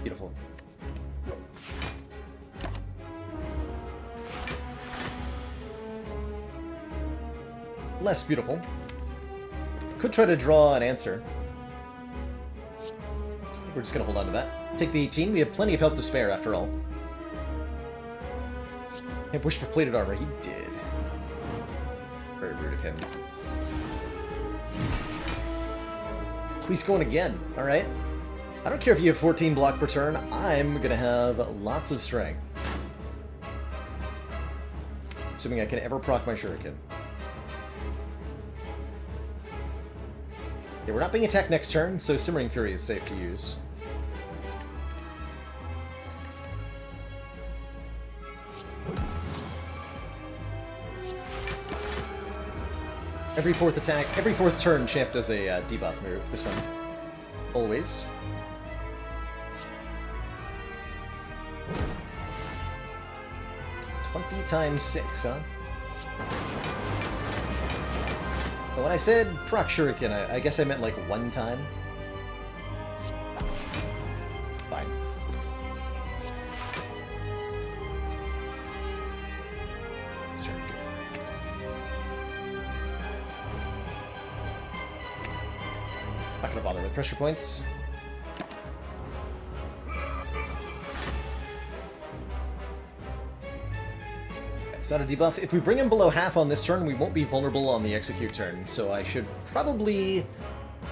Speaker 2: Beautiful. Less beautiful. Could try to draw an answer. We're just gonna hold on to that. Take the 18. We have plenty of health to spare, after all. Can't wish for plated armor. He did. Very rude of him. Please go in again. Alright. I don't care if you have 14 block per turn. I'm gonna have lots of strength. Assuming I can ever proc my Shuriken. Yeah, we're not being attacked next turn, so Simmering Fury is safe to use. Every 4th attack, every 4th turn, Champ does a debuff move. This one. Always. 20 times 6, huh? But when I said proc shuriken, I guess I meant like one time. Fine. Let's turn it. Not gonna bother with pressure points. It's not a debuff. If we bring him below half on this turn, we won't be vulnerable on the execute turn, so I should probably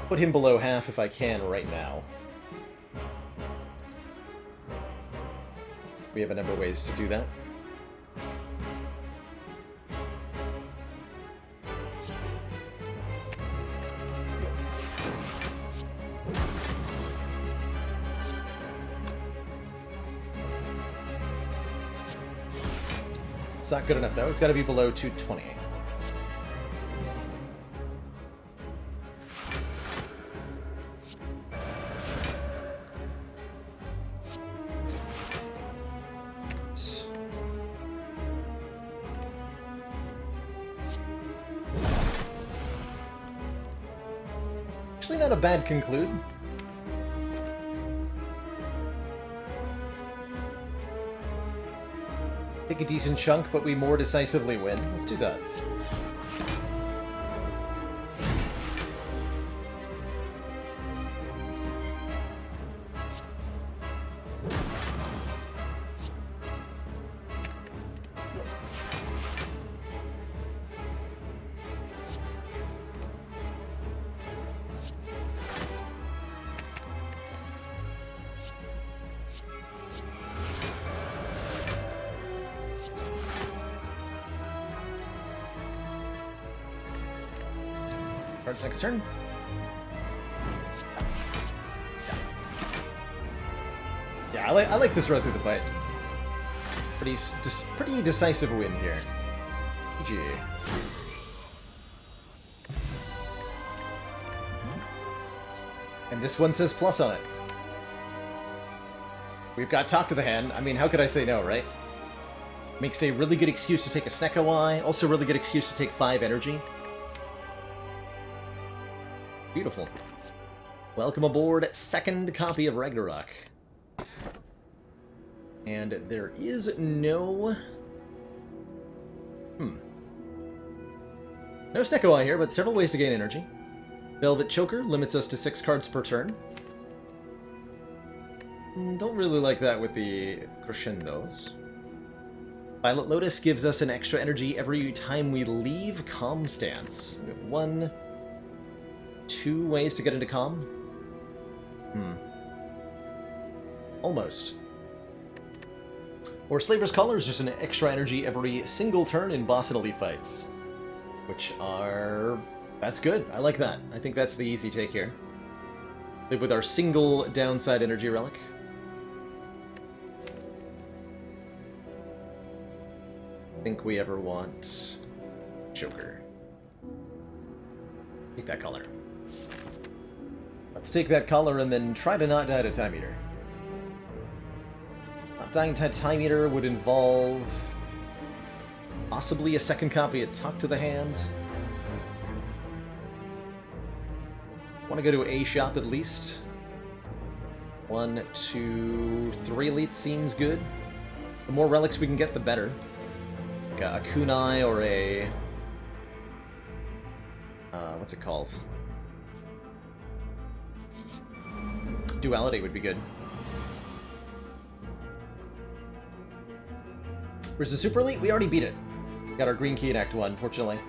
Speaker 2: put him below half if I can right now. We have a number of ways to do that. It's not good enough, though. It's got to be below 220. Actually, not a bad conclude. Take a decent chunk, but we more decisively win. Let's do that. Cards next turn. Yeah, I like this run through the fight. Pretty decisive win here. GG. And this one says plus on it. We've got Talk to the Hand. I mean, how could I say no, right? Makes a really good excuse to take a Snecko Eye. Also a really good excuse to take 5 energy. Beautiful. Welcome aboard, second copy of Ragnarok. And there is no... No Snecko Eye here, but several ways to gain energy. Velvet Choker limits us to 6 cards per turn. Don't really like that with the crescendos. Violet Lotus gives us an extra energy every time we leave Calm Stance. We have 2 ways to get into Calm? Almost. Or Slaver's Collar is just an extra energy every single turn in boss and elite fights. Which are... that's good. I like that. I think that's the easy take here. Live with our single downside energy relic. Think we ever want Joker. Take that color. Let's take that color and then try to not die to Time Eater. Not dying to Time Eater would involve possibly a second copy of Talk to the Hand. Want to go to a shop at least. 1, 2, 3 elites seems good. The more relics we can get, the better. Like a kunai or a... what's it called? Duality would be good. Where's the Super Elite? We already beat it. Got our green key in Act 1, fortunately.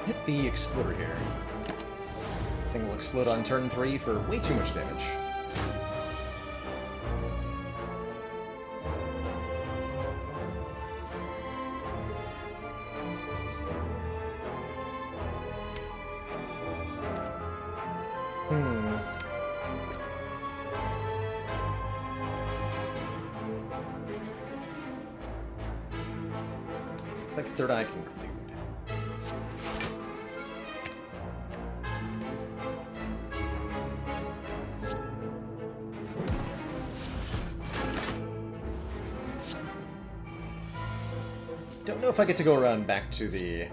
Speaker 2: Hit the Exploder here. This thing will explode on turn 3 for way too much damage. Looks like Third Eye conclude. Don't know if I get to go around back to the...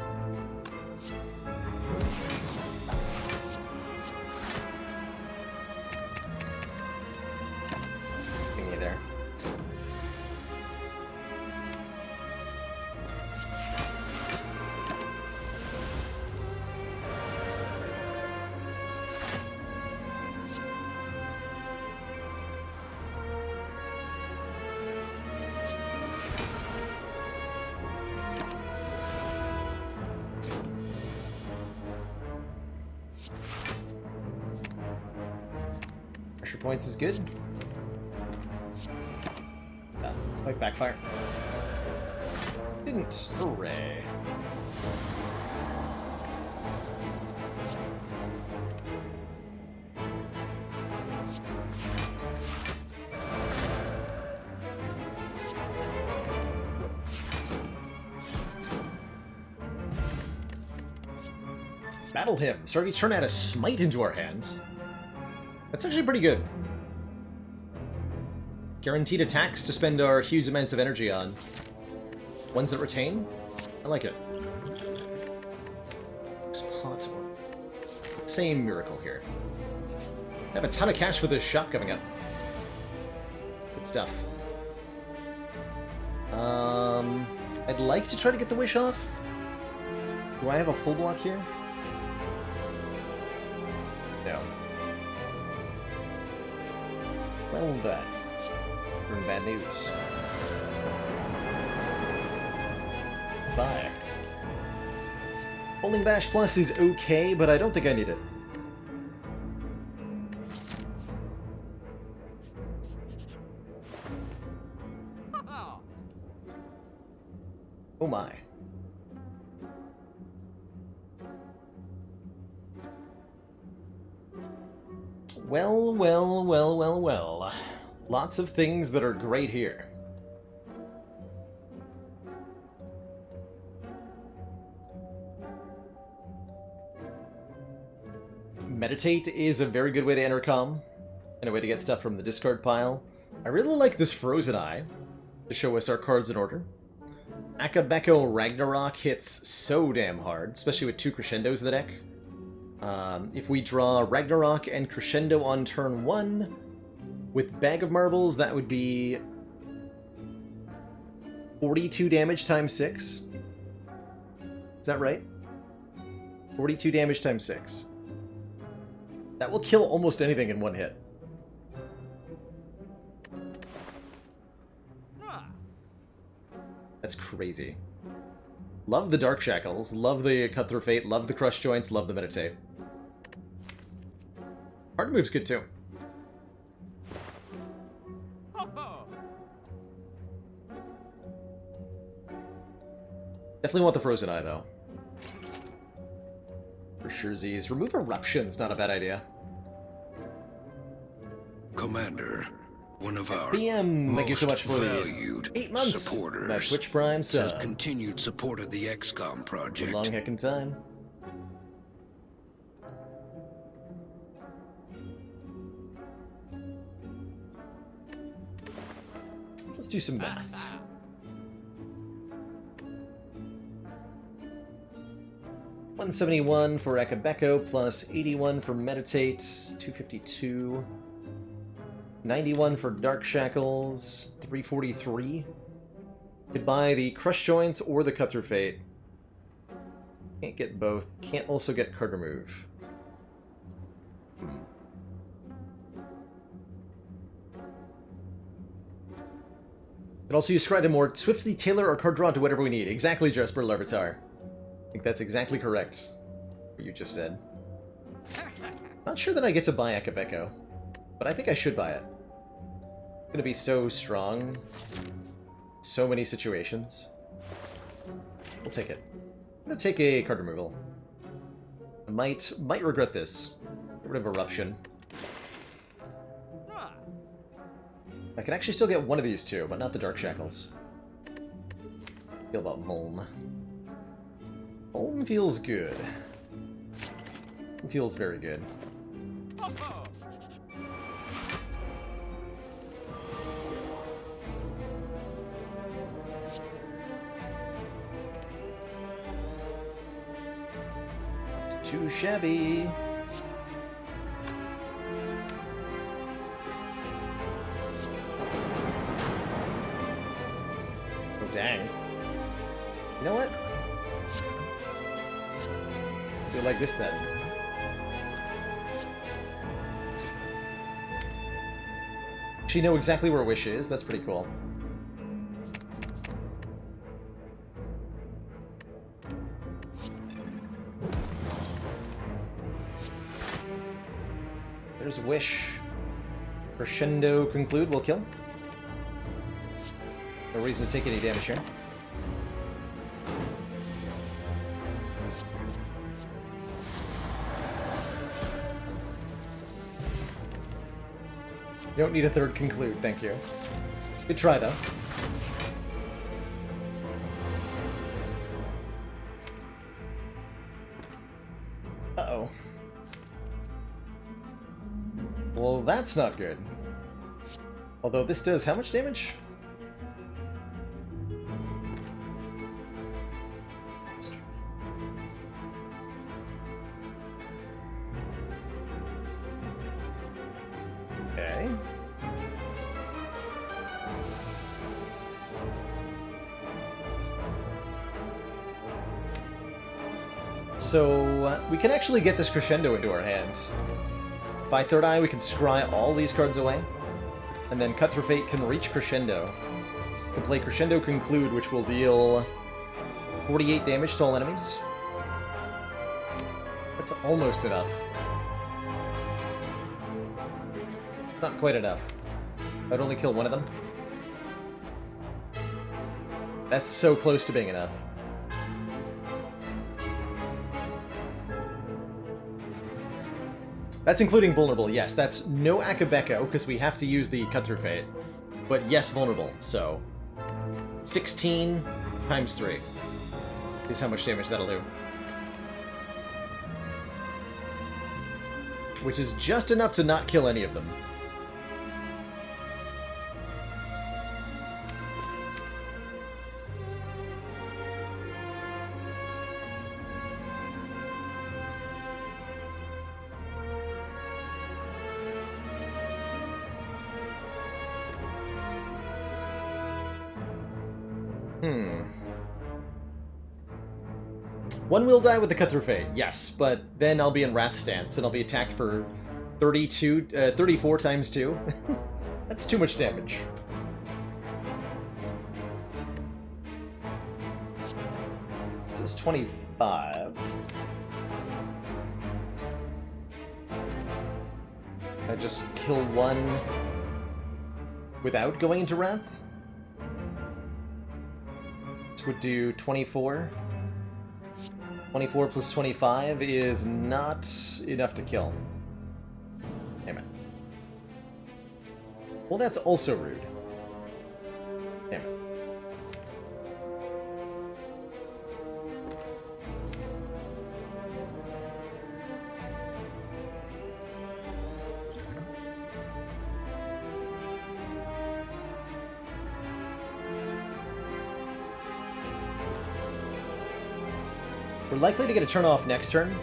Speaker 2: thingy there. Pressure points is good. It's like backfire. Didn't. Hooray. Battle him. Starting to turn out a smite into our hands. That's actually pretty good. Guaranteed attacks to spend our huge amounts of energy on. Ones that retain? I like it. Spot. Same miracle here. I have a ton of cash for this shop coming up. Good stuff. I'd like to try to get the wish off. Do I have a full block here? No. Well, bad. We're in bad news. Bye. Holding Bash Plus is okay, but I don't think I need it. Oh my. Well, well, well, well, well. Lots of things that are great here. Meditate is a very good way to enter comm, and a way to get stuff from the discard pile. I really like this Frozen Eye to show us our cards in order. Akabeko Ragnarok hits so damn hard, especially with 2 Crescendos in the deck. If we draw Ragnarok and Crescendo on turn 1, with Bag of Marbles, that would be 42 damage times 6. Is that right? 42 damage times 6. That will kill almost anything in one hit. That's crazy. Love the Dark Shackles, love the Cutthroat Fate, love the Crush Joints, love the Meditate. Hard move's good too. Definitely want the Frozen Eye though. For sure, Z's. Remove Eruption's not a bad idea.
Speaker 1: Commander, one of our
Speaker 2: BM, thank you so much for
Speaker 1: valued
Speaker 2: the 8 months.
Speaker 1: supporters
Speaker 2: That Twitch Prime
Speaker 1: says
Speaker 2: sub.
Speaker 1: continued support of the XCOM project.
Speaker 2: Long heckin' time. Let's do some math. $171 for Akabeko, plus 81 for Meditate, 252. 91 for Dark Shackles, 343. Could buy the Crush Joints or the Cutthroat Fate. Can't get both. Can't also get card remove. Could also use Scry more swiftly tailor our card draw to whatever we need. Exactly, Jesper Larvitar. I think that's exactly correct, what you just said. Not sure that I get to buy Akabeko, but I think I should buy it. It's gonna be so strong. So many situations. We'll take it. I'm gonna take a card removal. I might regret this. Get rid of Eruption. I can actually still get one of these two, but not the Dark Shackles. Feel about Muln. Muln feels good. It feels very good. Too shabby. Oh, dang. You know what? Do it like this then. She know exactly where Wish is. That's pretty cool. There's Wish. Crescendo Conclude will kill. No reason to take any damage here. You don't need a third Conclude, thank you. Good try, though. Uh-oh. Well, that's not good. Although this does how much damage? Okay. So, we can actually get this Crescendo into our hands. By Third Eye, we can scry all these cards away, and then Cut Through Fate can reach Crescendo. We can play Crescendo Conclude, which will deal 48 damage to all enemies. That's almost enough. Not quite enough. I'd only kill one of them. That's so close to being enough. That's including vulnerable, yes. That's no Akabeko, because we have to use the Cut Through Fate. But yes, vulnerable, so 16 times 3 is how much damage that'll do. Which is just enough to not kill any of them. One will die with the Cut Through Fate, yes, but then I'll be in Wrath Stance, and I'll be attacked for 34 times 2. That's too much damage. This does 25. I just kill one without going into Wrath? This would do 24. 24 plus 25 is not enough to kill. Damn it. Well, that's also rude. Damn it. We're likely to get a turn off next turn.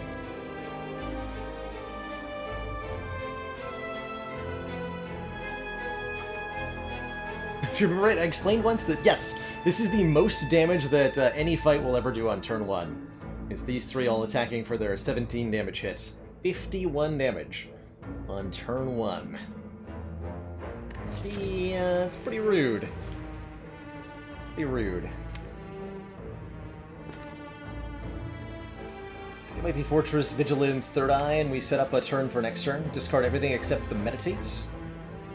Speaker 2: If you remember right, I explained once that, yes, this is the most damage that any fight will ever do on turn 1. Is these three all attacking for their 17 damage hits. 51 damage on turn 1. Yeah, it's pretty rude. Pretty rude. It might be Fortress, Vigilance, Third Eye, and we set up a turn for next turn. Discard everything except the Meditate.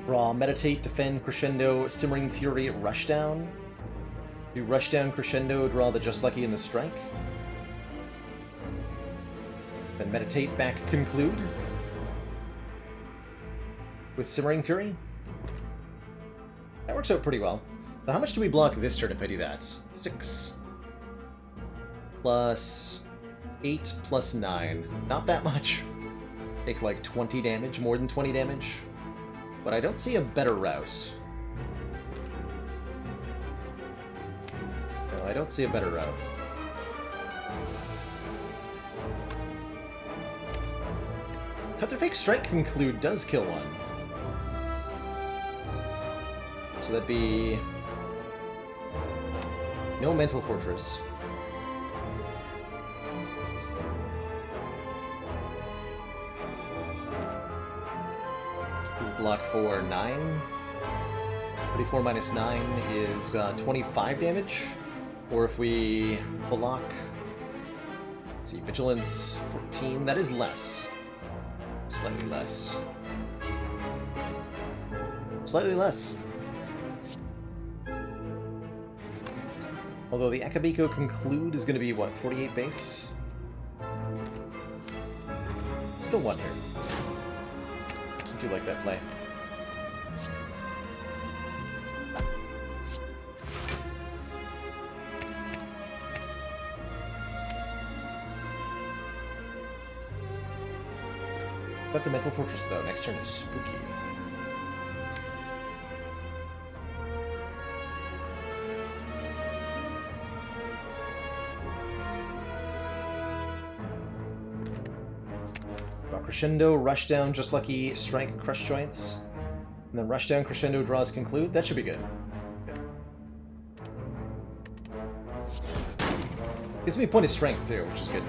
Speaker 2: Draw Meditate, Defend, Crescendo, Simmering Fury, Rushdown. Do Rushdown, Crescendo, draw the Just Lucky and the Strike. Then Meditate, back Conclude. With Simmering Fury. That works out pretty well. So how much do we block this turn if I do that? 6. Plus 8 plus 9. Not that much. Take like 20 damage, more than 20 damage. But I don't see a better route. No, I don't see a better route. Cut their fake strike conclude does kill one. So that'd be no mental fortress. Block for 9. 34 minus 9 is 25 damage. Or if we block, let's see, vigilance 14, that is less. Slightly less. Slightly less. Although the Akabeko conclude is going to be, what, 48 base? Still wonder. I do like that play. But the Mental Fortress, though, next turn is spooky. Crescendo, Rushdown, Just Lucky, Strike, Crush Joints. And then Rushdown, Crescendo, Draws, Conclude. That should be good. Gives me a point of strength, too, which is good.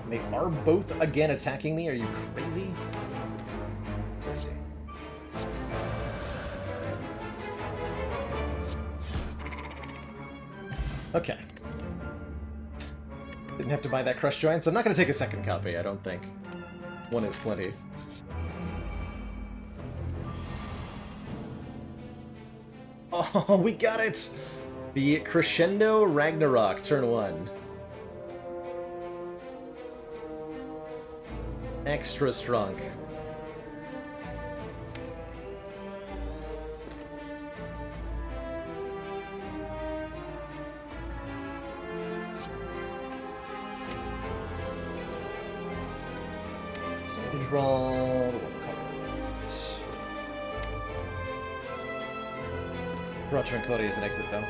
Speaker 2: And they are both, again, attacking me. Are you crazy? Crazy. Okay. Didn't have to buy that Crush Joints. I'm not going to take a second copy, I don't think. One is plenty. Oh, we got it! The Crescendo Ragnarok, turn 1. Extra strong. Draw one card. Draw Tranquility as an exit, though.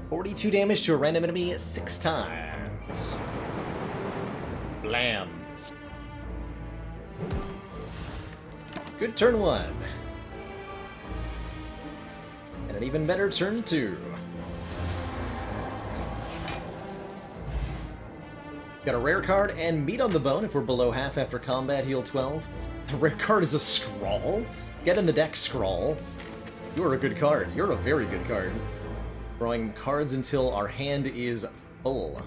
Speaker 2: .42 damage to a random enemy 6 times. Blam. Good turn 1. An even better turn 2. Got a rare card and meat on the bone if we're below half after combat, heal 12. The rare card is a Scrawl. Get in the deck, Scrawl. You're a good card. You're a very good card. Drawing cards until our hand is full.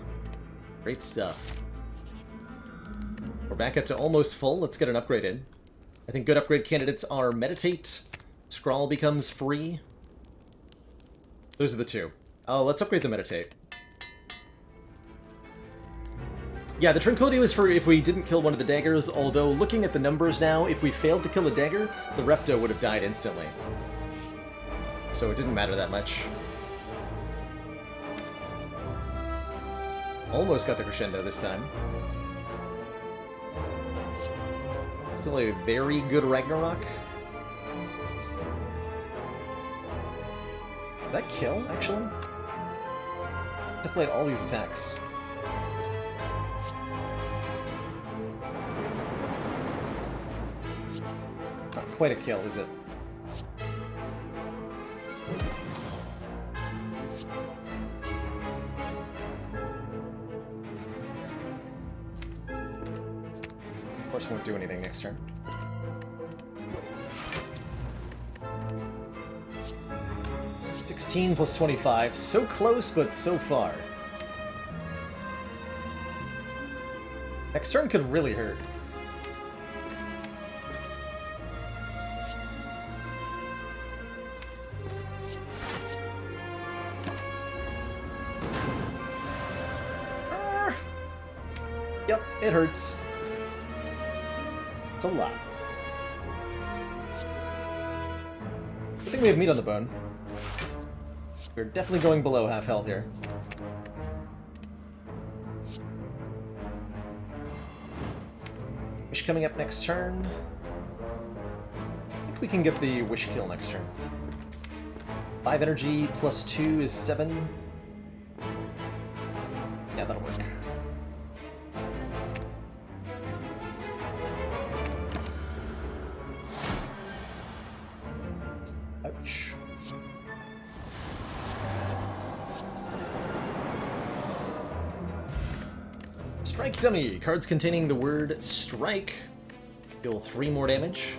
Speaker 2: Great stuff. We're back up to almost full. Let's get an upgrade in. I think good upgrade candidates are Meditate. Scrawl becomes free. Those are the two. Oh, let's upgrade the Meditate. Yeah, the Tranquility was for if we didn't kill one of the daggers, although looking at the numbers now, if we failed to kill a dagger, the Repto would have died instantly. So it didn't matter that much. Almost got the Crescendo this time. Still a very good Ragnarok. Did that kill, actually? To play all these attacks. Not quite a kill, is it? Of course, won't do anything next turn. Plus 25. So close, but so far. Next turn could really hurt. Yep, it hurts. It's a lot. I think we have meat on the bone. We're definitely going below half health here. Wish coming up next turn. think we can get the Wish Kill next turn. 5 energy plus 2 is 7. Yeah, that'll work. Ouch. Strike dummy. Cards containing the word strike deal 3 more damage.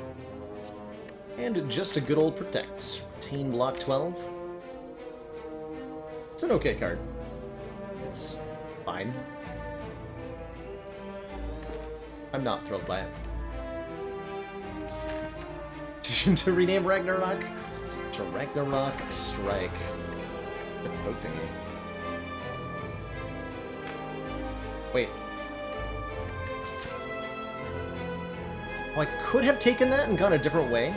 Speaker 2: And just a good old protect. Retain block 12. It's an okay card. It's fine. I'm not thrilled by it. To rename Ragnarok to Ragnarok Strike. The boat thingy. Wait. Oh, I could have taken that and gone a different way.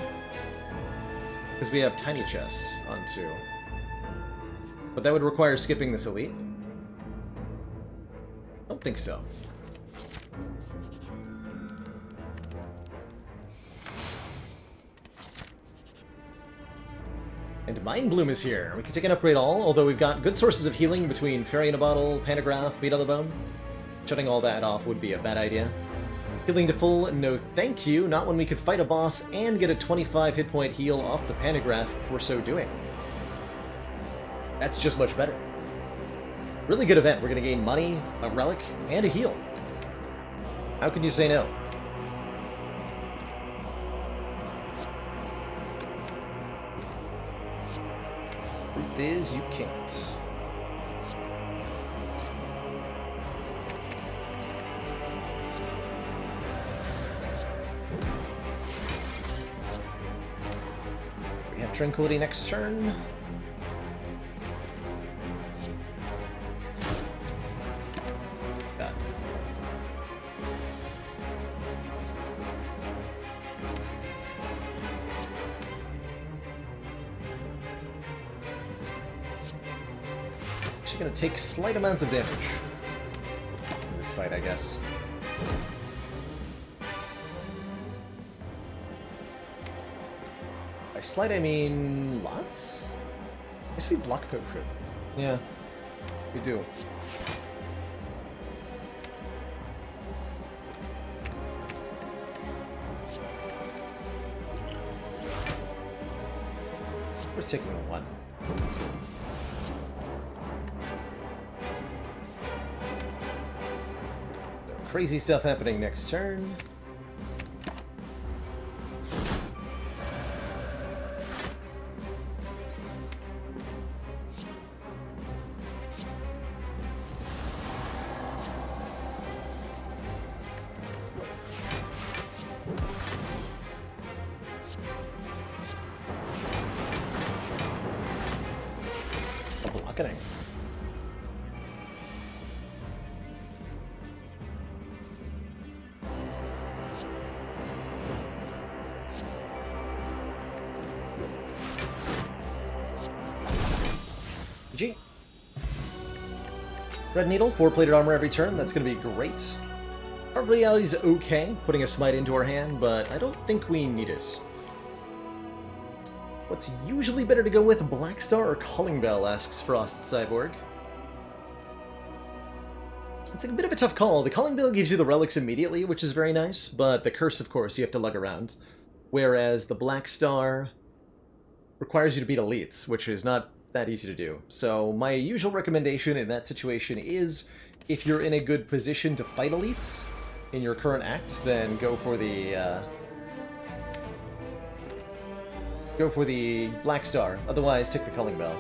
Speaker 2: Because we have Tiny Chest on 2. But that would require skipping this elite. Don't think so. And Mind Bloom is here. We can take an upgrade all, although we've got good sources of healing between Fairy in a Bottle, Pantograph, Beat on the Bone. Shutting all that off would be a bad idea. Healing to full, no thank you, not when we could fight a boss and get a 25 hit point heal off the Pantograph for so doing. That's just much better. Really good event. We're going to gain money, a relic, and a heal. How can you say no? Truth is, you can't. We have Tranquility next turn. Going to take slight amounts of damage in this fight, I guess. By slight, I mean lots? I guess we block potion. Yeah, we do. We're taking 1. Crazy stuff happening next turn. A blocketing. GG. Red Needle, 4-plated armor every turn. That's going to be great. Our Reality's okay, putting a Smite into our hand, but I don't think we need it. What's usually better to go with, Black Star or Calling Bell, asks Frost Cyborg. It's a bit of a tough call. The Calling Bell gives you the relics immediately, which is very nice, but the Curse, of course, you have to lug around. Whereas the Black Star requires you to beat elites, which is not that easy to do. So my usual recommendation in that situation is, if you're in a good position to fight elites in your current act, then go for the Black Star. Otherwise, take the Calling Bell.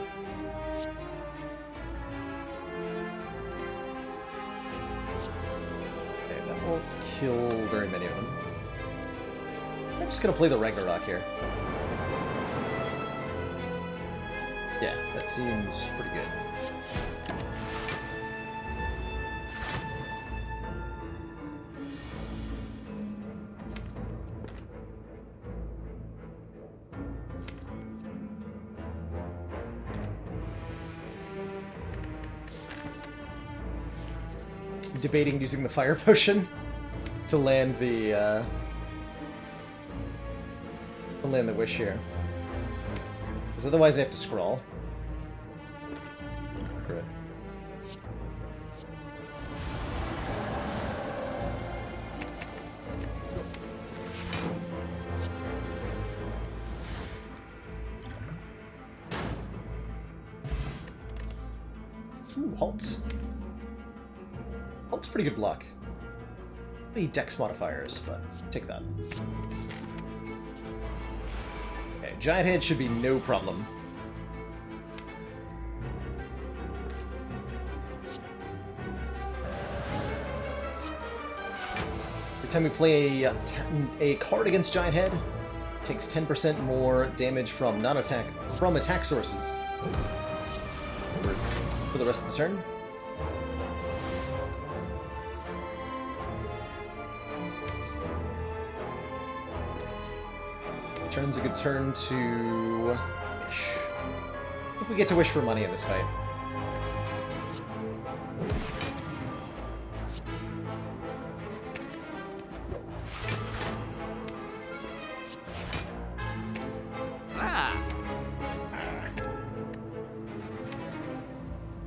Speaker 2: Okay, that won't kill very many of them. I'm just gonna play the Ragnarok here. Yeah, that seems pretty good. Debating using the fire potion to land the I'll land the wish here. Because otherwise I have to scroll. Good. Ooh, halt. Halt's pretty good block. Any dex modifiers, but take that. Okay, giant head should be no problem. Every time we play a card against giant head, it takes 10% more damage from non-attack from attack sources. For the rest of the turn. Turn's a good turn to wish. I think we get to wish for money in this fight.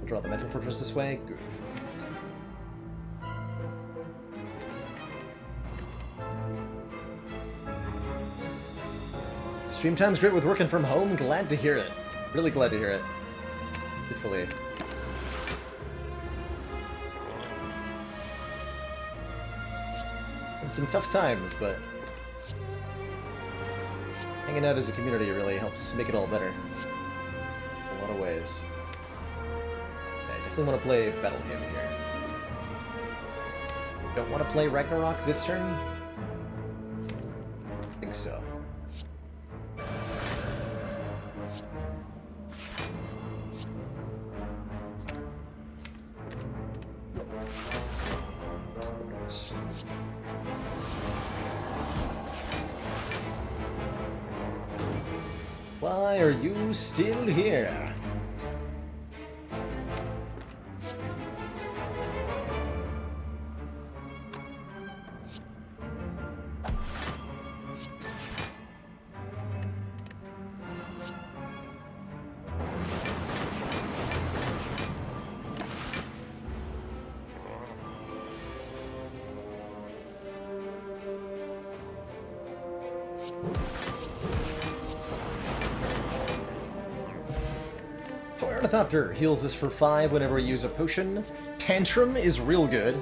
Speaker 2: Draw the mental fortress this way. Good. Stream time's great with working from home. Glad to hear it. Really glad to hear it. Hopefully. And some tough times, but hanging out as a community really helps make it all better. In a lot of ways. I want to play Battle Hymn here. Don't want to play Ragnarok this turn? I think so. Why are you still here? Ornithopter heals us for 5 whenever we use a potion. Tantrum is real good.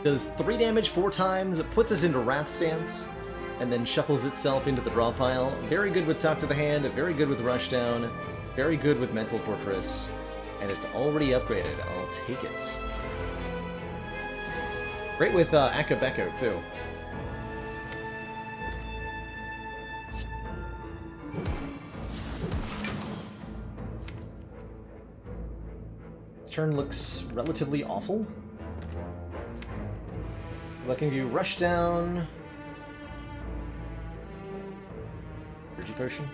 Speaker 2: Does 3 damage 4 times, it puts us into Wrath Stance, and then shuffles itself into the draw pile. Very good with Talk to the Hand, very good with Rushdown, very good with Mental Fortress, and it's already upgraded. I'll take it. Great with Akabeko, too. Turn looks relatively awful. Looking to rush down. Energy potion.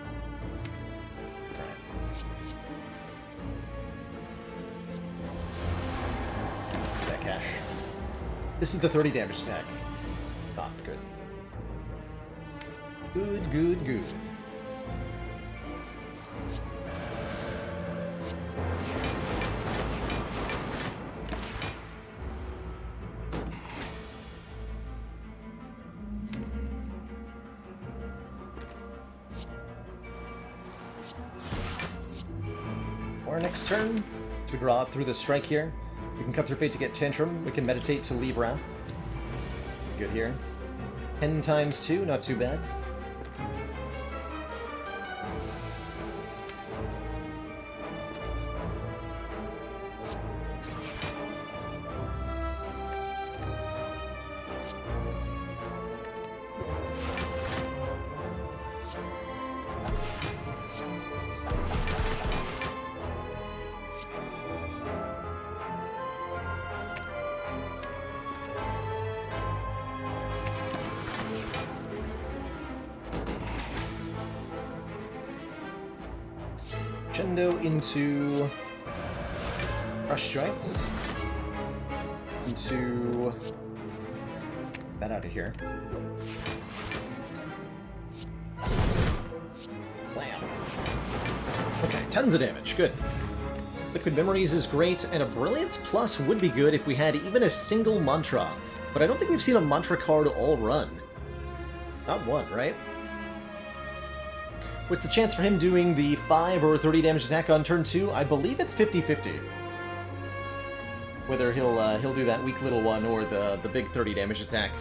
Speaker 2: That cash. This is the 30 damage attack. Ah, good. Good, good, good. Our next turn, to draw up through the strike here. We can cut through fate to get Tantrum. We can meditate to leave Wrath. Good here. 10 times 2, not too bad. Crescendo into Crush Strikes. Into that out of here. Blam. Okay, tons of damage. Good. Liquid Memories is great, and a Brilliance Plus would be good if we had even a single mantra. But I don't think we've seen a mantra card all run. Not one, right? What's the chance for him doing the 5 or 30 damage attack on turn 2? I believe it's 50-50. Whether he'll do that weak little one or the big 30 damage attack.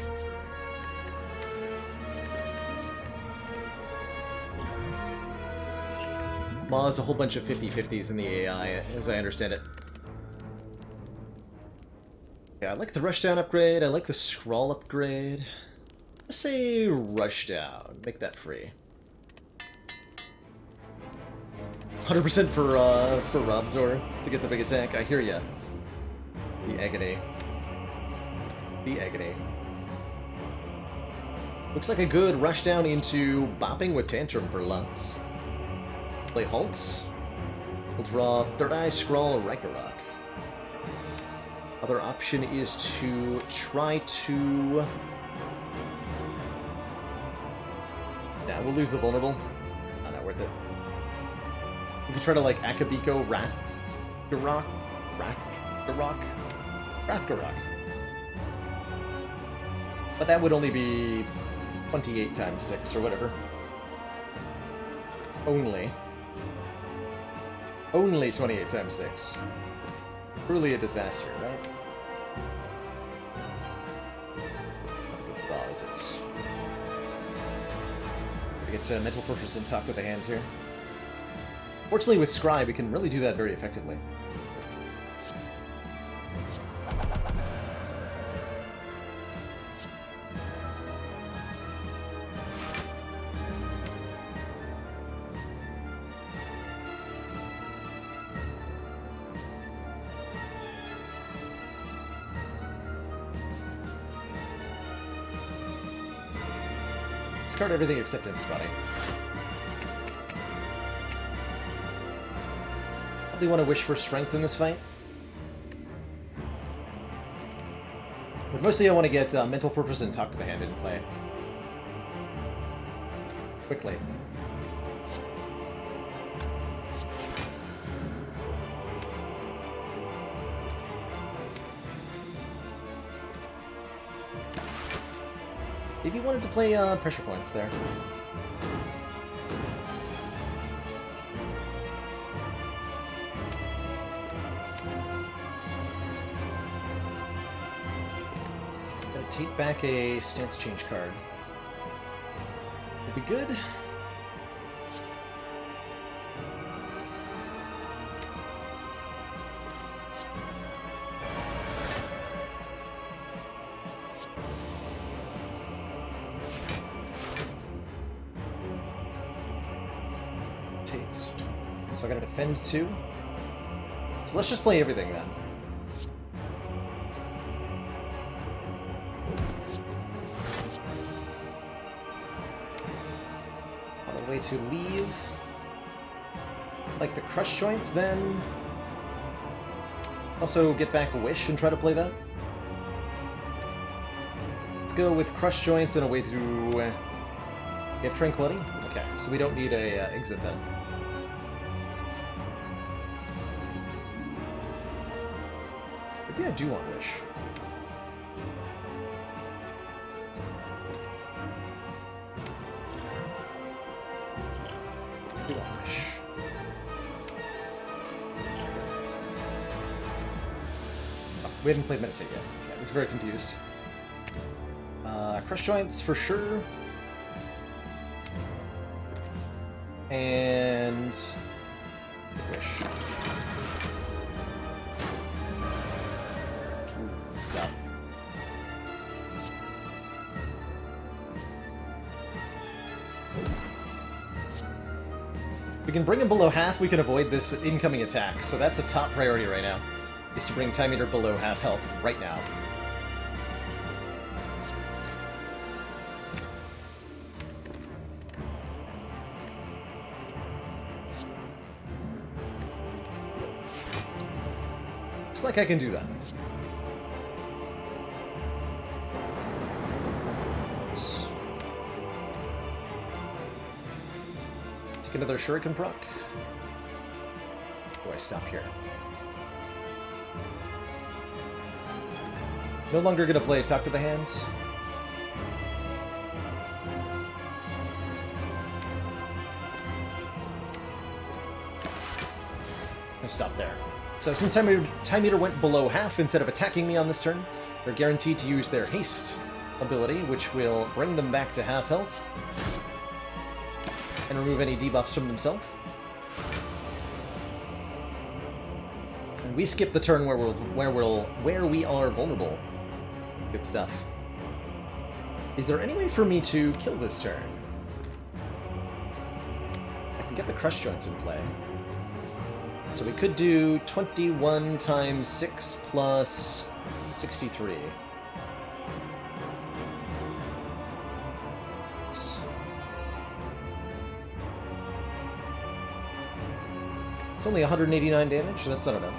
Speaker 2: Ma is a whole bunch of 50-50s in the AI, as I understand it. Yeah, I like the Rushdown upgrade, I like the Scrawl upgrade. Let's say Rushdown. Make that free. 100% for Robzor to get the big attack. I hear ya. The agony. The agony. Looks like a good rushdown into bopping with Tantrum for lots. Play Halt. We'll draw Third Eye, Scrawl, Ragnarok. Other option is to try to... Yeah, we'll lose the Vulnerable. Not worth it. We could try to, like, Akabiko Ragnarok? Ragnarok. But that would only be 28 times 6 or whatever. Only 28 times 6. Truly a disaster, right? How good draw is it? We get Mental Fortress in top with the hands here. Fortunately, with Scry, we can really do that very effectively. Discard everything except its body. Probably want to wish for strength in this fight. But mostly I want to get Mental Fortress and Talk to the Hand in play. Quickly. Maybe you wanted to play pressure points there. Gonna take back a stance change card. Would be good. So I gotta defend 2. So let's just play everything then. On the way to leave. Like the Crush Joints then. Also get back a Wish and try to play that. Let's go with Crush Joints and a way to... We have Tranquility? Okay, so we don't need a exit then. Maybe I do want Wish. I do want Wish. Oh, we haven't played Meditate yet. Okay, I was very confused. Crush Joints for sure. And... Wish. Stuff. We can bring him below half, we can avoid this incoming attack, so that's a top priority right now, is to bring Time Eater below half health right now. Looks like I can do that. Take another Shuriken proc. Do I stop here? No longer gonna play Talk to the Hand. I stop there. So since Time Eater went below half instead of attacking me on this turn, they're guaranteed to use their haste ability, which will bring them back to half health and remove any debuffs from themselves. And we skip the turn where we are vulnerable. Good stuff. Is there any way for me to kill this turn? I can get the Crush Joints in play. So we could do 21 times 6 plus 63. It's only 189 damage, so that's not enough.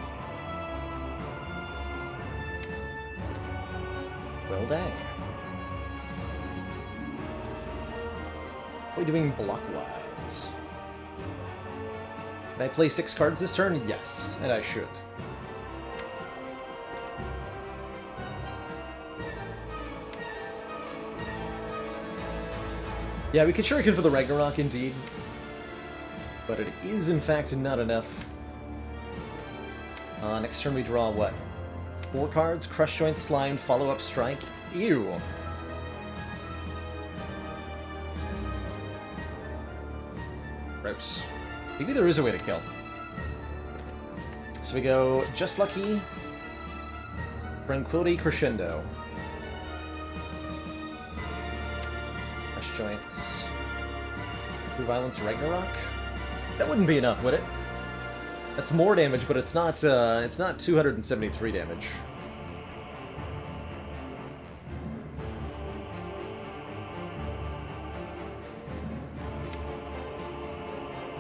Speaker 2: Well, dang. What are we doing block-wise? Can I play 6 cards this turn? Yes, and I should. Yeah, we could Shuriken for the Ragnarok, indeed. But it is, in fact, not enough. Next turn we draw, what? 4 cards? Crush Joint, Slime, Follow-Up Strike. Ew! Gross. Maybe there is a way to kill. So we go Just Lucky, Tranquility, Crescendo. Crush Joints. True Violence, Ragnarok? That wouldn't be enough, would it? That's more damage, but it's not 273 damage.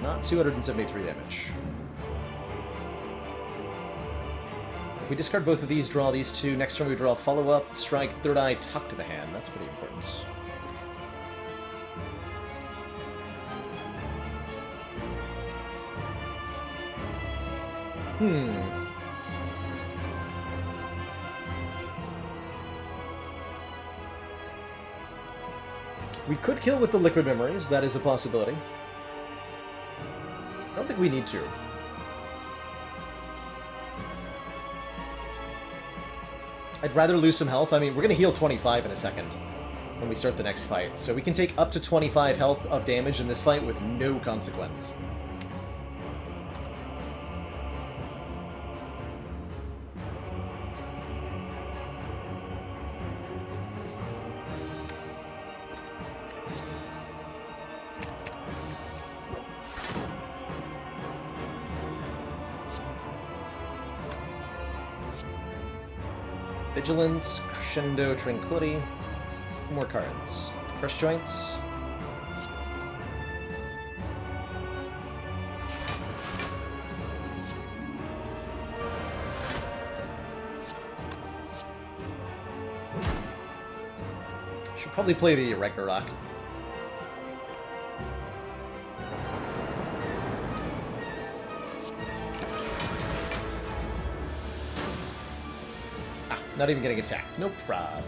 Speaker 2: Not 273 damage. If we discard both of these, draw these two, next turn we draw Follow-Up, Strike, Third Eye, Talk to the Hand. That's pretty important. We could kill with the Liquid Memories, that is a possibility. I don't think we need to. I'd rather lose some health. I mean, we're going to heal 25 in a second when we start the next fight, so we can take up to 25 health of damage in this fight with no consequence. Vigilance, Crescendo, Tranquility. More cards. Crush Joints. Should probably play the Ragnarok. Not even getting attacked. No prob.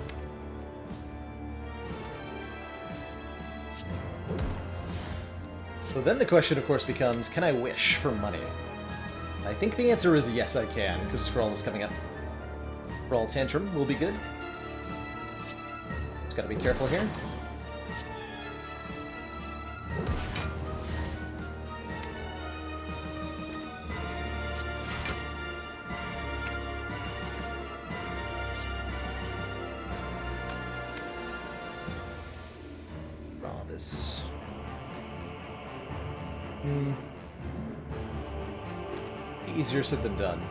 Speaker 2: So then the question, of course, becomes, can I wish for money? I think the answer is yes, I can, because Scroll is coming up. Scroll Tantrum will be good. Just gotta be careful here. Easier said than done.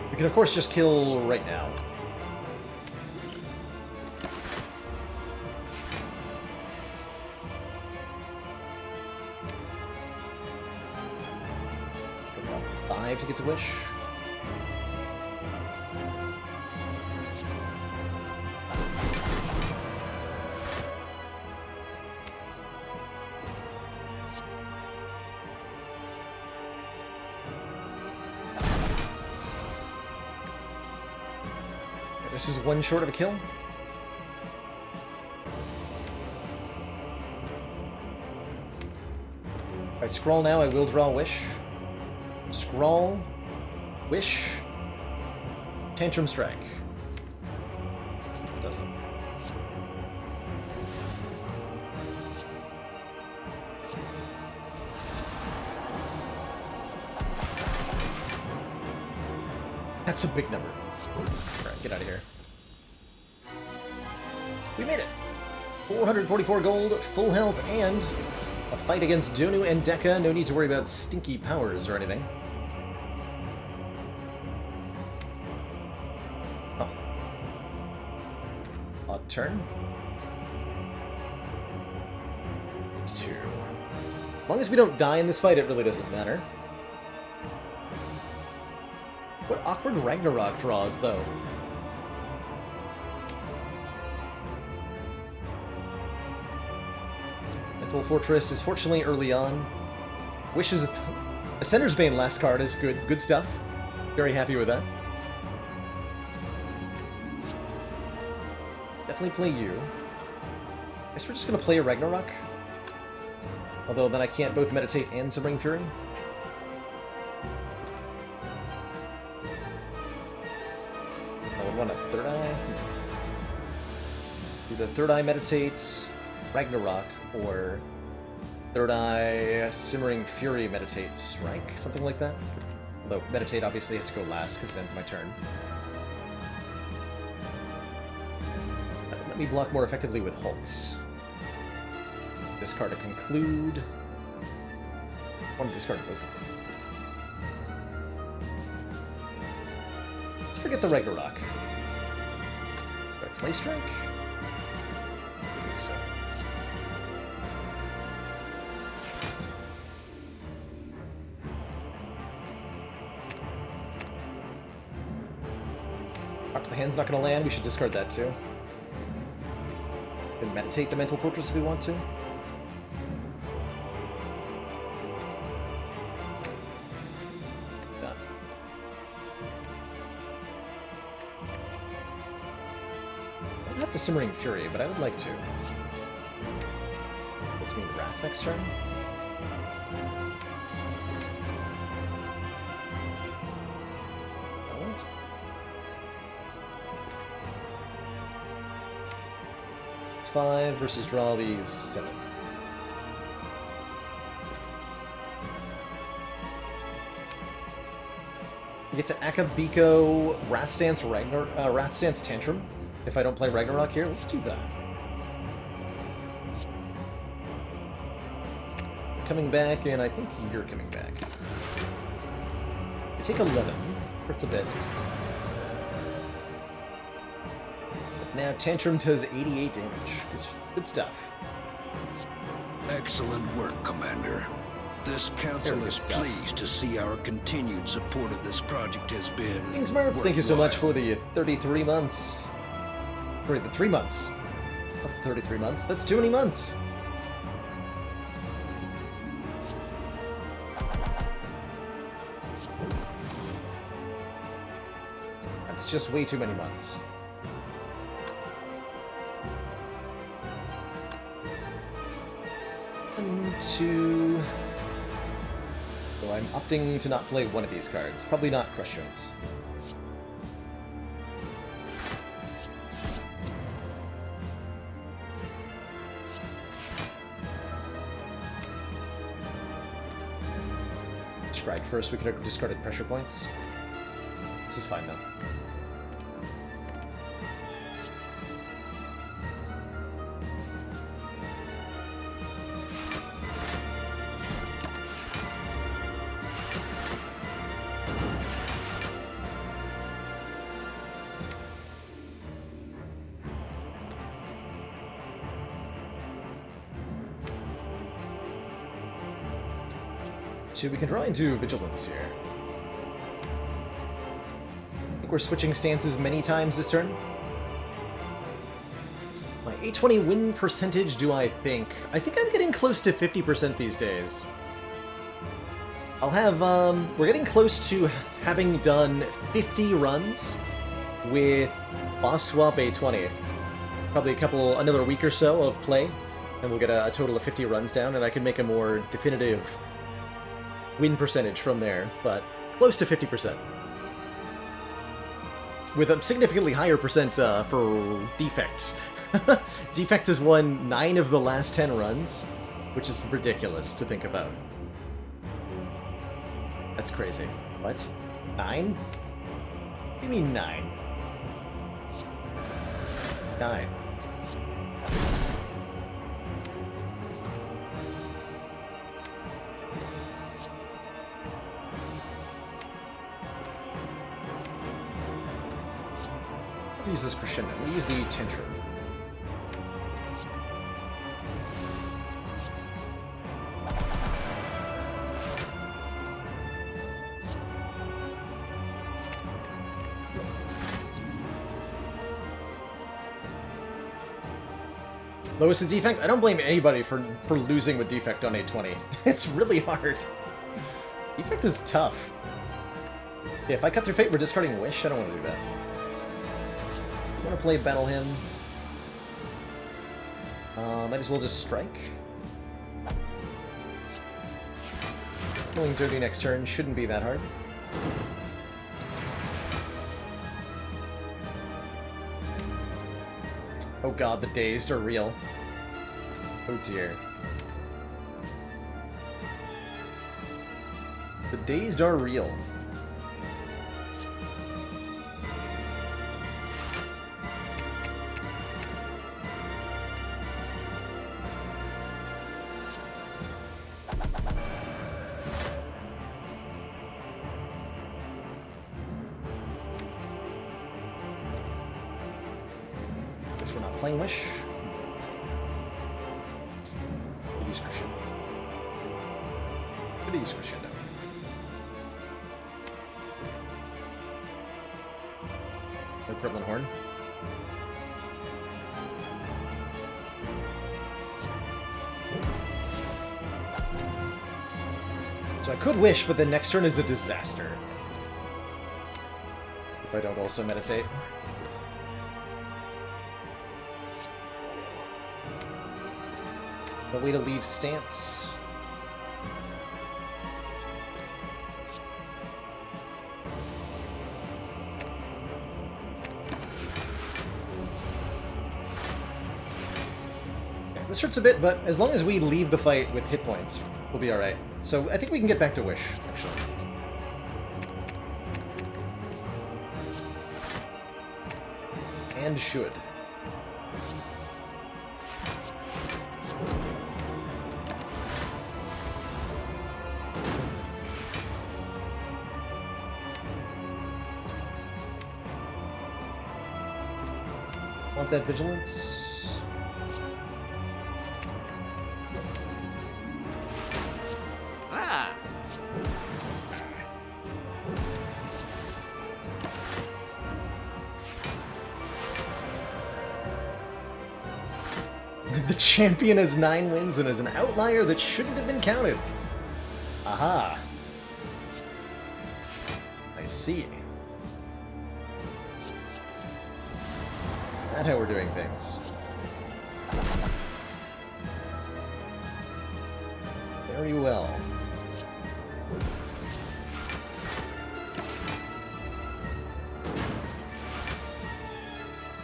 Speaker 2: We can, of course, just kill right now. About 5 to get the wish. This is one short of a kill. If I scroll now, I will draw Wish. Scroll, Wish, Tantrum Strike. It doesn't. That's a big number. Alright, get out of here. We made it! 444 gold, full health, and a fight against Donu and Dekka. No need to worry about stinky powers or anything. Oh. Odd turn. It's 2. As long as we don't die in this fight, it really doesn't matter. What awkward Ragnarok draws, though. Mental Fortress is fortunately early on. Wish is Ascender's Bane last card is good. Good stuff. Very happy with that. Definitely play you. Guess we're just gonna play a Ragnarok. Although then I can't both Meditate and Simmering Fury. I would want a Third Eye. Either Third Eye Meditate, Ragnarok, or Third Eye Simmering Fury Meditate Strike, something like that. Although Meditate obviously has to go last because it ends my turn. Let me block more effectively with halts. Discard to conclude. I want to discard both of them. Let's forget the Ragnarok. Do I play Strike? I think so. Talk to the Hand's not going to land. We should discard that too. We can meditate the Mental Fortress if we want to. Done. I don't have to Simmering Fury, but I would like to. Puts me in Wrath next turn. Don't. 5 versus draw these 7. We get to Akabiko Wrathstance Wrathstance Tantrum. If I don't play Ragnarok here, let's do that. Coming back, and I think you're coming back. I take 11. Hurts a bit. Now Tantrum does 88 damage. Good stuff.
Speaker 1: Excellent work, Commander. This council is pleased to see our continued support of this project has been
Speaker 2: Kingsmurph, thank you so much for the 33 months. Sorry, the 3 months. Not 33 months. That's too many months. That's just way too many months. Two. So I'm opting to not play one of these cards. Probably not Crush Jones. Scryed first, we could have discarded pressure points. This is fine though. We can draw into Vigilance here. I think we're switching stances many times this turn. My 820 win percentage, do I think? I think I'm getting close to 50% these days. I'll have, we're getting close to having done 50 runs with boss swap A20. Probably another week or so of play, and we'll get a total of 50 runs down, and I can make a more definitive win percentage from there, but close to 50%. With a significantly higher percent for defects. Defect has won 9 of the last 10 runs, which is ridiculous to think about. That's crazy. What? 9? What do you mean 9? 9. Use this crescendo. We'll use the tantrum. Lowest is defect? I don't blame anybody for losing with defect on 820. It's really hard. Defect is tough. Yeah, if I cut through fate, we're discarding Wish. I don't want to do that. I want to play Battle Hymn. Might as well just strike. Going dirty next turn shouldn't be that hard. Oh god, the dazed are real. Oh dear. The dazed are real. We're not playing Wish. Could use Crescendo. Could use Crescendo. No Crippling Horn. So I could Wish, but the next turn is a disaster. If I don't also meditate. No way to leave stance. Okay, this hurts a bit, but as long as we leave the fight with hit points, we'll be alright. So I think we can get back to Wish, actually. And should. Want that vigilance?
Speaker 3: Ah!
Speaker 2: The champion has 9 wins and is an outlier that shouldn't have been counted. Aha. I see. That's how we're doing things. Very well.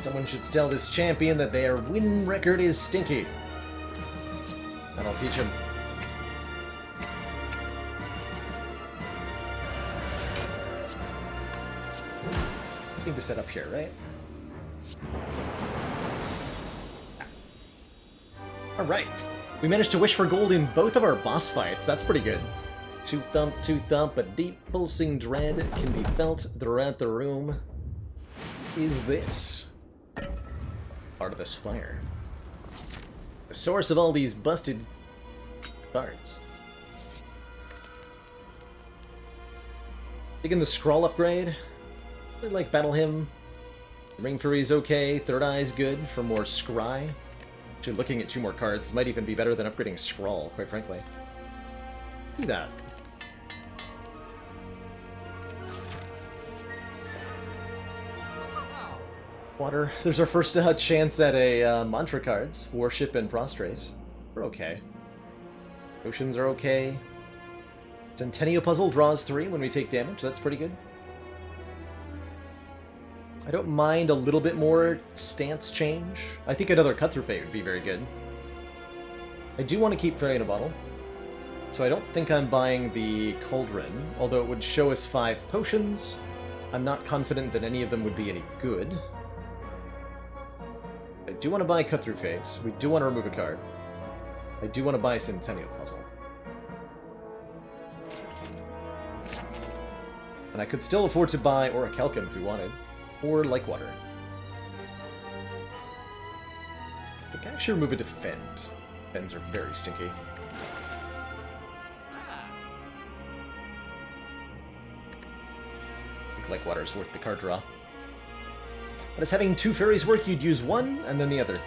Speaker 2: Someone should tell this champion that their win record is stinky. And I'll teach him. Need to set up here, right? Alright. We managed to wish for gold in both of our boss fights. That's pretty good. Two thump, a deep pulsing dread can be felt throughout the room. Is this part of the Spire? The source of all these busted cards. Digging the scroll upgrade. I like Battle Hymn. Ring Fury's okay. Third Eye's good for more scry. Actually, looking at 2 more cards might even be better than upgrading Scrawl, quite frankly. Do that. Water. There's our first chance at a mantra cards. Worship and Prostrate. We're okay. Potions are okay. Centennial Puzzle draws 3 when we take damage. That's pretty good. I don't mind a little bit more stance change. I think another Cut Through Fate would be very good. I do want to keep Fairy in a Bottle. So I don't think I'm buying the Cauldron, although it would show us 5 potions. I'm not confident that any of them would be any good. I do want to buy Cut Through Fate. We do want to remove a card. I do want to buy Centennial Puzzle. And I could still afford to buy Orichalcum if we wanted. Or Like Water. I think I actually remove a Defend. Defends are very stinky. I think Like Water is worth the card draw. But as having 2 fairies work, you'd use one and then the other.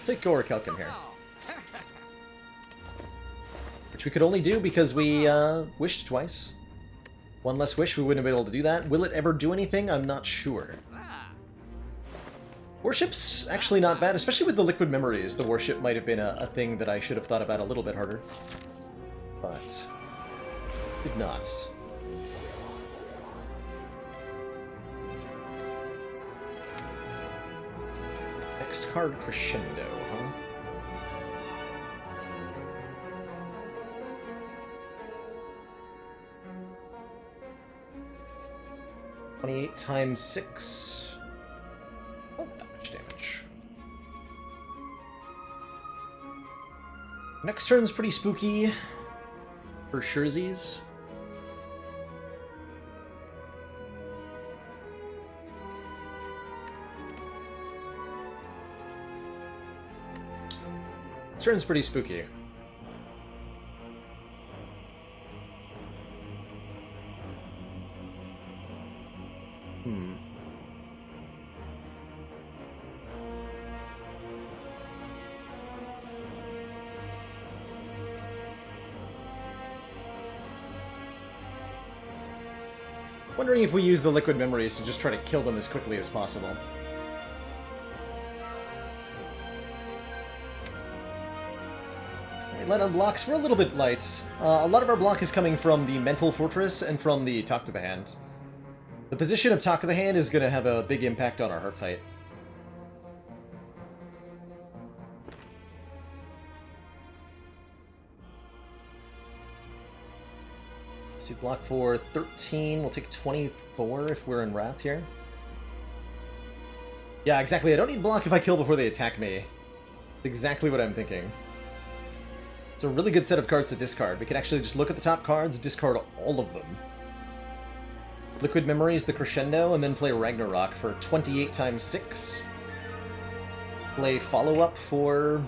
Speaker 2: Take Orichalcum here. Which we could only do because we wished twice. One less wish, we wouldn't have been able to do that. Will it ever do anything? I'm not sure. Worship's actually not bad, especially with the Liquid Memories. The Worship might have been a thing that I should have thought about a little bit harder. But did not. Next card, Crescendo, huh? $28 times 6. Oh, that much damage. Next turn's pretty spooky for Scherzies. This turn's pretty spooky. Wondering if we use the Liquid Memories to just try to kill them as quickly as possible. Light on blocks, we're a little bit light. A lot of our block is coming from the Mental Fortress and from the Talk to the Hand. The position of Talk to the Hand is going to have a big impact on our Heart Fight. So block for 13, we'll take 24 if we're in Wrath here. Yeah, exactly, I don't need block if I kill before they attack me. That's exactly what I'm thinking. It's a really good set of cards to discard. We can actually just look at the top cards, discard all of them. Liquid Memories, the Crescendo, and then play Ragnarok for 28 times 6. Play Follow-Up for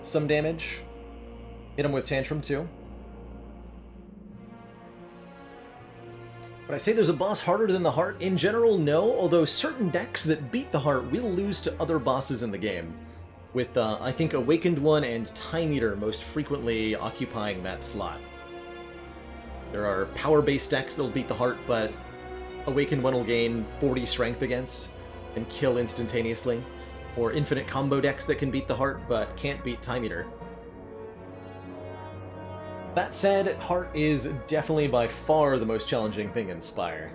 Speaker 2: some damage. Hit him with Tantrum, too. Would I say there's a boss harder than the Heart? In general, no, although certain decks that beat the Heart will lose to other bosses in the game. With, I think, Awakened One and Time Eater most frequently occupying that slot. There are power-based decks that'll beat the Heart, but Awakened One will gain 40 strength against and kill instantaneously. Or infinite combo decks that can beat the Heart, but can't beat Time Eater. That said, Heart is definitely by far the most challenging thing in Spire.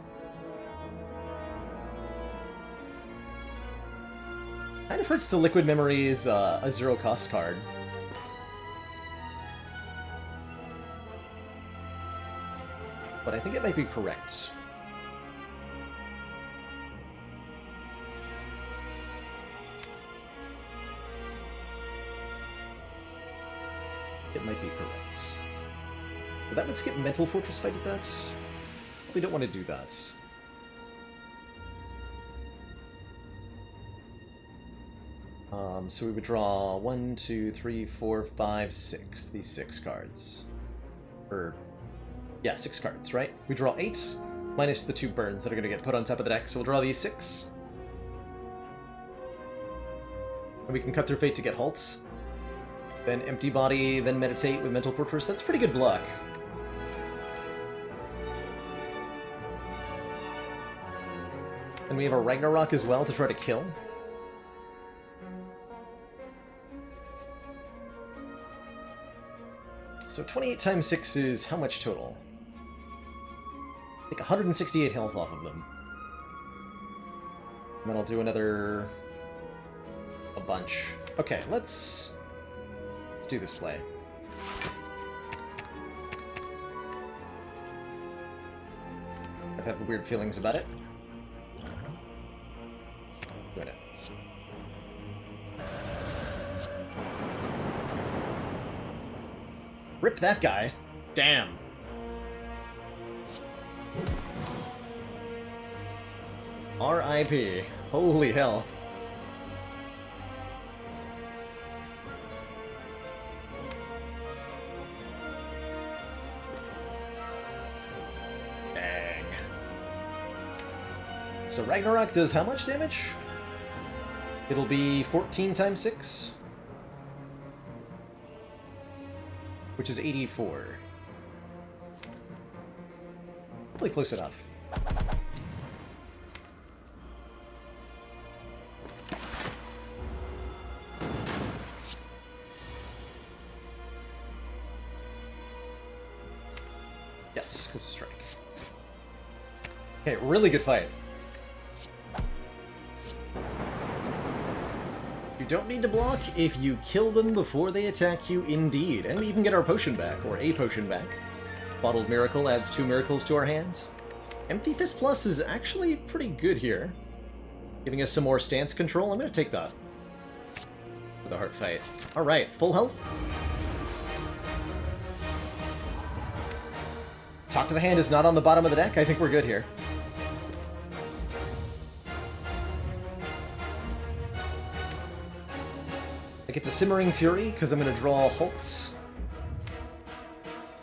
Speaker 2: Kind of hurts to Liquid Memories a 0-cost card. But I think it might be correct. It might be correct. But that would skip Mental Fortress Fight at that? We don't want to do that. So we would draw 1, 2, 3, 4, 5, 6. These 6 cards. Or, yeah, 6 cards, right? We draw 8, minus the 2 burns that are going to get put on top of the deck, so we'll draw these 6. And we can cut through Fate to get Halt. Then Empty Body, then Meditate with Mental Fortress. That's pretty good block. And we have a Ragnarok as well to try to kill. So 28 times 6 is how much total? I think 168 health off of them. And then I'll do another... a bunch. Okay, let's do this play. I've had weird feelings about it. Doing it. Rip that guy. Damn. R.I.P. Holy hell. Dang. So Ragnarok does how much damage? It'll be 14 times 6? Which is 84. Probably close enough. Yes, because strike. Okay, really good fight. You don't need to block if you kill them before they attack you, indeed. And we even get our potion back, or a potion back. Bottled Miracle adds 2 miracles to our hands. Empty Fist Plus is actually pretty good here. Giving us some more stance control. I'm going to take that for the heart fight. Alright, full health. Talk to the Hand is not on the bottom of the deck. I think we're good here. I get to Simmering Fury because I'm going to draw Holtz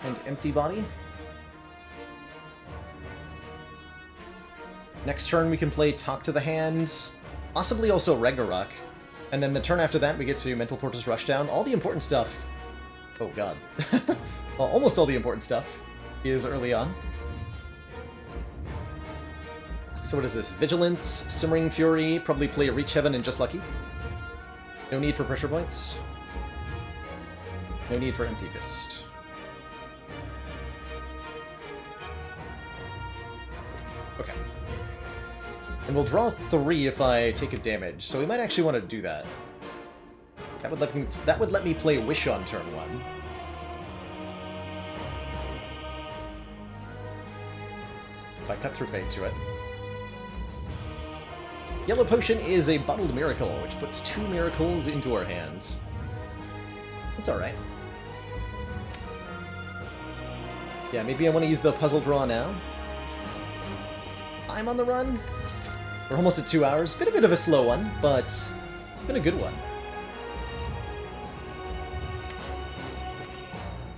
Speaker 2: and Empty Body. Next turn we can play Talk to the Hand, possibly also Ragnarok. And then the turn after that we get to Mental Fortress Rushdown. All the important stuff... Oh god. Well, almost all the important stuff is early on. So what is this? Vigilance, Simmering Fury, probably play Reach Heaven and Just Lucky. No need for pressure points. No need for Empty Fist. Okay. And we'll draw 3 if I take a damage, so we might actually want to do that. That would let me play Wish on turn 1. If I cut through Fate to it. Yellow Potion is a Bottled Miracle, which puts 2 miracles into our hands. It's alright. Yeah, maybe I want to use the puzzle draw now. I'm on the run. We're almost at 2 hours. Been a bit of a slow one, but been a good one.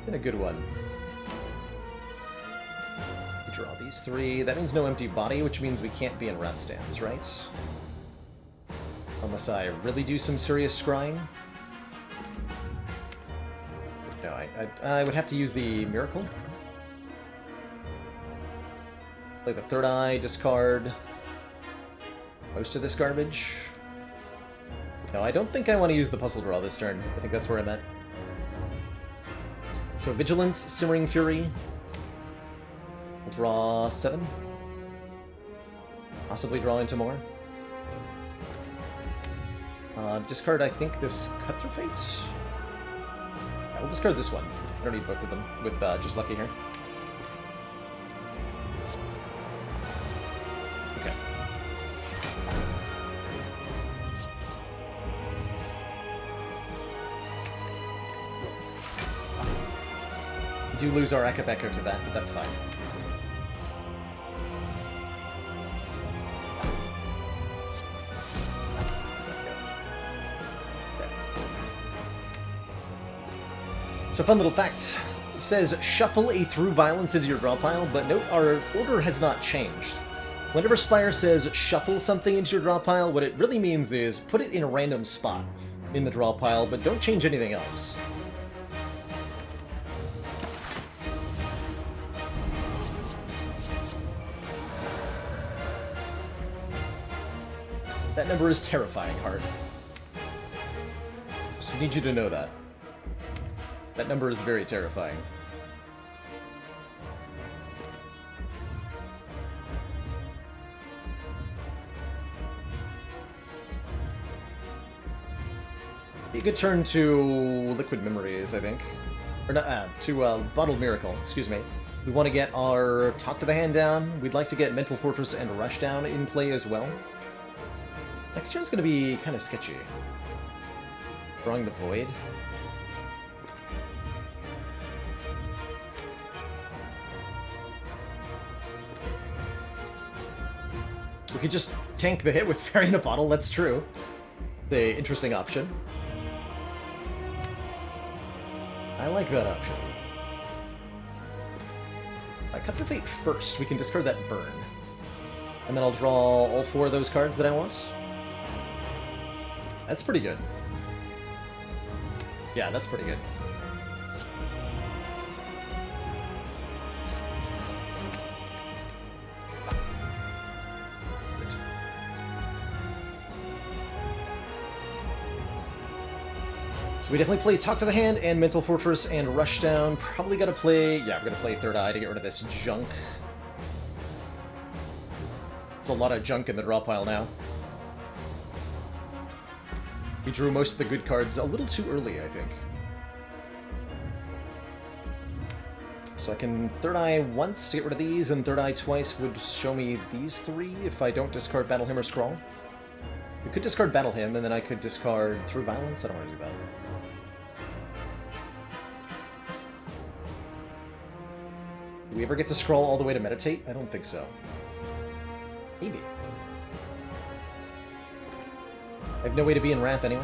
Speaker 2: Been a good one. We draw these 3. That means no Empty Body, which means we can't be in Wrath Stance, right? Unless I really do some serious scrying. No, I would have to use the Miracle. Play the Third Eye, discard most of this garbage. No, I don't think I want to use the Puzzle Draw this turn. I think that's where I'm at. So Vigilance, Simmering Fury. We'll draw 7. Possibly draw into more. Discard, I think, this Cut Through Fate? Yeah, we'll discard this one. I don't need both of them with Just Lucky here. Okay. We do lose our Akap Echo to that, but that's fine. So fun little fact. It says, shuffle a Through Violence into your draw pile, but note our order has not changed. Whenever Spire says shuffle something into your draw pile, what it really means is put it in a random spot in the draw pile, but don't change anything else. That number is terrifying, Heart. Just need you to know that. That number is very terrifying. Be a good turn to Liquid Memories, I think. Or not, to Bottled Miracle, excuse me. We want to get our Talk to the Hand down. We'd like to get Mental Fortress and Rush down in play as well. Next turn's going to be kind of sketchy. Drawing the Void. We could just tank the hit with Fairy in a Bottle, that's true. The interesting option. I like that option. Alright, Cut Through Fate first. We can discard that Burn. And then I'll draw all 4 of those cards that I want. That's pretty good. Yeah, that's pretty good. So we definitely play Talk to the Hand and Mental Fortress and Rush Down. Probably gotta play... Yeah, we're gonna play Third Eye to get rid of this junk. There's a lot of junk in the draw pile now. We drew most of the good cards a little too early, I think. So I can Third Eye once to get rid of these, and Third Eye twice would show me these 3 if I don't discard Battle Hymn or Scrawl. We could discard Battle Hymn, and then I could discard Through Violence. I don't want to do that. Do we ever get to scroll all the way to Meditate? I don't think so. Maybe. I have no way to be in Wrath anyway.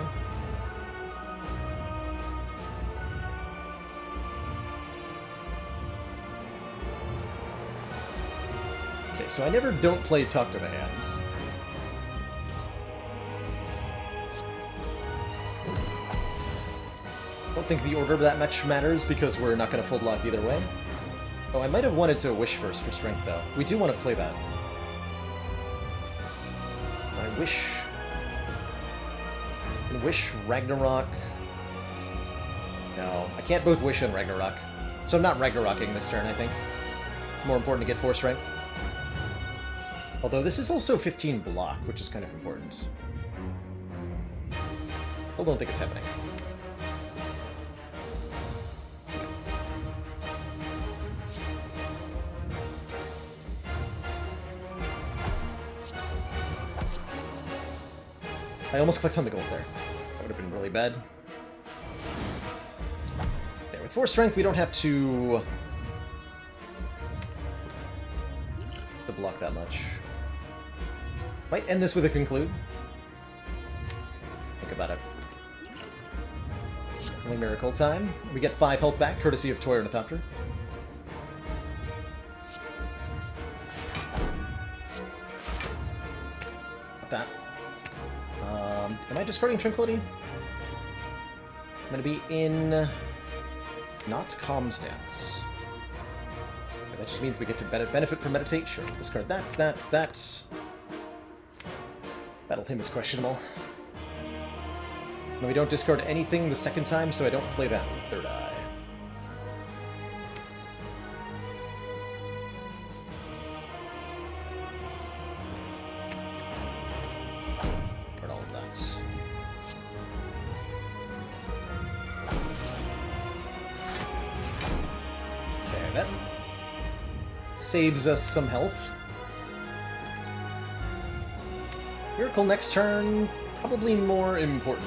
Speaker 2: Okay, so I never don't play Talk to the Hands. I don't think the order of that much matters because we're not going to fold lock either way. Oh, I might have wanted to Wish first for Strength, though. We do want to play that. I wish... Wish, Ragnarok... No, I can't both Wish and Ragnarok. So I'm not Ragnarocking this turn, I think. It's more important to get 4 Strength. Although this is also 15 block, which is kind of important. Still don't think it's happening. I almost clicked on the gold there. That would have been really bad. Okay, with 4 Strength, we don't have to block that much. Might end this with a Conclude. Think about it. Only Miracle time. We get 5 health back, courtesy of Toy Ornithopter. Not that. Am I discarding Tranquility? I'm going to be in... not Calm stance. That just means we get to benefit from Meditate. Sure, discard that. Battle Hymn is questionable. No, we don't discard anything the second time, so I don't play that with Third Eye. All of that. Okay, that saves us some health. Miracle next turn, probably more important.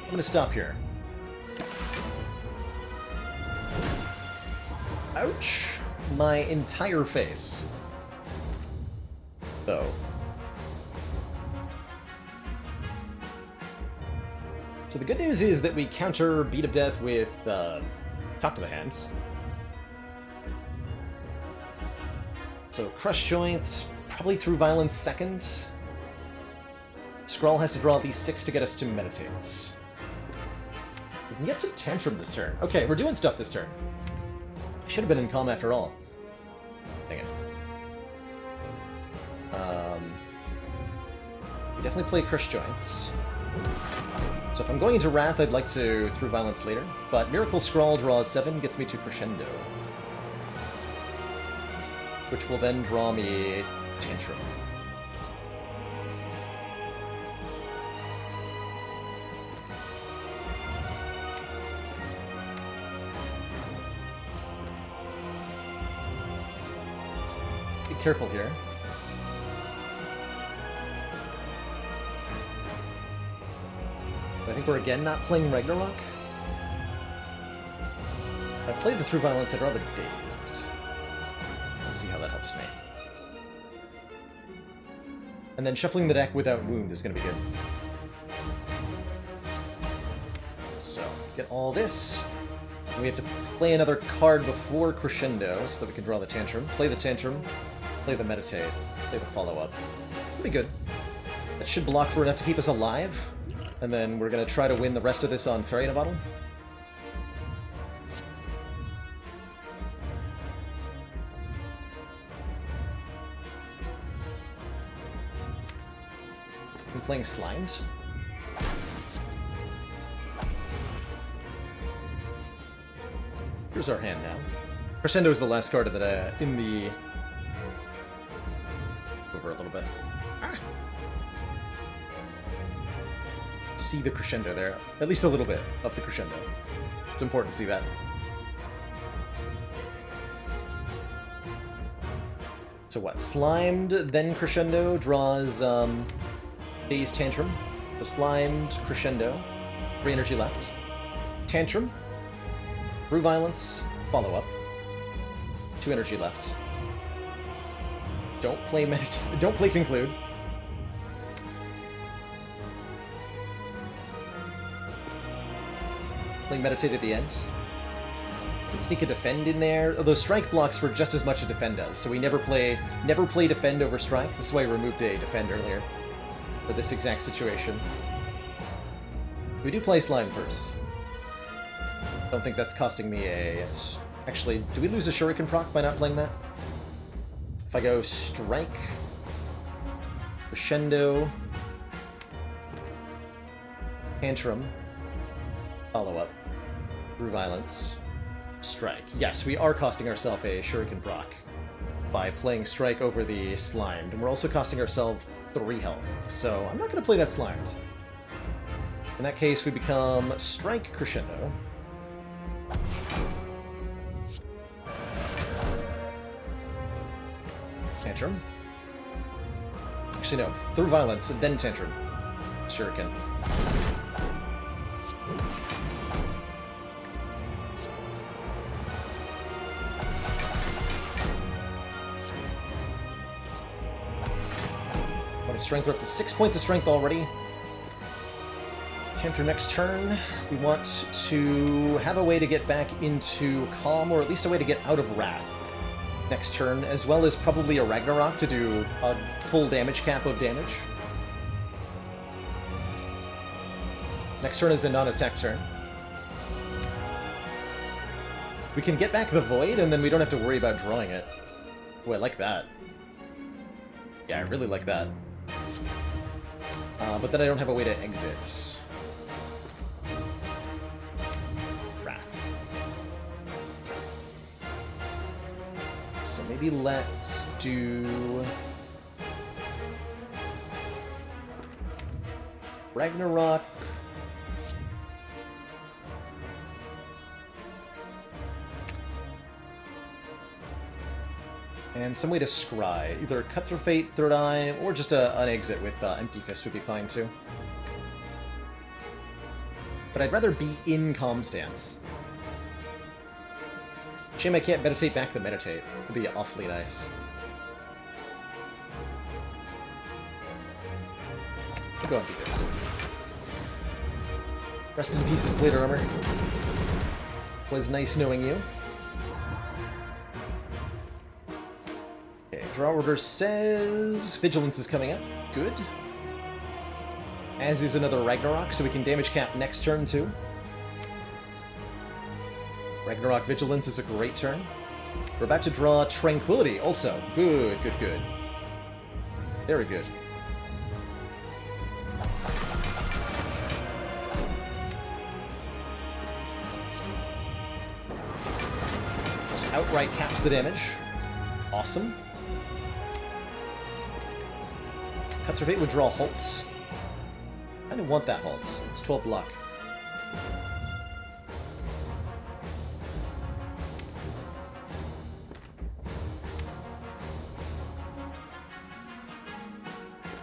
Speaker 2: I'm gonna stop here. Ouch! My entire face. Though. So the good news is that we counter Beat of Death with Talk to the Hands. So Crush Joints, probably Through Violence second. Skrull has to draw at least 6 to get us to Meditate. We can get to Tantrum this turn. Okay, we're doing stuff this turn. Should have been in Calm after all. Dang it. We definitely play Crush Joints. So if I'm going into Wrath, I'd like to through Violence later, but Miracle Scrawl draws 7, gets me to Crescendo. Which will then draw me Tantrum. Be careful here. I think we're again not playing Ragnarok. If I played the Through Violence, I'd rather Dazed. Let's see how that helps me. And then shuffling the deck without Wound is going to be good. So, get all this. And we have to play another card before Crescendo so that we can draw the Tantrum. Play the Tantrum, play the Meditate, play the Follow-Up. It'll be good. That should block for enough to keep us alive. And then we're going to try to win the rest of this on Fairy in a Bottle. I'm playing Slimes. Here's our hand now. Crescendo is the last card that in the... Over a little bit. See the crescendo there. At least a little bit of the crescendo. It's important to see that. So what? Slimed, then Crescendo, draws Dazed Tantrum. So Slimed, Crescendo, 3 energy left. Tantrum, Through Violence, Follow-Up, 2 energy left. Don't play Don't play Conclude. Playing Meditate at the end. Can sneak a Defend in there, although Strike blocks for just as much as Defend does, so we never play Defend over Strike. This is why I removed a Defend earlier, for this exact situation. We do play Slime first. Don't think that's costing me a... Actually, do we lose a Shuriken proc by not playing that? If I go Strike, Crescendo, Tantrum, Follow-Up, Through Violence, Strike. Yes, we are costing ourselves a Shuriken proc by playing Strike over the Slimed, and we're also costing ourselves 3 health, so I'm not going to play that Slimed. In that case, we become Strike Crescendo. Tantrum. Actually, no. Through Violence, and then Tantrum. Shuriken. Strength, we're up to 6 points of strength already. Tantrum next turn. We want to have a way to get back into Calm, or at least a way to get out of Wrath next turn, as well as probably a Ragnarok to do a full damage cap of damage. Next turn is a non-attack turn. We can get back the Void, and then we don't have to worry about drawing it. Oh, I like that. Yeah, I really like that. But then I don't have a way to exit. Wrath. So maybe let's do... Ragnarok. And some way to scry. Either Cut Through Fate, Third Eye, or just an exit with Empty Fist would be fine too. But I'd rather be in Calm Stance. Shame I can't Meditate back the Meditate. It would be awfully nice. I'll go Empty Fist. Rest in pieces, Blade Armor. Was nice knowing you. Draw order says Vigilance is coming up. Good. As is another Ragnarok, so we can damage cap next turn too. Ragnarok Vigilance is a great turn. We're about to draw Tranquility also. Good, good, good. Very good. outright caps the damage. Awesome. Cut Through Fate would draw halts. I don't want that halt. It's 12 luck.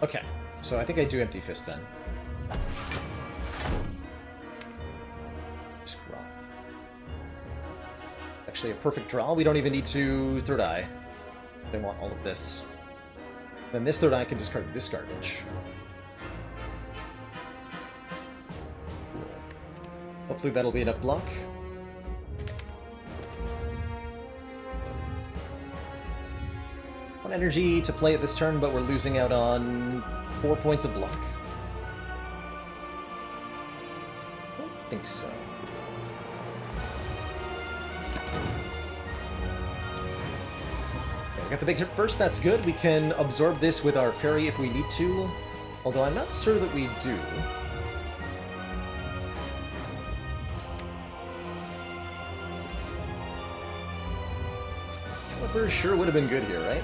Speaker 2: Okay, so I think I do Empty Fist then. Draw. Actually a perfect draw. We don't even need to Third Eye. They want all of this. Then this Third Eye can discard this garbage. Cool. Hopefully that'll be enough block. One energy to play at this turn, but we're losing out on 4 points of block. I don't think so. Okay, we got the big hit first, that's good. We can absorb this with our fairy if we need to, although I'm not sure that we do. Caliber sure would have been good here, right?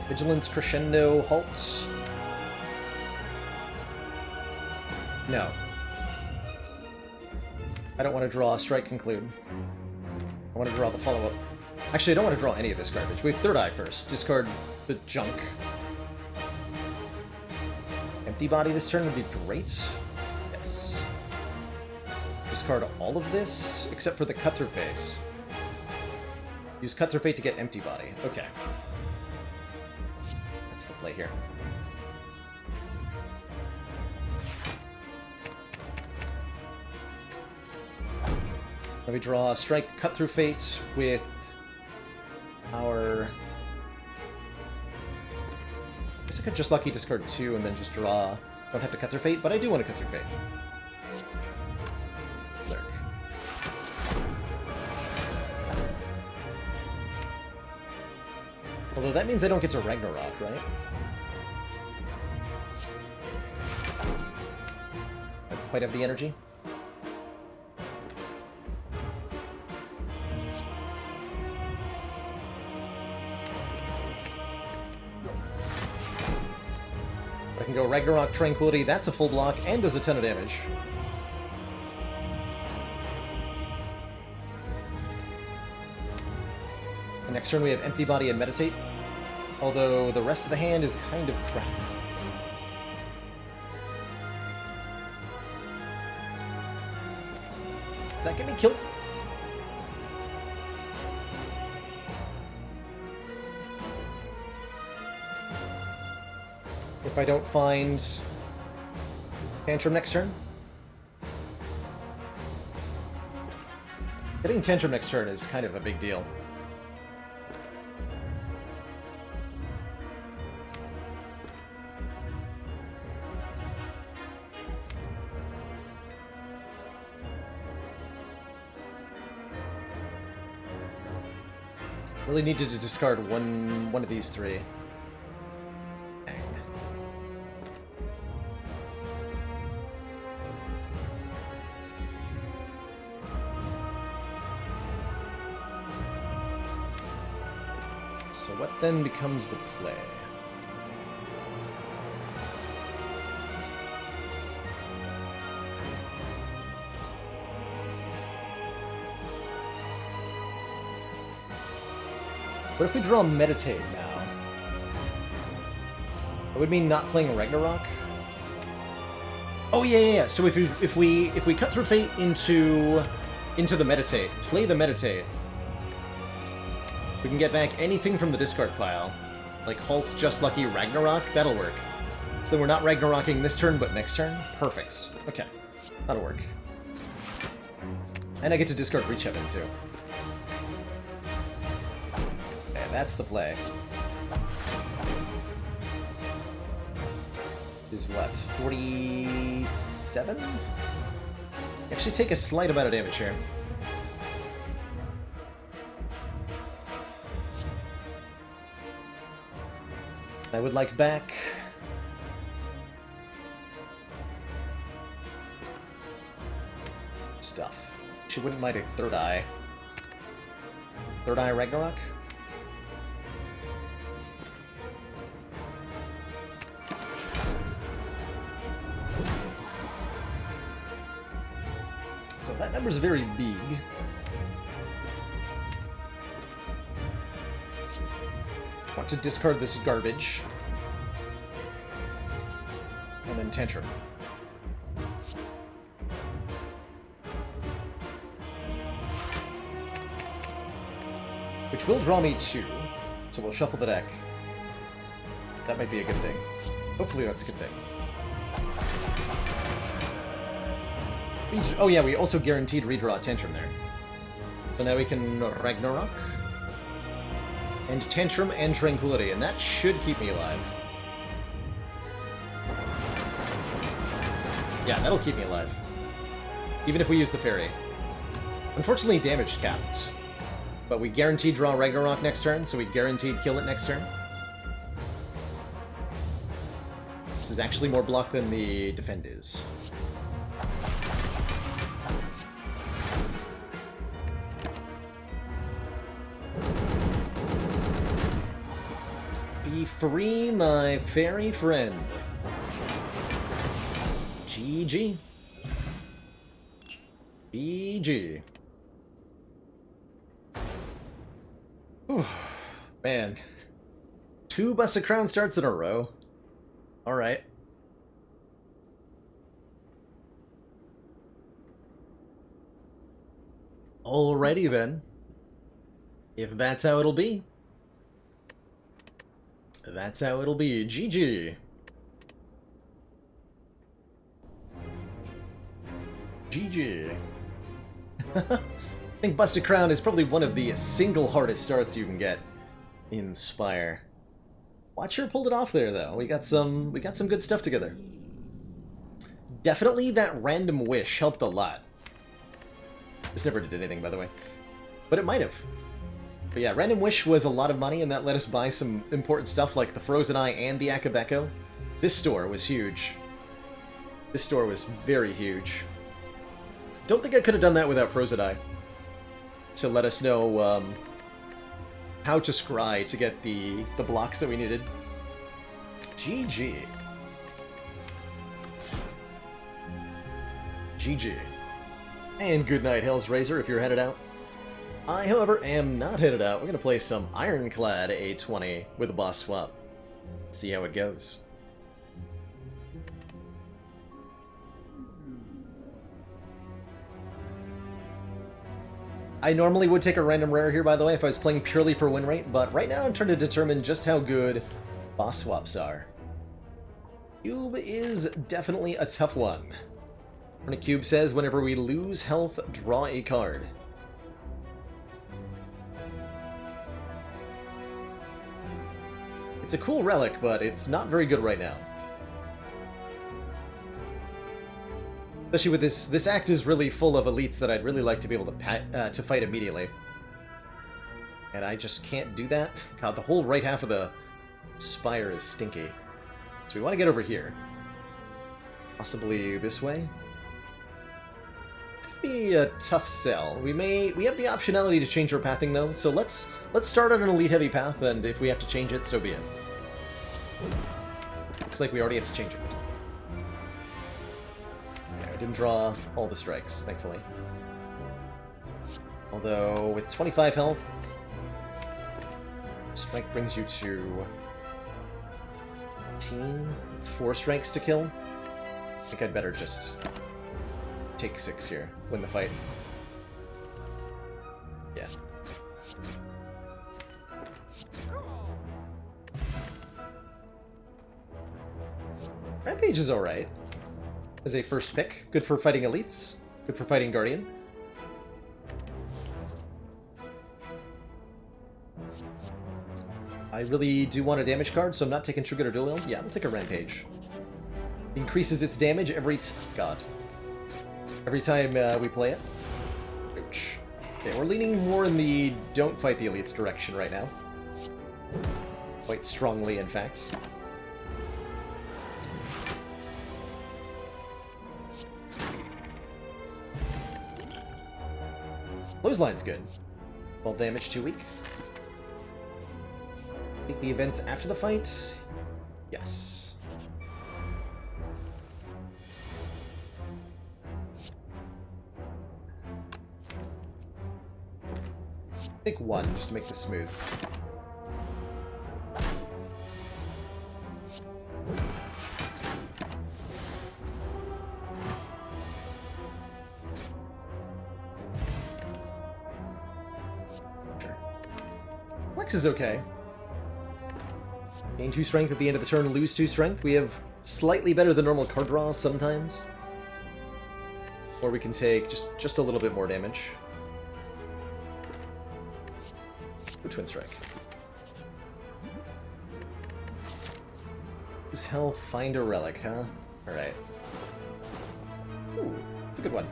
Speaker 2: Vigilance, Crescendo, Halt. No. I don't want to draw Strike, Conclude. I want to draw the follow-up. Actually, I don't want to draw any of this garbage. We have Third Eye first. Discard the junk. Empty Body this turn would be great. Yes. Discard all of this, except for the Cut Through Fate. Use Cut Through Fate to get Empty Body. Okay. That's the play here. Let me draw Strike, Cut Through Fate with our... I guess I could just lucky discard 2 and then just draw... Don't have to Cut Through Fate, but I do want to Cut Through Fate. Lurk. Although that means I don't get to Ragnarok, right? I don't quite have the energy. I can go Ragnarok, Tranquility, that's a full block, and does a ton of damage. And next turn we have Empty Body and Meditate, although the rest of the hand is kind of crap. Does that get me killed? If I don't find Tantrum next turn? Getting Tantrum next turn is kind of a big deal. Really needed to discard one of these three. So what then becomes the play? What if we draw Meditate now? That would mean not playing Ragnarok? Oh yeah. So if we Cut Through Fate into the Meditate, play the Meditate, we can get back anything from the discard pile. Like Halt, Just Lucky, Ragnarok, that'll work. So we're not Ragnaroking this turn, but next turn? Perfect. Okay, that'll work. And I get to discard Reach Heaven, too. Okay, that's the play. Is what, 47? Actually take a slight amount of damage here. I would like back She wouldn't mind a third eye. Third eye Ragnarok? So that number's very big. Want to discard this garbage. And then Tantrum. Which will draw me 2, so we'll shuffle the deck. That might be a good thing. Hopefully that's a good thing. Oh yeah, we also guaranteed redraw Tantrum there. So now we can Ragnarok. And Tantrum and Tranquility, and that should keep me alive. Yeah, that'll keep me alive. Even if we use the fairy. Unfortunately, damage capped. But we guaranteed draw Ragnarok next turn, so we guaranteed kill it next turn. This is actually more block than the defend is. Be free, my fairy friend. GG. GG. Whew. Man. 2 Busted Crown starts in a row. Alright. Alrighty then. If that's how it'll be. That's how it'll be. GG. GG. I think Busted Crown is probably one of the single hardest starts you can get in Spire. Watcher pulled it off there though. We got some good stuff together. Definitely that random wish helped a lot. This never did anything, by the way. But it might have. But yeah, random wish was a lot of money, and that let us buy some important stuff like the Frozen Eye and the Akabeko. This store was huge. This store was very huge. Don't think I could have done that without Frozen Eye. To let us know how to scry to get the blocks that we needed. GG. GG. And good night, Hell's Razor, if you're headed out. I, however, am not headed out. We're going to play some Ironclad A20 with a boss swap. See how it goes. I normally would take a random rare here, by the way, if I was playing purely for win rate, but right now I'm trying to determine just how good boss swaps are. Cube is definitely a tough one. When a cube says, whenever we lose health, draw a card. It's a cool relic, but it's not very good right now. Especially with this act is really full of elites that I'd really like to be able to fight immediately. And I just can't do that. God, the whole right half of the Spire is stinky. So we want to get over here. Possibly this way. It's gonna be a tough sell. We have the optionality to change our pathing though, so let's start on an elite heavy path, and if we have to change it, so be it. Looks like we already have to change it. Okay, I didn't draw all the strikes, thankfully. Although, with 25 health, strike brings you to 18, 4 strikes to kill. I think I'd better just take 6 here, win the fight. Yeah. Rampage is alright. As a first pick. Good for fighting elites. Good for fighting Guardian. I really do want a damage card, so I'm not taking Trigger or Dual Wield. Yeah, I'll take a Rampage. Increases its damage every time we play it. Ouch. Okay, we're leaning more in the don't fight the elites direction right now. Quite strongly, in fact. Clothesline's good. 12 damage, 2 weak. Take the events after the fight? Yes. I think 1, just to make this smooth. Sure. Flex is okay. Gain 2 strength at the end of the turn, lose 2 strength. We have slightly better than normal card draws sometimes. Or we can take just a little bit more damage. Twin Strike. Lose health, find a relic, huh? Alright. Ooh, it's a good one.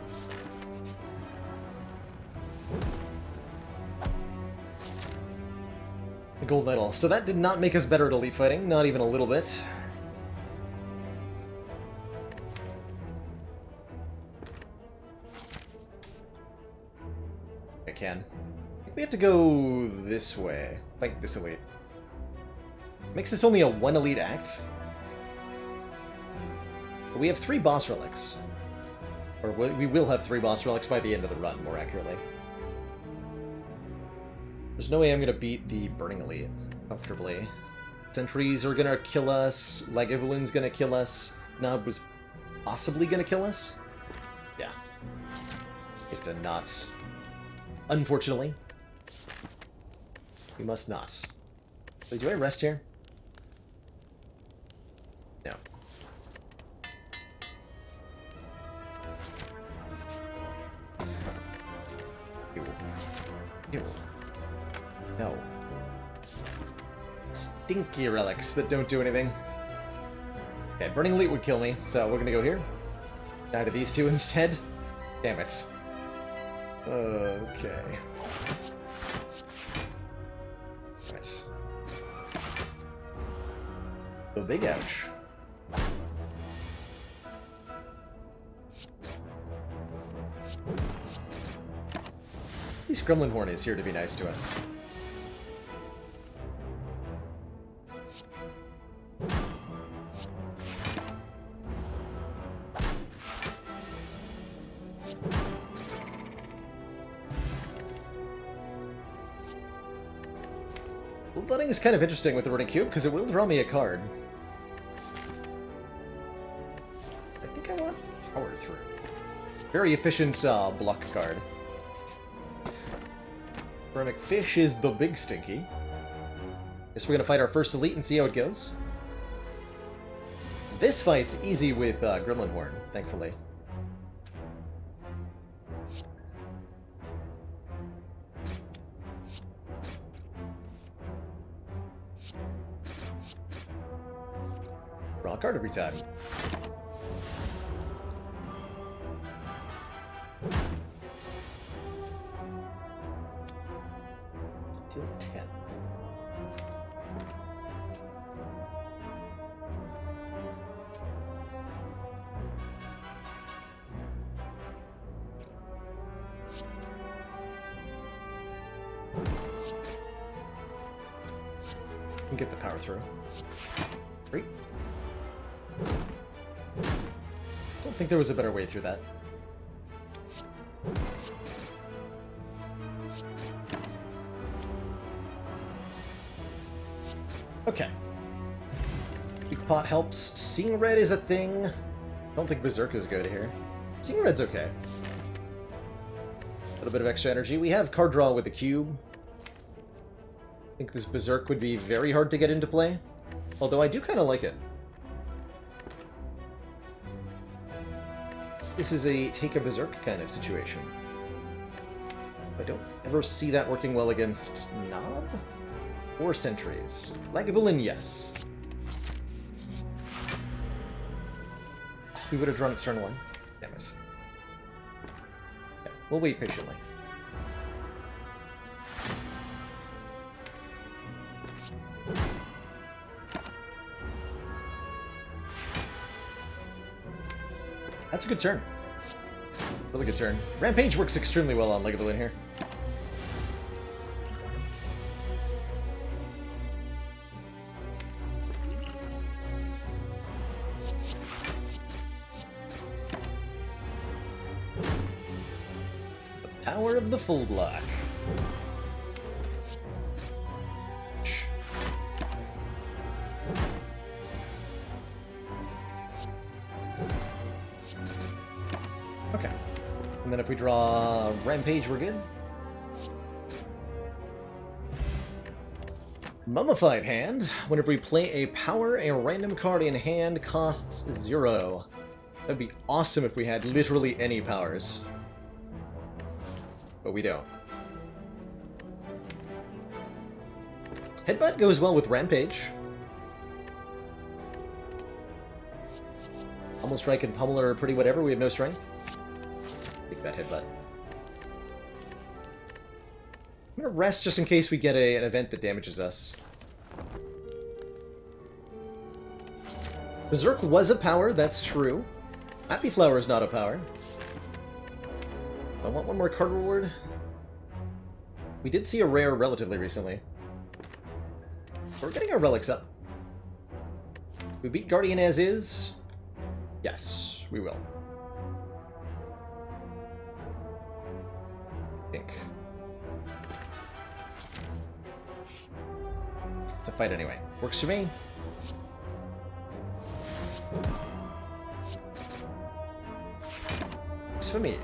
Speaker 2: The gold medal. So that did not make us better at elite fighting, not even a little bit. I can. We have to go this way. Fight this elite. Makes this only a 1 elite act. But we have 3 boss relics. Or we will have 3 boss relics by the end of the run, more accurately. There's no way I'm going to beat the Burning Elite comfortably. Sentries are going to kill us. Lagavulin going to kill us. Nub was possibly going to kill us. Yeah. Have to not. Unfortunately. We must not. Wait, do I rest here? No. Ew. Ew. No. Stinky relics that don't do anything. Okay, Burning Elite would kill me, so we're gonna go here. Die to these 2 instead. Damn it. Okay. Right. The big ouch. At least Gremlin Horn is here to be nice to us. Bloodletting is kind of interesting with the Running Cube, because it will draw me a card. I think I want Power Through. Very efficient block card. Ceramic Fish is the big stinky. Guess we're gonna fight our first elite and see how it goes. This fight's easy with Gremlin Horn, thankfully. Draw a card every time. Deal 10. And get the power through. 3. Don't think there was a better way through that. Okay. Big pot helps. Seeing red is a thing. I don't think Berserk is good here. Seeing red's okay. A little bit of extra energy. We have card draw with the cube. I think this Berserk would be very hard to get into play. Although I do kind of like it. This is a take a Berserk kind of situation. I don't ever see that working well against Knob or Sentries. Lagavulin, yes. We would have drawn it turn 1. Damn it. Okay, we'll wait patiently. That's a good turn. Really good turn. Rampage works extremely well on Legadolin here. The power of the full block. Okay. And then if we draw Rampage, we're good. Mummified Hand. Whenever we play a power, a random card in hand costs 0. That'd be awesome if we had literally any powers. But we don't. Headbutt goes well with Rampage. Pummel Strike and Pummel are pretty whatever. We have no strength. Take that Headbutt. I'm gonna rest just in case we get an event that damages us. Berserk was a power, that's true. Happy Flower is not a power. I want one more card reward. We did see a rare relatively recently. We're getting our relics up. We beat Guardian as is. Yes, we will. I think. It's a fight anyway. Works for me. Works for me.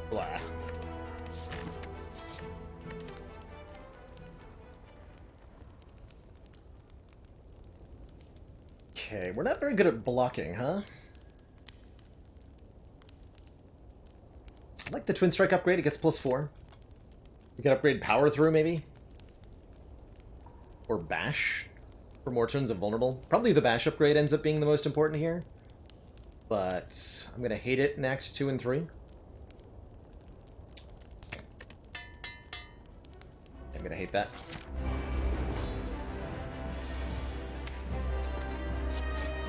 Speaker 2: Blah. Okay, we're not very good at blocking, huh? I like the Twin Strike upgrade, it gets +4. We can upgrade Power Through, maybe? Or Bash, for more turns of Vulnerable. Probably the Bash upgrade ends up being the most important here. But I'm going to hate it in Acts 2 and 3. I'm going to hate that.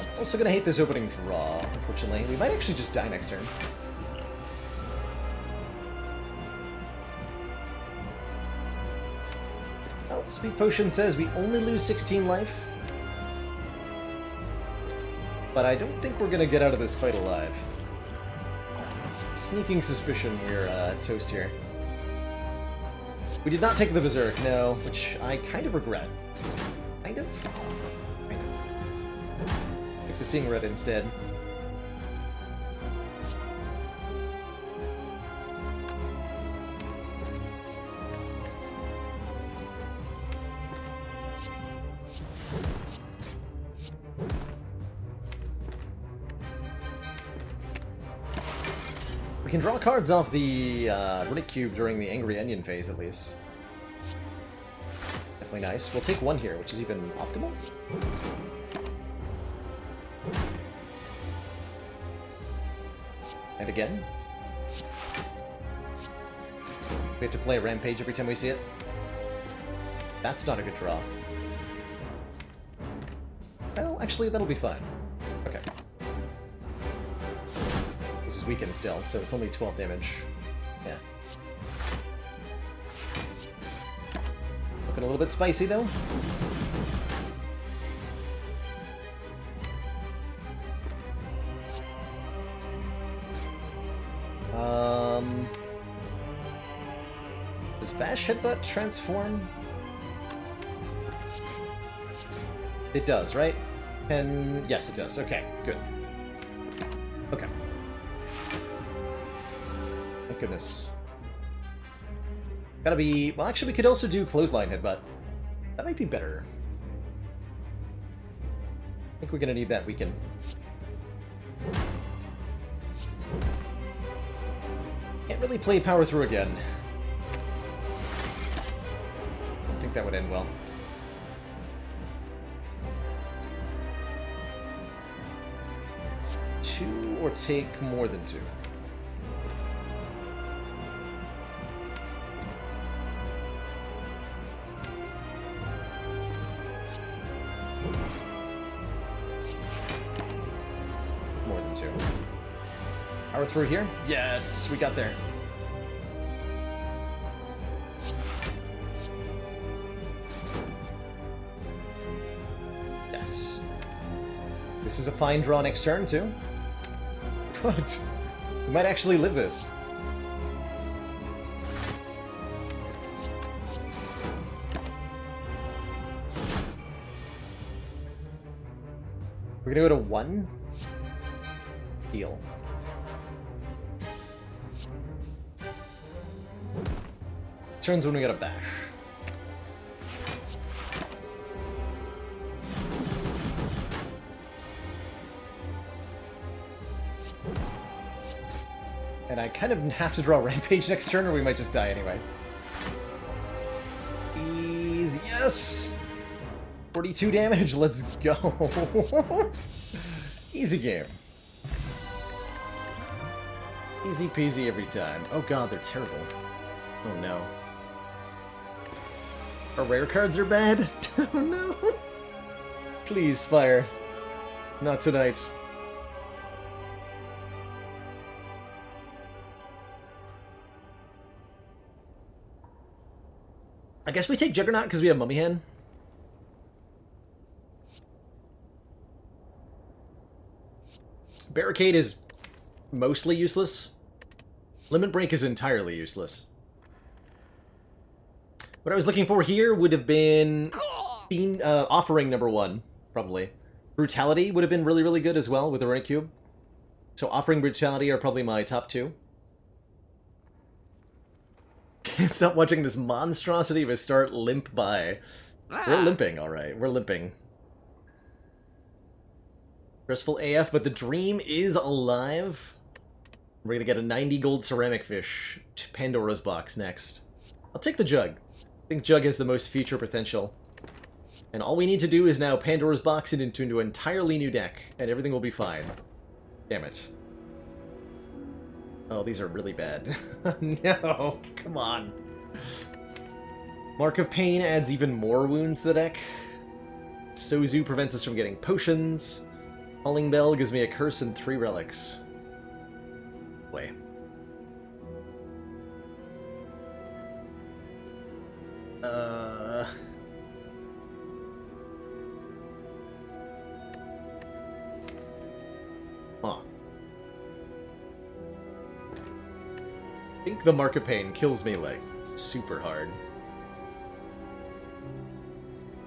Speaker 2: I'm also going to hate this opening draw, unfortunately. We might actually just die next turn. Well, Speed Potion says we only lose 16 life. But I don't think we're going to get out of this fight alive. Sneaking suspicion we're toast here. We did not take the Berserk, no, which I kind of regret. Kind of? Kind of. Take the Seeing Red instead. We can draw cards off the Runic Cube during the Angry Onion phase, at least. Definitely nice. We'll take one here, which is even optimal. And again. We have to play Rampage every time we see it. That's not a good draw. Well, actually, that'll be fine. Okay. This is weakened still, so it's only 12 damage. Yeah. Looking a little bit spicy, though. Does Bash Headbutt transform? It does, right? And yes, it does. Okay, good. Okay. Thank goodness. Gotta be... Well, actually, we could also do Clothesline Headbutt. That might be better. I think we're gonna need that weaken. Can't really play Power Through again. I think that would end well. 2 or take more than 2. Power through here? Yes, we got there. Yes. This is a fine draw next turn, too. What? We might actually live this. We're gonna go to 1. Heal. Turns when we got a bash. And I kind of have to draw Rampage next turn, or we might just die anyway. Please, yes! 42 damage, let's go! Easy game. Easy peasy every time. Oh god, they're terrible. Oh no. Our rare cards are bad? Oh no! Please, Spire. Not tonight. I guess we take Juggernaut because we have Mummy Hand. Barricade is mostly useless. Limit Break is entirely useless. What I was looking for here would have been Offering number 1, probably. Brutality would have been really, really good as well with the Runic Cube. So Offering, Brutality are probably my top 2. Can't stop watching this monstrosity of a start limp by. We're limping, alright. We're limping. Stressful AF, but the dream is alive. We're gonna get a 90 gold ceramic fish to Pandora's box next. I'll take the Jug. I think Jug has the most future potential. And all we need to do is now Pandora's box it into an entirely new deck, and everything will be fine. Damn it. Oh, these are really bad. No, come on. Mark of Pain adds even more wounds to the deck. Sozu prevents us from getting potions. Calling Bell gives me a curse and 3 relics. Play. Huh. I think the Mark of Pain kills me, like, super hard.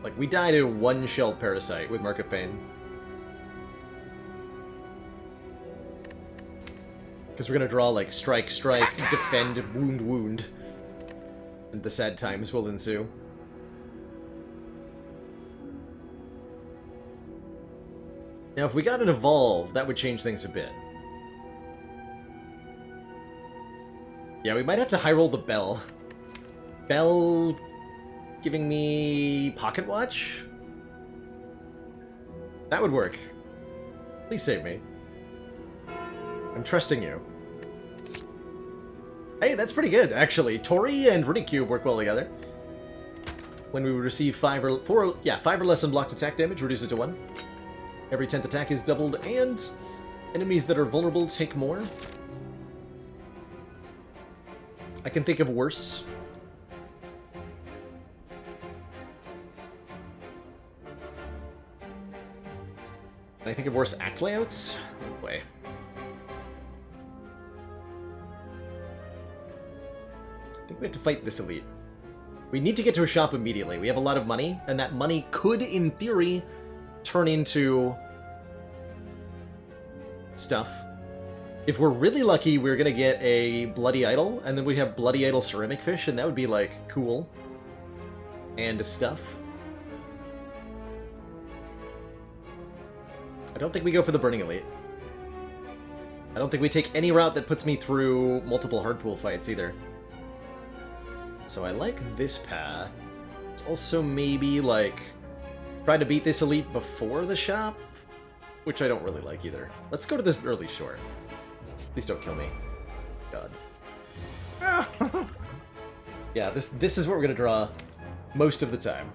Speaker 2: Like, we die to 1 Shell Parasite with Mark of Pain. Because we're gonna draw, like, Strike, Strike, Defend, Wound, Wound. And the sad times will ensue. Now, if we got an Evolve, that would change things a bit. Yeah, we might have to high roll the Bell. Bell giving me Pocket Watch? That would work. Please save me. I'm trusting you. Hey, that's pretty good, actually. Tori and Runic Cube work well together. When we would receive 5 or less unblocked attack damage, reduce it to 1. Every 10th attack is doubled, and enemies that are vulnerable take more. I can think of worse. Can I think of worse act layouts? Oh boy. I think we have to fight this elite. We need to get to a shop immediately. We have a lot of money, and that money could, in theory, turn into stuff. If we're really lucky, we're gonna get a Bloody Idol, and then we have Bloody Idol Ceramic Fish, and that would be, like, cool. And stuff. I don't think we go for the Burning Elite. I don't think we take any route that puts me through multiple hardpool fights, either. So I like this path. It's also maybe, like, try to beat this elite before the shop, which I don't really like either. Let's go to this early short. Please don't kill me. God. Yeah, this is what we're gonna draw most of the time.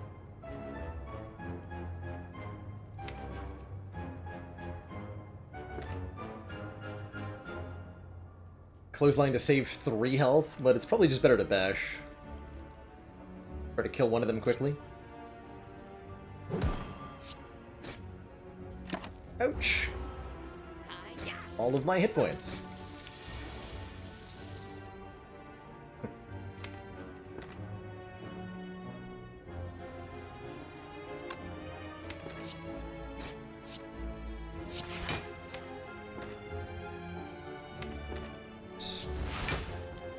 Speaker 2: Clothesline to save 3 health, but it's probably just better to bash. Try to kill one of them quickly. Ouch! All of my hit points.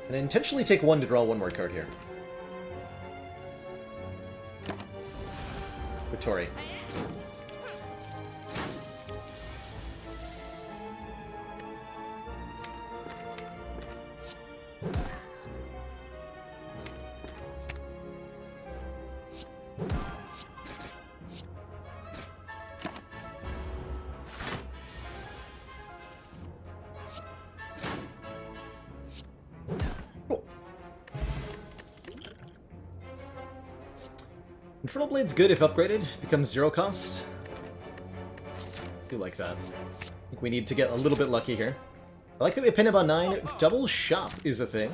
Speaker 2: And I intentionally take 1 to draw 1 more card here. Vittori. Infernal Blade's good if upgraded. Becomes 0 cost. I do like that. I think we need to get a little bit lucky here. I like that we have Pendant on 9. Double Shop is a thing.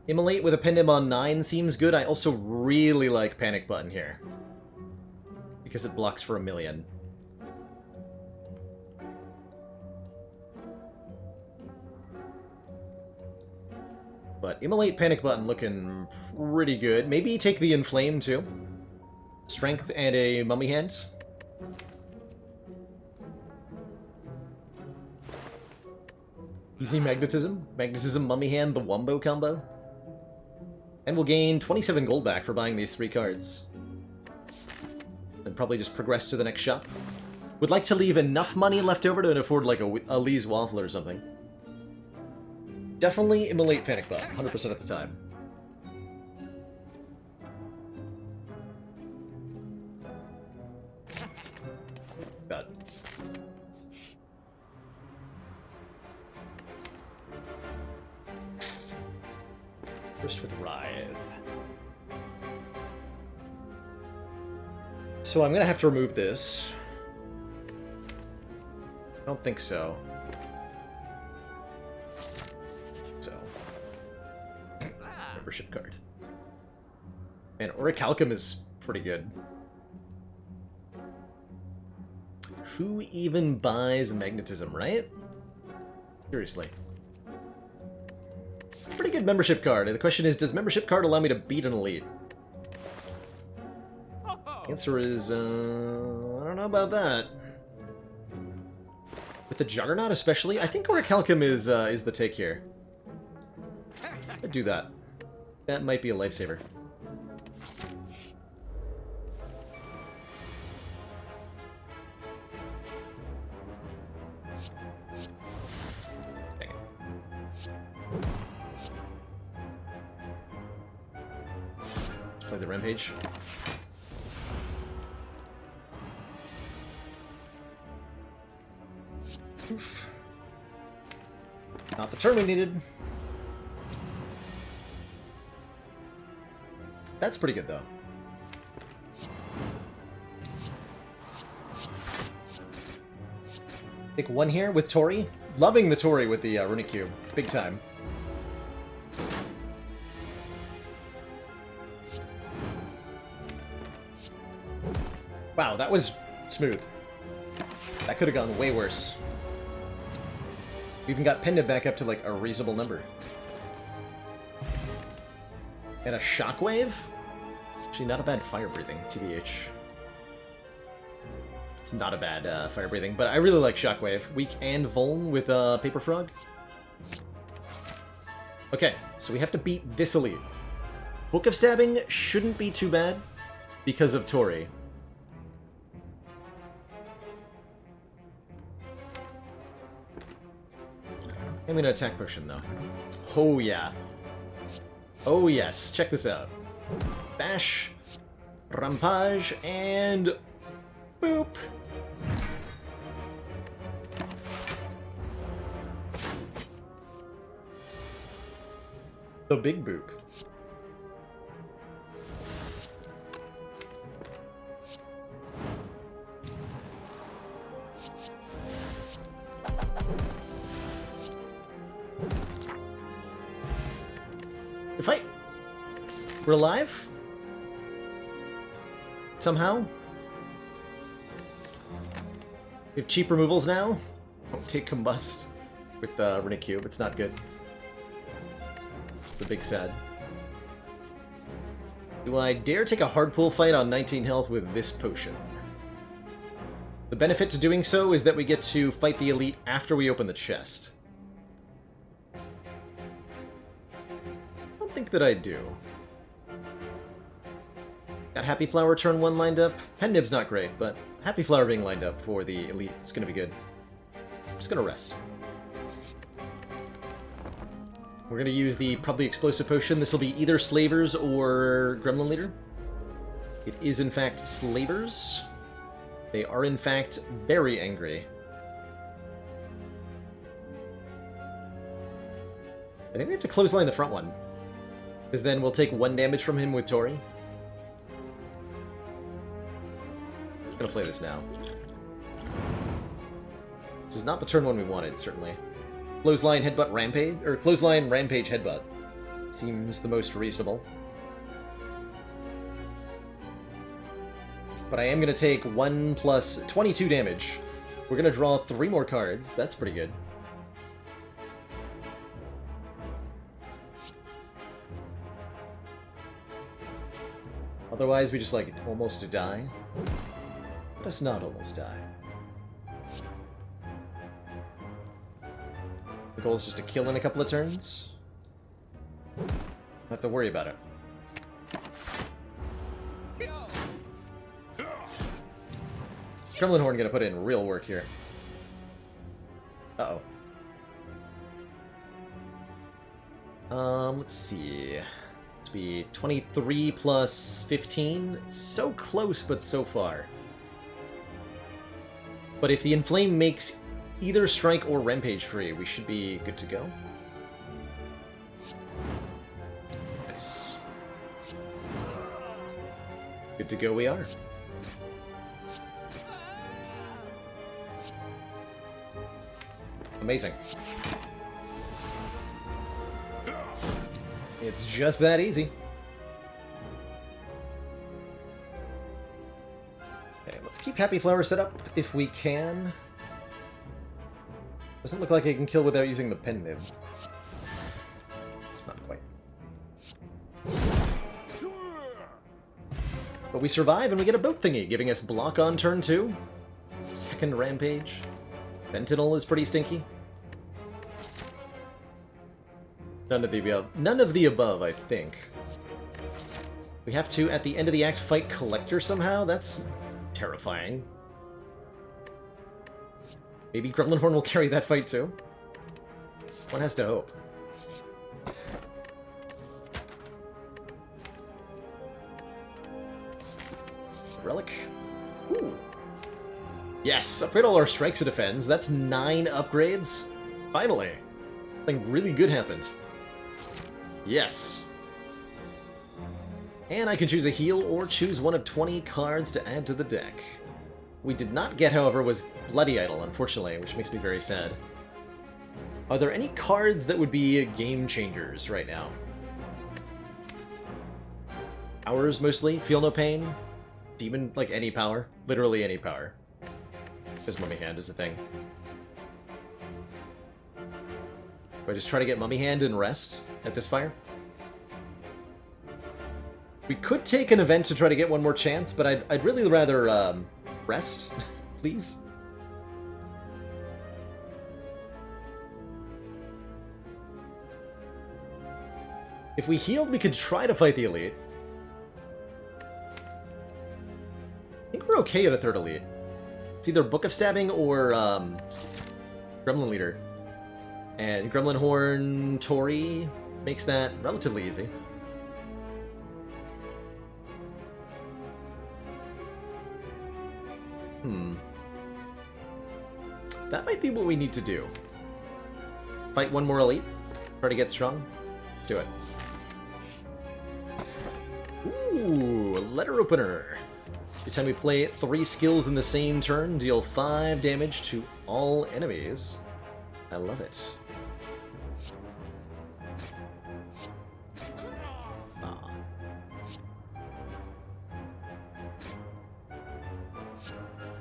Speaker 2: Immolate with a Pendant on 9 seems good. I also really like Panic Button here. Because it blocks for 1,000,000. But Immolate, Panic Button looking pretty good. Maybe take the Inflame too. Strength and a Mummy Hand. Easy Magnetism. Magnetism, Mummy Hand, the Wumbo combo. And we'll gain 27 gold back for buying these 3 cards. And probably just progress to the next shop. Would like to leave enough money left over to afford like a Lee's Waffle or something. Definitely Immolate Panic Button, 100% of the time. Bad. First with Writhe. So I'm gonna have to remove this. I don't think so. Membership card. Man, Orichalcum is pretty good. Who even buys Magnetism, right? Seriously. Pretty good membership card. And the question is, does membership card allow me to beat an elite? The answer is, I don't know about that. With the Juggernaut especially, I think Orichalcum is the take here. I'd do that. That might be a lifesaver. Dang it. Let's play the Rampage. Oof. Not the turn we needed. That's pretty good, though. Take 1 here with Tori. Loving the Tori with the Runic Cube. Big time. Wow, that was smooth. That could have gone way worse. We even got Pendant back up to, like, a reasonable number. And a Shockwave? Actually, not a bad Fire Breathing, TBH. It's not a bad Fire Breathing, but I really like Shockwave. Weak and Vuln with Paper Frog. Okay, so we have to beat this elite. Book of Stabbing shouldn't be too bad because of Tori. I'm gonna attack potion though. Oh yeah. Oh yes, check this out. Bash, Rampage, and boop. The big boop. The fight! We're alive? Somehow? We have cheap removals now? Don't take Combust with the Runic Cube, it's not good. It's the big sad. Do I dare take a hard pull fight on 19 health with this potion? The benefit to doing so is that we get to fight the elite after we open the chest. I don't think that I do. Got Happy Flower turn 1 lined up. Pendib's not great, but Happy Flower being lined up for the elite is going to be good. I'm just going to rest. We're going to use the probably explosive potion. This will be either Slavers or Gremlin Leader. It is in fact Slavers. They are in fact very angry. I think we have to clothesline the front one, because then we'll take 1 damage from him with Tori. I'm gonna play this now. This is not the turn one we wanted, certainly. Clothesline Headbutt Rampage, or Clothesline Rampage Headbutt seems the most reasonable. But I am going to take 1 plus 22 damage. We're going to draw 3 more cards. That's pretty good. Otherwise, we just, like, almost die. Let us not almost die. The goal is just to kill in a couple of turns. Don't have to worry about it. Gremlin Horn gonna put in real work here. Uh-oh. Let's see. Let's be 23 plus 15. So close, but so far. But if the Inflame makes either Strike or Rampage free, we should be good to go. Nice. Good to go we are. Amazing. It's just that easy. Okay, let's keep Happy Flower set up if we can. Doesn't look like I can kill without using the pen nib. Not quite. But we survive and we get a boat thingy, giving us block on turn 2. Second Rampage. Sentinel is pretty stinky. None of the above, I think. We have to, at the end of the act, fight Collector somehow? That's terrifying. Maybe Gremlin Horn will carry that fight too? One has to hope. Relic. Ooh. Yes, upgrade all our strikes to defense. That's 9 upgrades. Finally. Something really good happens. Yes. And I can choose a heal or choose one of 20 cards to add to the deck. We did not get, however, was Bloody Idol, unfortunately, which makes me very sad. Are there any cards that would be game changers right now? Powers, mostly. Feel No Pain. Demon, like any power. Literally any power. Because Mummy Hand is a thing. Do I just try to get Mummy Hand and rest at this fire? We could take an event to try to get one more chance, but I'd really rather rest, please. If we healed, we could try to fight the elite. I think we're okay at a third elite. It's either Book of Stabbing or Gremlin Leader. And Gremlin Horn Tori makes that relatively easy. That might be what we need to do. Fight one more elite. Try to get strong. Let's do it. Ooh, a letter opener. Every time we play 3 skills in the same turn, deal 5 damage to all enemies. I love it.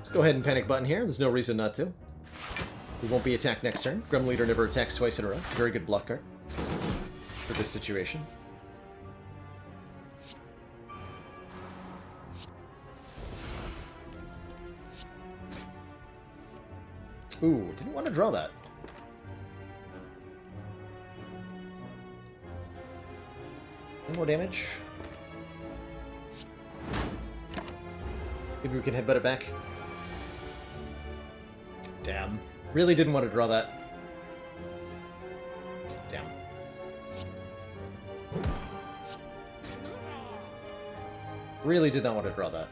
Speaker 2: Let's go ahead and panic button here. There's no reason not to. We won't be attacked next turn. Grim Leader never attacks twice in a row. Very good block card for this situation. Ooh, didn't want to draw that. One more damage. Maybe we can headbutt it back. Damn. Really didn't want to draw that. Damn. Really did not want to draw that.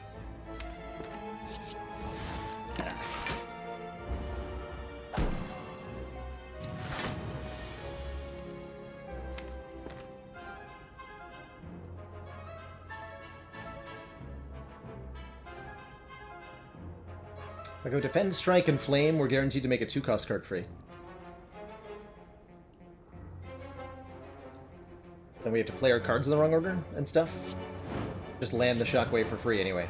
Speaker 2: If I go Defend, Strike, and Flame, we're guaranteed to make a 2-cost card free. Then we have to play our cards in the wrong order and stuff. Just land the Shockwave for free anyway.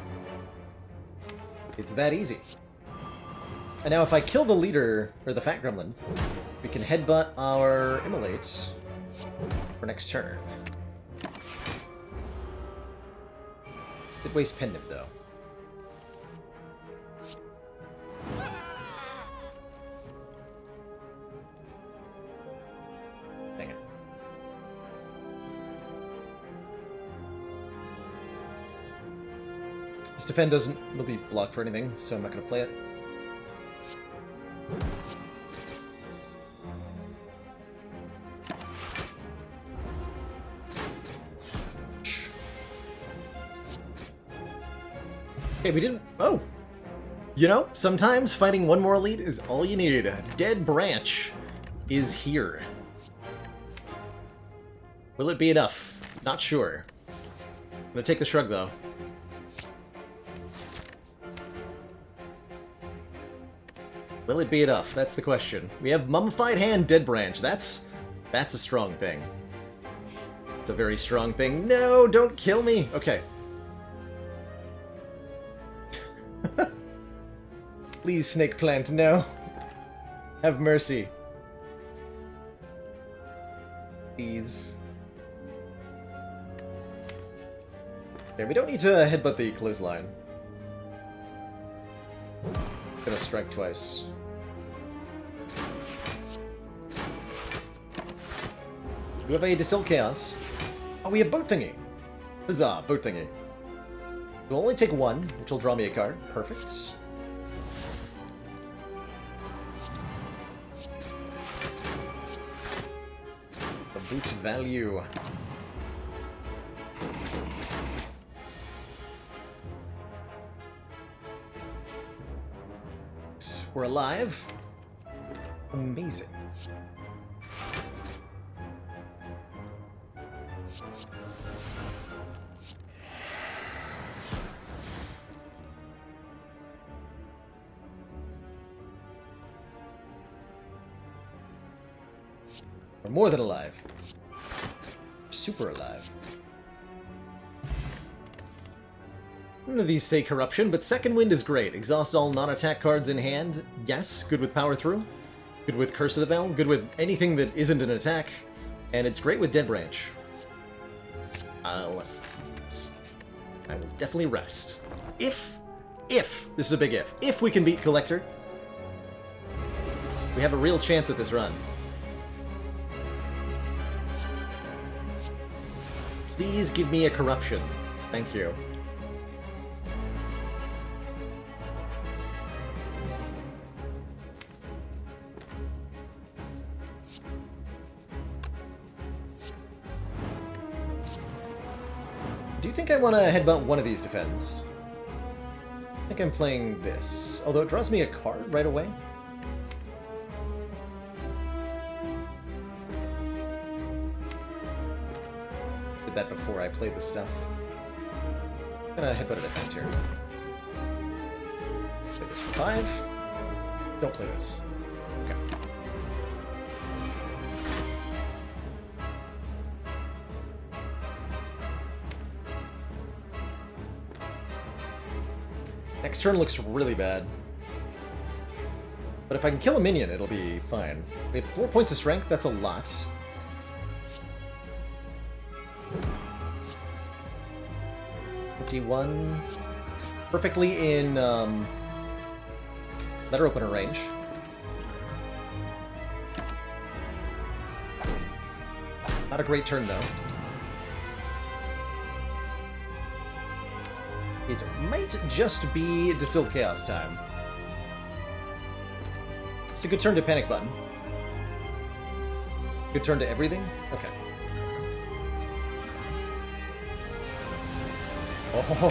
Speaker 2: It's that easy. And now if I kill the leader, or the Fat Gremlin, we can headbutt our Immolates for next turn. Did waste Pendant, though. This Defend doesn't really block for anything, so I'm not going to play it. Okay, we didn't... Oh! You know, sometimes fighting one more elite is all you need. Dead Branch is here. Will it be enough? Not sure. I'm going to take the Shrug, though. Will it be enough? That's the question. We have Mummified Hand, Dead Branch. That's a strong thing. It's a very strong thing. No, don't kill me! Okay. Please, Snake Plant, no. Have mercy. Please. Okay, we don't need to headbutt the clothesline. Gonna strike twice. Do we have a Distill Chaos? Oh, we have Boat Thingy. Huzzah, Boat Thingy. We'll only take one, which will draw me a card. Perfect. The boot value. We're alive. Amazing. We're more than alive. Super alive. None of these say Corruption, but Second Wind is great. Exhaust all non-attack cards in hand. Yes, good with Power Through. Good with Curse of the Bell. Good with anything that isn't an attack. And it's great with Dead Branch. I will definitely rest. If, this is a big if we can beat Collector, we have a real chance at this run. Please give me a Corruption. Thank you. Do you think I want to headbutt one of these defends? I think I'm playing this, although it draws me a card right away. Did that before I played the stuff. I'm gonna headbutt a defend here. Play this for 5. Don't play this. Okay. Next turn looks really bad. But if I can kill a minion, it'll be fine. We have 4 points of strength, that's a lot. $51. Perfectly in letter opener range. Not a great turn, though. It might just be Distilled Chaos time. It's a good turn to Panic Button. Good turn to everything? Okay.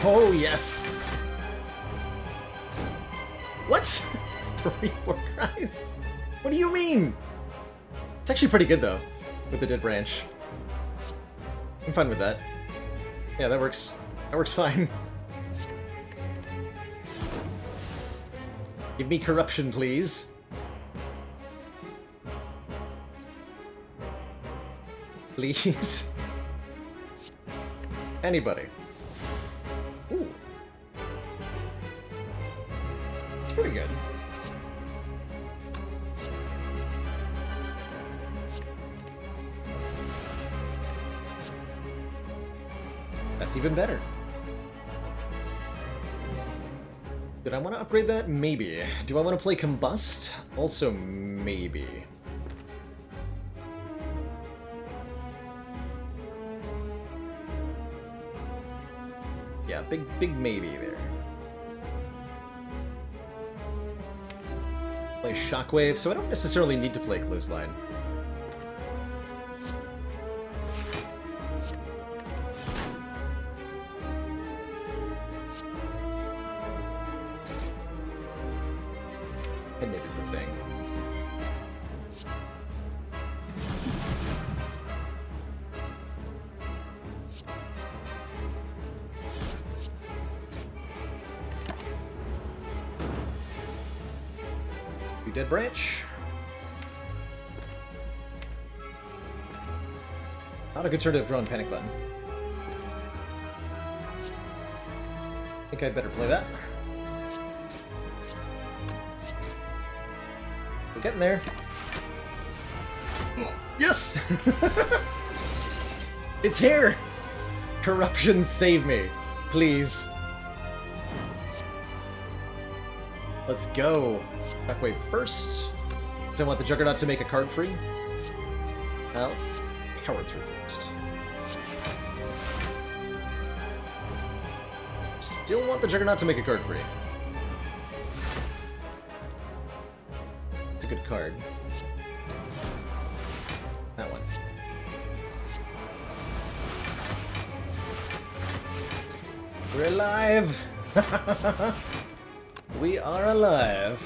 Speaker 2: Oh, yes! What? 3 more cries? What do you mean? It's actually pretty good, though, with the Dead Branch. I'm fine with that. Yeah, that works. That works fine. Give me corruption, please. Please. Anybody. Ooh. It's pretty good. That's even better. Did I want to upgrade that? Maybe. Do I want to play Combust? Also, maybe. Yeah, big maybe there. Play Shockwave, so I don't necessarily need to play Clothesline. And maybe it's the thing. Dead Branch. Not a good turn to have drawn Panic Button. I think I'd better play that. We're getting there. Yes! It's here! Corruption, save me. Please. Let's go. Shockwave first. So I want the Juggernaut to make a card free. I'll power through first. Still want the Juggernaut to make a card free. It's a good card. That one. We're alive! We are alive.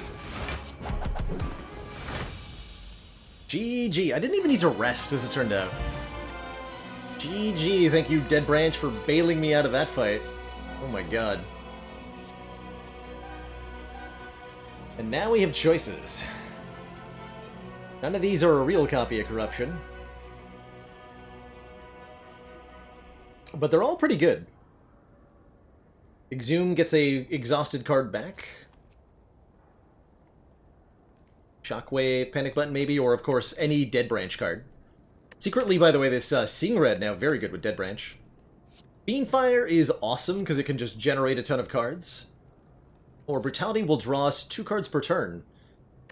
Speaker 2: GG. I didn't even need to rest, as it turned out. GG. Thank you, Dead Branch, for bailing me out of that fight. Oh my god. And now we have choices. None of these are a real copy of Corruption. But they're all pretty good. Exhume gets a exhausted card back. Shockwave, Panic Button maybe, or of course any Dead Branch card. Secretly, by the way, this Seeing Red now very good with Dead Branch. Fiendfire is awesome because it can just generate a ton of cards. Or Brutality will draw us 2 cards per turn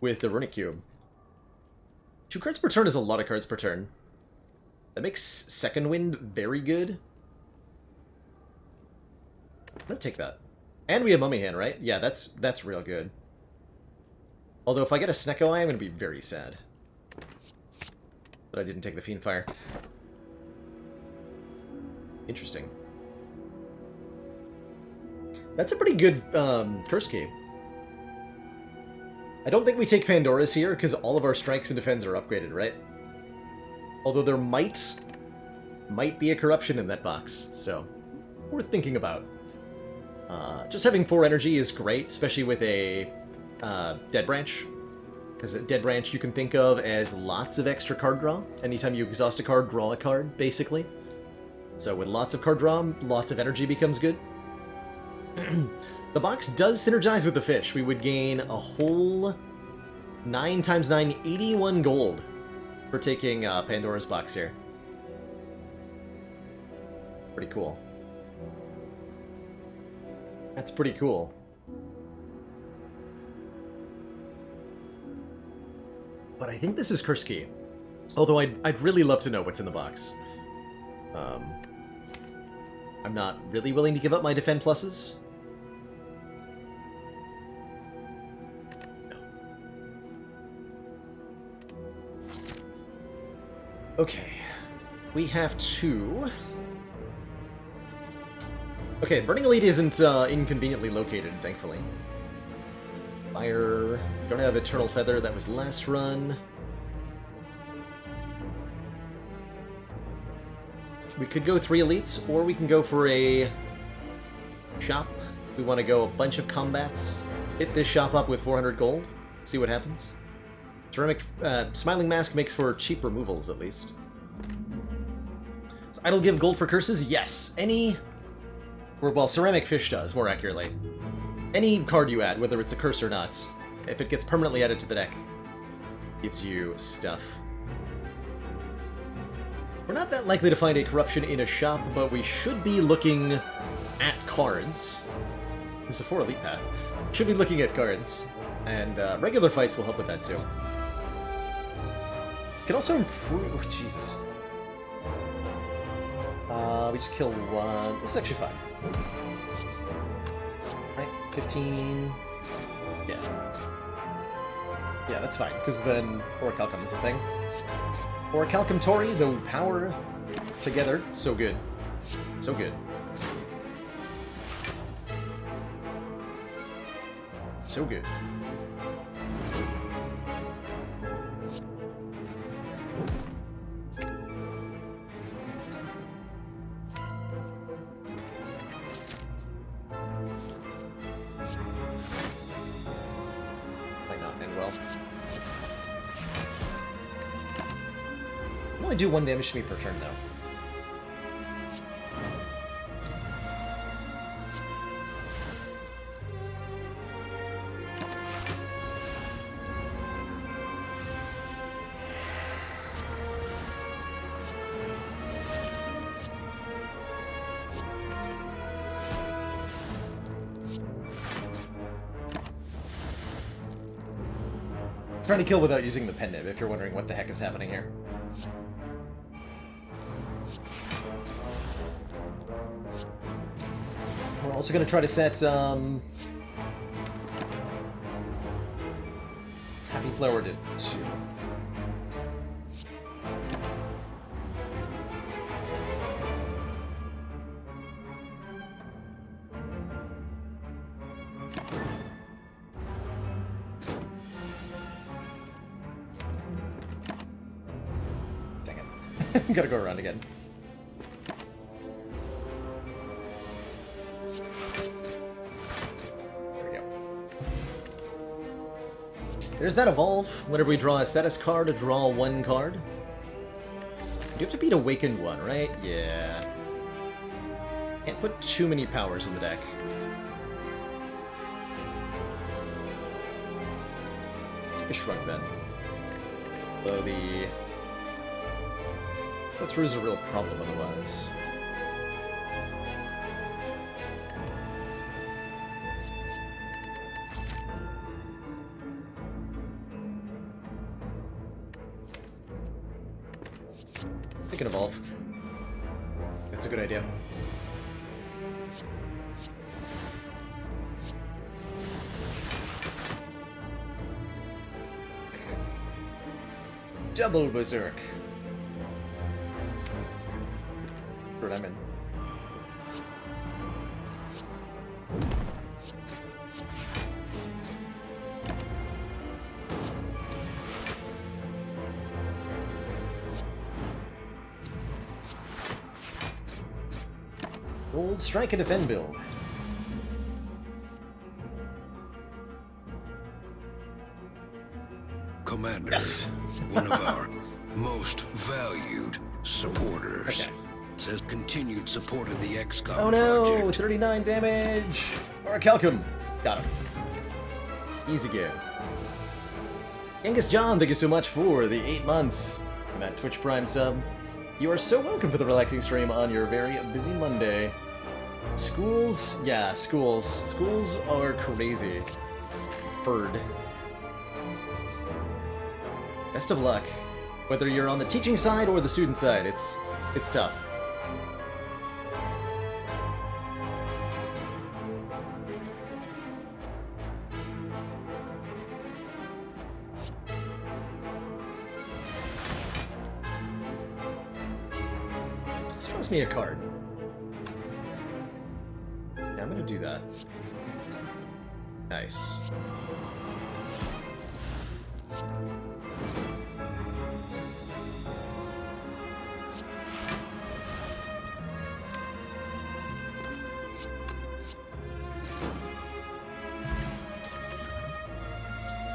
Speaker 2: with the Runic Cube. 2 cards per turn is a lot of cards per turn. That makes Second Wind very good. I'm gonna take that. And we have Mummy Hand, right? Yeah, that's real good. Although if I get a Snecko Eye, I'm gonna be very sad. But I didn't take the Fiendfire. Interesting. That's a pretty good Curse Key. I don't think we take Pandora's here, because all of our strikes and defense are upgraded, right? Although there might be a Corruption in that box, so worth thinking about. Just having 4 energy is great, especially with a Dead Branch. Because Dead Branch you can think of as lots of extra card draw. Anytime you exhaust a card, draw a card, basically. So with lots of card draw, lots of energy becomes good. The The box does synergize with the fish. We would gain a whole 9 times 9, 81 gold for taking Pandora's box here. Pretty cool. That's pretty cool. But I think this is Curse Key. Although I'd really love to know what's in the box. I'm not really willing to give up my defend pluses. No. Okay. We have 2. Okay, Burning Elite isn't inconveniently located, thankfully. Spire. Don't have Eternal Feather, that was last run. We could go 3 elites, or we can go for a shop. We want to go a bunch of combats. Hit this shop up with 400 gold. See what happens. Ceramic Smiling Mask makes for cheap removals, at least. So Idle give gold for curses? Yes. Any... Well, Ceramic Fish does, more accurately. Any card you add, whether it's a curse or not, if it gets permanently added to the deck, gives you stuff. We're not that likely to find a corruption in a shop, but we should be looking at cards. There's a 4 elite path. Should be looking at cards, and regular fights will help with that too. Can also improve... Oh, Jesus. We just kill 1. This is actually fine. Right, 15... Yeah. Yeah, that's fine, because then Orichalcum is the thing. Orichalcum Tori, the power together, so good. So good. So good. Might not end well. Only do 1 damage to me per turn, though. Trying to kill without using the pen nib, if you're wondering what the heck is happening here. We're also going to try to set, Happy Flower to 2. Dang it. Gotta go around again. There's that Evolve. Whenever we draw a status card, to draw 1 card. You have to beat Awakened 1, right? Yeah. Can't put too many powers in the deck. Take a Shrug then. Though the... Go through is a real problem otherwise. They can evolve. That's a good idea. Double Berserk. What I'm in. Old Strike and Defend build.
Speaker 1: Commander,
Speaker 2: Yes.
Speaker 1: one of our most valued supporters.
Speaker 2: Okay.
Speaker 1: Says continued support of the XCOM
Speaker 2: Oh no!
Speaker 1: project.
Speaker 2: 39 damage! Orichalcum! Got him. Easy game. Genghis John, thank you so much for the 8 months and that Twitch Prime sub. You are so welcome for the relaxing stream on your very busy Monday. Schools? Yeah, schools. Schools are crazy. Heard. Best of luck. Whether you're on the teaching side or the student side, it's tough. This me a card. Yeah, I'm gonna do that. Nice.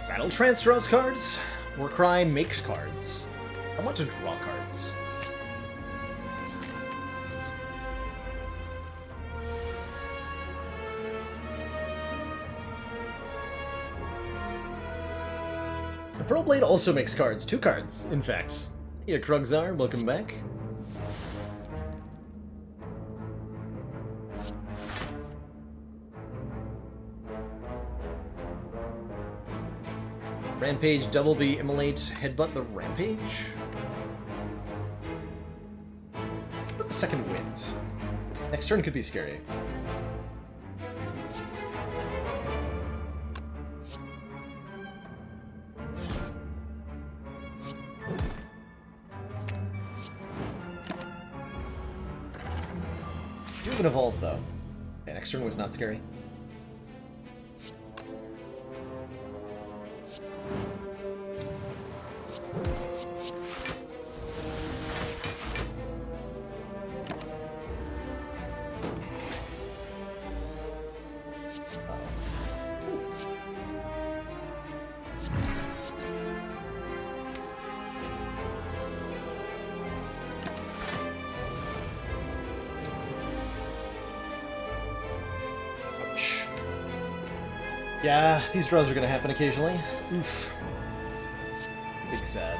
Speaker 2: Battle Trance draws cards. Warcry makes cards. I want to draw cards. Furlblade also makes cards. 2 cards, in fact. Yeah, Krugzar, welcome back. Rampage, double the immolate, headbutt the rampage. What the second wind? Next turn could be scary. Do have an evolve though. Yeah, next turn was not scary. Yeah, these draws are gonna happen occasionally. Oof. Big sad.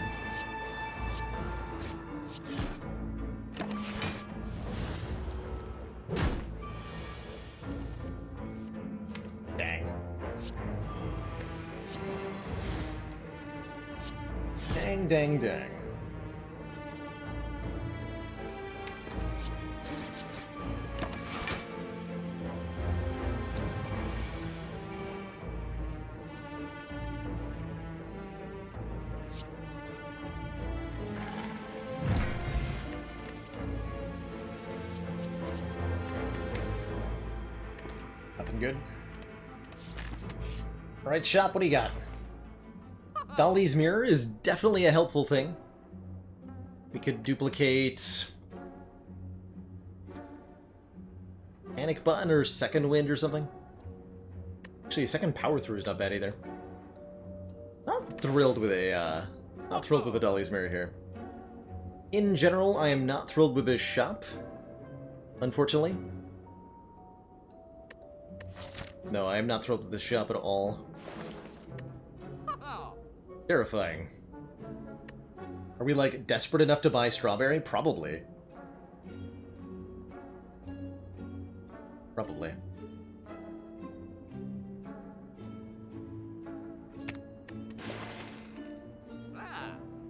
Speaker 2: Dang. Dang, dang, dang. Nothing good. Alright, shop, what do you got? Dolly's Mirror is definitely a helpful thing. We could duplicate Panic Button or Second Wind or something. Actually, Second Power Through is not bad either. Not thrilled with a Dolly's Mirror here. In general, I am not thrilled with this shop, unfortunately. No, I am not thrilled with this shop at all. Terrifying. Are we, like, desperate enough to buy Strawberry? Probably. Probably.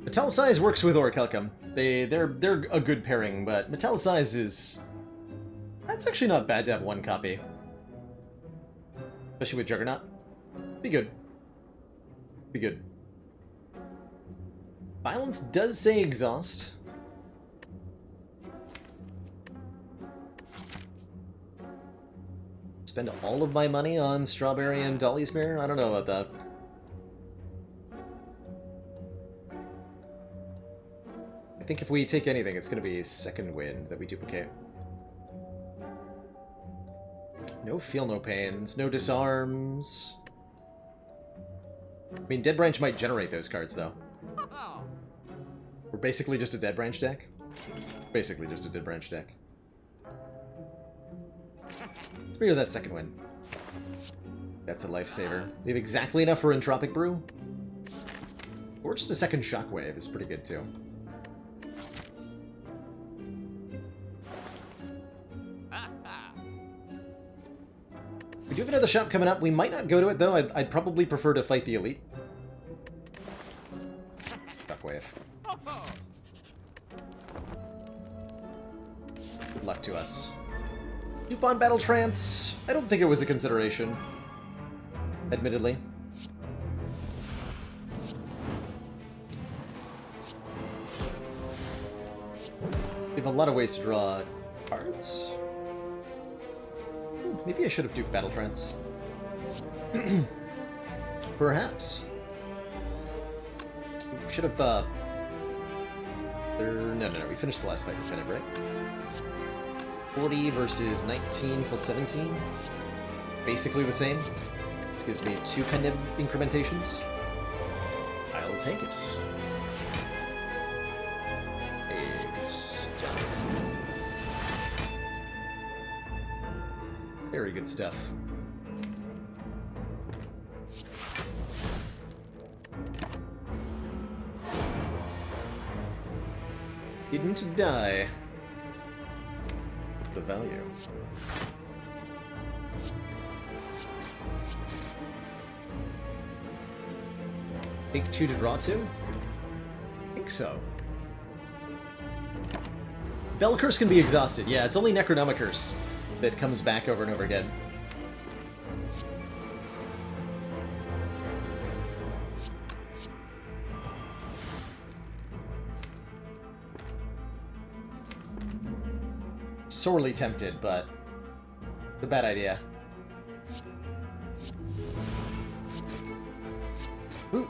Speaker 2: Metallicize works with Orichalcum. They're a good pairing, but Metallicize is... That's actually not bad to have one copy. Especially with Juggernaut. Be good. Be good. Violence does say exhaust. Spend all of my money on Strawberry and Dolly's Mirror? I don't know about that. I think if we take anything, it's going to be Second Wind that we duplicate. No Feel No Pains, no Disarms. I mean, Dead Branch might generate those cards, though. We're basically just a Dead Branch deck. Basically just a dead branch deck. Spear that second win. That's a lifesaver. We have exactly enough for Entropic Brew. Or just a second Shockwave is pretty good too. We do have another shop coming up. We might not go to it though. I'd probably prefer to fight the elite. Shockwave. Good luck to us. Coupon Battle Trance. I don't think it was a consideration. Admittedly. We have a lot of ways to draw cards. Maybe I should have Duke Battle Trance. Perhaps. Should have, no, we finished the last fight with Fennec, right? 40 versus 19 plus 17. Basically the same. This gives me 2 Pendant incrementations. I'll take it. Good stuff. Very good stuff. Didn't die. The value. Take 2 to draw 2? I think so. Bell Curse can be exhausted. Yeah, it's only Necronomicurse that comes back over and over again. Sorely tempted, but it's a bad idea. Ooh.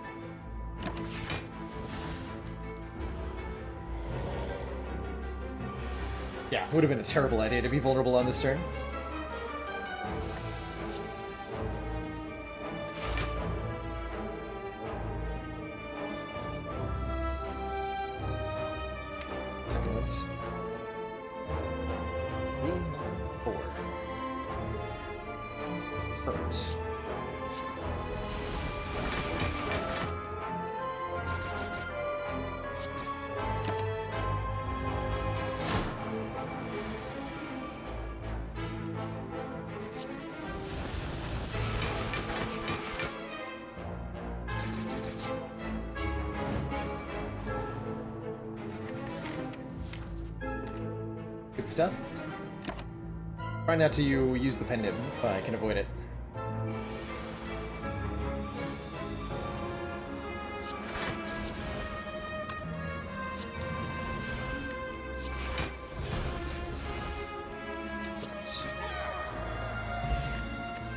Speaker 2: Yeah, would have been a terrible idea to be vulnerable on this turn. Second ones. 3, 4. Hurt. Good stuff. Try not to use the pendant if I can avoid it.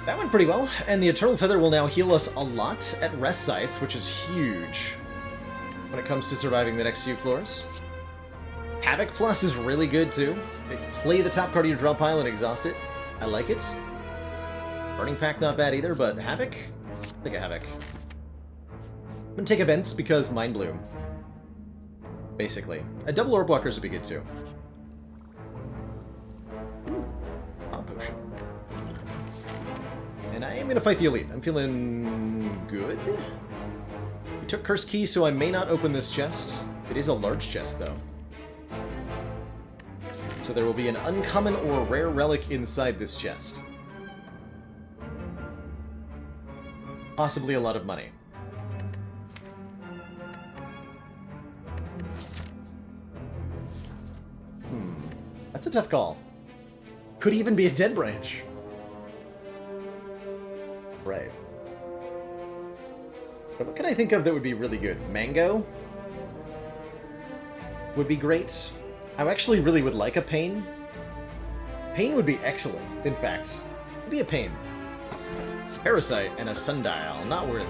Speaker 2: That went pretty well, and the Eternal Feather will now heal us a lot at rest sites, which is huge when it comes to surviving the next few floors. Havoc Plus is really good too. Play the top card of your draw pile and exhaust it. I like it. Burning Pact not bad either, but Havoc? I think a Havoc. I'm gonna take events because Mind Bloom. Basically. A double Orb Walkers would be good too. Pop Potion. And I am gonna fight the Elite. I'm feeling good. We took Curse Key, so I may not open this chest. It is a large chest though. So there will be an uncommon or rare relic inside this chest. Possibly a lot of money. That's a tough call. Could even be a dead branch. Right. So what can I think of that would be really good? Mango? Would be great. I actually really would like a Pain. Pain would be excellent, in fact. It'd be a Pain. Parasite and a Sundial. Not worth.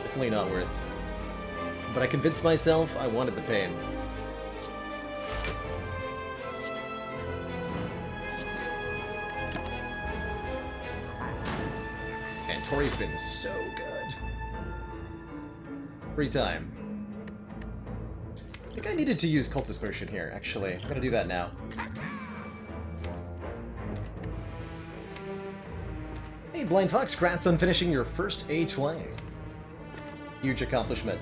Speaker 2: Definitely not worth. But I convinced myself I wanted the Pain. And Tori's been so good. Free time. I think I needed to use Cultist Potion here, actually. I'm gonna do that now. Hey, Blind Fox, congrats on finishing your first A20. Huge accomplishment.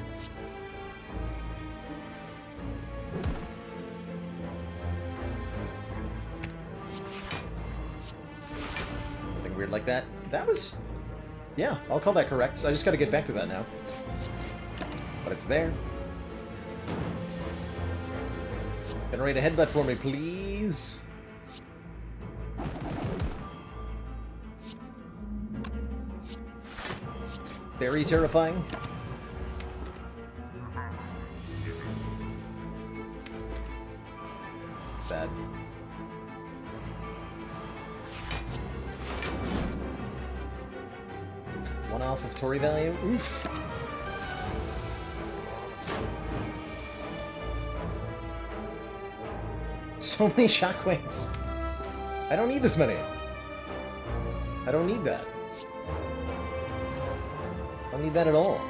Speaker 2: Something weird like that. That was... yeah, I'll call that correct. I just gotta get back to that now. But it's there. Generate a headbutt for me, please. Very terrifying. Bad. One off of Torii value. Oof. So many shockwaves. I don't need this many. I don't need that. I don't need that at all.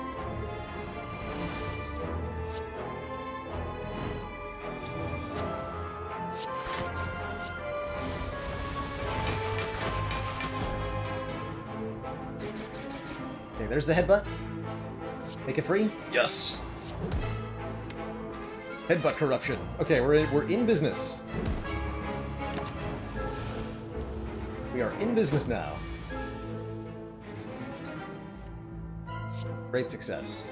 Speaker 2: Okay, there's the headbutt. Make it free. Yes. Headbutt corruption. Okay, we're in business. We are in business now. Great success.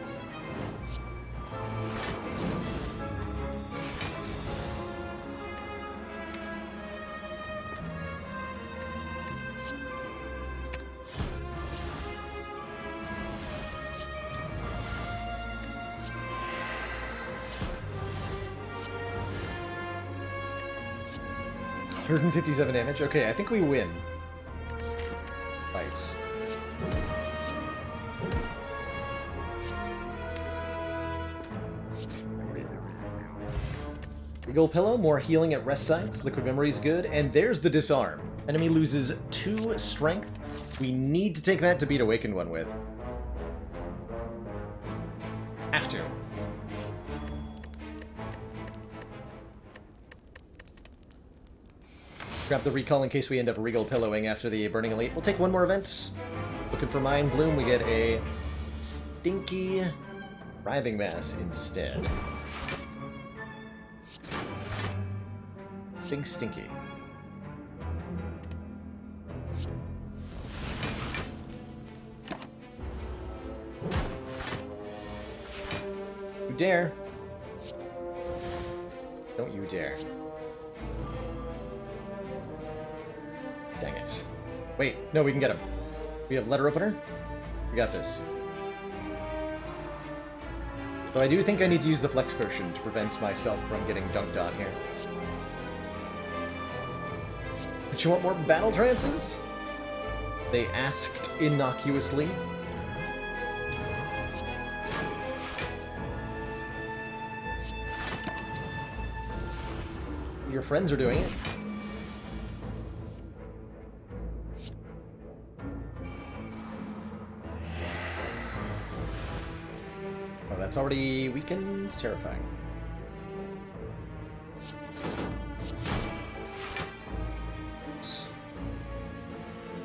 Speaker 2: $157 damage. Okay, I think we win. Fights. Regal Pillow, more healing at rest sites. Liquid Memory's good. And there's the Disarm. Enemy loses 2 strength. We need to take that to beat Awakened One with. Have to. Grab the recall in case we end up Regal Pillowing after the Burning Elite. We'll take one more event. Looking for Mind Bloom, we get a Stinky Writhing Mass instead. Stinky. You dare. Don't you dare. Dang it. Wait, no, we can get him. We have letter opener? We got this. So I do think I need to use the flex potion to prevent myself from getting dunked on here. But you want more battle trances? They asked innocuously. Your friends are doing it. Oh, that's already weakened. Terrifying.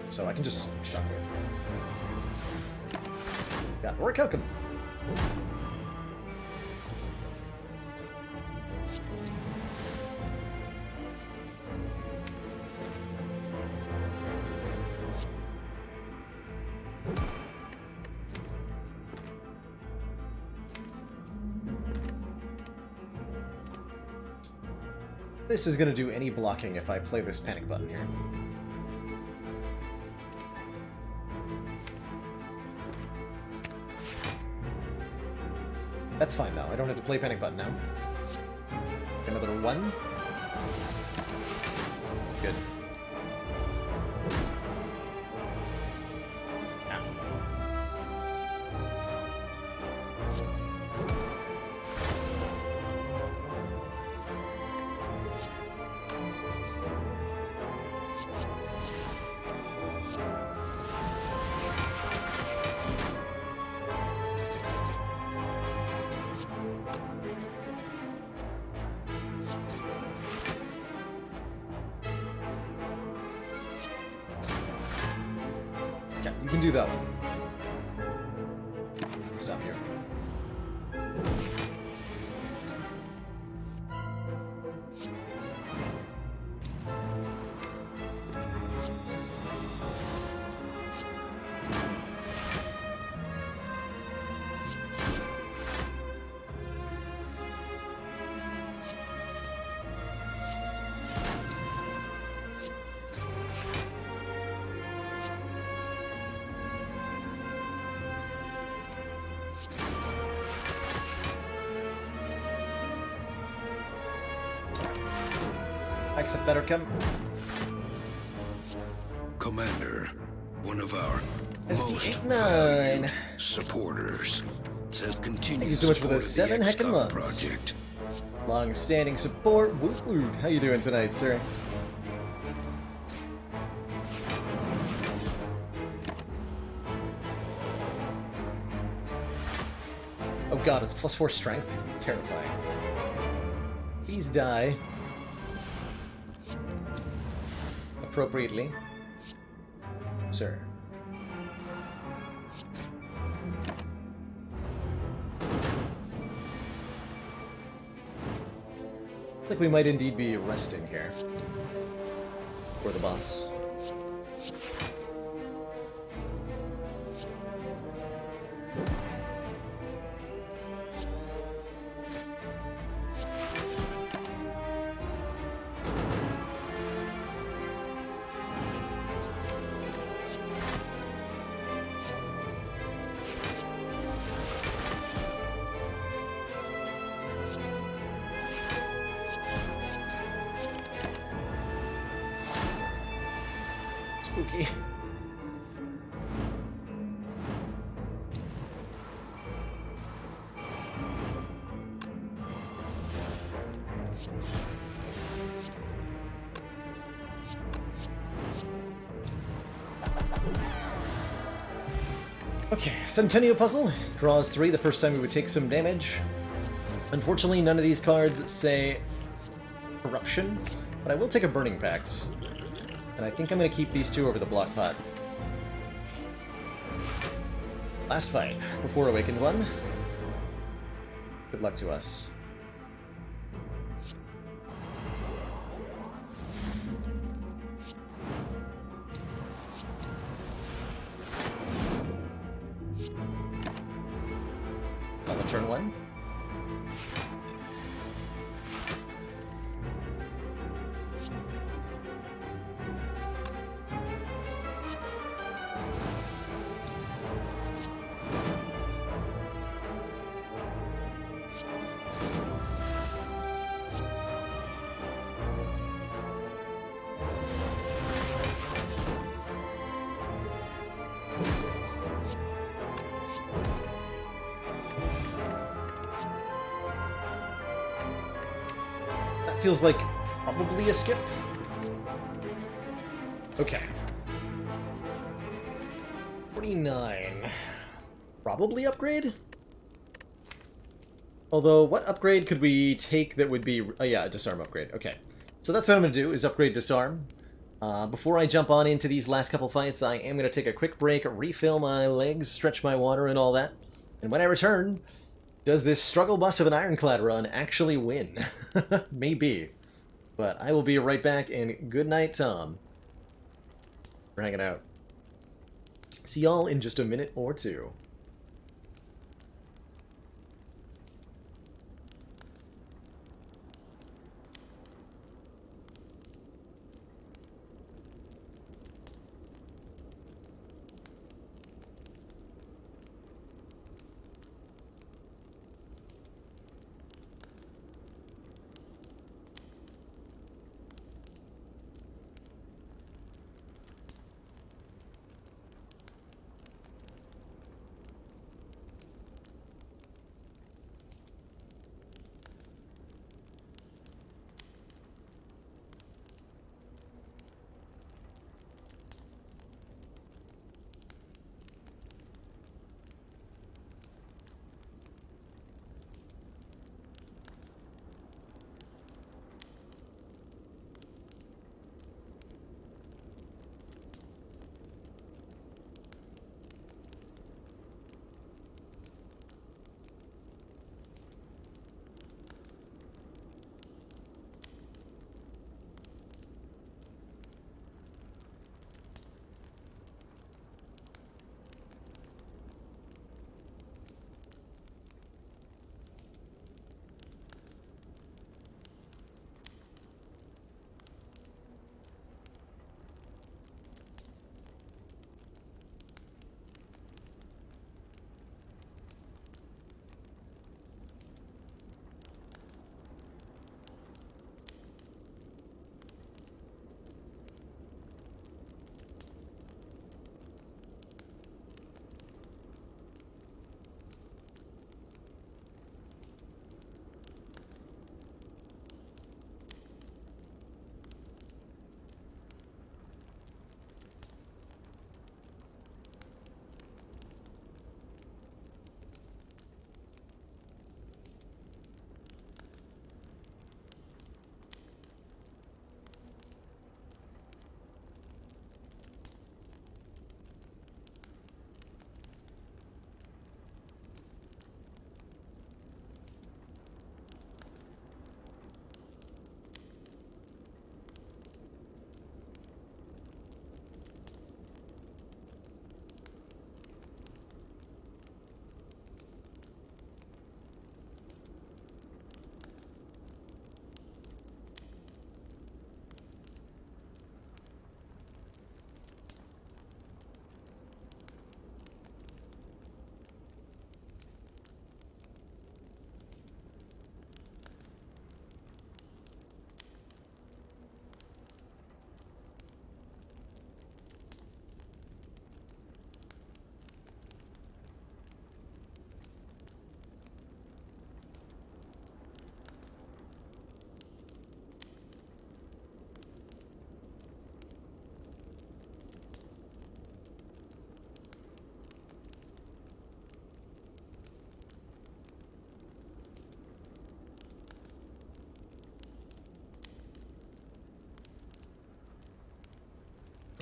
Speaker 2: So I can just shockwave. Got Orichalcum. This is going to do any blocking if I play this panic button here. That's fine, though. I don't have to play panic button now. Another 1. Good. Okay, you can do that one. Stop here. Accept that or come.
Speaker 1: Commander, one of our most
Speaker 2: SD89.
Speaker 1: valued supporters says continue.
Speaker 2: Thank you so much for the
Speaker 1: support of
Speaker 2: 7 heckin'
Speaker 1: XCOM
Speaker 2: months.
Speaker 1: project.
Speaker 2: Long-standing support. Woo woo. How you doing tonight, sir? Oh god, it's +4 strength. Terrifying. Please die. Appropriately. Sir. Looks like we might indeed be resting here. For the boss. Spooky. Okay, Centennial Puzzle. Draws 3 the first time we would take some damage. Unfortunately, none of these cards say Corruption, but I will take a Burning Pact. And I think I'm going to keep these two over the block pot. Last fight before Awakened One. Good luck to us. On the turn 1. Feels like probably a skip. Okay. 49. Probably upgrade? Although, what upgrade could we take that would be... Oh yeah, a disarm upgrade. Okay. So that's what I'm going to do, is upgrade disarm. Before I jump on into these last couple fights, I am going to take a quick break, refill my legs, stretch my water and all that. And when I return... Does this struggle bus of an Ironclad run actually win? Maybe. But I will be right back, and good night, Tom. We're hanging out. See y'all in just a minute or two.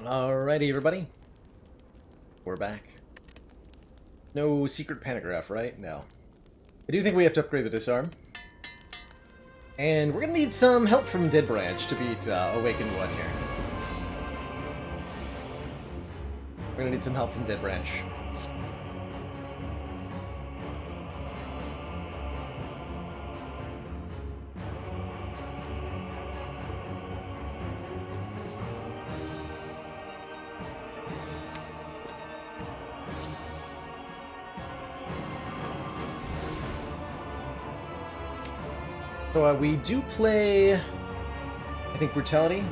Speaker 2: Alrighty, everybody. We're back. No secret pantograph, right? No. I do think we have to upgrade the disarm. And we're gonna need some help from Dead Branch to beat Awakened One here. We're gonna need some help from Dead Branch. So we do play, I think, Brutality.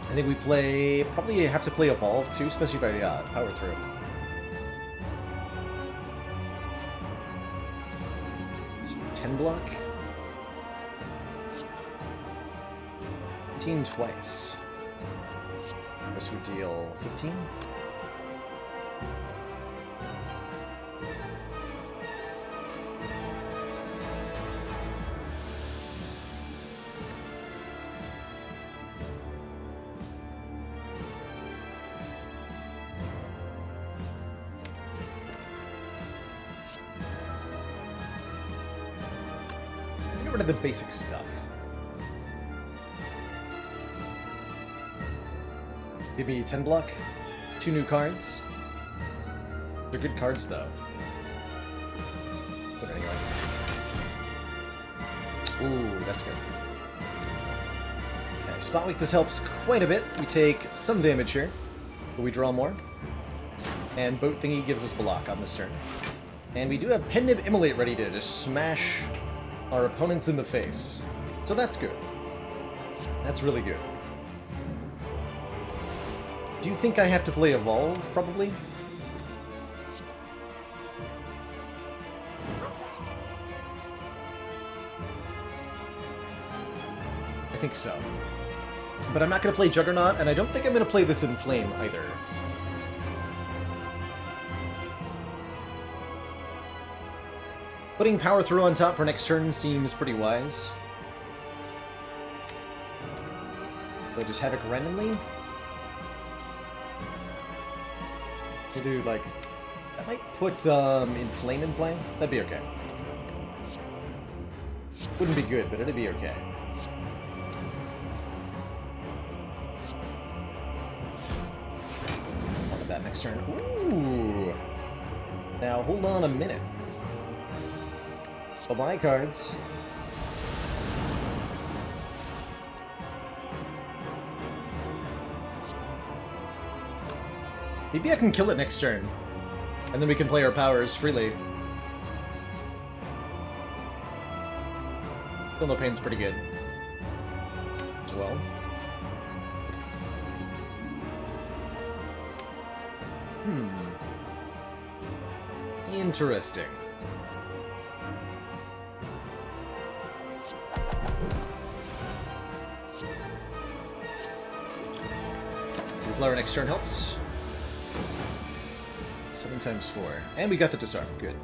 Speaker 2: I think we play, probably have to play Evolve too, especially if I power through. So 10 block. 15 twice. This would deal 15. Rid of the basic stuff. Give me 10 block, 2 new cards. They're good cards though. But anyway. Ooh, that's good. Okay, spot weakness helps quite a bit. We take some damage here, but we draw more. And Boat Thingy gives us block on this turn. And we do have Pendant Immolate ready to just smash our opponents in the face. So that's good. That's really good. Do you think I have to play Evolve, probably? I think so. But I'm not going to play Juggernaut, and I don't think I'm going to play this in Flame either. Putting Power Through on top for next turn seems pretty wise. We'll just Havoc randomly. We'll do, like... That might put Inflame in play. That'd be okay. Wouldn't be good, but it'd be okay. Look at that next turn. Ooh! Now, hold on a minute. So my cards. Maybe I can kill it next turn. And then we can play our powers freely. Feel No Pain's pretty good. As well. Interesting. Flare next turn helps. 7 times 4. And we got the disarm. Good.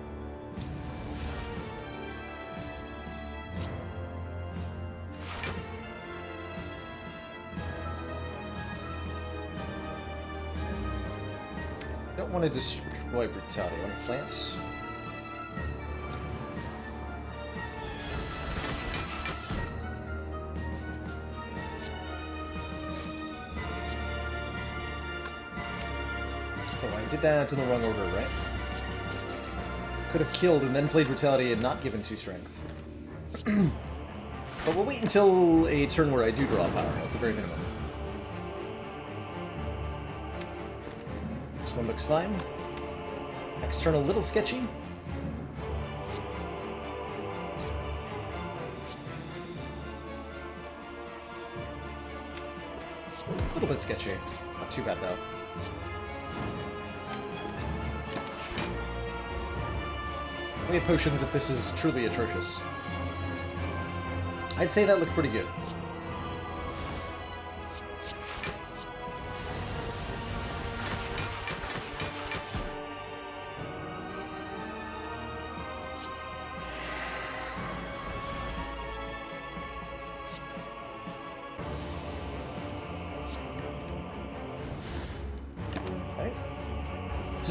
Speaker 2: Don't want to destroy Brutality. I want to plant. Did that in the wrong order, right? Could have killed and then played Brutality and not given 2 strength. But we'll wait until a turn where I do draw power, at the very minimum. This one looks fine. Next turn a little sketchy. A little bit sketchy. Not too bad, though. We have potions if this is truly atrocious. I'd say that looked pretty good.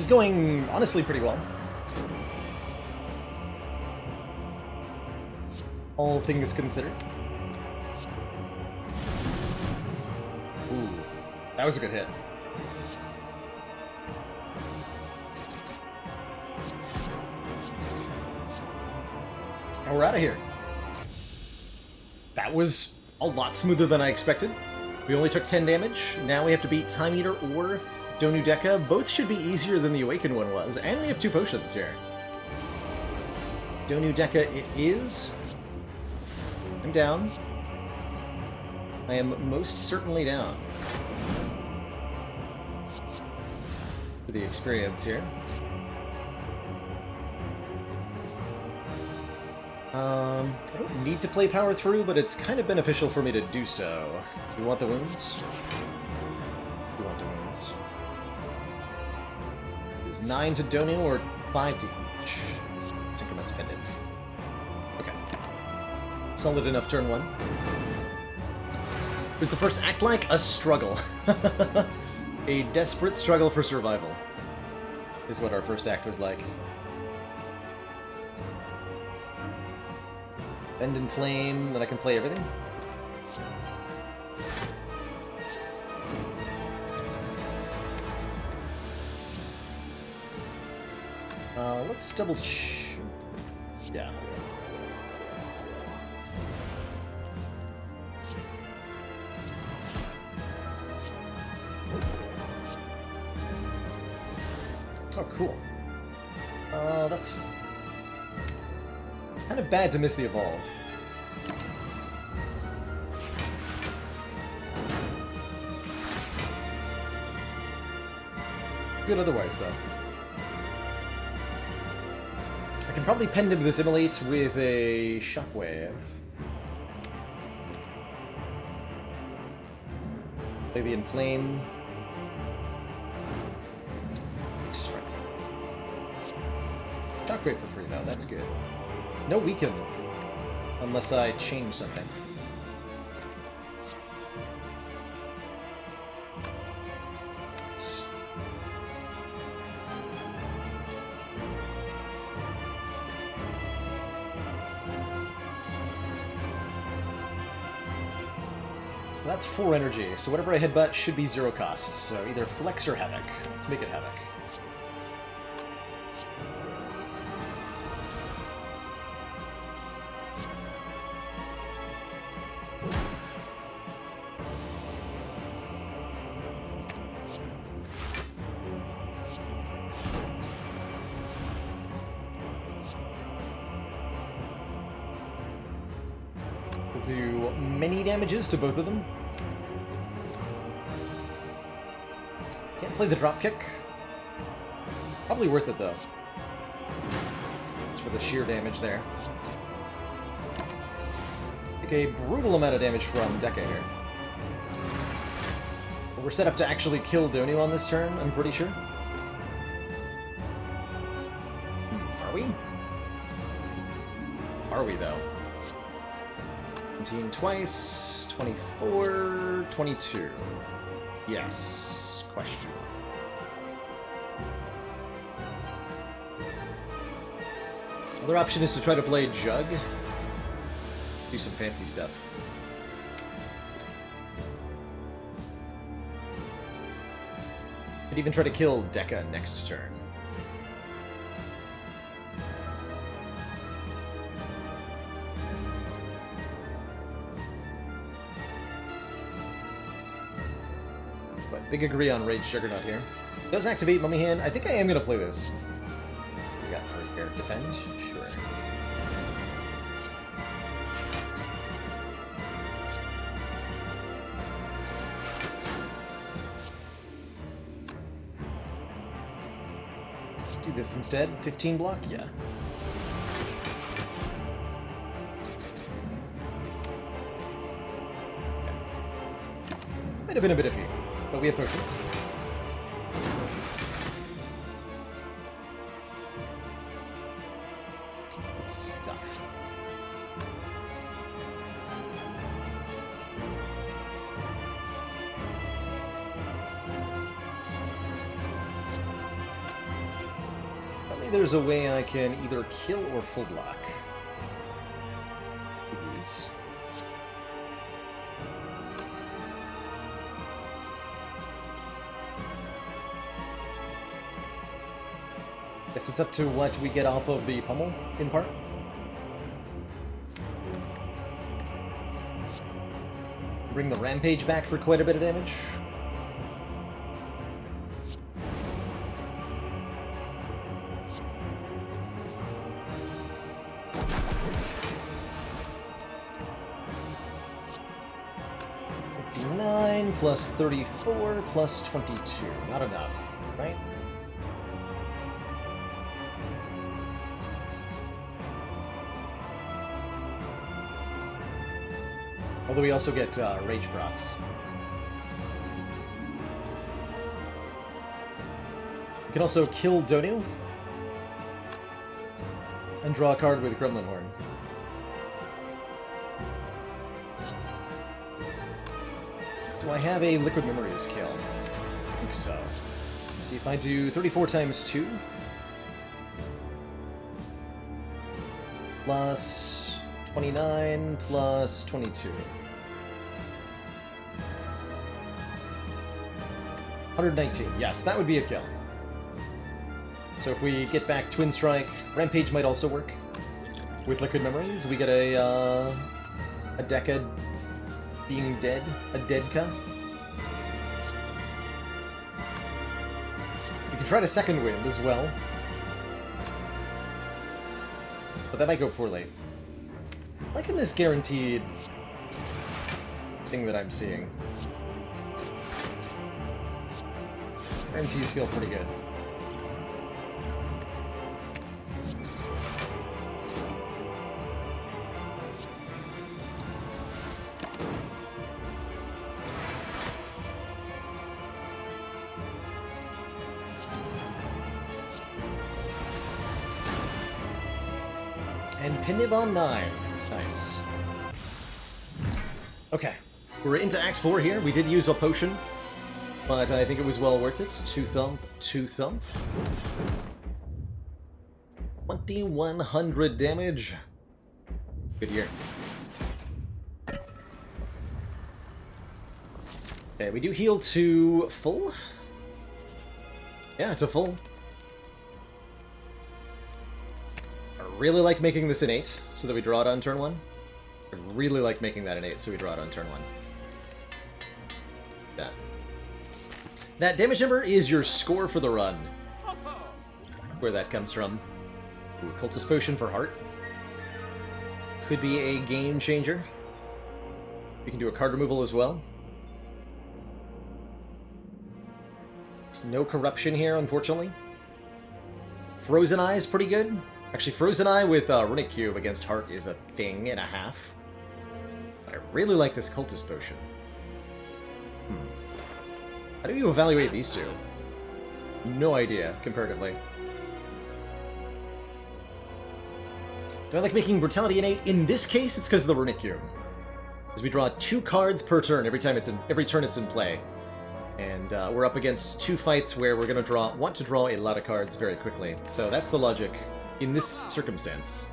Speaker 2: is going, honestly, pretty well. All things considered. Ooh, that was a good hit. And we're out of here. That was a lot smoother than I expected. We only took 10 damage. Now we have to beat Time Eater or Donu Deka. Both should be easier than the Awakened one was. And we have 2 potions here. Donu Deka it is. I'm down. I am most certainly down. For the experience here. I don't need to play power through, but it's kind of beneficial for me to do so. So we want the wounds. We want the wounds. It is 9 to Donu or 5 to each. Synchroman's Pendant. Okay. Solid enough turn 1. Was the first act like a struggle? A desperate struggle for survival is what our first act was like. Bend and Flame, then I can play everything. Let's double yeah. Oh, cool. That's kind of bad to miss the evolve. Good otherwise, though. I can probably Pendant this Immolate with a Shockwave. Play the Inflame. Strike. Shockwave for free, though. That's good. No weaken, unless I change something. So that's 4 energy, so whatever I headbutt should be 0 cost. So either Flex or Havoc. Let's make it Havoc. Do many damages to both of them. Can't play the dropkick. Probably worth it though. It's for the sheer damage there. Take a brutal amount of damage from Deka here. But we're set up to actually kill Donu on this turn, I'm pretty sure. Are we? Are we though? 17 twice, 24, 22. Yes. Question. Other option is to try to play Jug. Do some fancy stuff. Could even try to kill Deka next turn. Big agree on Rage Juggernaut here. Does activate Mummy Hand. I think I am going to play this. What we got for here? Defend? Sure. Let's do this instead. 15 block? Yeah. Might have been a bit iffy. But we have potions. Good stuff. Maybe there's a way I can either kill or full block these. Guess it's up to what we get off of the pummel, in part. Bring the rampage back for quite a bit of damage. Plus 34 plus 22. Not enough, right? Although we also get rage procs. We can also kill Donu and draw a card with Gremlin Horn. Do I have a Liquid Memories kill? I think so. Let's see if I do 34 times 2. Plus 29 plus 22. 119. Yes, that would be a kill. So if we get back Twin Strike, Rampage might also work. With Liquid Memories, we get a Decade being dead, a Deadka. We can try to Second Wind as well. But that might go poorly. Liking this guaranteed thing that I'm seeing. Guarantees feel pretty good. And Pinib on 9. Nice. Okay. We're into Act 4 here. We did use a potion, but I think it was well worth it. 2 thump, 2 thump. 2100 damage. Good year. Okay, we do heal to full. Yeah, to full. I really like making this an 8, so that we draw it on turn 1. I really like making that an 8, so we draw it on turn 1. That. That damage number is your score for the run. Where that comes from. Ooh, Cultist Potion for Heart. Could be a game changer. We can do a card removal as well. No corruption here, unfortunately. Frozen Eye is pretty good. Actually, Frozen Eye with Runic Cube against Heart is a thing and a half. I really like this Cultist Potion. How do you evaluate these two? No idea, comparatively. Do I like making Brutality an 8? In this case, it's because of the Runic Cube. Because we draw 2 cards per turn every turn it's in play. And we're up against 2 fights where we're going to want to draw a lot of cards very quickly. So that's the logic in this circumstance.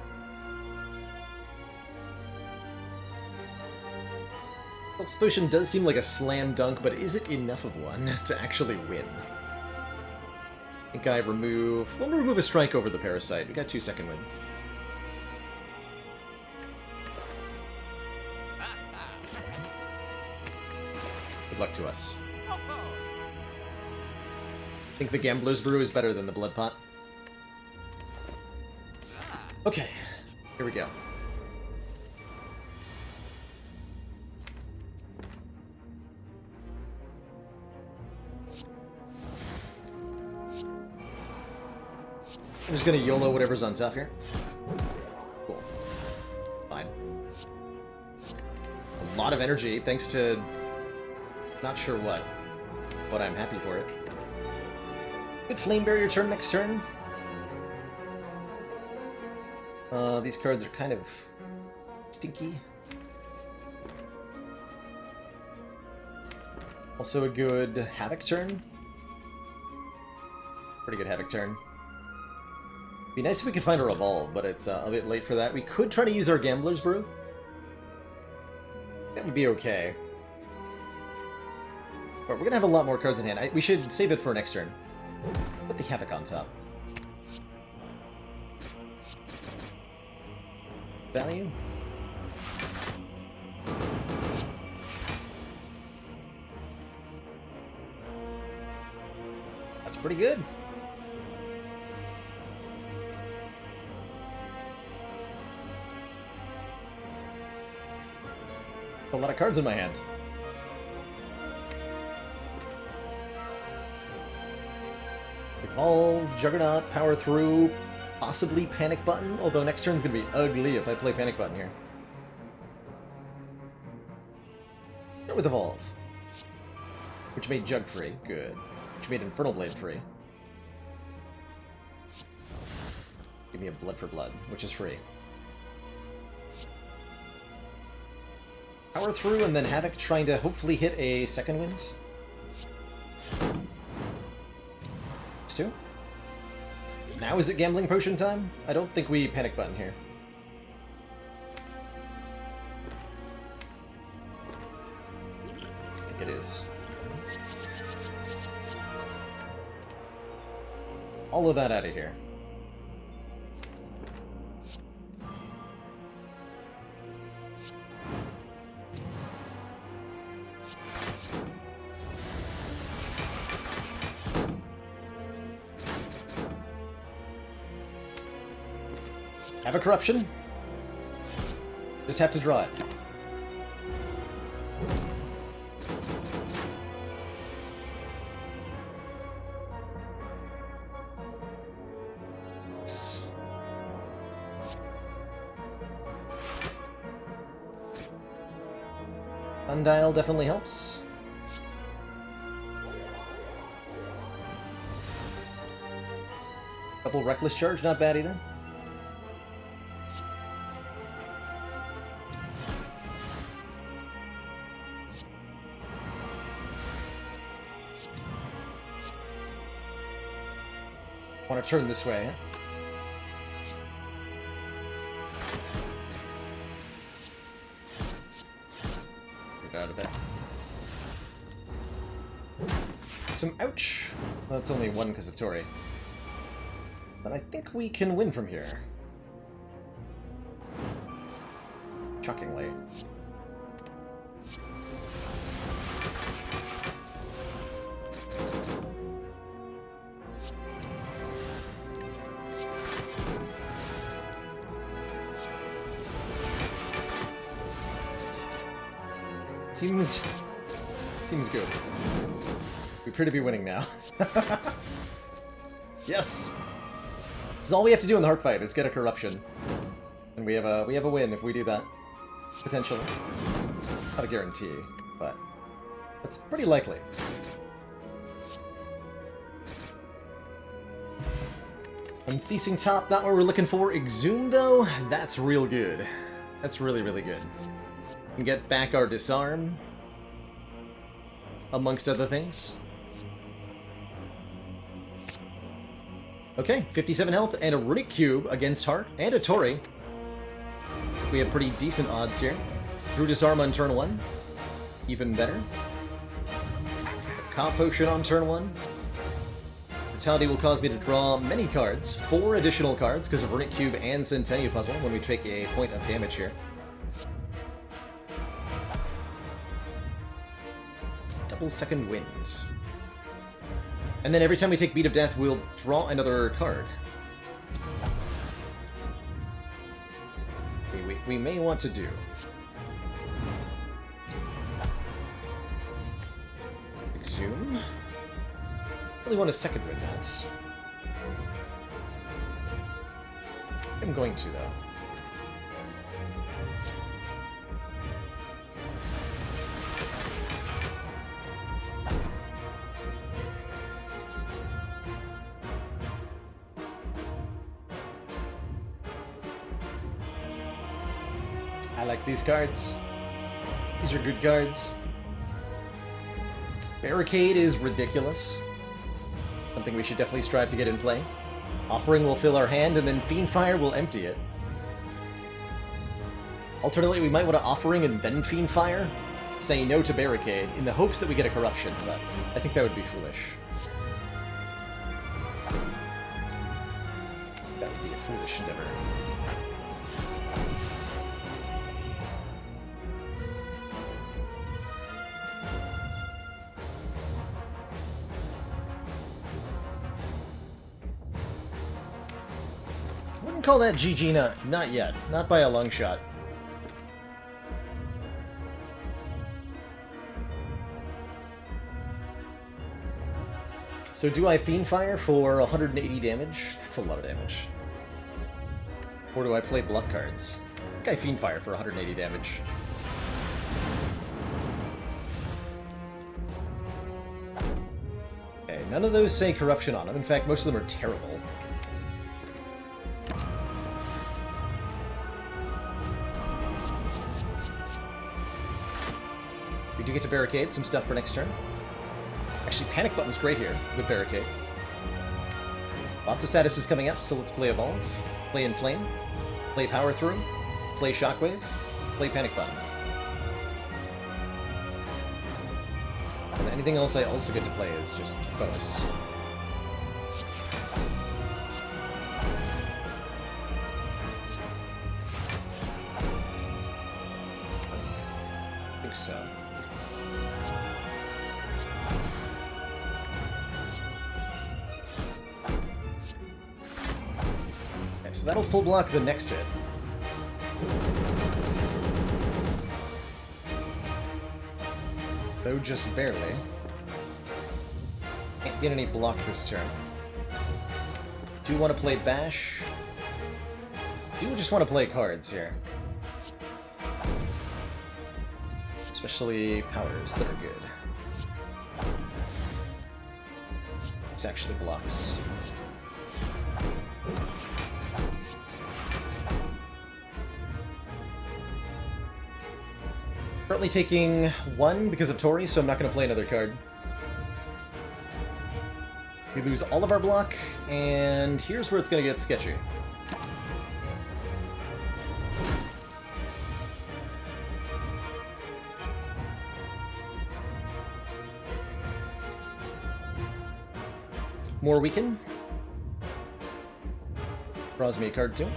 Speaker 2: Cultist Potion does seem like a slam dunk, but is it enough of one to actually win? I think I remove... We'll remove a strike over the Parasite. We got 2 second wins. Good luck to us. I think the Gambler's Brew is better than the Blood Pot. Okay, here we go. I'm just gonna YOLO whatever's on top here. Cool. Fine. A lot of energy, thanks to... not sure what. But I'm happy for it. Good Flame Barrier turn next turn. These cards are kind of stinky. Also a good Havoc turn. Pretty good Havoc turn. Be nice if we could find a revolve, but it's a bit late for that. We could try to use our Gambler's Brew. That would be okay. But we're gonna have a lot more cards in hand. We should save it for next turn. Put the Havoc on top. Value? That's pretty good. A lot of cards in my hand. Evolve, Juggernaut, Power Through, possibly Panic Button, although next turn's gonna be ugly if I play Panic Button here. Start with Evolve, which made Jug free, good. Which made Infernal Blade free. Give me a Blood for Blood, which is free. Power Through, and then Havoc trying to hopefully hit a second wind. Two. Now is it Gambling Potion time? I don't think we Panic Button here. I think it is. All of that out of here. Have a Corruption. Just have to draw it. Sundial definitely helps. Couple Reckless Charge, not bad either. Want to turn this way, huh? Get out of it. Some ouch. Well, that's only one because of Tori. But I think we can win from here. Shockingly. Seems good. We appear to be winning now. Yes! This is all we have to do in the heart fight is get a Corruption. And we have a win if we do that. Potentially. Not a guarantee, but it's pretty likely. Unceasing Top, not what we're looking for. Exhume, though, that's real good. That's really, really good. And get back our Disarm, amongst other things. Okay, 57 health and a Runic Cube against Heart, and a Tori. We have pretty decent odds here. Drew Disarm on turn 1, even better. A Comp Potion on turn 1. Brutality will cause me to draw many cards, 4 additional cards because of Runic Cube and Centennial Puzzle when we take a point of damage here. Double second wind. And then every time we take Beat of Death, we'll draw another card. Okay, we may want to do. Exhume. Really want a second wind house. I'm going to, though. I like these cards. These are good cards. Barricade is ridiculous. Something we should definitely strive to get in play. Offering will fill our hand, and then Fiendfire will empty it. Alternately, we might want to Offering and then Fiendfire, saying no to Barricade, in the hopes that we get a Corruption, but I think that would be foolish. That would be a foolish endeavor. I wouldn't call that GG, not yet. Not by a long shot. So do I Fiendfire for 180 damage? That's a lot of damage. Or do I play bluff cards? I think I Fiendfire for 180 damage. Okay, none of those say Corruption on them. In fact, most of them are terrible. We do get to Barricade some stuff for next turn. Actually, Panic Button's great here with Barricade. Lots of statuses coming up, so let's play Evolve, play Inflame, play Power Through, play Shockwave, play Panic Button. And anything else I also get to play is just bonus. I think so. So that'll full block the next hit. Though just barely. Can't get any block this turn. Do want to play Bash? Do just want to play cards here. Especially powers that are good. This actually blocks. Currently taking 1 because of Tori, so I'm not going to play another card. We lose all of our block, and here's where it's going to get sketchy. More Weaken. Draws me a card too.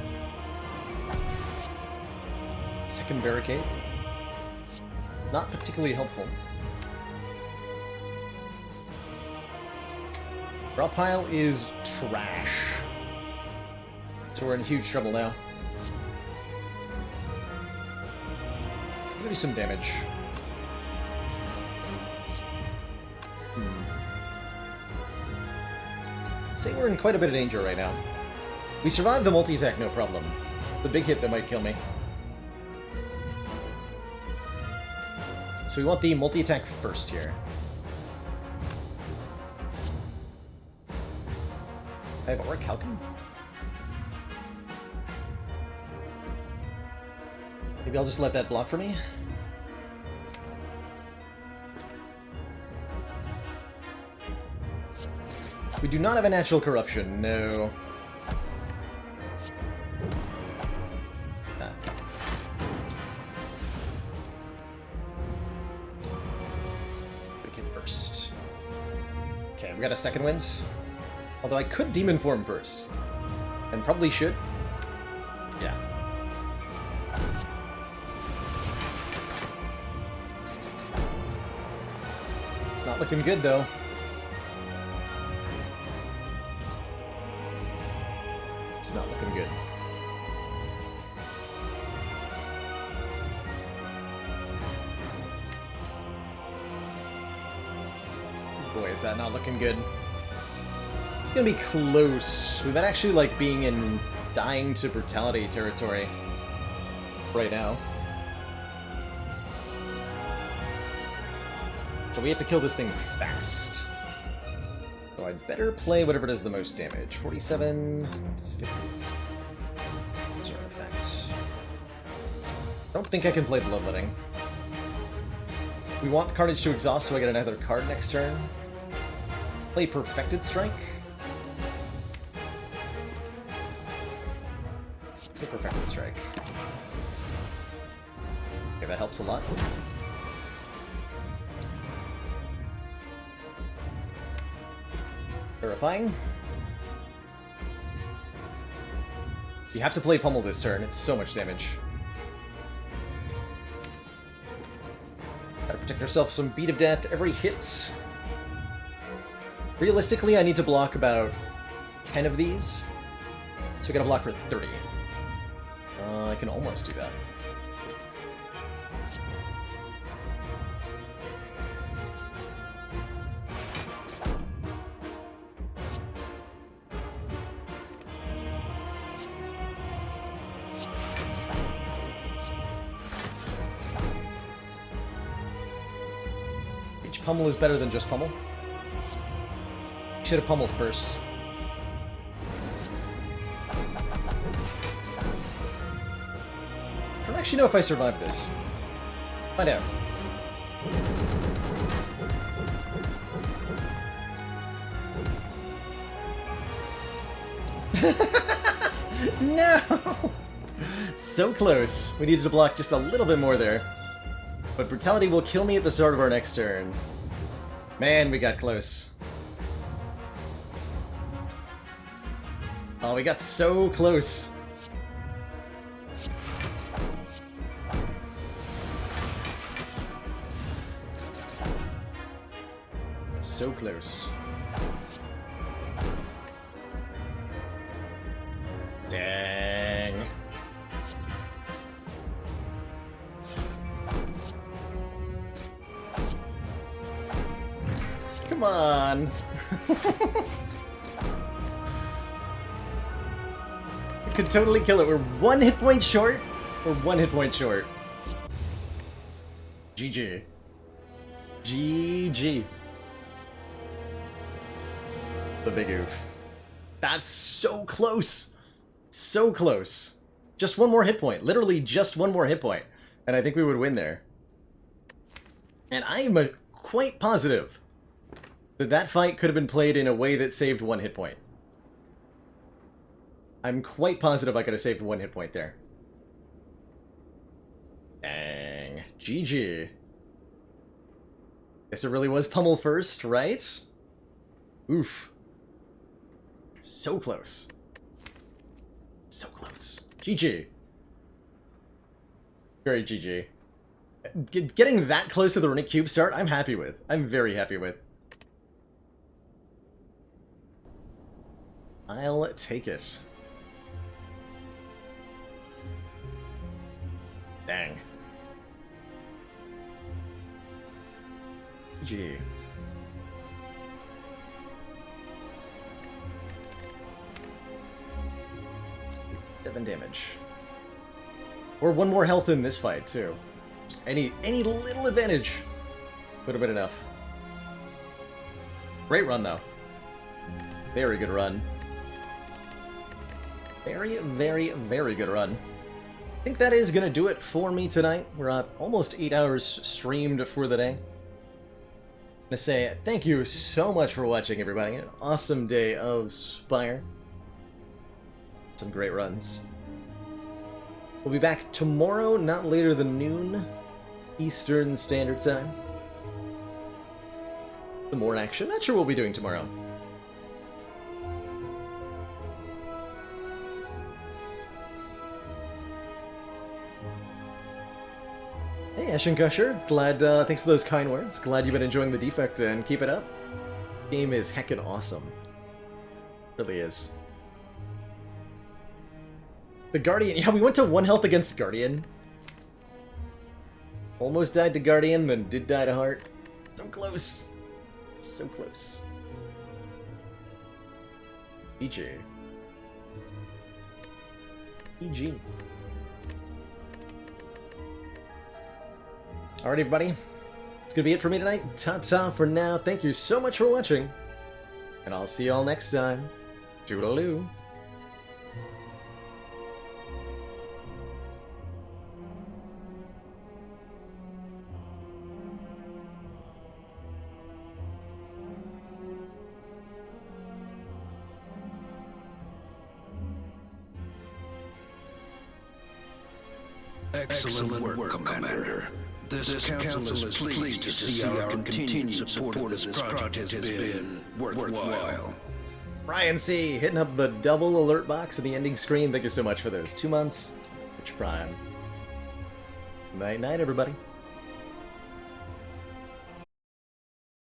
Speaker 2: Second Barricade. Not particularly helpful. Draw pile is trash. So we're in huge trouble now. I'm gonna do some damage. Say we're in quite a bit of danger right now. We survived the multi-attack, no problem. The big hit that might kill me. So we want the multi-attack first here. I have Auric Halcyon? Maybe I'll just let that block for me? We do not have a natural corruption, no. We got a second wind. Although I could Demon Form first. And probably should. Yeah. It's not looking good, though. It's not looking good. Boy, is that not looking good. It's gonna be close. We might actually like being in dying to brutality territory right now. So we have to kill this thing fast. So I'd better play whatever does the most damage. 47 does 50. What's our effect? I don't think I can play Bloodletting. We want Carnage to exhaust so I get another card next turn. Play Perfected Strike. The perfected strike. Okay, that helps a lot. Terrifying. You have to play Pummel this turn, it's so much damage. Gotta protect yourself from Beat of Death every hit. Realistically, I need to block about 10 of these. So I gotta block for 30. I can almost do that. Each pummel is better than just pummel. Should have pummeled first. I don't actually know if I survived this. Find out. No! So close. We needed to block just a little bit more there. But Brutality will kill me at the start of our next turn. Man, we got close. Oh, we got so close. So close. Dang. Come on. We could totally kill it. We're 1 hit point short. We're 1 hit point short. GG. GG. The big oof. That's so close. So close. Just 1 more hit point. Literally just 1 more hit point. And I think we would win there. And I am quite positive that that fight could have been played in a way that saved 1 hit point. I'm quite positive I could have saved 1 hit point there. Dang. GG. Guess it really was pummel first, right? Oof. So close. So close. GG. Very GG. Getting that close to the Runic Cube start, I'm happy with. I'm very happy with. I'll take it. Dang. GG. Seven damage. Or 1 more health in this fight, too. Just any little advantage would have been enough. Great run, though. Very good run. Very, very, very good run. I think that is going to do it for me tonight. We're at almost 8 hours streamed for the day. I'm going to say thank you so much for watching, everybody. An awesome day of Spire. Some great runs. We'll be back tomorrow, not later than noon, Eastern Standard Time. Some more action. Not sure what we'll be doing tomorrow. Hey, Ashen Gusher. Glad, thanks for those kind words. Glad you've been enjoying the defect and keep it up. Game is heckin' awesome. Really is. The Guardian. Yeah, we went to 1 health against Guardian. Almost died to Guardian, then did die to Heart. So close. So close. GG. GG. Alright, everybody. That's gonna be it for me tonight. Ta-ta for now. Thank you so much for watching. And I'll see y'all next time. Toodaloo.
Speaker 1: Excellent work, Commander. This council is pleased to see our continued support of this project has been worthwhile.
Speaker 2: Brian C. hitting up the double alert box in the ending screen. Thank you so much for those 2 months. Rich Brian. Night, night, everybody.